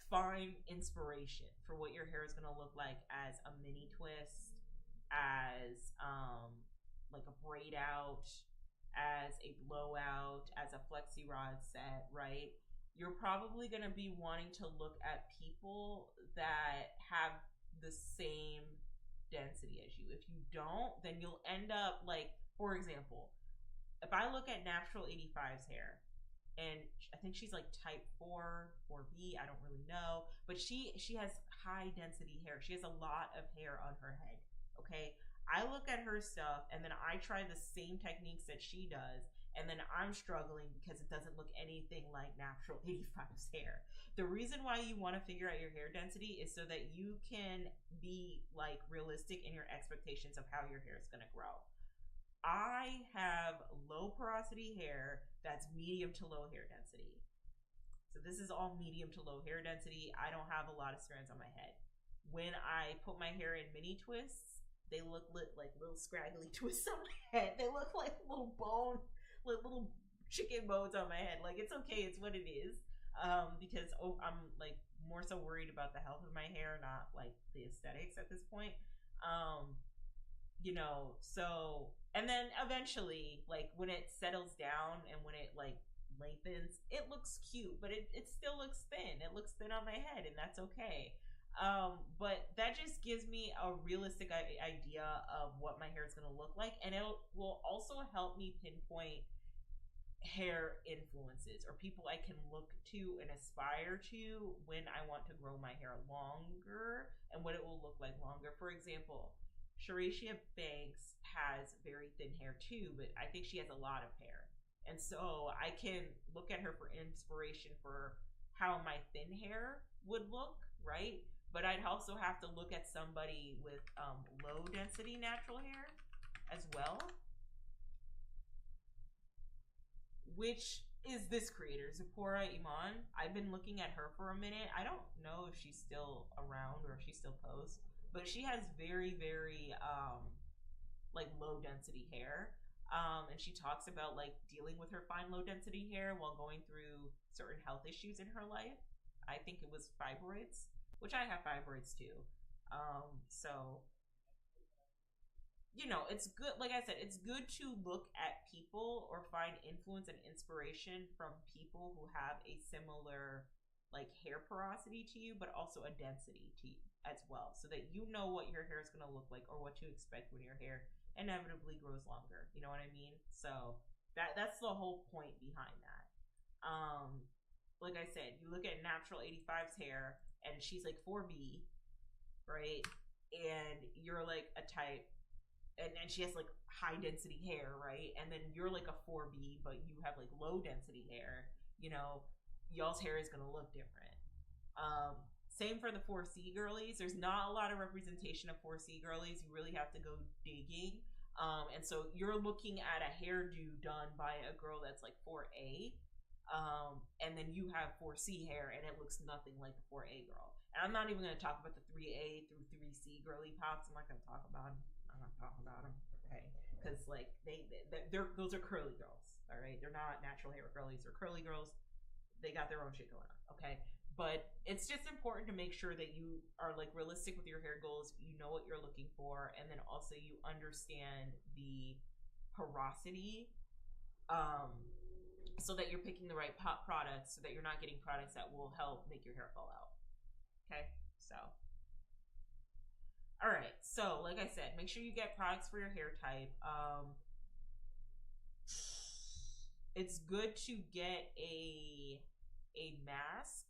find inspiration for what your hair is going to look like as a mini twist, as like a braid out, as a blowout, as a flexi rod set, right? You're probably going to be wanting to look at people that have the same density as you. If you don't, then you'll end up like, for example, if I look at Natural 85's hair, and I think she's like type 4 or B, I don't really know, but she has high density hair. She has a lot of hair on her head. Okay, I look at her stuff and then I try the same techniques that she does, and then I'm struggling because it doesn't look anything like Natural 85's hair. The reason why you want to figure out your hair density is so that you can be like realistic in your expectations of how your hair is going to grow. I have low porosity hair that's medium to low hair density. So this is all medium to low hair density. I don't have a lot of strands on my head. When I put my hair in mini twists, they look like little scraggly twists on my head. They look like little chicken bones on my head. Like, it's okay, it's what it is. Because I'm like more so worried about the health of my hair, not like the aesthetics at this point. So, and then eventually, like, when it settles down and when it, like, lengthens, it looks cute, but it still looks thin. It looks thin on my head, and that's okay. But that just gives me a realistic idea of what my hair is going to look like, and it will also help me pinpoint hair influences or people I can look to and aspire to when I want to grow my hair longer and what it will look like longer. For example, Sharicia Banks has very thin hair too, but I think she has a lot of hair. And so I can look at her for inspiration for how my thin hair would look, right? But I'd also have to look at somebody with low density natural hair as well, which is this creator, Zipporah Iman. I've been looking at her for a minute. I don't know if she's still around or if she still posts, but she has very, very like low density hair. And she talks about like dealing with her fine low density hair while going through certain health issues in her life. I think it was fibroids, which I have fibroids too. So it's good. Like I said, it's good to look at people or find influence and inspiration from people who have a similar like hair porosity to you, but also a density to you as well, so that you know what your hair is going to look like or what to expect when your hair inevitably grows longer. You know what I mean? So that's the whole point behind that. Like I said, you look at Natural 85's hair, and she's like 4B, right? And you're like a type. And she has like high density hair, right? And then you're like a 4B, but you have like low density hair. Y'all's hair is gonna look different. Same for the 4C girlies. There's not a lot of representation of 4C girlies. You really have to go digging. And so you're looking at a hairdo done by a girl that's like 4A. And then you have 4C hair, and it looks nothing like the 4A girl. And I'm not even gonna talk about the 3A through 3C girly pops. I'm not gonna talk about them. Okay, because like they're those are curly girls. All right, they're not natural hair girlies. They're curly girls. They got their own shit going on. Okay, but it's just important to make sure that you are like realistic with your hair goals. You know what you're looking for, and then also you understand the porosity, so that you're picking the right products, so that you're not getting products that will help make your hair fall out. Okay, so. All right, so like I said, make sure you get products for your hair type. It's good to get a mask.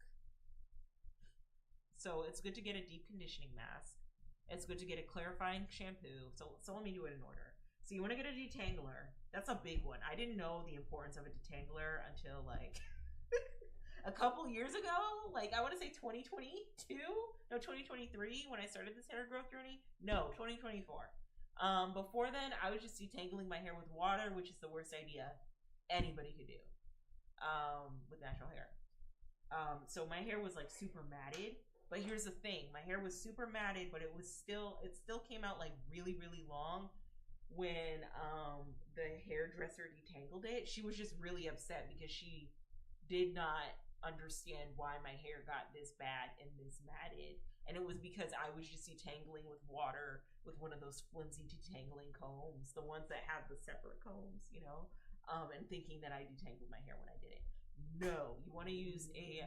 So it's good to get a deep conditioning mask. It's good to get a clarifying shampoo. So let me do it in order. So you want to get a detangler. That's a big one. I didn't know the importance of a detangler until like a couple years ago, like I want to say 2022, no 2023, when I started this hair growth journey. No, 2024. Before then, I was just detangling my hair with water, which is the worst idea anybody could do with natural hair. So my hair was like super matted, but here's the thing: my hair was super matted, but it still came out like really, really long. When the hairdresser detangled it, she was just really upset because she did not understand why my hair got this bad and this matted, and it was because I was just detangling with water with one of those flimsy detangling combs, the ones that have the separate combs, and thinking that I detangled my hair when I didn't. No, you want to use a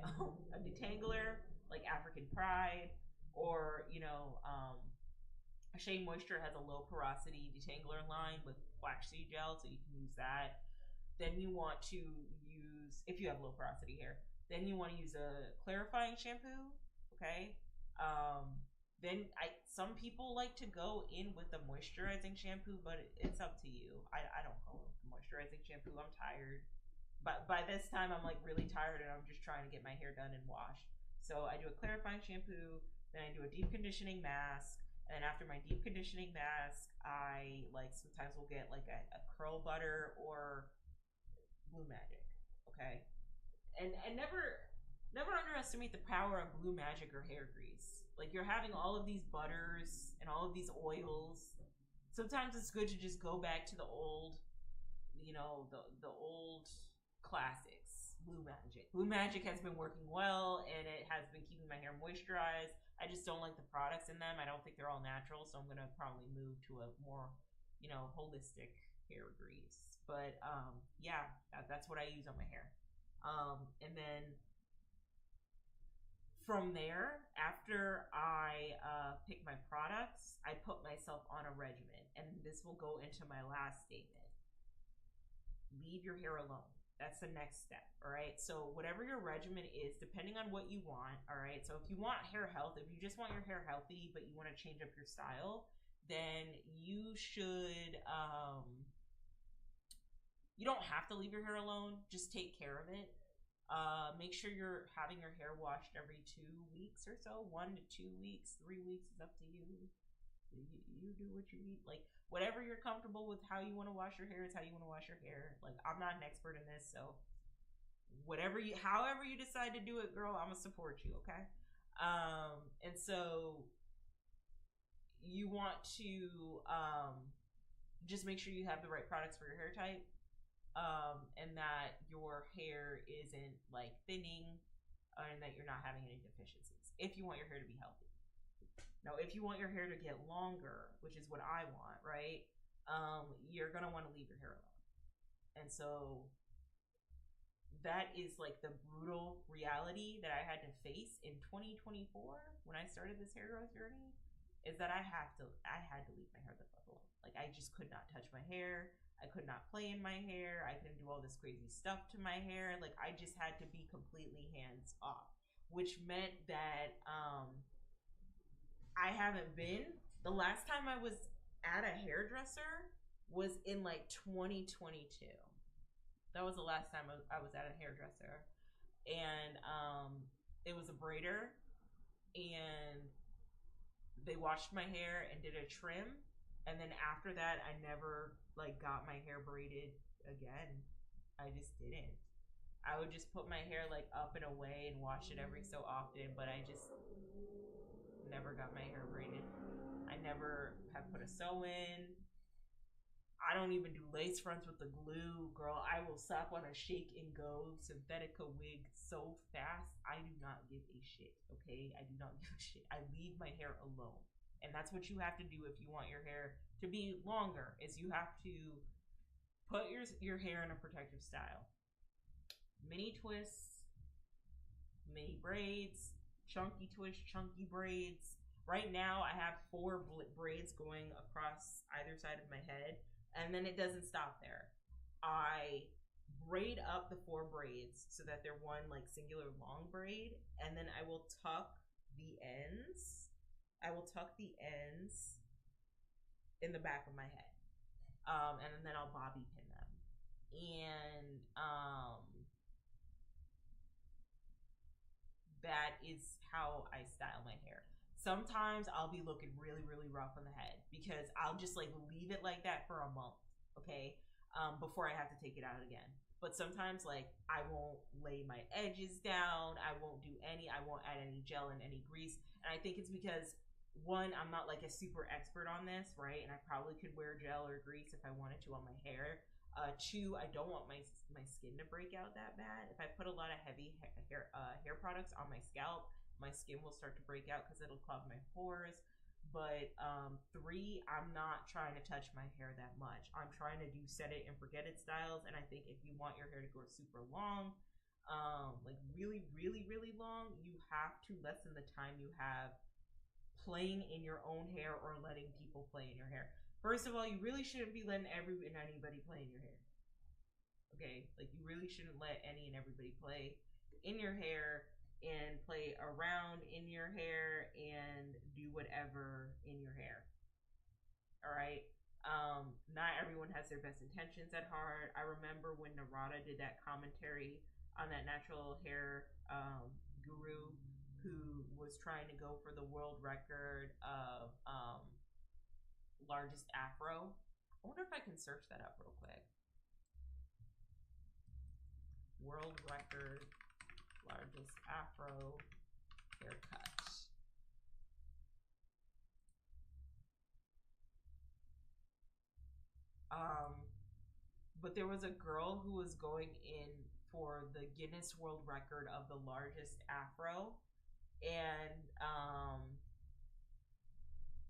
detangler like African Pride, or Shea Moisture has a low porosity detangler line with flaxseed gel, so you can use that. Then you want to use, if you have low porosity hair, then you want to use a clarifying shampoo. Okay. Then some people like to go in with a moisturizing shampoo, but it's up to you. I don't go with moisturizing shampoo. I'm tired. But by this time, I'm like really tired, and I'm just trying to get my hair done and washed. So I do a clarifying shampoo, then I do a deep conditioning mask, and after my deep conditioning mask, I like sometimes will get like a curl butter or Blue Magic. Okay. And never underestimate the power of Blue Magic or hair grease. Like, you're having all of these butters and all of these oils. Sometimes it's good to just go back to the old, the old classics. Blue Magic. Blue Magic has been working well, and it has been keeping my hair moisturized. I just don't like the products in them. I don't think they're all natural, so I'm gonna probably move to a more, holistic hair grease. But yeah, that's what I use on my hair. And then from there, after I pick my products, I put myself on a regimen, and this will go into my last statement. Leave your hair alone. That's the next step, all right? So whatever your regimen is, depending on what you want, all right? So if you want hair health, if you just want your hair healthy, but you want to change up your style, then you should, you don't have to leave your hair alone. Just take care of it. Make sure you're having your hair washed every 2 weeks or so. 1 to 2 weeks, 3 weeks is up to you. You do what you need. Like, whatever you're comfortable with, how you want to wash your hair is how you want to wash your hair. Like, I'm not an expert in this, so however you decide to do it, girl, I'm gonna support you, okay? And so you want to just make sure you have the right products for your hair type, and that your hair isn't like thinning, and that you're not having any deficiencies. If you want your hair to be healthy. Now, if you want your hair to get longer, which is what I want, right? You're gonna want to leave your hair alone. And so that is like the brutal reality that I had to face in 2024 when I started this hair growth journey, is that I had to leave my hair the fuck alone. Like, I just could not touch my hair. I could not play in my hair. I couldn't do all this crazy stuff to my hair. Like, I just had to be completely hands off, which meant that I haven't been. The last time I was at a hairdresser was in like 2022. That was the last time I was at a hairdresser, and it was a braider, and they washed my hair and did a trim, and then after that, I never like got my hair braided again. I just didn't. I would just put my hair like up and away and wash it every so often, but I just never got my hair braided. I never have put a sew in. I don't even do lace fronts with the glue. Girl, I will slap on a shake and go Synthetica wig so fast. I do not give a shit, okay? I do not give a shit. I leave my hair alone. And that's what you have to do if you want your hair to be longer, is you have to put your hair in a protective style. Mini twists, mini braids, chunky twist, chunky braids. Right now, I have 4 braids going across either side of my head, and then it doesn't stop there. I braid up the 4 braids so that they're one like singular long braid, and then I will tuck the ends. In the back of my head, and then I'll bobby pin them, and that is how I style my hair. Sometimes I'll be looking really, really rough on the head because I'll just like leave it like that for a month, okay? Before I have to take it out again. But sometimes like I won't lay my edges down. I won't add any gel and any grease. And I think it's because, one, I'm not like a super expert on this, right? And I probably could wear gel or grease if I wanted to on my hair. 2, I don't want my skin to break out that bad. If I put a lot of heavy hair products on my scalp, my skin will start to break out because it'll clog my pores. But 3, I'm not trying to touch my hair that much. I'm trying to do set it and forget it styles. And I think if you want your hair to grow super long, like really, really, really long, you have to lessen the time you have playing in your own hair or letting people play in your hair. First of all, you really shouldn't be letting anybody play in your hair. Okay? Like, you really shouldn't let any and everybody play in your hair and play around in your hair and do whatever in your hair. All right? Not everyone has their best intentions at heart. I remember when Narada did that commentary on that natural hair guru who was trying to go for the world record of largest afro. I wonder if I can search that up real quick. World record largest afro haircut. But there was a girl who was going in for the Guinness World Record of the largest afro. And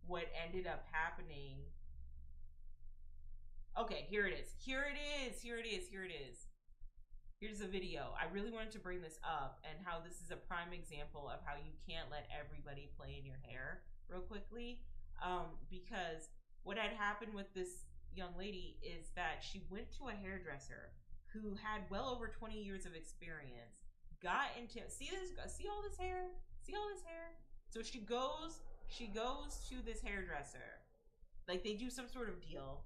what ended up happening. Okay, here it is. Here's the video. I really wanted to bring this up and how this is a prime example of how you can't let everybody play in your hair real quickly. Because what had happened with this young lady is that she went to a hairdresser who had well over 20 years of experience, got into, see all this hair? So she goes to this hairdresser, like they do some sort of deal,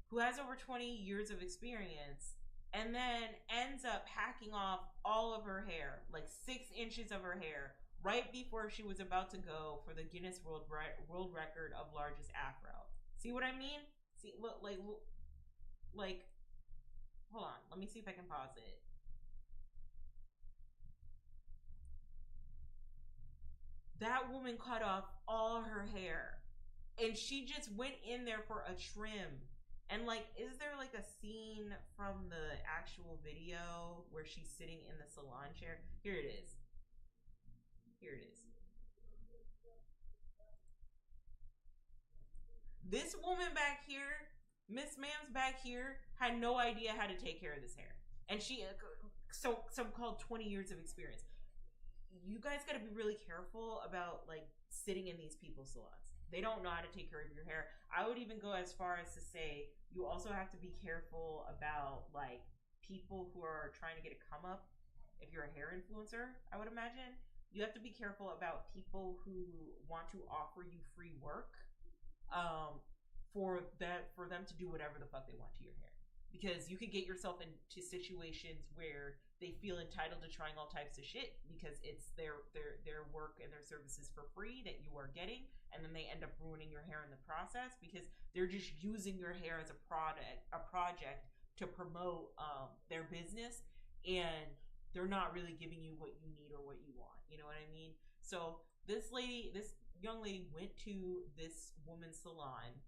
who has over 20 years of experience, and then ends up hacking off all of her hair, like 6 inches of her hair, right before she was about to go for the Guinness World Record of largest afro. See what I mean? See, look, like, hold on, let me see if I can pause it. That woman cut off all her hair, and she just went in there for a trim. And like, is there like a scene from the actual video where she's sitting in the salon chair? Here it is. This woman back here, Miss Ma'am's back here, had no idea how to take care of this hair. And she, some called 20 years of experience. You guys got to be really careful about like sitting in these people's salons. They don't know how to take care of your hair. I would even go as far as to say you also have to be careful about like people who are trying to get a come up. If you're a hair influencer, I would imagine you have to be careful about people who want to offer you free work, for them to do whatever the fuck they want to your hair, because you could get yourself into situations where they feel entitled to trying all types of shit because it's their work and their services for free that you are getting, and then they end up ruining your hair in the process because they're just using your hair as a project to promote their business, and they're not really giving you what you need or what you want. You know what I mean? So this young lady went to this woman's salon,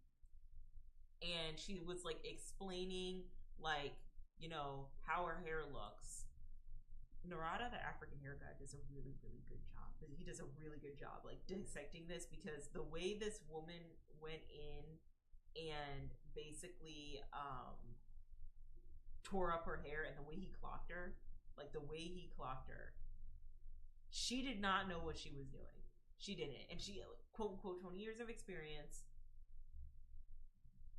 and she was like explaining like, you know, how her hair looks. Narada, the African hair guy, does a really, really good job. He does a really good job like dissecting this, because the way this woman went in and basically tore up her hair, and the way he clocked her, she did not know what she was doing. She didn't. And she, quote unquote, 20 years of experience,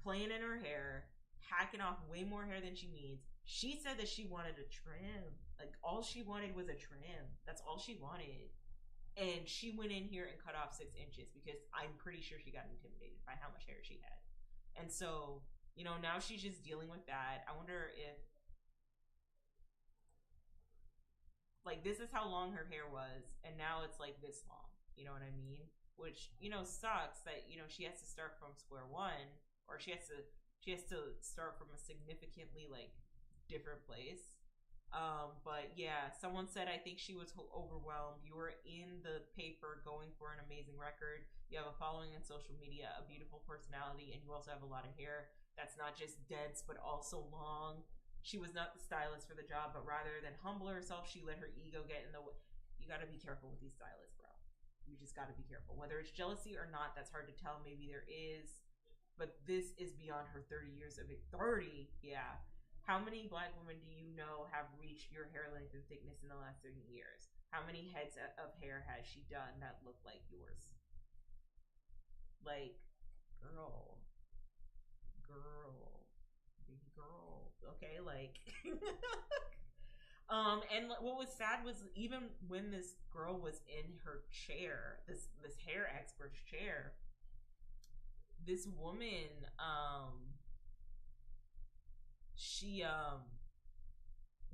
playing in her hair, hacking off way more hair than she needs. She said that she wanted a trim. Like, all she wanted was a trim. That's all she wanted. And she went in here and cut off 6 inches because I'm pretty sure she got intimidated by how much hair she had. And so, you know, now she's just dealing with that. I wonder if, like, this is how long her hair was, and now it's like this long. You know what I mean? Which, you know, sucks that, you know, she has to start from square one, or she has to start from a significantly like different place. But yeah, someone said, I think she was overwhelmed. You were in the paper going for an amazing record. You have a following on social media, a beautiful personality, and you also have a lot of hair that's not just dense but also long. She was not the stylist for the job, but rather than humble herself, she let her ego get in the way. You got to be careful with these stylists, bro. You just got to be careful. Whether it's jealousy or not, that's hard to tell. Maybe there is. But this is beyond her 30 years of it. 30, yeah. How many black women do you know have reached your hair length and thickness in the last 30 years? How many heads of hair has she done that look like yours? Like, girl, big girl. Okay, like, and what was sad was even when this girl was in her chair, this hair expert's chair, this woman, she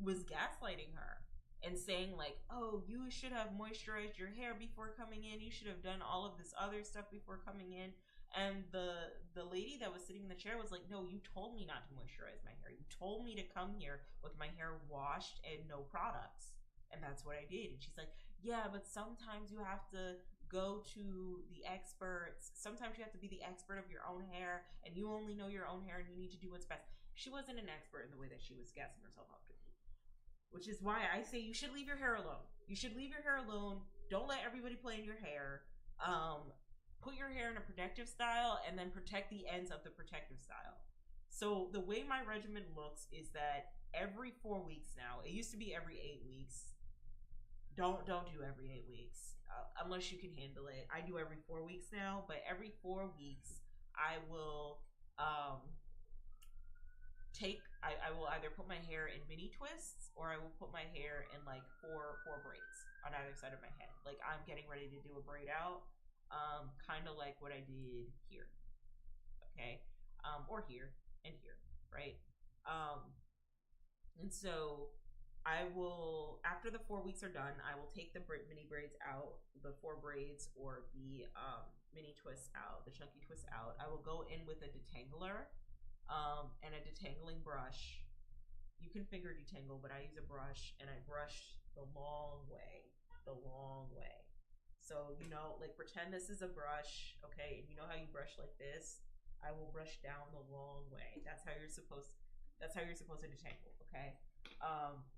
was gaslighting her and saying like, oh, you should have moisturized your hair before coming in, you should have done all of this other stuff before coming in. And the lady that was sitting in the chair was like, no, you told me not to moisturize my hair, you told me to come here with my hair washed and no products, and that's what I did. And she's like, yeah, but sometimes you have to go to the experts. Sometimes you have to be the expert of your own hair, and you only know your own hair, and you need to do what's best. She wasn't an expert in the way that she was gassing herself up to be. which is why I say you should leave your hair alone. You should leave your hair alone. Don't let everybody play in your hair. Put your hair in a protective style and then protect the ends of the protective style. So the way my regimen looks is that every 4 weeks now, it used to be every 8 weeks. Don't do every 8 weeks unless you can handle it. I do every 4 weeks now, but every 4 weeks I will I will either put my hair in mini twists or I will put my hair in like four braids on either side of my head. Like I'm getting ready to do a braid out, kind of like what I did here, okay, or here and here, right? And so I will, after the 4 weeks are done, I will take the mini braids out, the 4 braids or the mini twists out, the chunky twists out. I will go in with a detangler and a detangling brush. You can finger detangle, but I use a brush and I brush the long way. So, you know, like pretend this is a brush, okay? And you know how you brush like this? I will brush down the long way. That's how you're supposed to detangle, okay?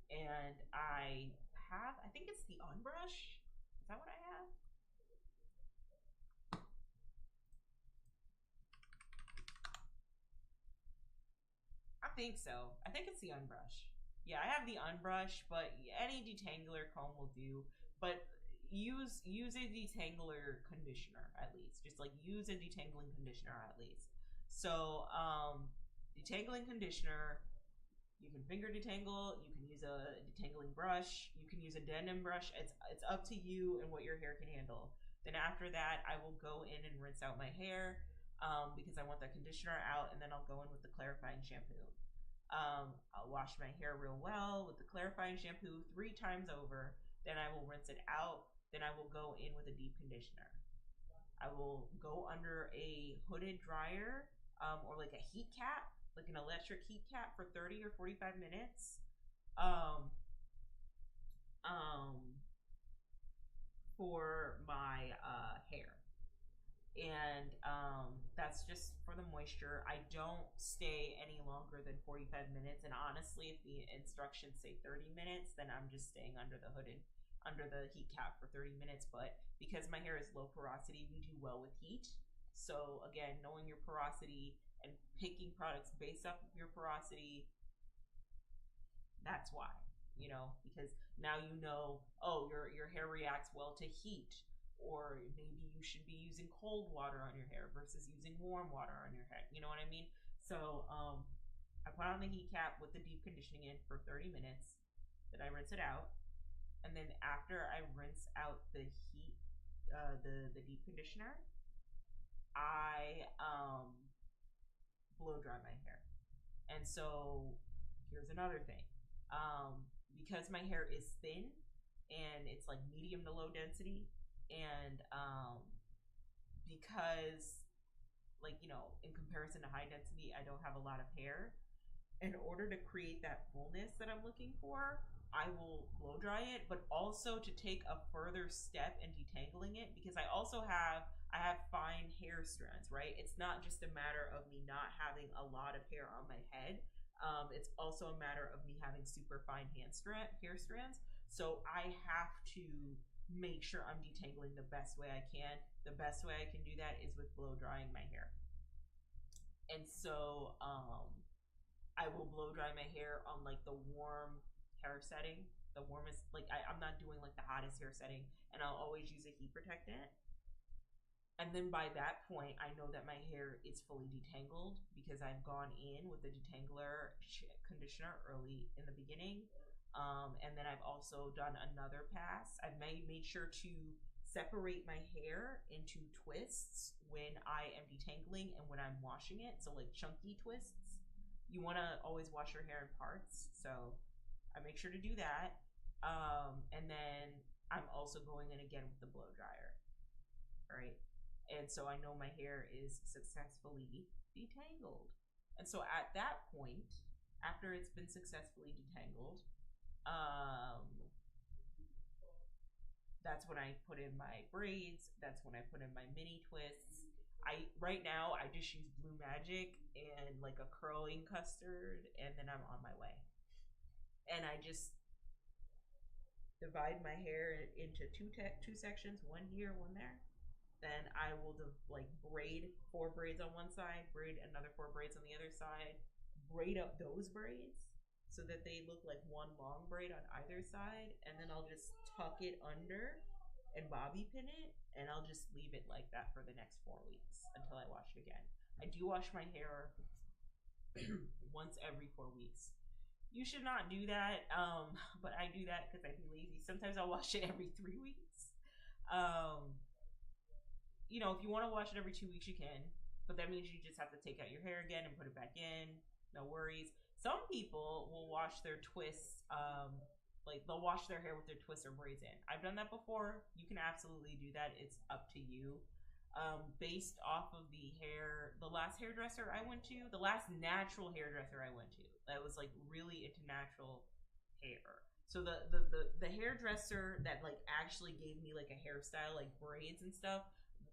And I think it's the unbrush. Is that what I have? I think so. I think it's the unbrush. Yeah, I have the unbrush, but any detangler comb will do. But use a detangler conditioner at least. Just like use a detangling conditioner at least. So, detangling conditioner, you can finger detangle, you can use a detangling brush, you can use a denim brush. It's up to you and what your hair can handle. Then after that, I will go in and rinse out my hair because I want the conditioner out, and then I'll go in with the clarifying shampoo. I'll wash my hair real well with the clarifying shampoo 3 times over. Then I will rinse it out. Then I will go in with a deep conditioner. I will go under a hooded dryer or like a heat cap, like an electric heat cap for 30 or 45 minutes for my hair. And that's just for the moisture. I don't stay any longer than 45 minutes. And honestly, if the instructions say 30 minutes, then I'm just staying under the heat cap for 30 minutes. But because my hair is low porosity, we do well with heat. So again, knowing your porosity and picking products based off of your porosity, that's why, you know, because now you know, oh, your hair reacts well to heat. Or maybe you should be using cold water on your hair versus using warm water on your hair. You know what I mean? So I put on the heat cap with the deep conditioning in for 30 minutes. Then I rinse it out. And then after I rinse out the heat, the deep conditioner, I blow dry my hair. And so here's another thing. Because my hair is thin and it's like medium to low density, and because, like, you know, in comparison to high density, I don't have a lot of hair. In order to create that fullness that I'm looking for, I will blow dry it, but also to take a further step in detangling it, because I have fine hair strands, right? It's not just a matter of me not having a lot of hair on my head. It's also a matter of me having super fine hair strands. So I have to make sure I'm detangling the best way I can. The best way I can do that is with blow drying my hair. And so I will blow dry my hair on like the warm hair setting, the warmest, like I'm not doing like the hottest hair setting, and I'll always use a heat protectant. And then by that point, I know that my hair is fully detangled because I've gone in with the detangler conditioner early in the beginning. And then I've also done another pass. I've made sure to separate my hair into twists when I am detangling and when I'm washing it. So like chunky twists. You want to always wash your hair in parts. So I make sure to do that. And then I'm also going in again with the blow dryer. All right. And so I know my hair is successfully detangled. And so at that point, after it's been successfully detangled, that's when I put in my braids. That's when I put in my mini twists. Right now I just use Blue Magic and like a curling custard, and then I'm on my way. And I just divide my hair into two sections, one here, one there. Then I will braid 4 braids on one side, braid another 4 braids on the other side, braid up those braids so that they look like one long braid on either side, and then I'll just tuck it under and bobby pin it, and I'll just leave it like that for the next 4 weeks until I wash it again. I do wash my hair once every 4 weeks. You should not do that, but I do that because I'd be lazy. Sometimes I'll wash it every 3 weeks. You know, if you want to wash it every 2 weeks, you can, but that means you just have to take out your hair again and put it back in. No worries. Some people will wash their twists, they'll wash their hair with their twists or braids in. I've done that before. You can absolutely do that. It's up to you. Based off of the last hairdresser I went to, the last natural hairdresser I went to, that was like really into natural hair. So the hairdresser that like actually gave me like a hairstyle, like braids and stuff,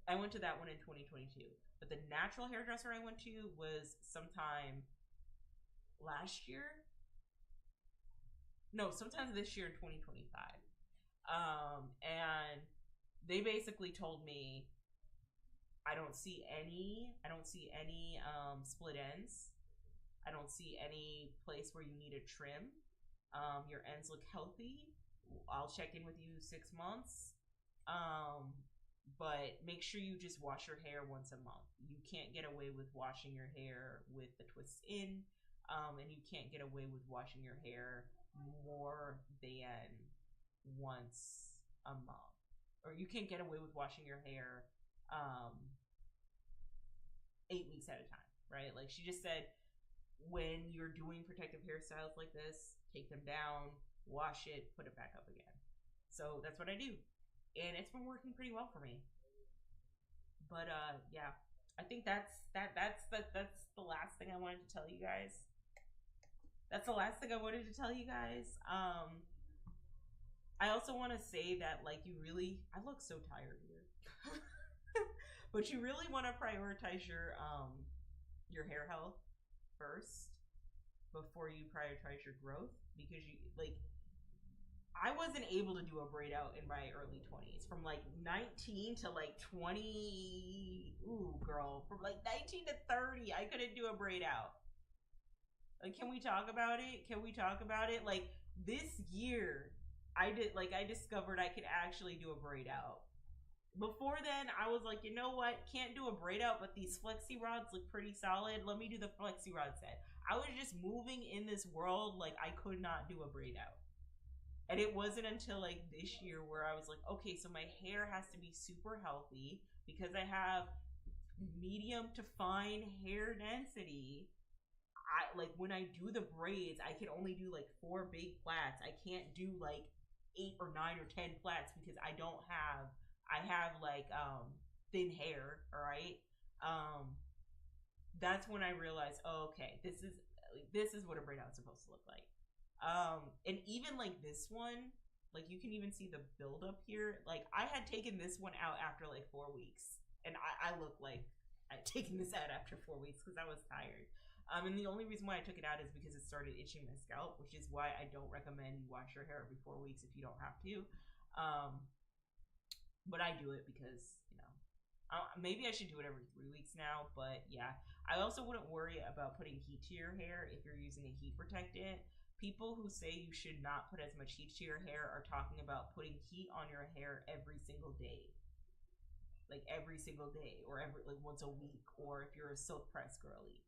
I went to that one in 2022. But the natural hairdresser I went to was sometime last year. No, sometime this year in 2025. And they basically told me I don't see any split ends. I don't see any place where you need a trim. Your ends look healthy. I'll check in with you 6 months. But make sure you just wash your hair once a month. You can't get away with washing your hair with the twists in, and you can't get away with washing your hair more than once a month. Or you can't get away with washing your hair 8 weeks at a time, right? Like she just said, when you're doing protective hairstyles like this, take them down, wash it, put it back up again. So that's what I do. And it's been working pretty well for me. But yeah, I think that's the last thing I wanted to tell you guys. That's the last thing I wanted to tell you guys. I also want to say that like I look so tired here. But you really want to prioritize your hair health first before you prioritize your growth, because I wasn't able to do a braid out in my early 20s. From like 19 to like 20, from like 19 to 30, I couldn't do a braid out. Like, can we talk about it? Like this year, I discovered I could actually do a braid out. Before then, I was like, you know what? Can't do a braid out, but these flexi rods look pretty solid. Let me do the flexi rod set. I was just moving in this world like I could not do a braid out. And it wasn't until like this year where I was like, okay, so my hair has to be super healthy because I have medium to fine hair density. When I do the braids, I can only do like 4 big plaits. I can't do like 8 or 9 or 10 plaits because I have like thin hair, all right? That's when I realized, oh, okay, this is what a braid out is supposed to look like. And even like this one, like you can even see the buildup here. Like I had taken this one out after like 4 weeks, and I look like I'd taken this out after 4 weeks because I was tired. And the only reason why I took it out is because it started itching my scalp, which is why I don't recommend you wash your hair every 4 weeks if you don't have to. But I do it because, you know, maybe I should do it every 3 weeks now. But yeah, I also wouldn't worry about putting heat to your hair if you're using a heat protectant. People who say you should not put as much heat to your hair are talking about putting heat on your hair every single day. Like every single day, or like once a week, or if you're a silk press girly.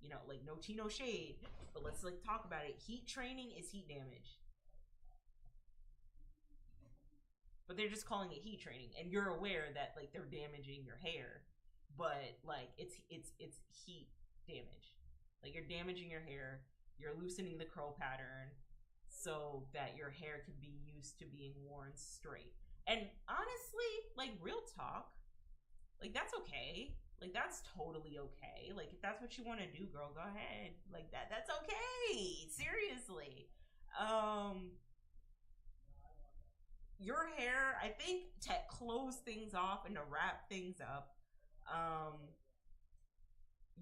You know, like no tea, no shade, but let's like talk about it. Heat training is heat damage. But they're just calling it heat training, and you're aware that like they're damaging your hair, but like it's heat damage. Like you're damaging your hair, you're loosening the curl pattern so that your hair can be used to being worn straight. And honestly, like real talk, like that's okay. Like that's totally okay. Like if that's what you want to do, girl, go ahead. Like that's okay. Seriously. Your hair, I think, to close things off and to wrap things up,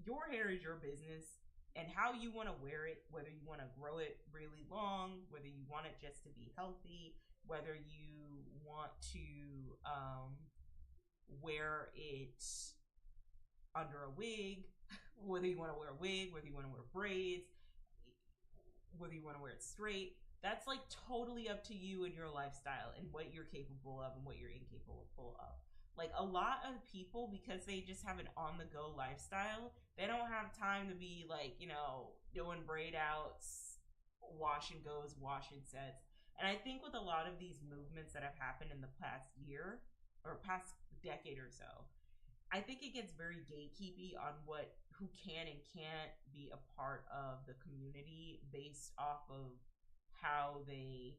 your hair is your business, and how you want to wear it, whether you want to grow it really long, whether you want it just to be healthy, whether you want to wear it under a wig, whether you want to wear a wig, whether you want to wear braids, whether you want to wear it straight. That's like totally up to you and your lifestyle and what you're capable of and what you're incapable of. Like a lot of people, because they just have an on the go lifestyle, they don't have time to be like, you know, doing braid outs, wash and goes, wash and sets. And I think with a lot of these movements that have happened in the past year or past decade or so, I think it gets very gatekeepy on who can and can't be a part of the community based off of how they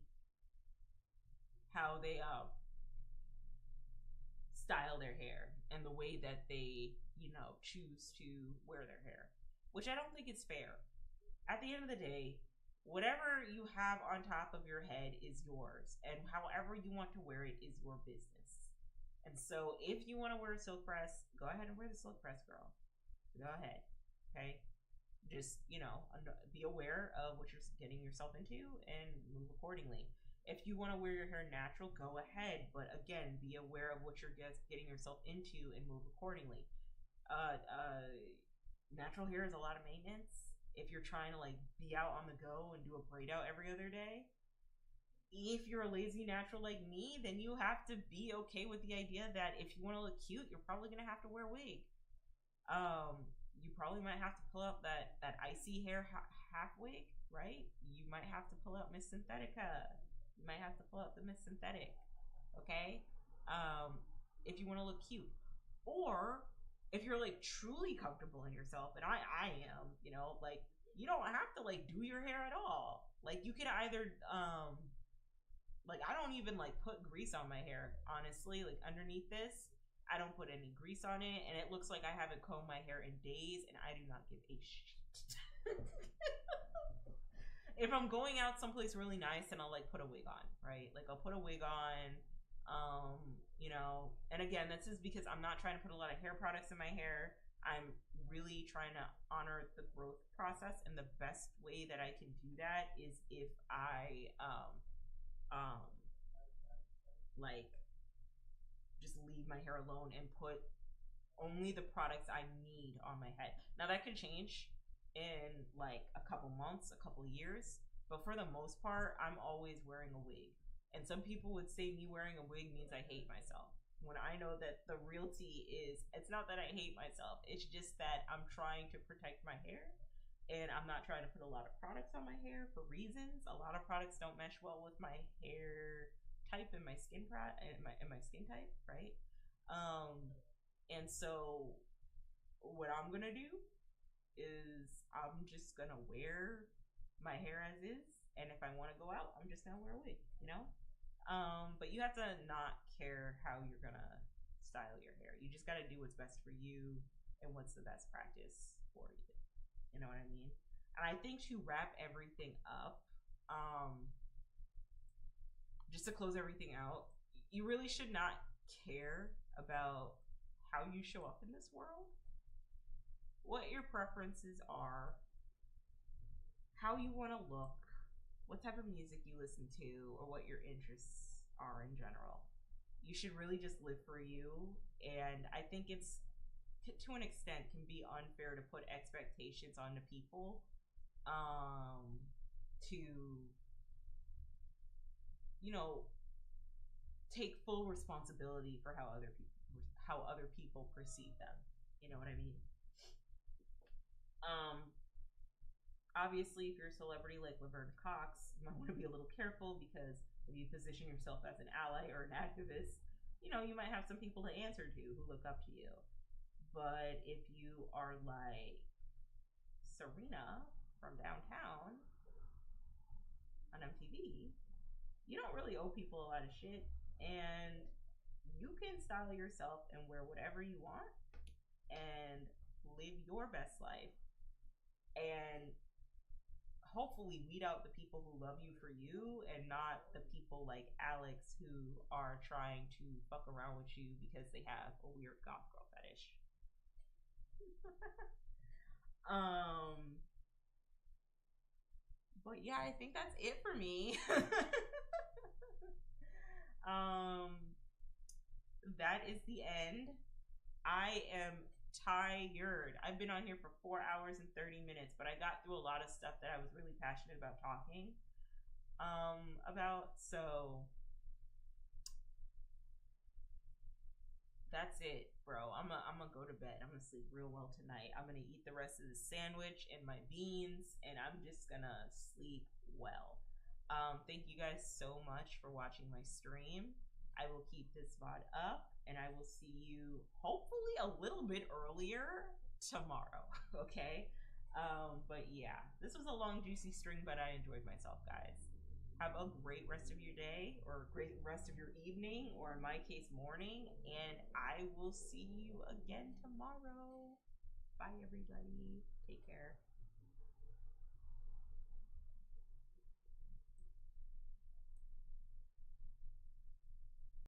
style their hair and the way that they, you know, choose to wear their hair, which I don't think is fair. At the end of the day, whatever you have on top of your head is yours, and however you want to wear it is your business. And so if you want to wear a silk press, go ahead and wear the silk press, girl. Go ahead. Okay? Just, you know, be aware of what you're getting yourself into and move accordingly. If you want to wear your hair natural, go ahead. But again, be aware of what you're getting yourself into and move accordingly. Natural hair is a lot of maintenance. If you're trying to like be out on the go and do a braid out every other day, if you're a lazy natural like me, then you have to be okay with the idea that if you want to look cute, you're probably going to have to wear a wig. You probably might have to pull out that icy hair half wig, right? You might have to pull out Miss Synthetica. You might have to pull out the Miss Synthetic, okay? If you want to look cute. Or if you're like truly comfortable in yourself, and I am, you know, like you don't have to like do your hair at all. Like you could either, like I don't even like put grease on my hair, honestly. Like underneath this, I don't put any grease on it, and it looks like I haven't combed my hair in days, and I do not give a shit. If I'm going out someplace really nice, then I'll like put a wig on, right? Like I'll put a wig on, you know, and again, this is because I'm not trying to put a lot of hair products in my hair. I'm really trying to honor the growth process, and the best way that I can do that is if I, like just leave my hair alone and put only the products I need on my head. Now that could change in like a couple months, a couple years, but for the most part, I'm always wearing a wig. And some people would say me wearing a wig means I hate myself, when I know that the realty is, it's not that I hate myself, it's just that I'm trying to protect my hair, and I'm not trying to put a lot of products on my hair for reasons. A lot of products don't mesh well with my hair type and my skin my skin type, right? And so what I'm gonna do is I'm just gonna wear my hair as is, and if I want to go out, I'm just gonna wear a wig, you know. But you have to not care how you're gonna style your hair. You just gotta do what's best for you and what's the best practice for you. You know what I mean? And I think to wrap everything up, just to close everything out, you really should not care about how you show up in this world, what your preferences are, how you want to look, what type of music you listen to, or what your interests are in general. You should really just live for you. And I think it's, to an extent, can be unfair to put expectations onto people to, you know, take full responsibility for how other people perceive them. You know what I mean? Obviously, if you're a celebrity like Laverne Cox, you might want to be a little careful, because if you position yourself as an ally or an activist, you know, you might have some people to answer to who look up to you. But if you are like Serena from downtown on MTV, you don't really owe people a lot of shit, and you can style yourself and wear whatever you want and live your best life, and hopefully weed out the people who love you for you, and not the people like Alex who are trying to fuck around with you because they have a weird goth girl fetish. But yeah, I think that's it for me. That is the end. I am tired. I've been on here for 4 hours and 30 minutes, but I got through a lot of stuff that I was really passionate about talking about. So that's it, bro. I'm gonna go to bed. I'm gonna sleep real well tonight. I'm gonna eat the rest of the sandwich and my beans, and I'm just gonna sleep well. Thank you guys so much for watching my stream. I will keep this VOD up, and I will see you hopefully a little bit earlier tomorrow. Okay. But yeah, this was a long, juicy stream, but I enjoyed myself, guys. Have a great rest of your day, or a great rest of your evening, or in my case, morning. And I will see you again tomorrow. Bye, everybody. Take care.